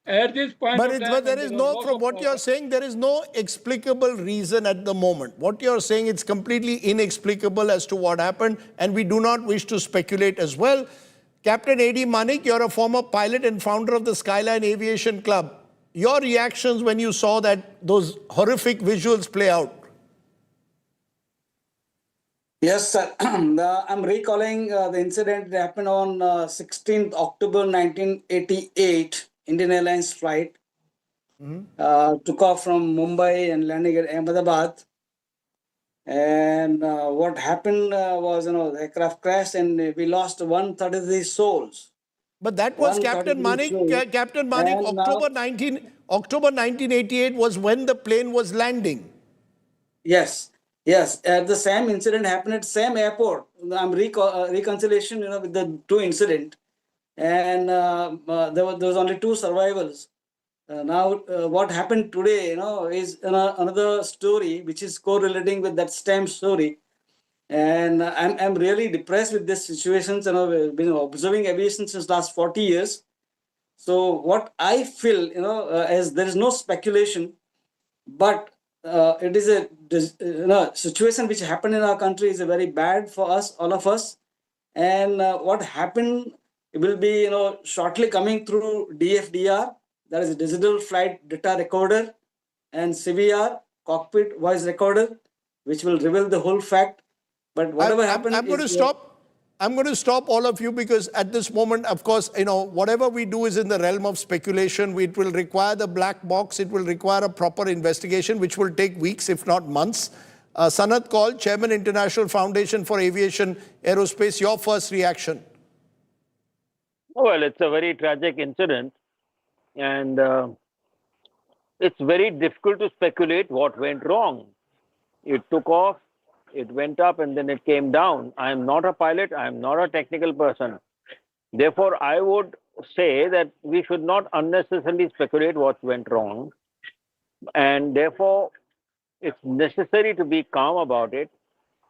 [SPEAKER 18] At this point
[SPEAKER 8] but there is no, from what you're saying, there is no explicable reason at the moment. What you're saying, it's completely inexplicable as to what happened, and we do not wish to speculate as well. Captain A.D. Manik, you're a former pilot and founder of the Skyline Aviation Club. Your reactions when you saw those horrific visuals play out?
[SPEAKER 12] Yes, sir. I'm recalling the incident that happened on 16th October 1988, Indian Airlines flight. Took off from Mumbai and landing at Ahmedabad. And what happened was, the aircraft crashed and we lost 133 souls.
[SPEAKER 8] But that was Captain Manik. Captain Manik, October 1988 was when the plane was landing.
[SPEAKER 12] Yes. The same incident happened at the same airport. I'm reconciliation, with the two incidents. And there was only 2 survivals. Now, what happened today, is another story which is correlating with that same story. And I'm really depressed with this situation. I've been observing aviation since last 40 years. So what I feel, as there is no speculation, but it is a situation which happened in our country is very bad for us, all of us. And what happened will be, shortly coming through DFDR. That is a digital flight data recorder, and CVR, cockpit voice recorder, which will reveal the whole fact. But whatever happened,
[SPEAKER 8] I'm going to stop all of you because at this moment, of course, whatever we do is in the realm of speculation. It will require the black box. It will require a proper investigation, which will take weeks, if not months. Sanat Kaul, Chairman, International Foundation for Aviation Aerospace. Your first reaction?
[SPEAKER 1] Well, it's a very tragic incident, and it's very difficult to speculate what went wrong. It took off, it went up, and then it came down. I am not a pilot, I am not a technical person. Therefore, I would say that we should not unnecessarily speculate what went wrong. And therefore, it's necessary to be calm about it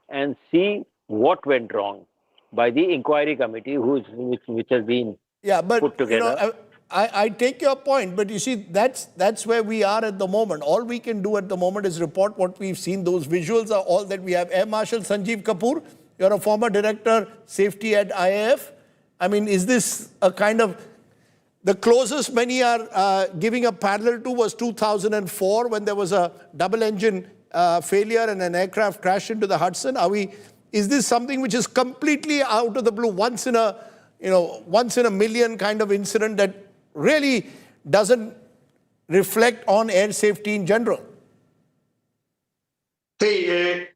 [SPEAKER 1] and see what went wrong by the inquiry committee which has been put together.
[SPEAKER 8] I take your point, but you see, that's where we are at the moment. All we can do at the moment is report what we've seen. Those visuals are all that we have. Air Marshal Sanjeev Kapoor, you're a former director, safety at IAF. I mean, is this a kind of... The closest many are giving a parallel to was 2004 when there was a double-engine failure and an aircraft crashed into the Hudson. Is this something which is completely out of the blue, once in a million kind of incident that really doesn't reflect on air safety in general?
[SPEAKER 19] See,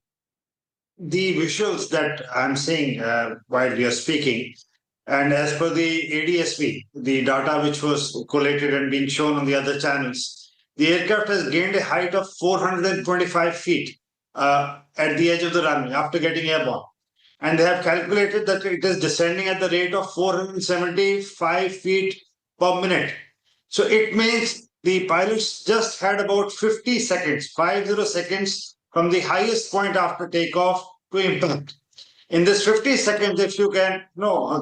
[SPEAKER 19] the visuals that I'm seeing while you're speaking, and as per the ADSV, the data which was collated and being shown on the other channels, the aircraft has gained a height of 425 feet at the edge of the runway after getting airborne. And they have calculated that it is descending at the rate of 475 feet per minute. So it means the pilots just had about 50 seconds from the highest point after takeoff to impact. In this 50 seconds, if you can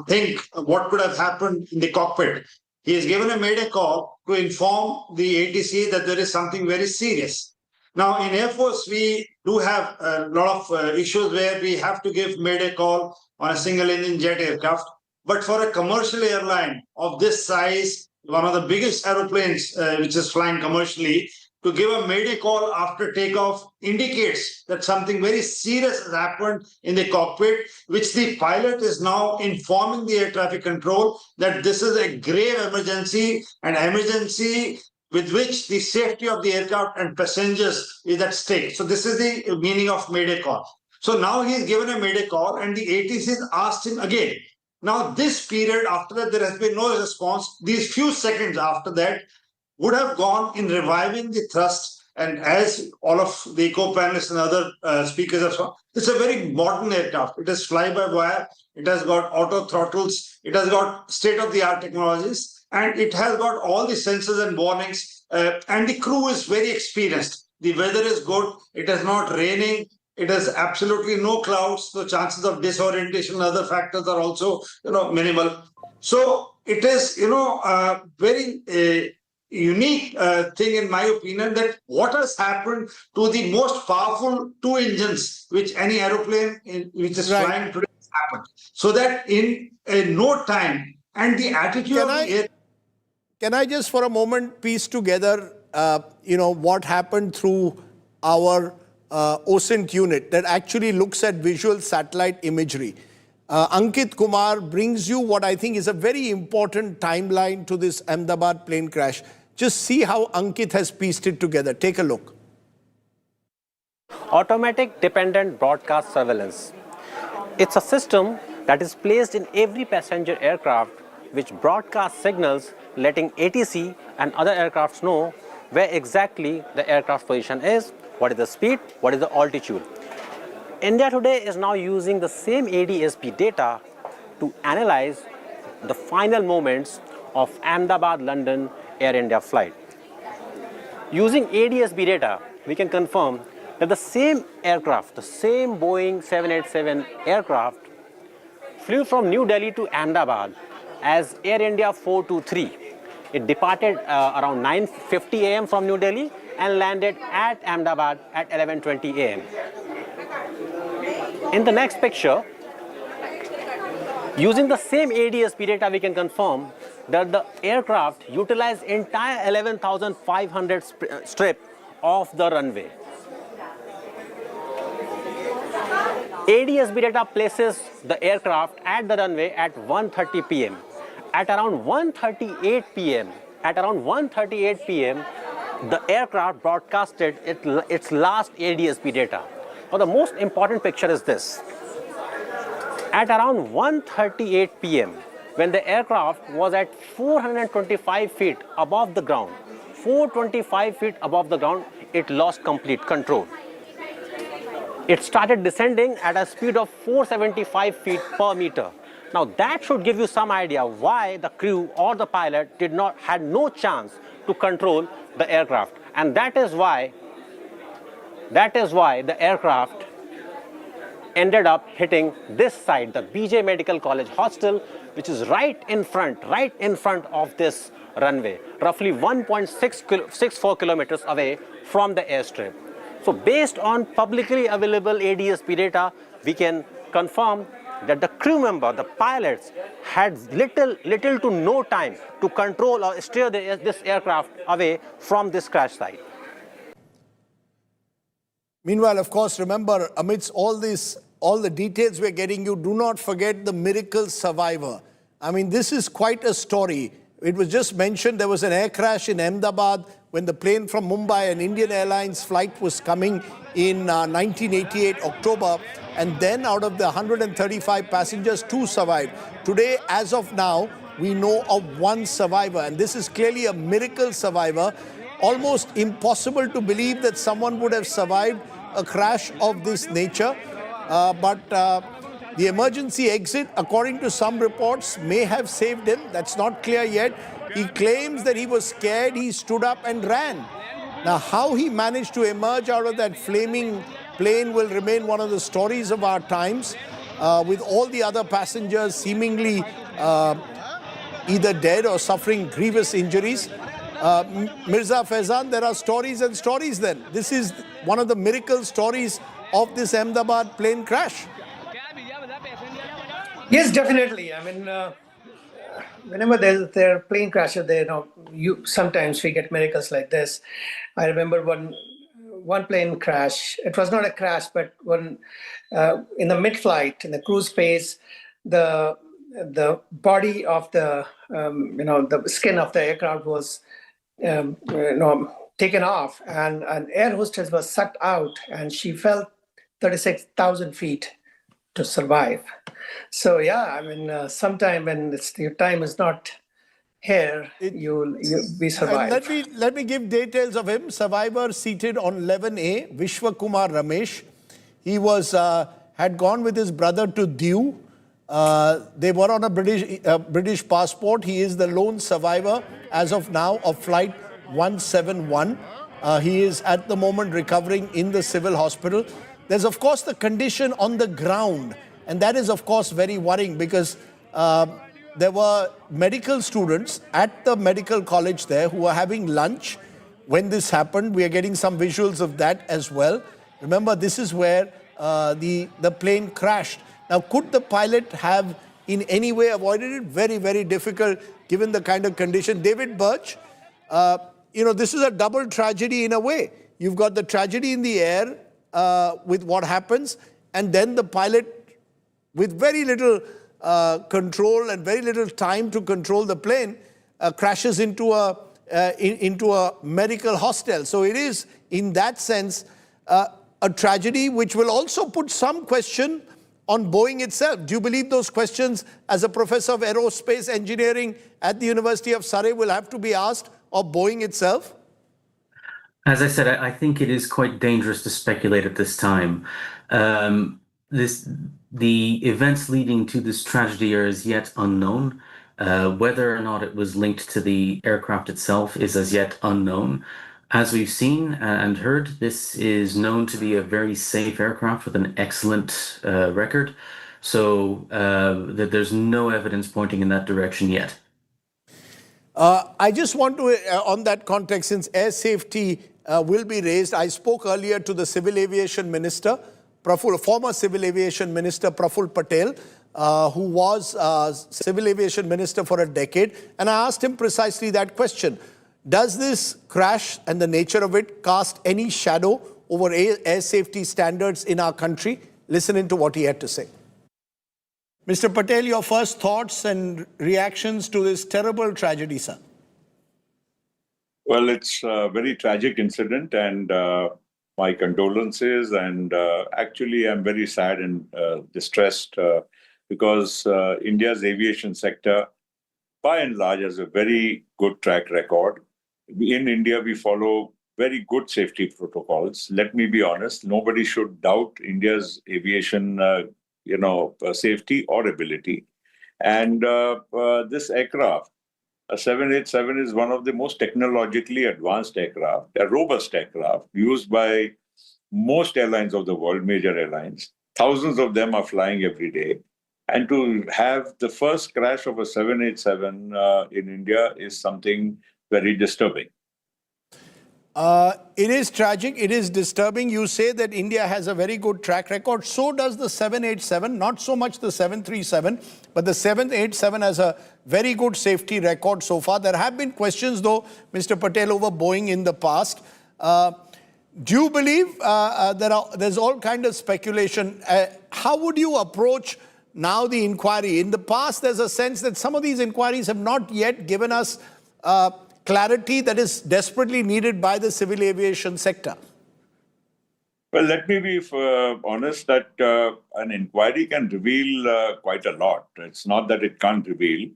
[SPEAKER 19] think what could have happened in the cockpit, he has given a mayday call to inform the ATC that there is something very serious. Now, in Air Force, we do have a lot of issues where we have to give mayday call on a single-engine jet aircraft. But for a commercial airline of this size, one of the biggest aeroplanes which is flying commercially, to give a mayday call after takeoff indicates that something very serious has happened in the cockpit, which the pilot is now informing the air traffic control that this is a grave emergency, an emergency with which the safety of the aircraft and passengers is at stake. So this is the meaning of mayday call. So now he's given a mayday call and the ATC has asked him again. Now this period after that, there has been no response. These few seconds after that would have gone in reviving the thrust. And as all of the co-panelists and other speakers have shown, it's a very modern aircraft. It is fly-by-wire. It has got auto throttles. It has got state-of-the-art technologies. And it has got all the sensors and warnings. And the crew is very experienced. The weather is good. It is not raining. It has absolutely no clouds. The chances of disorientation and other factors are also, minimal. So it is, very unique thing, in my opinion, that what has happened to the most powerful two engines which any aeroplane which is flying today has happened. So that in no time, and the attitude of the air.
[SPEAKER 8] Can I just for a moment piece together, what happened through our OSINT unit that actually looks at visual satellite imagery? Ankit Kumar brings you what I think is a very important timeline to this Ahmedabad plane crash. Just see how Ankit has pieced it together. Take a look.
[SPEAKER 21] Automatic dependent broadcast surveillance. It's a system that is placed in every passenger aircraft which broadcasts signals letting ATC and other aircrafts know where exactly the aircraft position is, what is the speed, what is the altitude. India today is now using the same ADSB data to analyze the final moments of Ahmedabad-London Air India flight. Using ADSB data, we can confirm that the same aircraft, the same Boeing 787 aircraft, flew from New Delhi to Ahmedabad as Air India 423. It departed around 9:50 a.m. from New Delhi and landed at Ahmedabad at 11:20 a.m. In the next picture, using the same ADSB data, we can confirm that the aircraft utilized entire 11,500 strip of the runway. ADSB data places the aircraft at the runway at 1:30 p.m. At around 1:38 p.m., the aircraft broadcasted its last ADSB data. Now, the most important picture is this. At around 1:38 p.m., when the aircraft was at 425 feet above the ground, 425 feet above the ground, it lost complete control. It started descending at a speed of 475 feet per meter. Now that should give you some idea why the crew or the pilot had no chance to control the aircraft. And that is why the aircraft ended up hitting this side, the BJ Medical College hostel, which is right in front of this runway, roughly 1.64 kilometers away from the airstrip. So based on publicly available ADSB data, we can confirm that the crew member, the pilots, had little to no time to control or steer this aircraft away from this crash site.
[SPEAKER 8] Meanwhile, of course, remember, amidst all the details we're getting, you do not forget the miracle survivor. I mean, this is quite a story. It was just mentioned there was an air crash in Ahmedabad when the plane from Mumbai, an Indian Airlines flight, was coming in 1988 October. And then out of the 135 passengers, 2 survived. Today, as of now, we know of 1 survivor. And this is clearly a miracle survivor. Almost impossible to believe that someone would have survived a crash of this nature. But the emergency exit, according to some reports, may have saved him. That's not clear yet. He claims that he was scared. He stood up and ran. Now, how he managed to emerge out of that flaming plane will remain one of the stories of our times, with all the other passengers seemingly either dead or suffering grievous injuries. Mirza Faizan, there are stories and stories then. This is one of the miracle stories of this Ahmedabad plane crash.
[SPEAKER 15] Yes, definitely. I mean, whenever there are plane crashes, sometimes we get miracles like this. I remember one plane crash. It was not a crash, but when in the mid-flight, in the cruise phase, the body of the skin of the aircraft was taken off, and an air hostess was sucked out, and she fell 36,000 feet to survive. So yeah, I mean, sometime when your time is not here, you'll be survived.
[SPEAKER 8] And let me give details of him. Survivor seated on 11A, Vishwakumar Ramesh. He had gone with his brother to Diu. They were on a British passport. He is the lone survivor as of now of flight 171. He is at the moment recovering in the civil hospital. There's of course the condition on the ground, and that is of course very worrying because there were medical students at the medical college there who were having lunch when this happened. We are getting some visuals of that as well. Remember, this is where the plane crashed. Now, could the pilot have in any way avoided it? Very, very difficult given the kind of condition. David Birch, this is a double tragedy in a way. You've got the tragedy in the air with what happens, and then the pilot with very little control and very little time to control the plane crashes into a medical hostel. So it is, in that sense, a tragedy which will also put some question on Boeing itself. Do you believe those questions, as a professor of aerospace engineering at the University of Surrey, will have to be asked of Boeing itself?
[SPEAKER 16] As I said, I think it is quite dangerous to speculate at this time. The events leading to this tragedy are as yet unknown. Whether or not it was linked to the aircraft itself is as yet unknown. As we've seen and heard, this is known to be a very safe aircraft with an excellent record. So that there's no evidence pointing in that direction yet.
[SPEAKER 8] I just want to, on that context, since air safety will be raised, I spoke earlier to the Civil Aviation Minister, former Civil Aviation Minister Praful Patel, who was Civil Aviation Minister for a decade, and I asked him precisely that question. Does this crash and the nature of it cast any shadow over air safety standards in our country? Listen into what he had to say. Mr. Patel, your first thoughts and reactions to this terrible tragedy, sir?
[SPEAKER 4] Well, it's a very tragic incident, and my condolences, and actually I'm very sad and distressed because India's aviation sector, by and large, has a very good track record. In India, we follow very good safety protocols. Let me be honest, nobody should doubt India's aviation safety or ability. And this aircraft, a 787, is one of the most technologically advanced aircraft, a robust aircraft used by most airlines of the world, major airlines. Thousands of them are flying every day. And to have the first crash of a 787 in India is something very disturbing.
[SPEAKER 8] It is tragic. It is disturbing. You say that India has a very good track record. So does the 787, not so much the 737, but the 787 has a very good safety record so far. There have been questions, though, Mr. Patel, over Boeing in the past. Do you believe there's all kind of speculation? How would you approach now the inquiry? In the past, there's a sense that some of these inquiries have not yet given us clarity that is desperately needed by the civil aviation sector.
[SPEAKER 4] Well, let me be honest that an inquiry can reveal quite a lot. It's not that it can't reveal.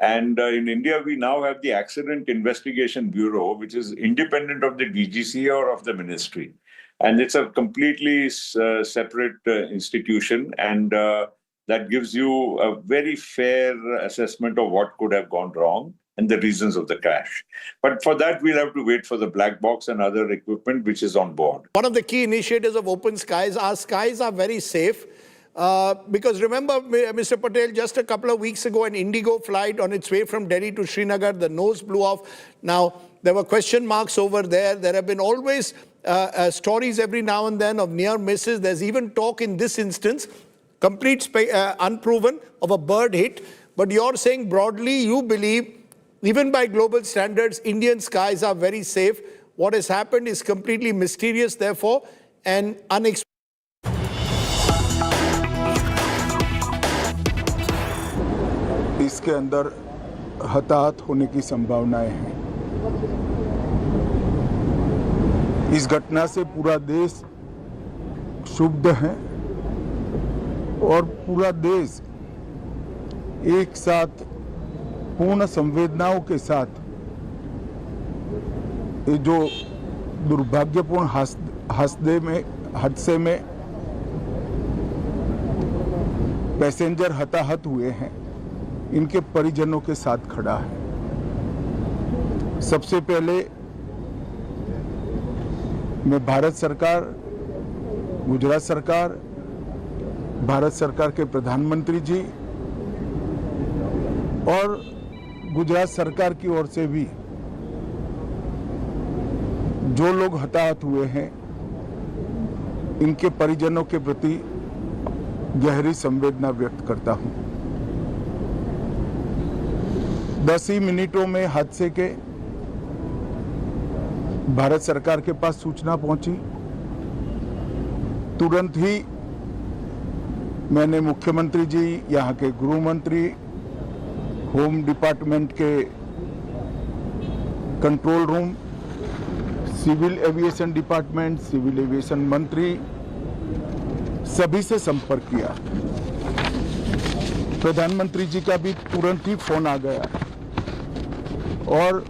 [SPEAKER 4] And in India, we now have the Accident Investigation Bureau, which is independent of the DGC or of the ministry. And it's a completely separate institution. And that gives you a very fair assessment of what could have gone wrong and the reasons of the crash. But for that, we'll have to wait for the black box and other equipment which is on board.
[SPEAKER 8] One of the key initiatives of Open Skies, our skies are very safe. Because remember, Mr. Patel, just a couple of weeks ago, an Indigo flight on its way from Delhi to Srinagar, the nose blew off. Now, there were question marks over there. There have been always stories every now and then of near misses. There's even talk in this instance, complete unproven, of a bird hit. But you're saying broadly, you believe, even by global standards, Indian skies are very safe. What has happened is completely mysterious, therefore, and unexplained.
[SPEAKER 6] इसके अंदर हताहत होने की संभावनाएं हैं। इस घटना से पूरा देश क्षुब्ध है और पूरा देश एक साथ पूर्ण संवेदनाओं के साथ ये जो दुर्भाग्यपूर्ण हादसे में पैसेंजर हताहत हुए हैं, इनके परिजनों के साथ खड़ा है। सबसे पहले मैं भारत सरकार, गुजरात सरकार, भारत सरकार के प्रधानमंत्री जी और गुजरात सरकार की ओर से भी जो लोग हताहत हुए हैं, इनके परिजनों के प्रति गहरी संवेदना व्यक्त करता हूं। 10 ही मिनटों में हादसे के भारत सरकार के पास सूचना पहुंची। तुरंत ही मैंने मुख्यमंत्री जी, यहाँ के गृह मंत्री, होम डिपार्टमेंट के control room, civil aviation department, civil aviation मंत्री, सभी से संपर्क किया। प्रधानमंत्री जी का भी तुरंत ही फोन आ गया और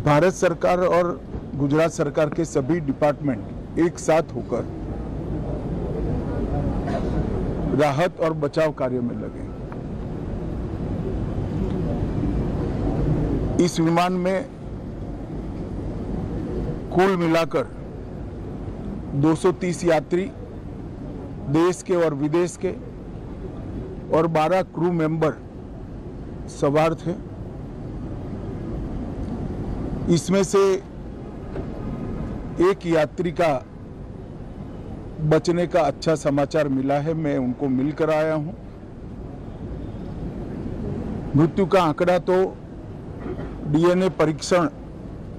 [SPEAKER 6] भारत सरकार और गुजरात सरकार के सभी डिपार्टमेंट एक साथ होकर राहत और बचाव कार्य में लगे। इस विमान में कुल मिलाकर 230 यात्री देश के और विदेश के और 12 क्रू मेंबर सवार थे। इसमें से एक यात्री का बचने का अच्छा समाचार मिला है, मैं उनको मिलकर आया हूं। मृत्यु का आंकड़ा तो डीएनए परीक्षण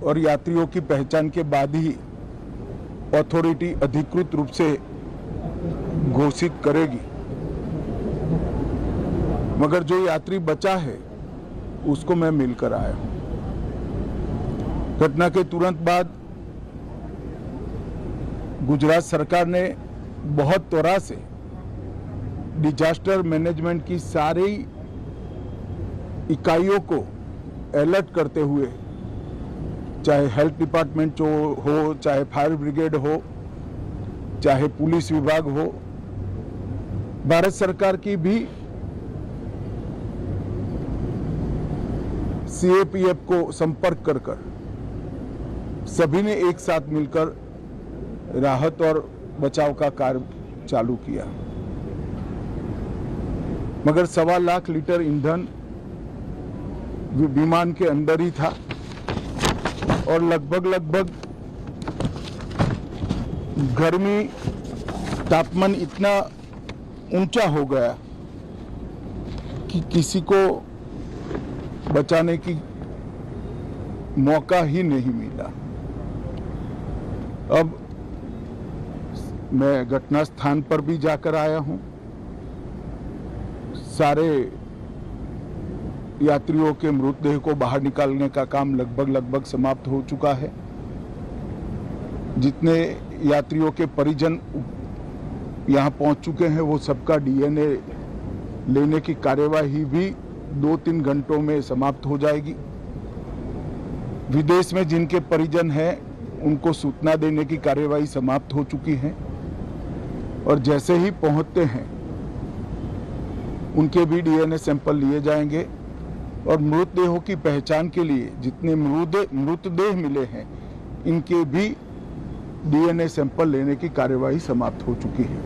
[SPEAKER 6] और यात्रियों की पहचान के बाद ही अथॉरिटी अधिकृत रूप से घोषित करेगी, मगर जो यात्री बचा है उसको मैं मिलकर आया हूं। घटना के तुरंत बाद गुजरात सरकार ने बहुत त्वरा से डिजास्टर मैनेजमेंट की सारी इकाइयों को अलर्ट करते हुए, चाहे हेल्थ डिपार्टमेंट हो, चाहे फायर ब्रिगेड हो, चाहे पुलिस विभाग हो, भारत सरकार की भी सीएपीएफ को संपर्क कर सभी ने एक साथ मिलकर राहत और बचाव का कार्य चालू किया। मगर 1.25 लाख लीटर ईंधन विमान के अंदर ही था और लगभग गर्मी तापमान इतना ऊंचा हो गया कि किसी को बचाने की मौका ही नहीं मिला। अब मैं घटना स्थान पर भी जाकर आया हूं। सारे यात्रियों के मृतदेह को बाहर निकालने का काम लगभग समाप्त हो चुका है। जितने यात्रियों के परिजन यहां पहुंच चुके हैं वो सबका डीएनए लेने की कार्यवाही भी 2-3 घंटों में समाप्त हो जाएगी। विदेश में जिनके परिजन हैं उनको सूचना देने की कार्यवाही समाप्त हो चुकी है और जैसे ही पहुंचते हैं उनके भी डीएनए सैंपल लिए जाएंगे और मृतदेहों की पहचान के लिए जितने मृतदेह मिले हैं इनके भी डीएनए सैंपल लेने की कार्यवाही समाप्त हो चुकी है।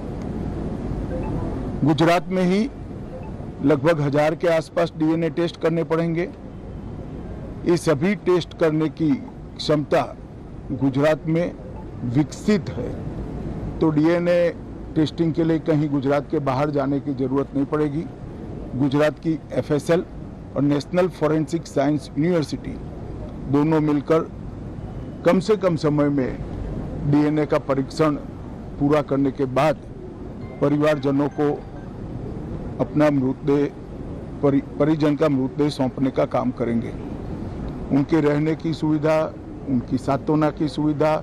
[SPEAKER 6] गुजरात में ही लगभग 1000 के आसपास डीएनए टेस्ट करने पड़ेंगे। ये सभी टेस्ट करने की क्षमता गुजरात में विकसित है, तो डीएनए टेस्टिंग के लिए कहीं गुजरात के बाहर जाने की जरूरत नहीं पड़ेगी। गुजरात की एफएसएल और नेशनल फॉरेंसिक साइंस यूनिवर्सिटी दोनों मिलकर कम से कम समय में डीएनए का परीक्षण पूरा करने के बाद परिवारजनों को अपना मृतदेह परिजन का मृतदेह सौंपने का काम करेंगे। उनके रहने की सुविधा, उनकी सांत्वना की सुविधा,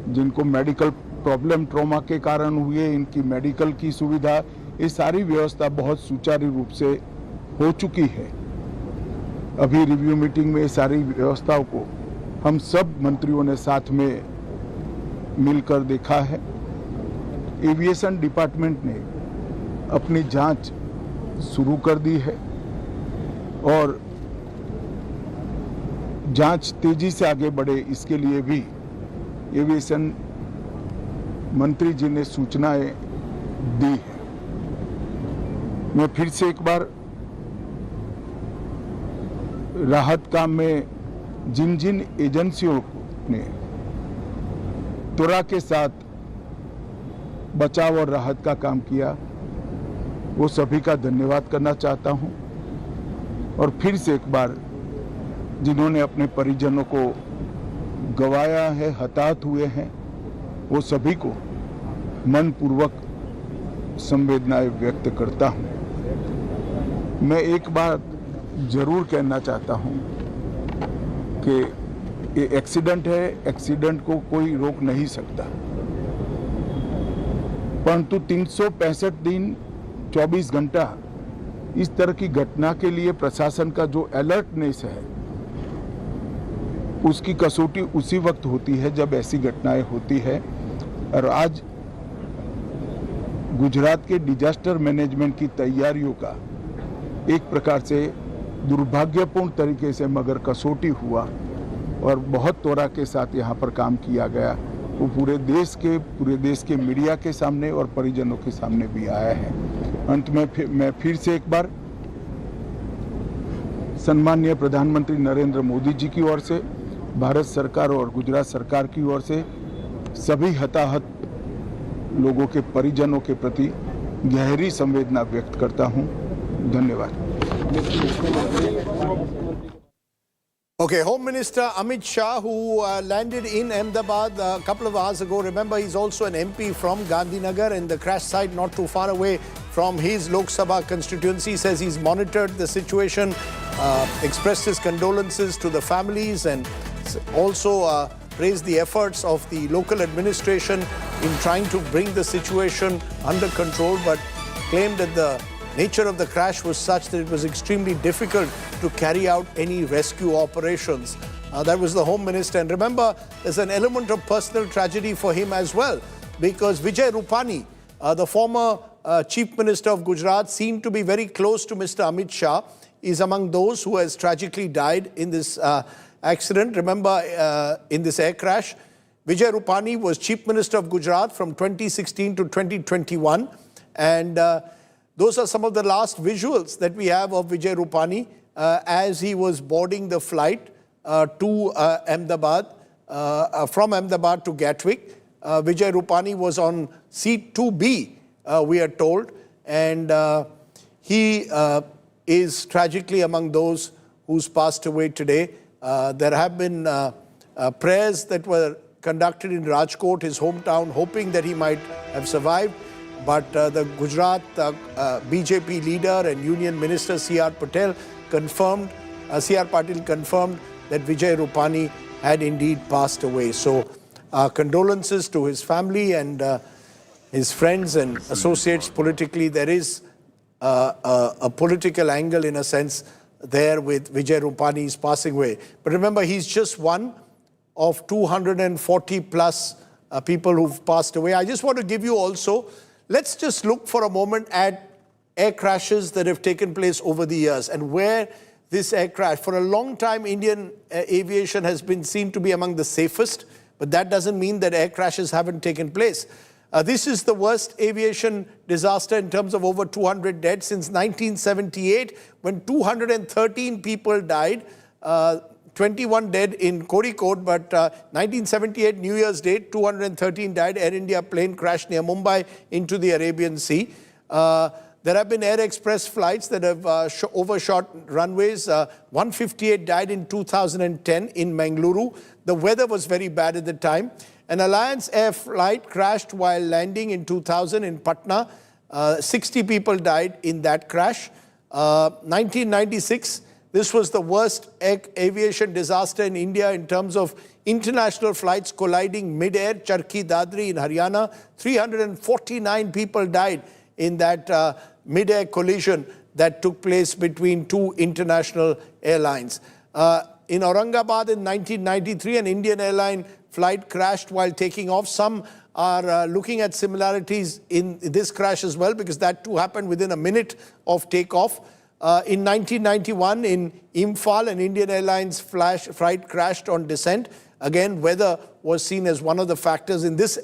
[SPEAKER 6] जिनको मेडिकल प्रॉब्लम ट्रॉमा के कारण हुए इनकी मेडिकल की सुविधा, ये सारी व्यवस्था बहुत सुचारू रूप से हो चुकी है। अभी रिव्यू मीटिंग में ये सारी व्यवस्थाओं को हम सब मंत्रियों ने साथ में मिलकर देखा है। एविएशन डिपार्टमेंट ने अपनी जांच शुरू कर दी है और जांच तेजी से आगे बढ़े इसके लिए भी एविएशन मंत्री जी ने सूचनाएं दी है। मैं फिर से एक बार राहत काम में जिन जिन एजेंसियों ने त्वरा के साथ बचाव और राहत का काम किया वो सभी का धन्यवाद करना चाहता हूं और फिर से एक बार जिन्होंने अपने परिजनों को गंवाया है, हताहत हुए हैं, वो सभी को मनपूर्वक संवेदनाएं व्यक्त करता हूं। मैं एक बात जरूर कहना चाहता हूं कि ये एक्सीडेंट है, एक्सीडेंट को कोई रोक नहीं सकता, परंतु 365 दिन 24 घंटा इस तरह की घटना के लिए प्रशासन का जो अलर्टनेस है उसकी कसौटी उसी वक्त होती है जब ऐसी घटनाएं होती है। और आज गुजरात के डिजास्टर मैनेजमेंट की तैयारियों का एक प्रकार से दुर्भाग्यपूर्ण तरीके से मगर कसौटी हुआ और बहुत त्वरा के साथ यहाँ पर काम किया गया, वो पूरे देश के मीडिया के सामने और परिजनों के सामने भी आया है। अंत में मैं फिर से एक बार सम्माननीय प्रधानमंत्री नरेंद्र मोदी जी की ओर से, भारत सरकार और गुजरात सरकार की ओर से सभी हताहत लोगों के परिजनों के प्रति गहरी संवेदना व्यक्त करता हूं। धन्यवाद।
[SPEAKER 8] Okay, Home Minister Amit Shah, who landed in Ahmedabad a couple of hours ago. Remember, he's also an MP from Gandhinagar in the crash site not too far away from his Lok Sabha constituency. Says he's monitored the situation, expressed his condolences to the families and also praised the efforts of the local administration in trying to bring the situation under control, but claimed that the nature of the crash was such that it was extremely difficult to carry out any rescue operations. That was the Home Minister. And remember, there's an element of personal tragedy for him as well, because Vijay Rupani, the former Chief Minister of Gujarat, seemed to be very close to Mr. Amit Shah, is among those who has tragically died in this accident. Remember, in this air crash, Vijay Rupani was Chief Minister of Gujarat from 2016 to 2021. And those are some of the last visuals that we have of Vijay Rupani as he was boarding the flight to Ahmedabad, from Ahmedabad to Gatwick. Vijay Rupani was on seat 2B, we are told, and he is tragically among those who's passed away today. There have been prayers that were conducted in Rajkot, his hometown, hoping that he might have survived. But the Gujarat BJP leader and Union Minister C.R. Patel confirmed that Vijay Rupani had indeed passed away. So condolences to his family and his friends and associates politically. There is a political angle in a sense there with Vijay Rupani's passing away. But remember, he's just one of 240 plus people who've passed away. I just want to give you also, let's just look for a moment at air crashes that have taken place over the years and where this air crash, for a long time, Indian aviation has been seen to be among the safest, but that doesn't mean that air crashes haven't taken place. This is the worst aviation disaster in terms of over 200 dead since 1978, when 213 people died, 21 dead in Kozhikode, but 1978 New Year's Day, 213 died. Air India plane crashed near Mumbai into the Arabian Sea. There have been Air Express flights that have overshot runways. 158 died in 2010 in Mangaluru. The weather was very bad at the time. An Alliance Air flight crashed while landing in 2000 in Patna. 60 people died in that crash. 1996, this was the worst aviation disaster in India in terms of international flights colliding mid-air. Charkhi Dadri in Haryana, 349 people died in that mid-air collision that took place between two international airlines. In Aurangabad in 1993, an Indian airline flight crashed while taking off. Some are looking at similarities in this crash as well, because that too happened within a minute of takeoff. In 1991, in Imphal, an Indian Airlines flight crashed on descent. Again, weather was seen as one of the factors. In this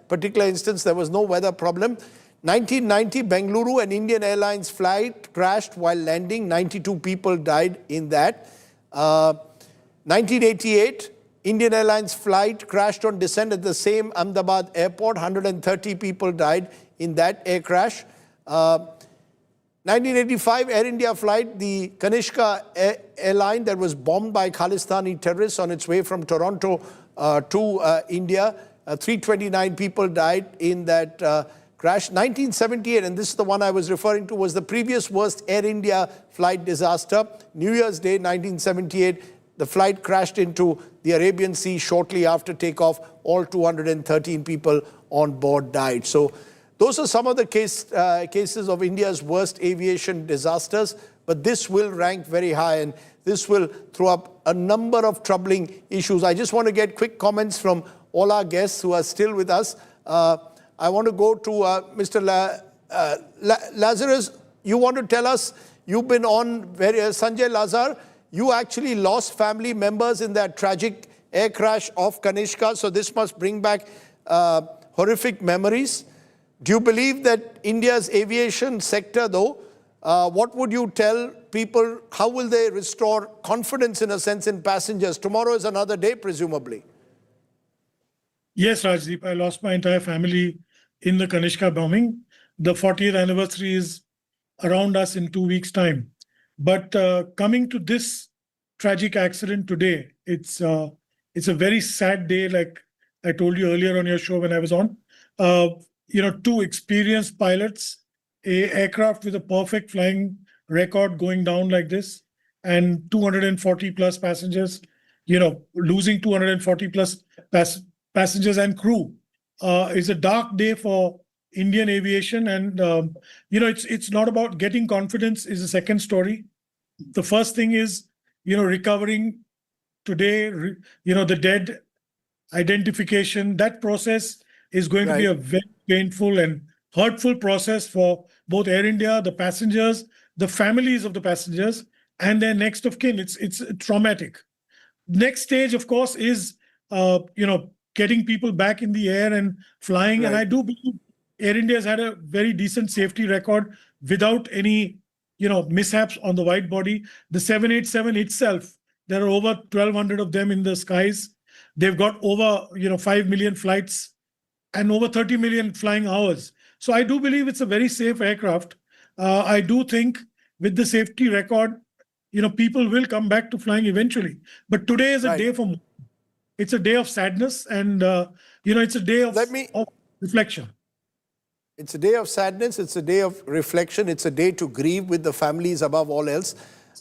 [SPEAKER 8] particular instance, there was no weather problem. 1990, Bengaluru, an Indian Airlines flight crashed while landing. 92 people died in that. 1988, Indian Airlines flight crashed on descent at the same Ahmedabad airport. 130 people died in that air crash. 1985, Air India flight, the Kanishka airline that was bombed by Khalistani terrorists on its way from Toronto to India. 329 people died in that crash. 1978, and this is the one I was referring to, was the previous worst Air India flight disaster. New Year's Day, 1978, the flight crashed into the Arabian Sea shortly after takeoff. All 213 people on board died. So those are some of the cases of India's worst aviation disasters, but this will rank very high, and this will throw up a number of troubling issues. I just want to get quick comments from all our guests who are still with us. I want to go to Mr. Lazarus. You want to tell us, you've been on, Sanjay Lazar, you actually lost family members in that tragic air crash off Kanishka, so this must bring back horrific memories. Do you believe that India's aviation sector, though, what would you tell people? How will they restore confidence, in a sense, in passengers? Tomorrow is another day, presumably.
[SPEAKER 7] Yes, Rajdeep, I lost my entire family in the Kanishka bombing. The 40th anniversary is around us in 2 weeks' time. But coming to this tragic accident today, it's a very sad day, like I told you earlier on your show when I was on. Two experienced pilots, a aircraft with a perfect flying record going down like this, and 240 plus passengers. losing 240 plus passengers and crew is a dark day for Indian aviation. And, it's not about getting confidence is the second story. The first thing is, recovering today, the dead identification. That process is going to be a very painful and hurtful process for both Air India, the passengers, the families of the passengers, and their next of kin. It's traumatic. Next stage, of course, is getting people back in the air and flying. And I do believe Air India has had a very decent safety record without any mishaps on the wide body. The 787 itself, there are over 1,200 of them in the skies. They've got over 5 million flights and over 30 million flying hours. So I do believe it's a very safe aircraft. I do think with the safety record, people will come back to flying eventually. But today is a day it's a day of sadness, and it's a day of reflection.
[SPEAKER 8] It's a day of sadness. It's a day of reflection. It's a day to grieve with the families above all else.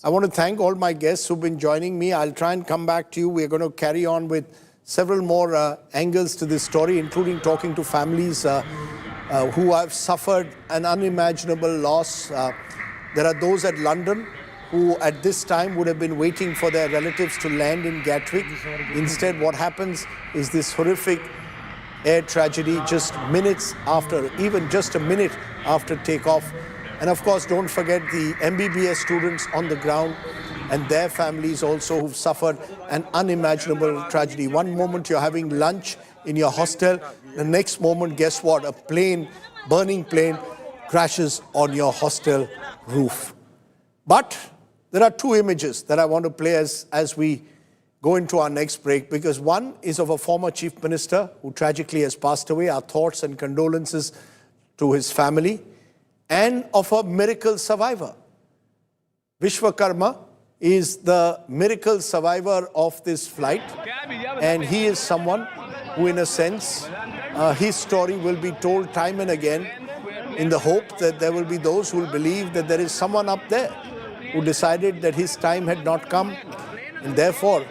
[SPEAKER 8] I want to thank all my guests who've been joining me. I'll try and come back to you. We're going to carry on with several more angles to this story, including talking to families who have suffered an unimaginable loss. There are those at London who at this time would have been waiting for their relatives to land in Gatwick. Instead, what happens is this horrific air tragedy just minutes after, even just a minute after takeoff. And of course, don't forget the MBBS students on the ground and their families also who've suffered an unimaginable tragedy. One moment you're having lunch in your hostel, the next moment, guess what? A plane, burning plane, crashes on your hostel roof. But there are two images that I want to play as we go into our next break, because one is of a former chief minister who tragically has passed away. Our thoughts and condolences to his family, and of a miracle survivor. Vishwakarma is the miracle survivor of this flight, and he is someone who, in a sense, his story will be told time and again in the hope that there will be those who will believe that there is someone up there who decided that his time had not come, and therefore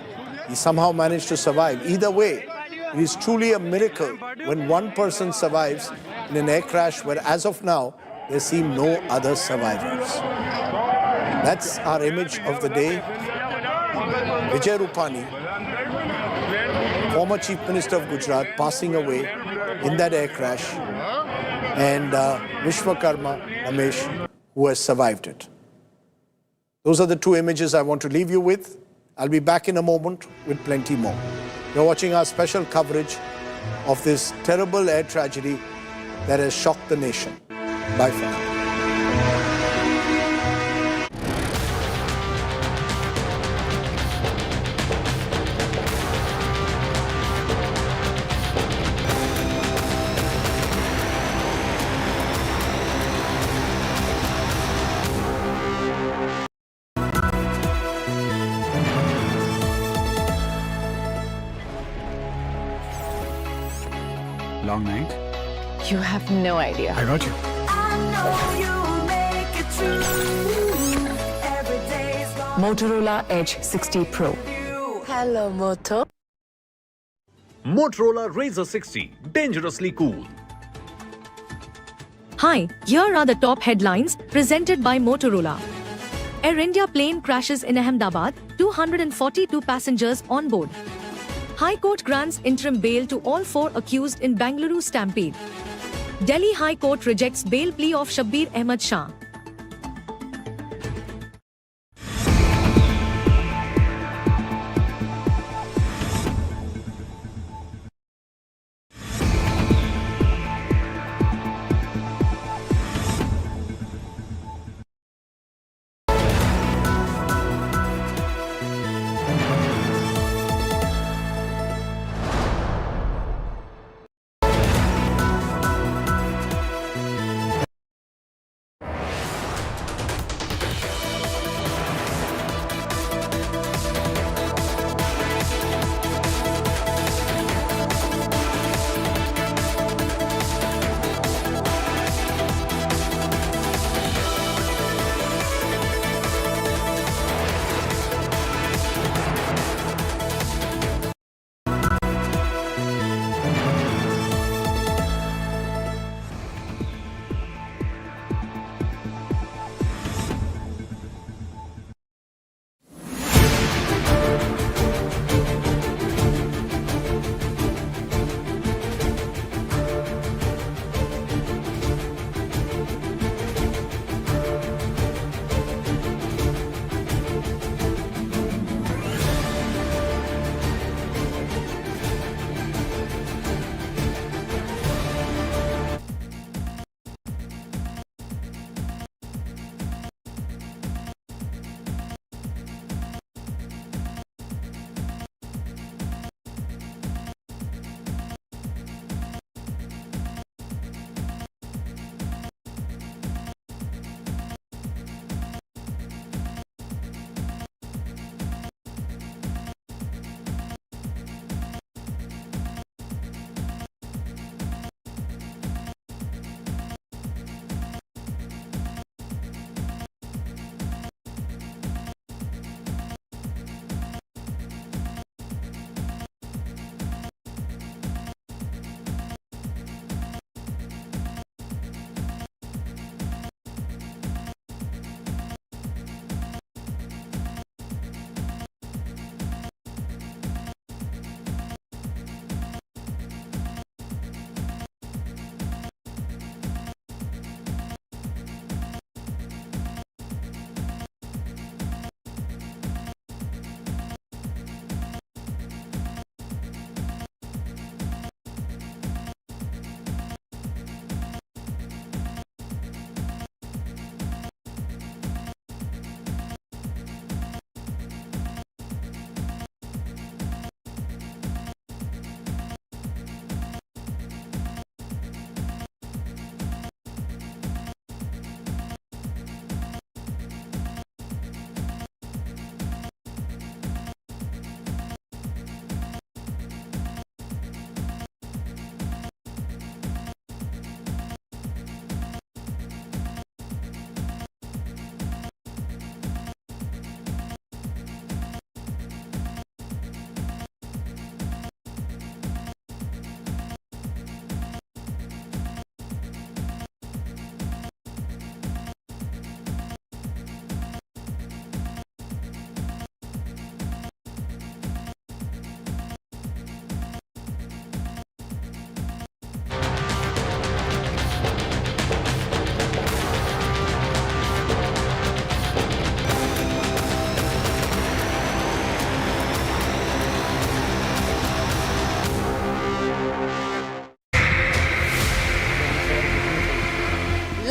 [SPEAKER 8] he somehow managed to survive. Either way, it is truly a miracle when one person survives in an air crash where, as of now, there seem no other survivors. That's our image of the day. Vijay Rupani, former Chief Minister of Gujarat, passing away in that air crash, and Vishwakarma Ramesh, who has survived it. Those are the two images I want to leave you with. I'll be back in a moment with plenty more. You're watching our special coverage of this terrible air tragedy that has shocked the nation. Bye for now.
[SPEAKER 2] Long night?
[SPEAKER 20] You have no idea.
[SPEAKER 2] I got you.
[SPEAKER 20] Motorola Edge 60 Pro. Hello, Moto.
[SPEAKER 22] Motorola Razr 60, dangerously cool.
[SPEAKER 23] Hi, here are the top headlines presented by Motorola. Air India plane crashes in Ahmedabad, 242 passengers on board. High Court grants interim bail to all 4 accused in Bengaluru stampede. Delhi High Court rejects bail plea of Shabbir Ahmed Shah.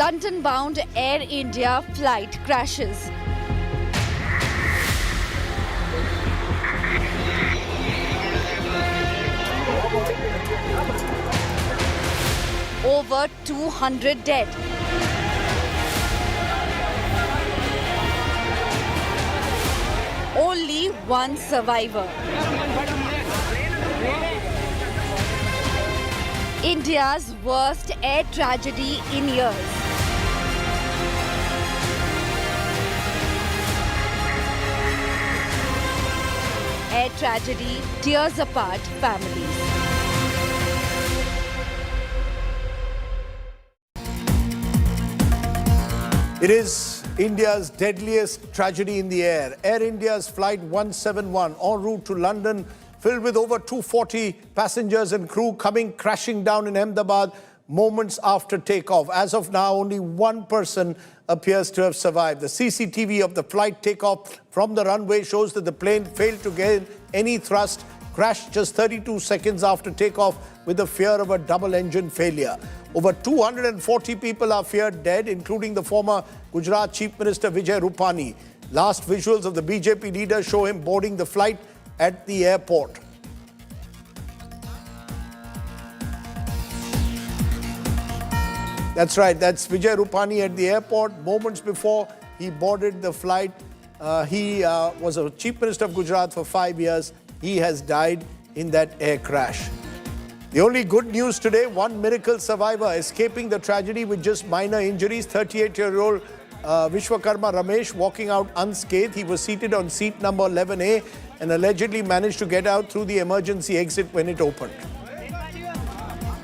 [SPEAKER 2] London-bound Air India flight crashes. Over 200 dead. Only one survivor. India's worst air tragedy in years. Air tragedy tears apart families.
[SPEAKER 8] It is India's deadliest tragedy in the air. Air India's Flight 171 en route to London, filled with over 240 passengers and crew, coming crashing down in Ahmedabad moments after takeoff. As of now, only one person appears to have survived. The CCTV of the flight takeoff from the runway shows that the plane failed to gain any thrust, crashed just 32 seconds after takeoff with the fear of a double engine failure. Over 240 people are feared dead, including the former Gujarat Chief Minister Vijay Rupani. Last visuals of the BJP leader show him boarding the flight at the airport. That's right, that's Vijay Rupani at the airport. Moments before he boarded the flight, he was a Chief Minister of Gujarat for 5 years. He has died in that air crash. The only good news today, one miracle survivor escaping the tragedy with just minor injuries. 38-year-old Vishwakarma Ramesh walking out unscathed. He was seated on seat number 11A and allegedly managed to get out through the emergency exit when it opened.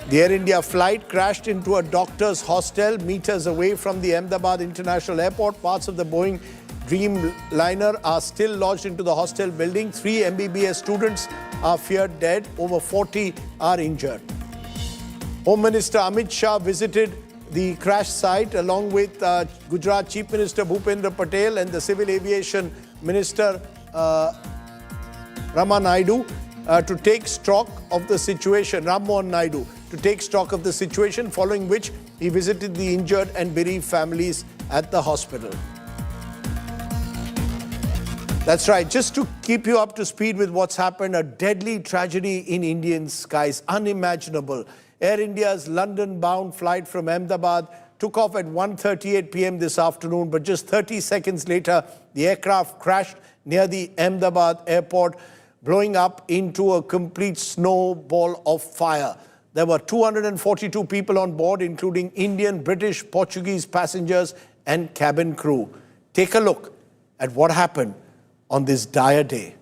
[SPEAKER 8] The Air India flight crashed into a doctor's hostel meters away from the Ahmedabad International Airport. Parts of the Boeing Dreamliner are still lodged into the hostel building. 3 MBBS students are feared dead. Over 40 are injured. Home Minister Amit Shah visited the crash site along with Gujarat Chief Minister Bhupendra Patel and the Civil Aviation Minister Rama Naidu to take stock of the situation. Ram Mohan Naidu to take stock of the situation, following which he visited the injured and bereaved families at the hospital. That's right. Just to keep you up to speed with what's happened, a deadly tragedy in Indian skies, unimaginable. Air India's London-bound flight from Ahmedabad took off at 1:38 p.m. this afternoon, but just 30 seconds later, the aircraft crashed near the Ahmedabad airport, blowing up into a complete snowball of fire. There were 242 people on board, including Indian, British, Portuguese passengers and cabin crew. Take a look at what happened on this dire day.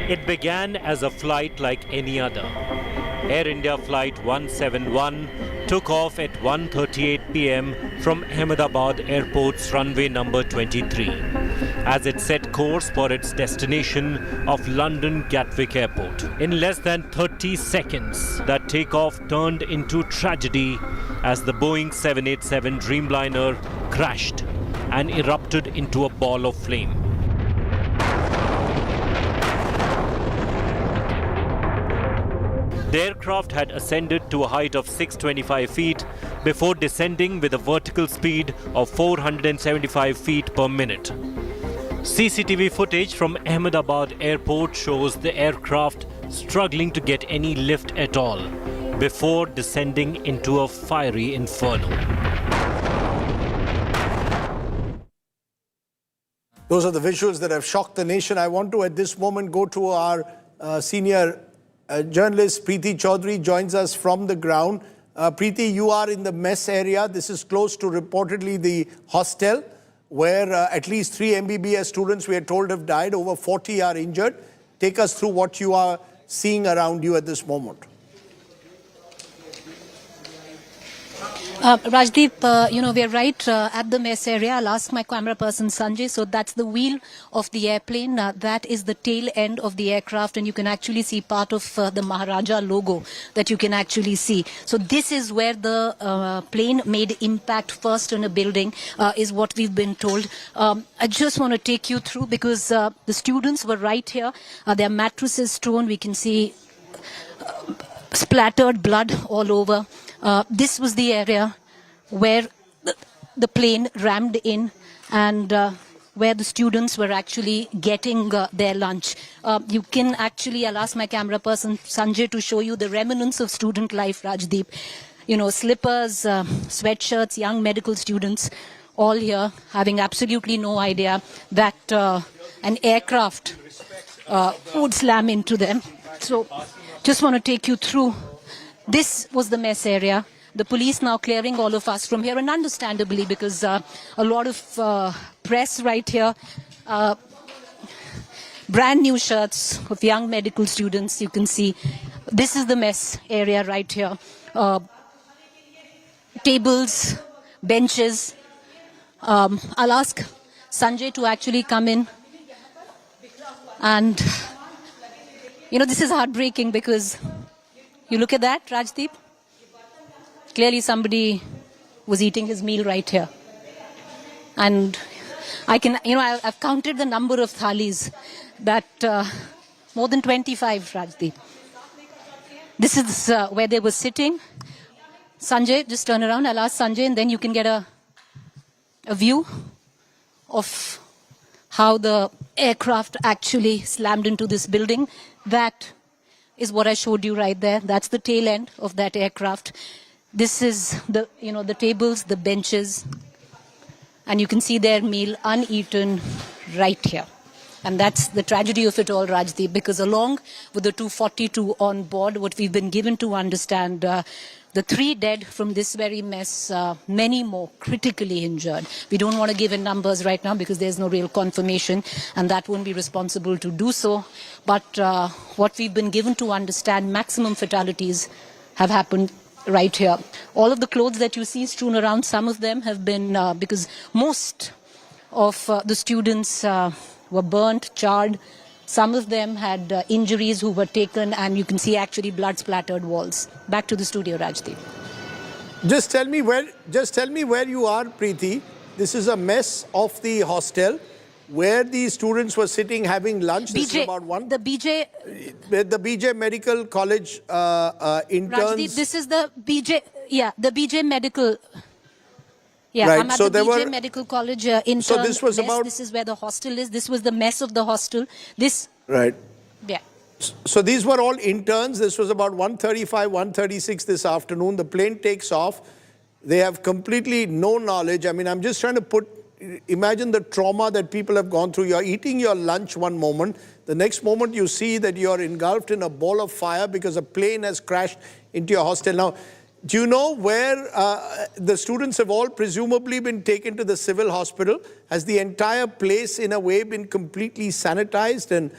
[SPEAKER 3] It began as a flight like any other. Air India Flight 171 took off at 1:38 p.m. from Ahmedabad Airport's runway number 23 as it set course for its destination of London Gatwick Airport. In less than 30 seconds, that takeoff turned into tragedy as the Boeing 787 Dreamliner crashed and erupted into a ball of flame. The aircraft had ascended to a height of 625 feet before descending with a vertical speed of 475 feet per minute. CCTV footage from Ahmedabad Airport shows the aircraft struggling to get any lift at all before descending into a fiery inferno.
[SPEAKER 8] Those are the visuals that have shocked the nation. I want to, at this moment, go to our senior journalist, Preeti Chaudhary, joins us from the ground. Preeti, you are in the mess area. This is close to reportedly the hostel, where at least 3 MBBS students, we are told, have died. Over 40 are injured. Take us through what you are seeing around you at this moment.
[SPEAKER 10] Rajdeep, we are right at the mess area. I'll ask my camera person Sanjay. So that's the wheel of the airplane. That is the tail end of the aircraft, and you can actually see part of the Maharaja logo that you can actually see. So this is where the plane made impact first in a building, is what we've been told. I just want to take you through because the students were right here. Their mattresses strewn. We can see splattered blood all over. This was the area where the plane rammed in and where the students were actually getting their lunch. You can actually, I'll ask my camera person Sanjay to show you the remnants of student life, Rajdeep. You know, slippers, sweatshirts, young medical students, all here having absolutely no idea that an aircraft would slam into them. So just want to take you through. This was the mess area. The police now clearing all of us from here, and understandably, because a lot of press right here, brand new shirts of young medical students, you can see. This is the mess area right here. Tables, benches. I'll ask Sanjay to actually come in. And, you know, this is heartbreaking because you look at that, Rajdeep. Clearly somebody was eating his meal right here. And I can, you know, I've counted the number of thalis, that more than 25, Rajdeep. This is where they were sitting. Sanjay, just turn around. I'll ask Sanjay, and then you can get a view of how the aircraft actually slammed into this building. That is what I showed you right there. That's the tail end of that aircraft. This is the, you know, the tables, the benches, and you can see their meal uneaten right here. And that's the tragedy of it all, Rajdeep, because along with the 242 on board, what we've been given to understand, the 3 dead from this very mess, many more critically injured. We don't want to give in numbers right now because there's no real confirmation, and that won't be responsible to do so. But what we've been given to understand, maximum fatalities have happened right here. All of the clothes that you see strewn around, some of them have been, because most of the students were burnt, charred. Some of them had injuries who were taken, and you can see actually blood-splattered walls. Back to the studio, Rajdeep.
[SPEAKER 8] Just tell me where you are, Preeti. This is a mess of the hostel where the students were sitting having lunch. This is about one.
[SPEAKER 10] The BJ.
[SPEAKER 8] The BJ Medical College interns.
[SPEAKER 10] Rajdeep, this is the BJ. Yeah, the BJ Medical. Yeah,
[SPEAKER 8] right.
[SPEAKER 10] I'm at
[SPEAKER 8] So
[SPEAKER 10] the
[SPEAKER 8] there
[SPEAKER 10] BJ
[SPEAKER 8] were,
[SPEAKER 10] Medical College intern.
[SPEAKER 8] So this was
[SPEAKER 10] mess.
[SPEAKER 8] about.
[SPEAKER 10] This is where the hostel is. This was the mess of the hostel. This.
[SPEAKER 8] Right.
[SPEAKER 10] Yeah.
[SPEAKER 8] So these were all interns. This was about 1:35, 1:36 this afternoon. The plane takes off. They have completely no knowledge. I mean, I'm just trying to imagine the trauma that people have gone through. You're eating your lunch one moment. The next moment you see that you're engulfed in a ball of fire because a plane has crashed into your hostel. Now, do you know where the students have all presumably been taken to the civil hospital? Has the entire place in a way been completely sanitized? And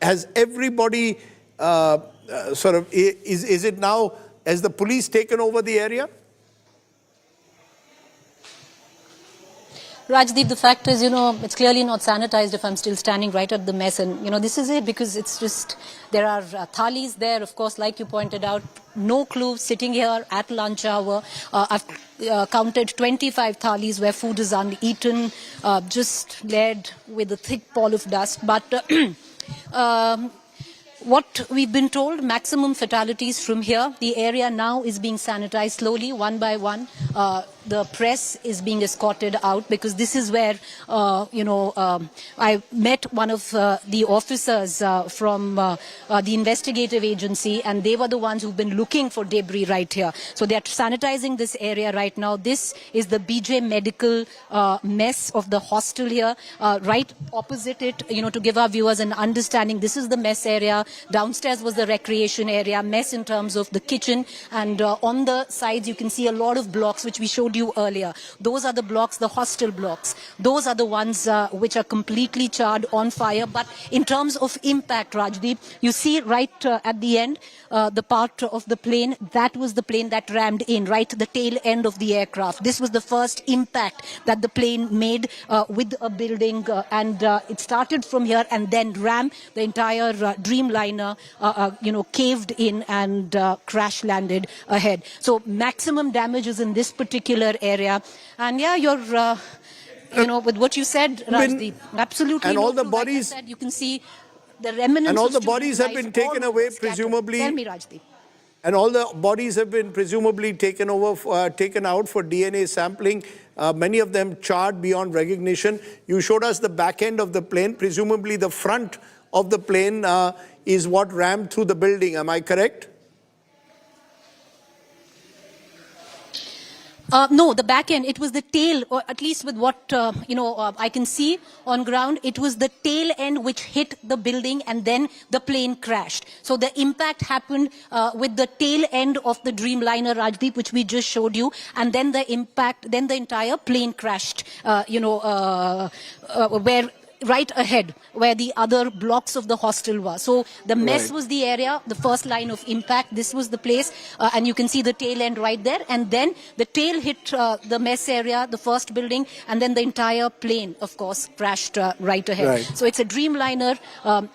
[SPEAKER 8] has everybody is it now, has the police taken over the area?
[SPEAKER 10] Rajdeep, the fact is, you know, it's clearly not sanitized if I'm still standing right at the mess. And, you know, this is it because it's just, there are thalis there, of course, like you pointed out, no clue, sitting here at lunch hour. I've counted 25 thalis where food is uneaten, just laid with a thick pall of dust. But what we've been told, maximum fatalities from here. The area now is being sanitized slowly, one by one. The press is being escorted out because this is where, I met one of the officers from the investigative agency, and they were the ones who've been looking for debris right here. So they are sanitizing this area right now. This is the BJ Medical mess of the hostel here. Right opposite it, you know, to give our viewers an understanding, this is the mess area. Downstairs was the recreation area, mess in terms of the kitchen. And on the sides, you can see a lot of blocks, which we showed you earlier. Those are the blocks, the hostel blocks. Those are the ones which are completely charred, on fire. But in terms of impact, Rajdeep, you see right at the end, the part of the plane, that was the plane that rammed in, right to the tail end of the aircraft. This was the first impact that the plane made with a building, and it started from here and then rammed. The entire Dreamliner, caved in and crash landed ahead. So maximum damage is in this particular area. And yeah, you're, with what you said, Rajdeep, absolutely.
[SPEAKER 8] And all the
[SPEAKER 10] like
[SPEAKER 8] bodies.
[SPEAKER 10] I said, you can see the remnants.
[SPEAKER 8] And all
[SPEAKER 10] of
[SPEAKER 8] the bodies have
[SPEAKER 10] student
[SPEAKER 8] been
[SPEAKER 10] life
[SPEAKER 8] taken
[SPEAKER 10] all
[SPEAKER 8] away,
[SPEAKER 10] scattered.
[SPEAKER 8] presumably.
[SPEAKER 10] Tell me, Rajdeep.
[SPEAKER 8] And all the bodies have been presumably taken out for DNA sampling. Many of them charred beyond recognition. You showed us the back end of the plane. Presumably the front of the plane is what rammed through the building. Am I correct?
[SPEAKER 10] No, the back end, it was the tail, or at least with what, I can see on ground, it was the tail end which hit the building and then the plane crashed. So the impact happened with the tail end of the Dreamliner, Rajdeep, which we just showed you, and then the impact, then the entire plane crashed, where right ahead where the other blocks of the hostel were. So the mess was the area, the first line of impact. This was the place, and you can see the tail end right there. And then the tail hit the mess area, the first building, and then the entire plane, of course, crashed right ahead.
[SPEAKER 8] Right.
[SPEAKER 10] So it's a Dreamliner.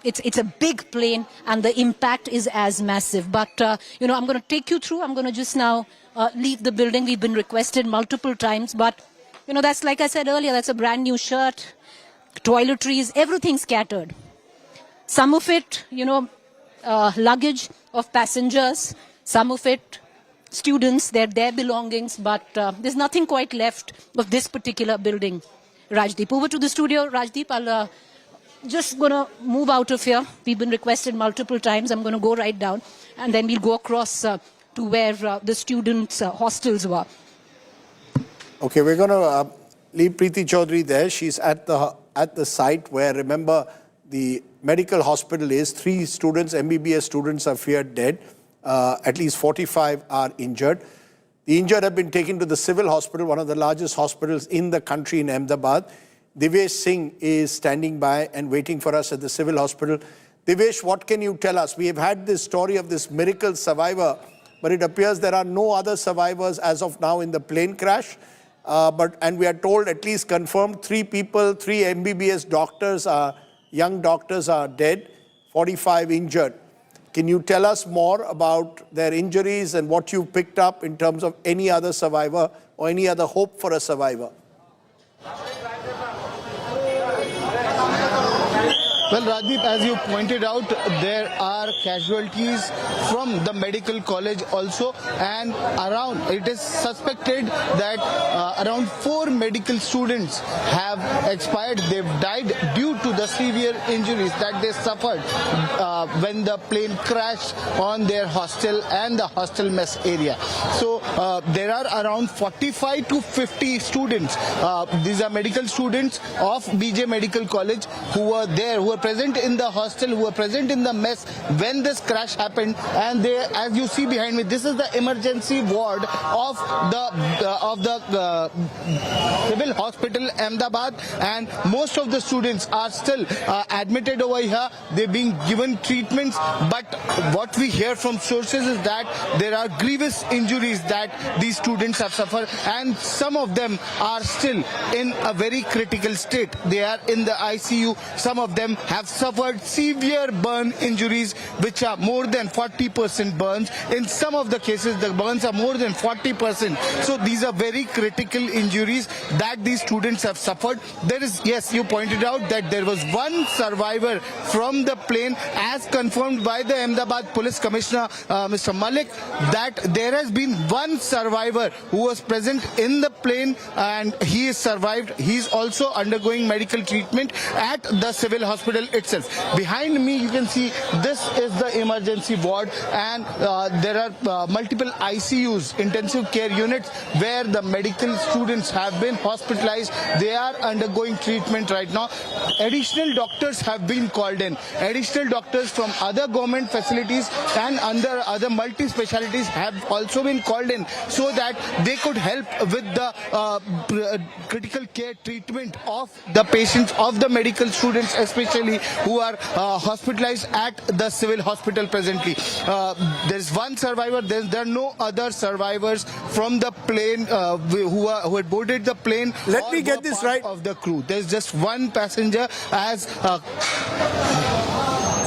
[SPEAKER 10] It's a big plane, and the impact is as massive. But, I'm going to take you through. I'm going to just now leave the building. We've been requested multiple times. But, that's, like I said earlier, that's a brand new shirt. Toiletries, everything scattered. Some of it, luggage of passengers. Some of it, students, their belongings. But there's nothing quite left of this particular building. Rajdeep, over to the studio. Rajdeep, I'll just going to move out of here. We've been requested multiple times. I'm going to go right down. And then we'll go across to where the students' hostels were.
[SPEAKER 8] Okay, we're going to leave Preeti Chaudhary there. She's at the site where, remember, the medical hospital is. 3 students, MBBS students, are feared dead. At least 45 are injured. The injured have been taken to the civil hospital, one of the largest hospitals in the country in Ahmedabad. Devesh Singh is standing by and waiting for us at the civil hospital. Devesh, what can you tell us? We have had this story of this miracle survivor, but it appears there are no other survivors as of now in the plane crash. And we are told, at least confirmed, 3 people, 3 MBBS doctors, young doctors are dead, 45 injured. Can you tell us more about their injuries and what you've picked up in terms of any other survivor or any other hope for a survivor?
[SPEAKER 5] Well, Rajdeep, as you pointed out, there are casualties from the medical college also, and it is suspected that around 4 medical students have expired. They've died due to the severe injuries that they suffered when the plane crashed on their hostel and the hostel mess area. So there are around 45 to 50 students. These are medical students of BJ Medical College who were there, who were present in the hostel, who were present in the mess when this crash happened. And they, as you see behind me, this is the emergency ward of the civil hospital Ahmedabad, and most of the students are still admitted over here. They're being given treatments, but what we hear from sources is that there are grievous injuries that these students have suffered, and some of them are still in a very critical state. They are in the ICU. Some of them have suffered severe burn injuries, which are more than 40% burns. In some of the cases, the burns are more than 40%. So these are very critical injuries that these students have suffered. There is, yes, you pointed out that there was one survivor from the plane, as confirmed by the Ahmedabad Police Commissioner, Mr. Malik, that there has been one survivor who was present in the plane and he is survived. He is also undergoing medical treatment at the civil hospital itself. Behind me, you can see this is the emergency ward, and there are multiple ICUs, intensive care units, where the medical students have been hospitalized. They are undergoing treatment right now. Additional doctors have been called in. Additional doctors from other government facilities and under other multi-specialties have also been called in so that they could help with the critical care treatment of the patients, of the medical students especially, who are hospitalized at the civil hospital presently. There is one survivor. There are no other survivors from the plane who had boarded the plane.
[SPEAKER 8] Let me get this right.
[SPEAKER 5] Of the crew. There's just one passenger as.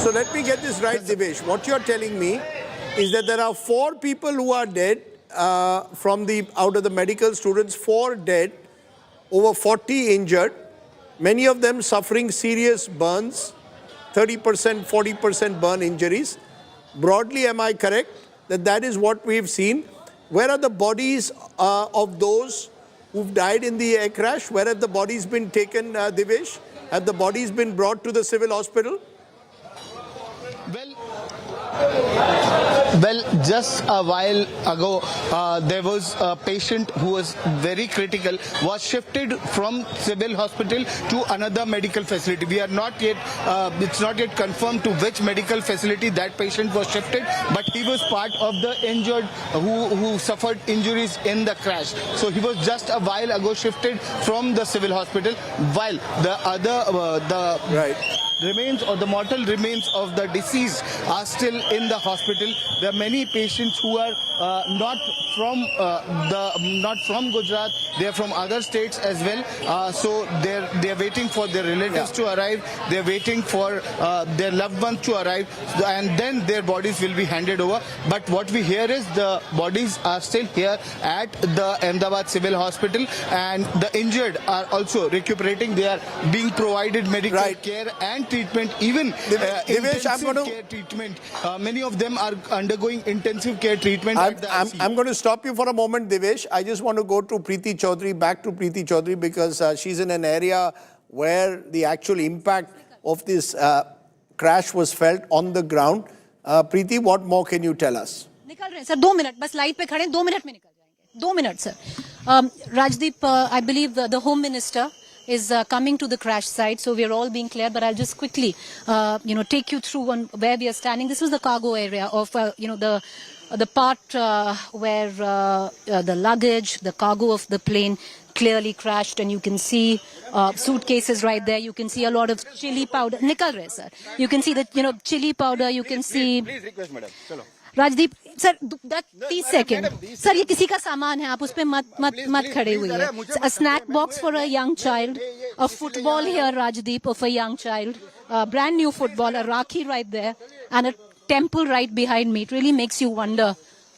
[SPEAKER 8] So let me get this right, Devesh. What you're telling me is that there are 4 people who are dead out of the medical students, 4 dead, over 40 injured, many of them suffering serious burns. 30%, 40% burn injuries. Broadly, am I correct that that is what we've seen? Where are the bodies of those who've died in the air crash? Where have the bodies been taken, Divesh? Have the bodies been brought to the civil hospital?
[SPEAKER 5] Well, just a while ago, there was a patient who was very critical, was shifted from civil hospital to another medical facility. We are not yet, it's not yet confirmed to which medical facility that patient was shifted, but he was part of the injured who suffered injuries in the crash. So he was just a while ago shifted from the civil hospital, while the other, remains or the mortal remains of the deceased are still in the hospital. There are many patients who are not from Gujarat. They are from other states as well. So they're waiting for their relatives to arrive. They're waiting for their loved ones to arrive, and then their bodies will be handed over. But what we hear is the bodies are still here at the Ahmedabad Civil Hospital, and the injured are also recuperating. They are being provided medical care and treatment, even intensive care treatment. Many of them are undergoing intensive care treatment.
[SPEAKER 8] I'm going to stop you for a moment, Divesh. I just want to go to Preeti Chaudhary, back to Preeti Chaudhary, because she's in an area where the actual impact of this crash was felt on the ground. Preeti, what more can you tell us?
[SPEAKER 10] निकल रहे हैं sir 2 minute बस light पे खड़े 2 minute में निकल जाएंगे 2 minute sir Rajdeep, I believe the Home Minister is coming to the crash site, so we are all being clear, but I'll just quickly take you through on where we are standing. This is the cargo area of the part where the luggage, the cargo of the plane clearly crashed, and you can see suitcases right there. You can see a lot of chili powder. Nikal rahe sir. You can see the chili powder. You can see. Please request, madam. Chalo. Rajdeep, sir, 30 seconds. Sir, ये किसी का सामान है, आप उस पे मत खड़े हुए हैं. A snack box for a young child, a football here, Rajdeep, of a young child, a brand new football, a Rakhi right there, and a temple right behind me. It really makes you wonder,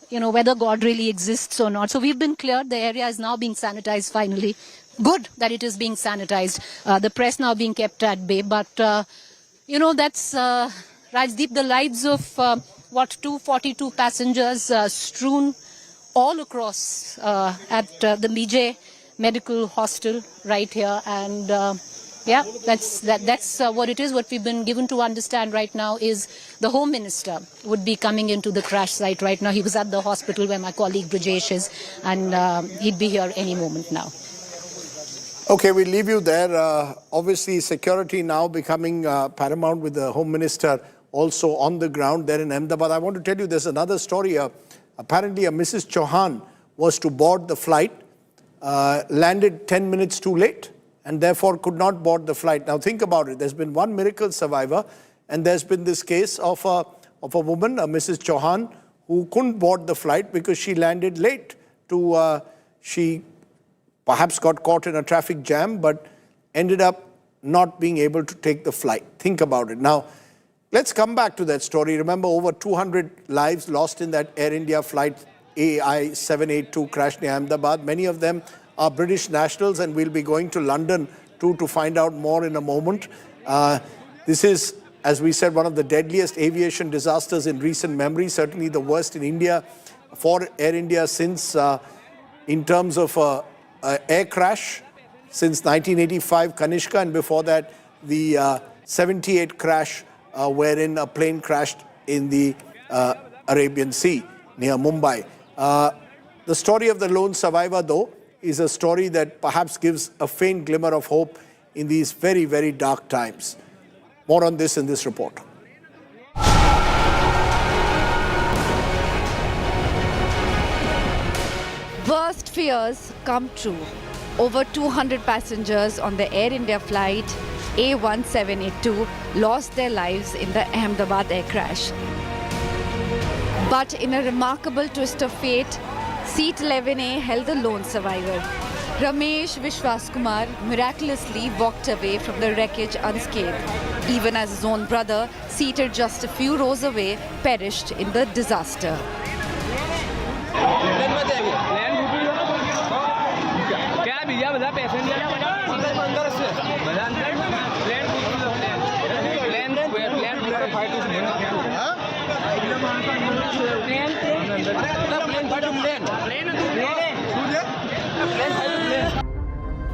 [SPEAKER 10] whether God really exists or not. So we've been cleared. The area is now being sanitized finally. Good that it is being sanitized. The press now being kept at bay. But, that's, Rajdeep, the lives of 242 passengers strewn all across at the BJ Medical Hostel right here. And that's what it is. What we've been given to understand right now is the Home Minister would be coming into the crash site right now. He was at the hospital where my colleague Brajesh is, and he'd be here any moment now.
[SPEAKER 8] Okay, we'll leave you there. Obviously, security now becoming paramount with the Home Minister also on the ground there in Ahmedabad. I want to tell you there's another story. Apparently, a Mrs. Chauhan was to board the flight, landed 10 minutes too late, and therefore could not board the flight. Now think about it. There's been one miracle survivor, and there's been this case of a woman, Mrs. Chauhan, who couldn't board the flight because she landed late. She perhaps got caught in a traffic jam, but ended up not being able to take the flight. Think about it. Now, let's come back to that story. Remember, over 200 lives lost in that Air India flight AI 782 crash near Ahmedabad. Many of them are British nationals, and we'll be going to London too to find out more in a moment. This is, as we said, one of the deadliest aviation disasters in recent memory, certainly the worst in India for Air India since, in terms of air crash, since 1985 Kanishka, and before that the 78 crash wherein a plane crashed in the Arabian Sea near Mumbai. The story of the lone survivor, though, is a story that perhaps gives a faint glimmer of hope in these very, very dark times. More on this in this report.
[SPEAKER 2] Worst fears come true. Over 200 passengers on the Air India flight A1782 lost their lives in the Ahmedabad air crash. But in a remarkable twist of fate, Seat 11A held the lone survivor. Ramesh Vishwas Kumar miraculously walked away from the wreckage unscathed, even as his own brother, seated just a few rows away, perished in the disaster.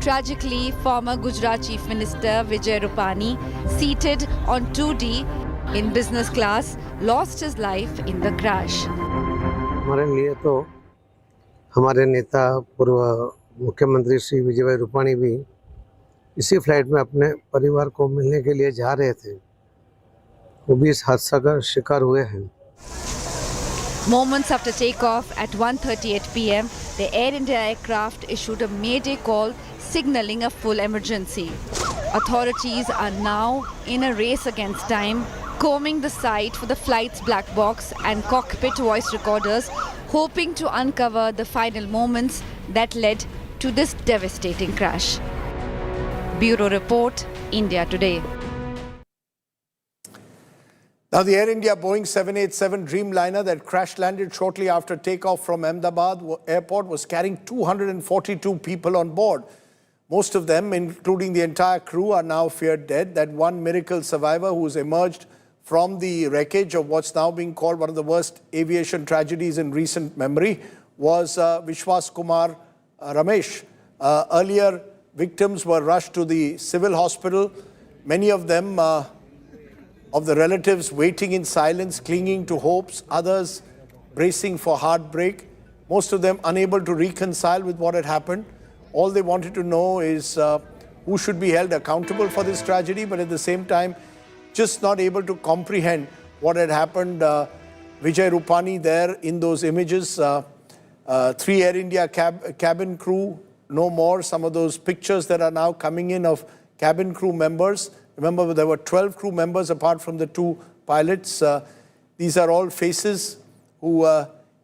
[SPEAKER 2] Tragically, former Gujarat Chief Minister Vijay Rupani, seated on 2D in business class, lost his life in the crash.
[SPEAKER 9] हमारे लिए तो हमारे नेता पूर्व मुख्यमंत्री श्री विजय भाई रूपाणी भी इसी फ्लाइट में अपने परिवार को मिलने के लिए जा रहे थे, वो भी इस हादसा का शिकार हुए हैं।
[SPEAKER 2] Moments after takeoff at 1:38 p.m., the Air India aircraft issued a mayday call signaling a full emergency. Authorities are now in a race against time, combing the site for the flight's black box and cockpit voice recorders, hoping to uncover the final moments that led to this devastating crash. Bureau Report, India Today.
[SPEAKER 8] Now, the Air India Boeing 787 Dreamliner that crash-landed shortly after takeoff from Ahmedabad airport was carrying 242 people on board. Most of them, including the entire crew, are now feared dead. That one miracle survivor who has emerged from the wreckage of what's now being called one of the worst aviation tragedies in recent memory was Vishwas Kumar Ramesh. Earlier, victims were rushed to the civil hospital. Many of them of the relatives waiting in silence, clinging to hopes, others bracing for heartbreak, most of them unable to reconcile with what had happened. All they wanted to know is who should be held accountable for this tragedy, but at the same time, just not able to comprehend what had happened. Vijay Rupani there in those images, 3 Air India cabin crew, no more. Some of those pictures that are now coming in of cabin crew members. Remember, there were 12 crew members apart from the 2 pilots. These are all faces who,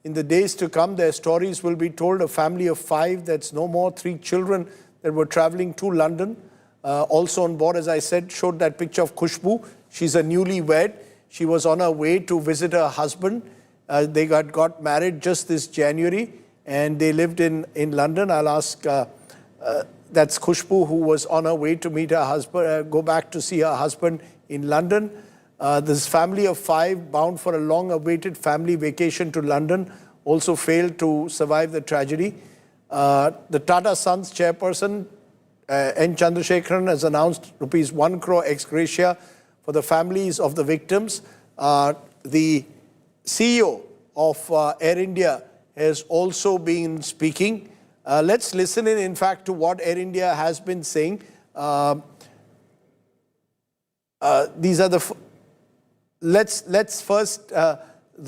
[SPEAKER 8] in the days to come, their stories will be told. A family of 5, that's no more. 3 children that were traveling to London. Also on board, as I said, showed that picture of Khushbu. She's a newlywed. She was on her way to visit her husband. They got married just this January, and they lived in London. I'll ask... that's Khushbu, who was on her way to meet her husband, go back to see her husband in London. This family of 5 bound for a long-awaited family vacation to London also failed to survive the tragedy. The Tata Sons chairperson, N. Chandrasekharan, has announced ₹1 crore ex gratia for the families of the victims. The CEO of Air India has also been speaking. Let's listen in fact, to what Air India has been saying. These are the... Let's first,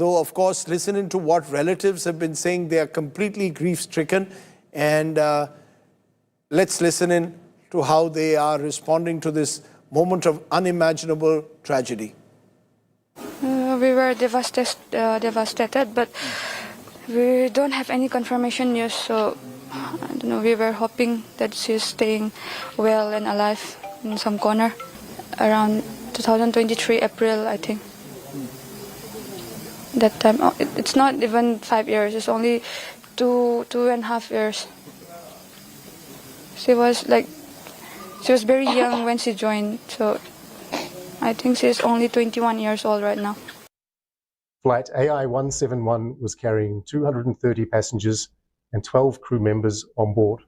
[SPEAKER 8] though, of course, listen into what relatives have been saying. They are completely grief-stricken. And let's listen in to how they are responding to this moment of unimaginable tragedy.
[SPEAKER 11] We were devastated, but we don't have any confirmation news, so I don't know, we were hoping that she's staying well and alive in some corner around 2023 April, I think. That time, it's not even 5 years, it's only 2.5 years. She was very young when she joined, so I think she's only 21 years old right now.
[SPEAKER 17] Flight AI-171 was carrying 230 passengers and 12 crew members on board.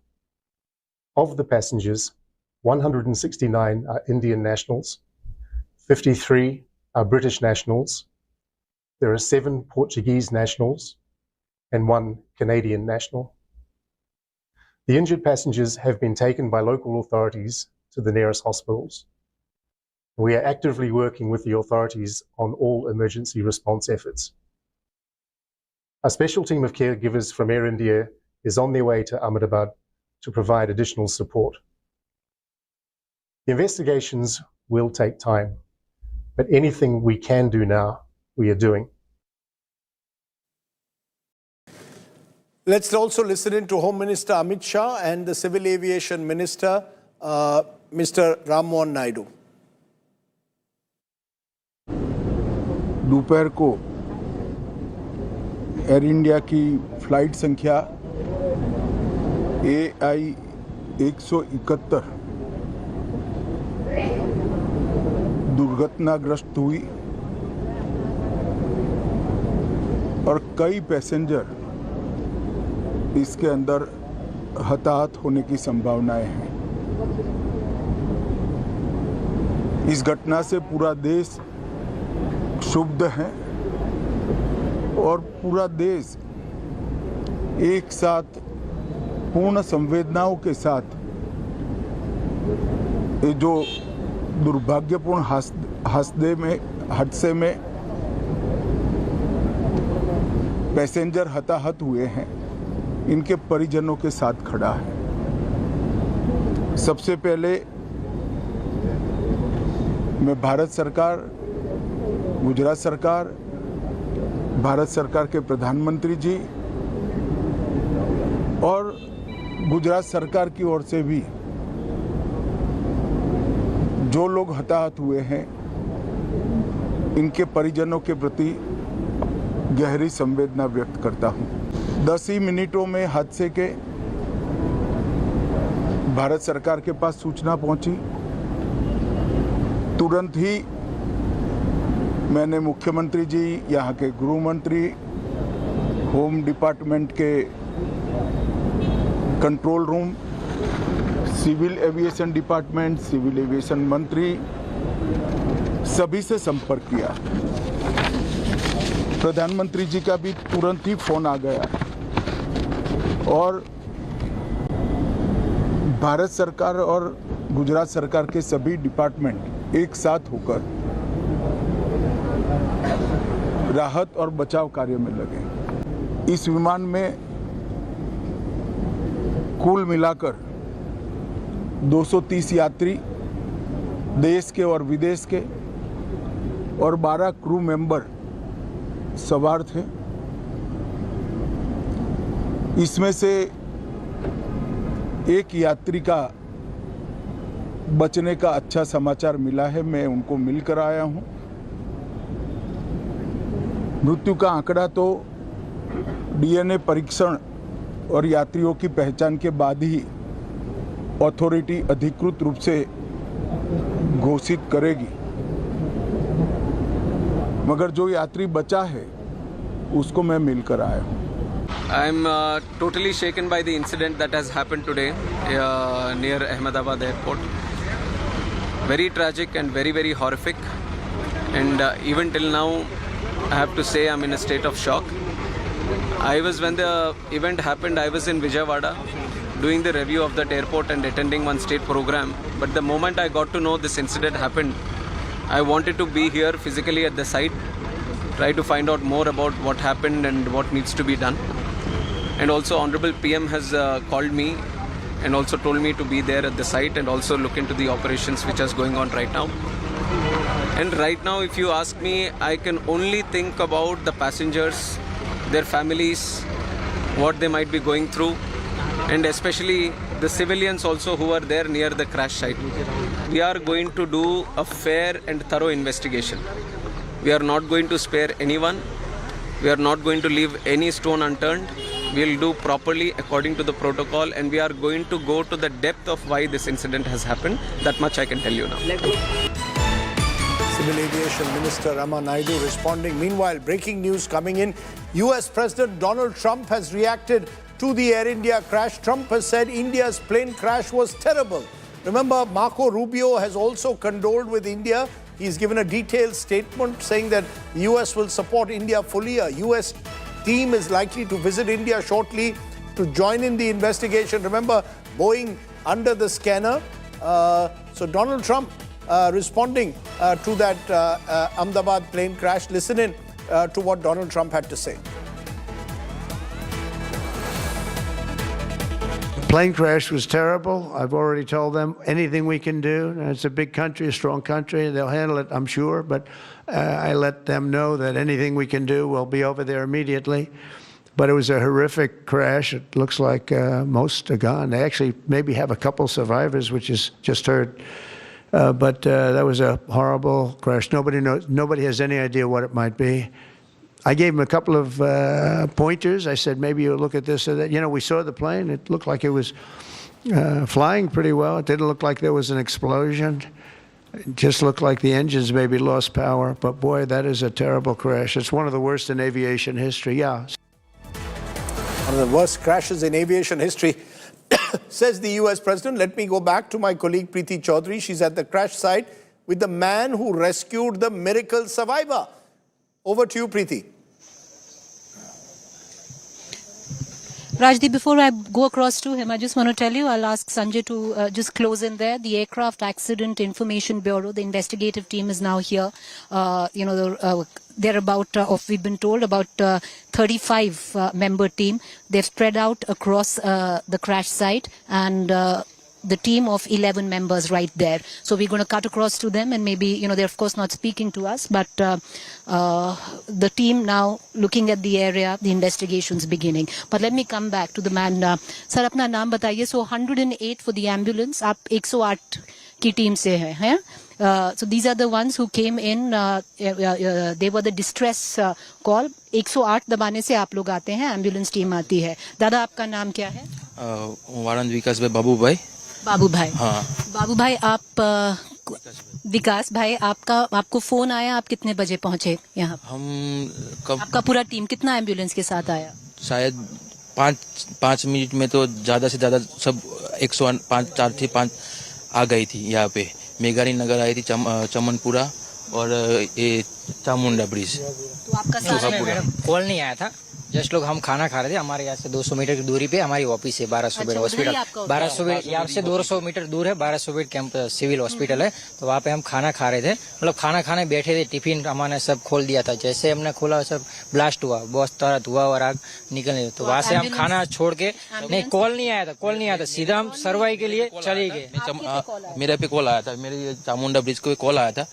[SPEAKER 17] Of the passengers, 169 are Indian nationals, 53 are British nationals, there are 7 Portuguese nationals, and 1 Canadian national. The injured passengers have been taken by local authorities to the nearest hospitals. We are actively working with the authorities on all emergency response efforts. A special team of caregivers from Air India is on their way to Ahmedabad to provide additional support. The investigations will take time, but anything we can do now, we are doing.
[SPEAKER 8] Let's also listen in to Home Minister Amit Shah and the Civil Aviation Minister, Mr. Ram Mohan Naidu.
[SPEAKER 6] दोपहर को air India की flight संख्या AI-171 दुर्घटनाग्रस्त हुई और कई passenger इसके अंदर हताहत होने की संभावनाएं हैं। इस घटना से पूरा देश क्षुब्ध है और पूरा देश एक साथ पूर्ण संवेदनाओं के साथ ये जो दुर्भाग्यपूर्ण हादसे में पैसेंजर हताहत हुए हैं, इनके परिजनों के साथ खड़ा है। सबसे पहले मैं भारत सरकार, गुजरात सरकार, भारत सरकार के प्रधानमंत्री जी और गुजरात सरकार की ओर से भी जो लोग हताहत हुए हैं, इनके परिजनों के प्रति गहरी संवेदना व्यक्त करता हूं। 10 ही मिनटों में हादसे के भारत सरकार के पास सूचना पहुंची। तुरंत ही मैंने मुख्यमंत्री जी, यहाँ के गृह मंत्री, होम डिपार्टमेंट के control room, civil aviation department, civil aviation मंत्री, सभी से संपर्क किया। प्रधानमंत्री जी का भी तुरंत ही फोन आ गया और भारत सरकार और गुजरात सरकार के सभी डिपार्टमेंट एक साथ होकर राहत और बचाव कार्य में लगे। इस विमान में कुल मिलाकर 230 यात्री देश के और विदेश के और 12 क्रू मेंबर सवार थे। इसमें से एक यात्री का बचने का अच्छा समाचार मिला है, मैं उनको मिलकर आया हूं। मृत्यु का आंकड़ा तो डीएनए परीक्षण और यात्रियों की पहचान के बाद ही अथॉरिटी अधिकृत रूप से घोषित करेगी, मगर जो यात्री बचा है उसको मैं मिलकर आया हूँ।
[SPEAKER 13] I'm totally shaken by the incident that has happened today near Ahmedabad airport. Very tragic and very, very horrific. And even till now, I have to say I'm in a state of shock. When the event happened, I was in Vijayawada doing the review of that airport and attending one state program. But the moment I got to know this incident happened, I wanted to be here physically at the site, try to find out more about what happened and what needs to be done. And also Honorable PM has called me and also told me to be there at the site and also look into the operations which is going on right now. And right now, if you ask me, I can only think about the passengers, their families, what they might be going through, and especially the civilians also who are there near the crash site. We are going to do a fair and thorough investigation. We are not going to spare anyone. We are not going to leave any stone unturned. We will do properly according to the protocol, and we are going to go to the depth of why this incident has happened. That much I can tell you now.
[SPEAKER 8] Civil Aviation Minister Rama Naidu responding. Meanwhile, breaking news coming in. US President Donald Trump has reacted to the Air India crash. Trump has said India's plane crash was terrible. Remember, Marco Rubio has also condoled with India. He's given a detailed statement saying that the US will support India fully. A US team is likely to visit India shortly to join in the investigation. Remember, Boeing under the scanner. So Donald Trump responding to that Ahmedabad plane crash. Listen in to what Donald Trump had to say.
[SPEAKER 14] The plane crash was terrible. I've already told them anything we can do. It's a big country, a strong country. They'll handle it, I'm sure. But I let them know that anything we can do, we'll be over there immediately. But it was a horrific crash. It looks like most are gone. They actually maybe have a couple survivors, which is just heard. But that was a horrible crash. Nobody knows. Nobody has any idea what it might be. I gave him a couple of pointers. I said, maybe you'll look at this or that. You know, we saw the plane. It looked like it was flying pretty well. It didn't look like there was an explosion. It just looked like the engines maybe lost power. But boy, that is a terrible crash. It's one of the worst in aviation history. Yeah.
[SPEAKER 8] One of the worst crashes in aviation history. says the US president. Let me go back to my colleague Preeti Chaudhary. She's at the crash site with the man who rescued the miracle survivor. Over to you, Preeti.
[SPEAKER 10] Rajdeep, before I go across to him, I just want to tell you, I'll ask Sanjay to just close in there. The Aircraft Accident Information Bureau, the investigative team is now here. They're about, we've been told, about 35 member team. They've spread out across the crash site, and the team of 11 members right there. So we're going to cut across to them, and maybe, they're of course not speaking to us, but the team now looking at the area, the investigation's beginning. But let me come back to the man. Sir, apna naam bataiye. So 108 for the ambulance. Aap 108 ki team se hai? So these are the ones who came in. They were the distress call. 108 दबाने से आप लोग आते हैं, ambulance team आती है. दादा, आपका नाम क्या है?
[SPEAKER 1] वारंट विकास भाई, बाबू भाई.
[SPEAKER 10] बाबू भाई.
[SPEAKER 1] हाँ.
[SPEAKER 10] बाबू भाई, आप विकास भाई, आपको फोन आया, आप कितने बजे पहुंचे यहाँ? आपका पूरा टीम कितना एम्बुलेंस के साथ आया?
[SPEAKER 1] शायद 5 मिनट में तो ज्यादा से ज्यादा सब 105 आ गई थी यहाँ पे. मेघारी नगर आई थी, चमनपुरा और ये चामुंडा ब्रिज.
[SPEAKER 10] तो आपका
[SPEAKER 12] कॉल नहीं आया था, जस्ट लोग हम खाना खा रहे थे. हमारे यहाँ से 200 मीटर की दूरी पे हमारी ऑफिस है, 1200 बेड हॉस्पिटल. 1200 बेड यहाँ से 200 मीटर दूर है, 1200 बेड कैंप सिविल हॉस्पिटल है. तो वहाँ पे हम खाना खा रहे थे, मतलब खाना खाने बैठे थे. टिफिन हमारे सब खोल दिया था. जैसे हमने खोला सब ब्लास्ट हुआ, बहुत सारा धुआं और आग निकलने. तो वहाँ से हम खाना छोड़ के, नहीं कॉल नहीं आया था, सीधा हम सर्वाई के लिए चले गए.
[SPEAKER 1] मेरे पे कॉल आया था, मेरे चामुंडा ब्रिज को कॉल आया था.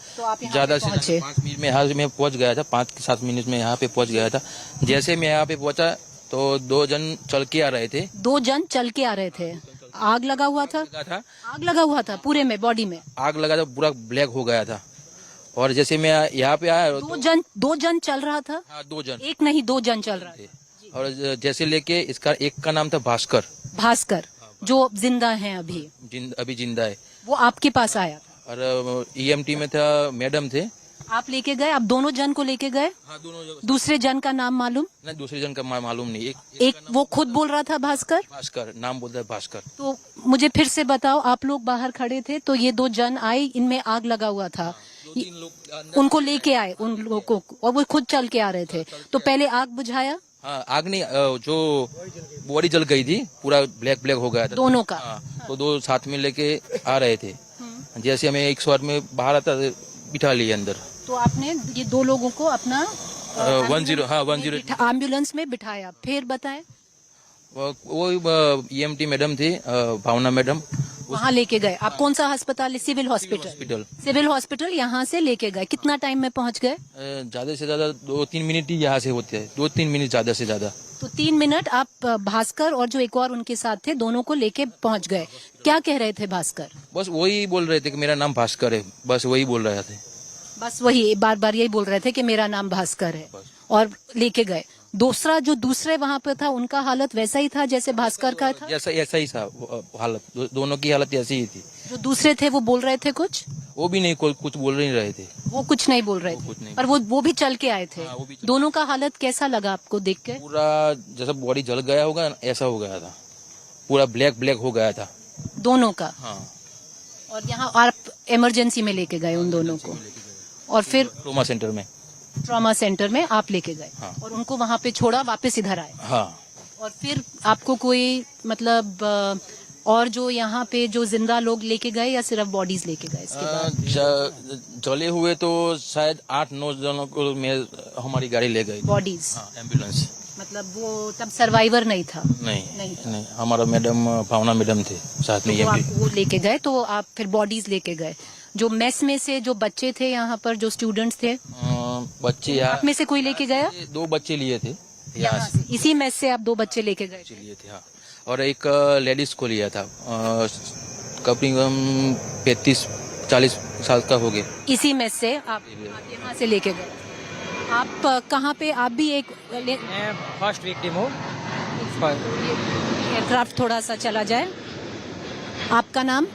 [SPEAKER 1] ज्यादा से 5 मिनट में यहाँ में पहुंच गया था. 5-7 मिनट में यहाँ पे पहुंच गया था. जैसे मैं यहाँ पे पहुंचा तो 2 जन चल के आ रहे थे.
[SPEAKER 10] 2 जन चल के आ रहे थे. आग लगा हुआ था. आग लगा हुआ था पूरे में, बॉडी में
[SPEAKER 1] आग लगा था, पूरा ब्लैक हो गया था. और जैसे मैं यहाँ पे आया,
[SPEAKER 10] 2 जन चल रहा था.
[SPEAKER 1] हाँ, 2 जन,
[SPEAKER 10] एक नहीं 2 जन चल रहा था.
[SPEAKER 1] और जैसे लेके इसका एक का नाम था भास्कर, जो जिंदा है अभी जिंदा है.
[SPEAKER 10] वो आपके पास आया.
[SPEAKER 1] और EMT में था, मैडम थे.
[SPEAKER 10] आप लेके गए? आप दोनों जन को लेके गए?
[SPEAKER 1] हाँ, दोनों.
[SPEAKER 10] दूसरे जन का नाम मालूम?
[SPEAKER 1] नहीं, दूसरे जन का मालूम नहीं.
[SPEAKER 10] एक वो खुद बोल रहा था भास्कर
[SPEAKER 1] नाम बोलता है भास्कर.
[SPEAKER 10] तो मुझे फिर से बताओ, आप लोग बाहर खड़े थे तो ये 2 जन आए, इनमें आग लगा हुआ था. उनको लेके आए उन लोगों को, और वो खुद चल के आ रहे थे. तो पहले आग बुझाया?
[SPEAKER 1] हाँ, आग नहीं, जो बॉडी जल गई थी, पूरा ब्लैक हो गया था
[SPEAKER 10] दोनों का.
[SPEAKER 1] तो 2 साथ में लेके आ रहे थे. जैसे हमें 108 में बाहर आता बिठा लिए अंदर.
[SPEAKER 10] तो आपने ये 2 लोगों को अपना
[SPEAKER 1] 10
[SPEAKER 10] एम्बुलेंस में बिठाया. फिर बताएं.
[SPEAKER 1] वो EMT मैडम थी, भावना मैडम.
[SPEAKER 10] वहाँ लेके गए. आप कौन सा अस्पताल है? सिविल हॉस्पिटल यहाँ से लेके गए. कितना टाइम में पहुँच गए?
[SPEAKER 1] ज्यादा से ज्यादा 2-3 मिनट ही यहाँ से होते हैं. 2-3 मिनट ज्यादा से ज्यादा.
[SPEAKER 10] तो 3 मिनट आप भास्कर और जो एक और उनके साथ थे, दोनों को लेके पहुँच गए. क्या कह रहे थे भास्कर?
[SPEAKER 1] बस वही बोल रहे थे कि मेरा नाम भास्कर है. बस वही बोल रहे थे.
[SPEAKER 10] बस वही बार यही बोल रहे थे कि मेरा नाम भास्कर है, और लेके गए. दूसरे वहाँ पे था, उनका हालत वैसा ही था जैसे भास्कर का था?
[SPEAKER 1] ऐसा ही था हालत. दोनों की हालत ऐसी ही थी.
[SPEAKER 10] जो दूसरे थे वो बोल रहे थे कुछ?
[SPEAKER 1] वो भी नहीं, कुछ बोल नहीं रहे थे.
[SPEAKER 10] वो कुछ नहीं बोल रहे थे, पर वो भी चल के आए थे. दोनों का हालत कैसा लगा आपको देख के?
[SPEAKER 1] पूरा जैसा बॉडी जल गया होगा ऐसा हो गया था. पूरा ब्लैक हो गया था
[SPEAKER 10] दोनों का.
[SPEAKER 1] हाँ.
[SPEAKER 10] और यहाँ आप इमरजेंसी में लेके गए उन दोनों को, और फिर ट्रॉमा सेंटर में आप लेके गए.
[SPEAKER 1] हाँ.
[SPEAKER 10] और उनको वहाँ पे छोड़ा, वापस इधर आए.
[SPEAKER 1] हाँ.
[SPEAKER 10] और फिर आपको कोई मतलब और जो यहाँ पे जो जिंदा लोग लेके गए, या सिर्फ बॉडीज लेके गए? इसके बाद
[SPEAKER 1] जले हुए तो शायद 8-9 जनों को हमारी गाड़ी ले गई.
[SPEAKER 10] बॉडीज?
[SPEAKER 1] एम्बुलेंस.
[SPEAKER 10] मतलब वो तब सर्वाइवर नहीं था?
[SPEAKER 1] नहीं. हमारा मैडम, भावना मैडम थे साथ में.
[SPEAKER 10] वो लेके गए. तो आप फिर बॉडीज लेके गए. जो मेस में से जो बच्चे थे यहाँ पर, जो स्टूडेंट्स थे,
[SPEAKER 1] बच्चे
[SPEAKER 10] आप में से कोई लेके गया?
[SPEAKER 1] 2 बच्चे लिए थे
[SPEAKER 10] यहाँ से. इसी मेस से आप 2 बच्चे लेके गए
[SPEAKER 1] थे. हाँ. और एक लेडीज को लिया था, करीबन 35-40 साल का हो गया.
[SPEAKER 10] इसी मेस से आप यहाँ से लेके गए. आप कहाँ पे? आप भी एक
[SPEAKER 12] फर्स्ट विक्टिम हूँ.
[SPEAKER 10] एयरक्राफ्ट थोड़ा सा चला जाए. आपका नाम?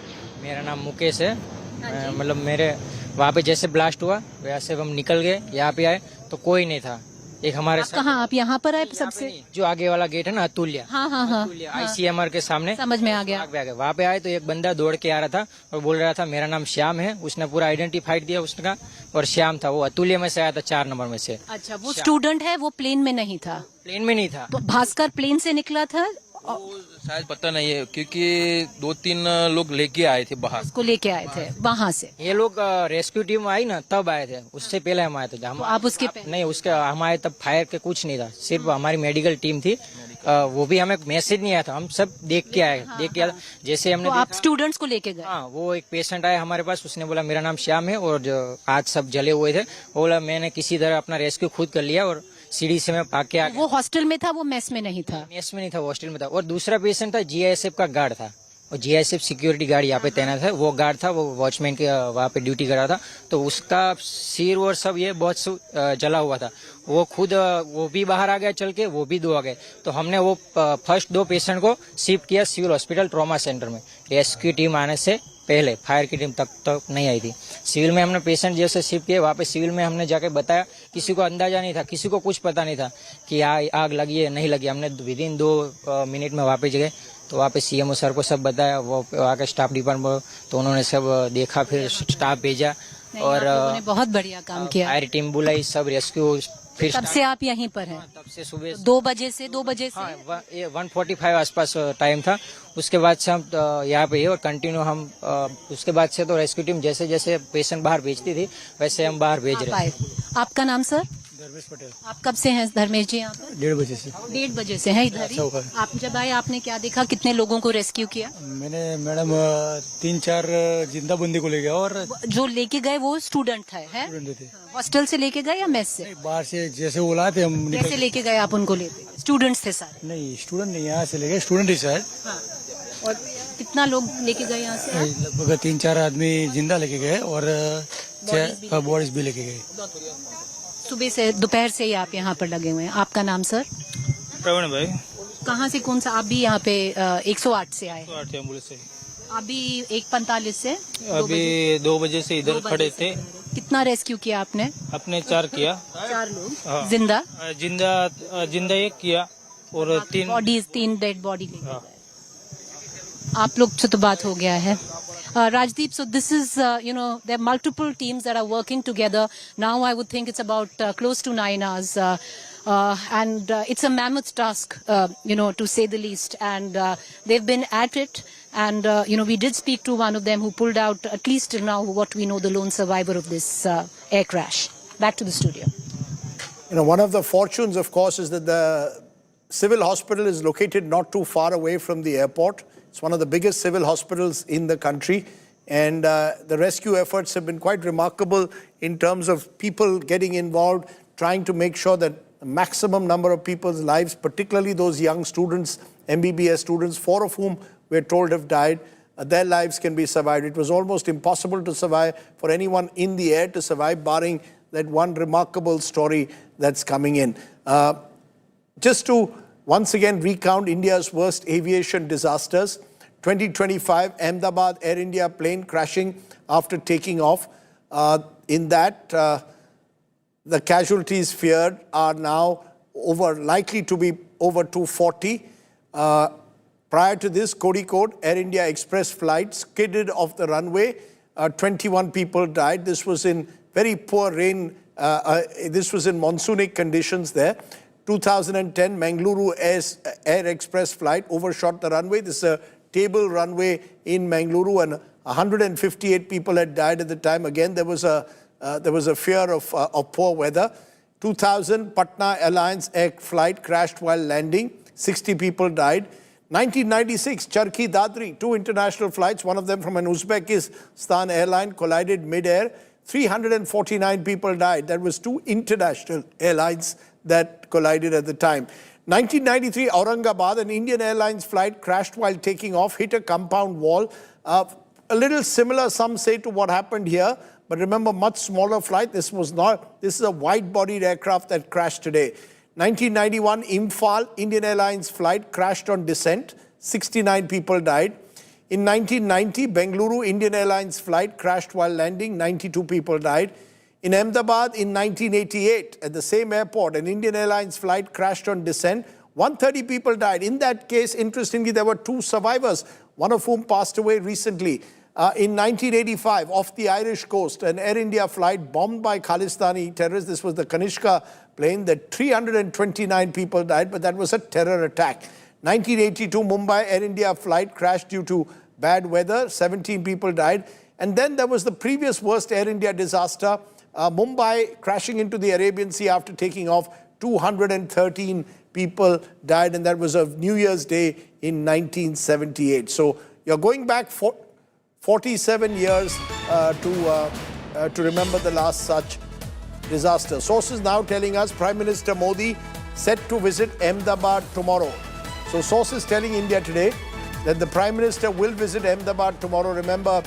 [SPEAKER 12] मेरा नाम मुकेश है. मतलब मेरे वहाँ पे जैसे ब्लास्ट हुआ वैसे हम निकल गए. यहाँ पे आए तो कोई नहीं था. एक हमारे
[SPEAKER 10] कहाँ आप यहाँ पर आए सबसे?
[SPEAKER 12] जो आगे वाला गेट है ना, अतुल्य,
[SPEAKER 10] हाँ
[SPEAKER 12] ICMR के सामने,
[SPEAKER 10] समझ में आ गया।
[SPEAKER 12] वहाँ पे आए तो एक बंदा दौड़ के आ रहा था और बोल रहा था मेरा नाम श्याम है। उसने पूरा आइडेंटिफाइड दिया उसका, और श्याम था, वो अतुल्य में से आया था 4 नंबर में से।
[SPEAKER 10] अच्छा, वो स्टूडेंट है, वो प्लेन में नहीं था?
[SPEAKER 12] प्लेन में नहीं था।
[SPEAKER 10] तो भास्कर प्लेन से निकला था?
[SPEAKER 1] शायद पता नहीं है, क्योंकि 2-3 लोग लेके आए थे बाहर।
[SPEAKER 10] उसको लेके आए थे वहाँ से?
[SPEAKER 12] ये लोग रेस्क्यू टीम आई ना तब आए थे, उससे पहले हम आए थे।
[SPEAKER 10] तो आप उसके
[SPEAKER 12] नहीं, उसके हम आए तब फायर के कुछ नहीं था, सिर्फ हमारी मेडिकल टीम थी। वो भी हमें मैसेज नहीं आया था, हम सब देख के आए। जैसे हमने
[SPEAKER 10] तो आप स्टूडेंट्स को लेके गए?
[SPEAKER 12] हाँ, वो एक पेशेंट आया हमारे पास, उसने बोला मेरा नाम श्याम है और जो आज सब जले हुए थे, वो बोला मैंने किसी तरह अपना रेस्क्यू खुद कर लिया और सीढ़ी से मैं भाग के आ गया।
[SPEAKER 10] वो हॉस्टल में था, वो मेस में नहीं था?
[SPEAKER 12] मेस में नहीं था, हॉस्टल में था। और दूसरा पेशेंट था, GISF का गार्ड था, और GISF सिक्योरिटी गार्ड यहाँ पे तैनात है, वो गार्ड था, वो वॉचमैन के वहाँ पे ड्यूटी कर रहा था। तो उसका सिर और सब ये बहुत जला हुआ था। वो खुद वो भी बाहर आ गया चल के, वो भी 2 आ गए। तो हमने वो फर्स्ट 2 पेशेंट को शिफ्ट किया सिविल हॉस्पिटल ट्रॉमा सेंटर में। रेस्क्यू टीम आने से पहले, फायर की टीम तक नहीं आई थी। सिविल में हमने पेशेंट जैसे शिफ्ट किए, वहाँ पे सिविल में हमने जाके बताया, किसी को अंदाजा नहीं था, किसी को कुछ पता नहीं था कि आग लगी है नहीं लगी। हमने विदिन 2 मिनट में वापस गए, तो वहाँ पे CMO सर को सब बताया, वो वहाँ के स्टाफ डिपार्टमेंट, तो उन्होंने सब देखा, फिर स्टाफ भेजा और
[SPEAKER 10] बहुत बढ़िया काम किया।
[SPEAKER 12] फायर टीम बुलाई, सब रेस्क्यू। फिर
[SPEAKER 10] तब से आप यहीं पर हैं?
[SPEAKER 12] तब से सुबह
[SPEAKER 10] 2 बजे से
[SPEAKER 12] 1:45 आसपास टाइम था। उसके बाद से हम यहाँ पे और कंटिन्यू हम उसके बाद से तो रेस्क्यू टीम जैसे जैसे पेशेंट बाहर भेजती थी वैसे हम बाहर भेज रहे थे।
[SPEAKER 10] आपका नाम सर?
[SPEAKER 18] धर्मेश पटेल।
[SPEAKER 10] आप कब से हैं धर्मेश जी यहाँ पर?
[SPEAKER 18] 1:30 बजे से।
[SPEAKER 10] 1:30 बजे से हैं इधर ही? आप जब आए आपने क्या देखा, कितने लोगों को रेस्क्यू किया?
[SPEAKER 18] मैंने मैडम 3-4 जिंदा बंदी को ले गया। और
[SPEAKER 10] जो लेके गए वो स्टूडेंट थे? हॉस्टल से लेके गए या मेस से?
[SPEAKER 18] बाहर से जैसे वो लाए थे हम।
[SPEAKER 10] कैसे लेके गए आप उनको? लेते स्टूडेंट्स थे सारे?
[SPEAKER 18] नहीं, स्टूडेंट नहीं, यहाँ से ले गए, स्टूडेंट ही शायद।
[SPEAKER 10] और कितना लोग लेके गए यहाँ से?
[SPEAKER 18] लगभग 3-4 आदमी जिंदा लेके गए और 6 बॉडीज भी लेके गए।
[SPEAKER 10] सुबह से दोपहर से ही आप यहाँ पर लगे हुए हैं। आपका नाम सर?
[SPEAKER 18] प्रवीण भाई।
[SPEAKER 10] कहाँ से, कौन सा? आप भी यहाँ पे 108 से आए?
[SPEAKER 18] 108 एम्बुलेंस से।
[SPEAKER 10] आप भी 1:45 से?
[SPEAKER 18] अभी 2 बजे से इधर खड़े थे।
[SPEAKER 10] कितना रेस्क्यू किया आपने?
[SPEAKER 18] अपने 4 किया।
[SPEAKER 10] 4 लोग जिंदा?
[SPEAKER 18] जिंदा 1 किया और 3
[SPEAKER 10] बॉडीज, 3 डेड बॉडी लेके गए। आप लोग से तो बात हो गया है। Rajdeep, so this is, there are multiple teams that are working together. Now I would think it's about close to 9 hours. And it's a mammoth task, to say the least. And they've been at it. And, we did speak to one of them who pulled out, at least till now, what we know, the lone survivor of this air crash. Back to the studio.
[SPEAKER 8] One of the fortunes, of course, is that the civil hospital is located not too far away from the airport. It's one of the biggest civil hospitals in the country. And the rescue efforts have been quite remarkable in terms of people getting involved, trying to make sure that the maximum number of people's lives, particularly those young students, MBBS students, 4 of whom we're told have died, their lives can be survived. It was almost impossible to survive, for anyone in the air to survive, barring that one remarkable story that's coming in. Just to once again recount India's worst aviation disasters. 2025, Ahmedabad Air India plane crashing after taking off. In that, the casualties feared are now likely to be over 240. Prior to this, Kozhikode Air India Express flight skidded off the runway. 21 people died. This was in very poor rain. This was in monsoonic conditions there. 2010, Mangaluru Air Express flight overshot the runway. This is a table runway in Mangaluru, and 158 people had died at the time. Again, there was a fear of poor weather. 2000, Patna Airlines Air flight crashed while landing. 60 people died. 1996, Charkhi Dadri, 2 international flights, one of them from an Uzbekistan airline, collided mid-air. 349 people died. That was 2 international airlines that collided at the time. 1993, Aurangabad, an Indian Airlines flight crashed while taking off, hit a compound wall. A little similar, some say, to what happened here. But remember, much smaller flight. This is a wide-bodied aircraft that crashed today. 1991, Imphal, Indian Airlines flight crashed on descent. 69 people died. In 1990, Bengaluru, Indian Airlines flight crashed while landing. 92 people died. In Ahmedabad in 1988, at the same airport, an Indian Airlines flight crashed on descent. 130 people died. In that case, interestingly, there were 2 survivors, one of whom passed away recently. In 1985, off the Irish coast, an Air India flight bombed by Khalistani terrorists. This was the Kanishka plane. That 329 people died, but that was a terror attack. 1982, Mumbai Air India flight crashed due to bad weather. 17 people died. And then there was the previous worst Air India disaster, Mumbai crashing into the Arabian Sea after taking off. 213 people died, and that was of New Year's Day in 1978. So you're going back 47 years to remember the last such disaster. Sources now telling us Prime Minister Modi set to visit Ahmedabad tomorrow. So sources telling India Today that the Prime Minister will visit Ahmedabad tomorrow. Remember,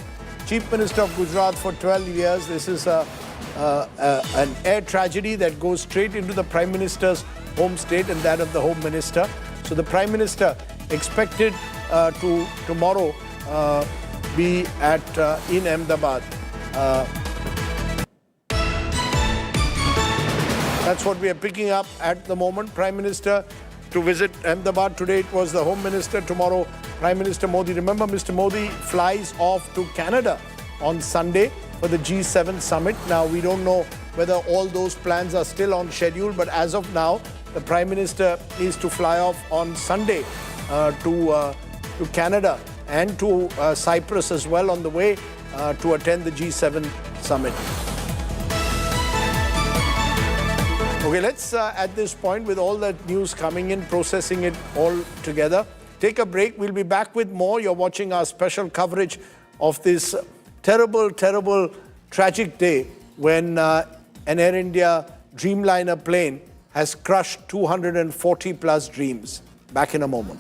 [SPEAKER 8] Chief Minister of Gujarat for 12 years. This is an air tragedy that goes straight into the Prime Minister's home state and that of the Home Minister. So the Prime Minister expected to tomorrow be in Ahmedabad. That's what we are picking up at the moment. Prime Minister to visit Ahmedabad. Today it was the Home Minister. Tomorrow, Prime Minister Modi. Remember, Mr. Modi flies off to Canada on Sunday for the G7 summit. Now, we don't know whether all those plans are still on schedule, but as of now, the Prime Minister is to fly off on Sunday to Canada and to Cyprus as well on the way to attend the G7 summit. Okay, let's at this point, with all that news coming in, processing it all together, take a break. We'll be back with more. You're watching our special coverage of this terrible, terrible, tragic day when an Air India Dreamliner plane has crushed 240 plus dreams. Back in a moment.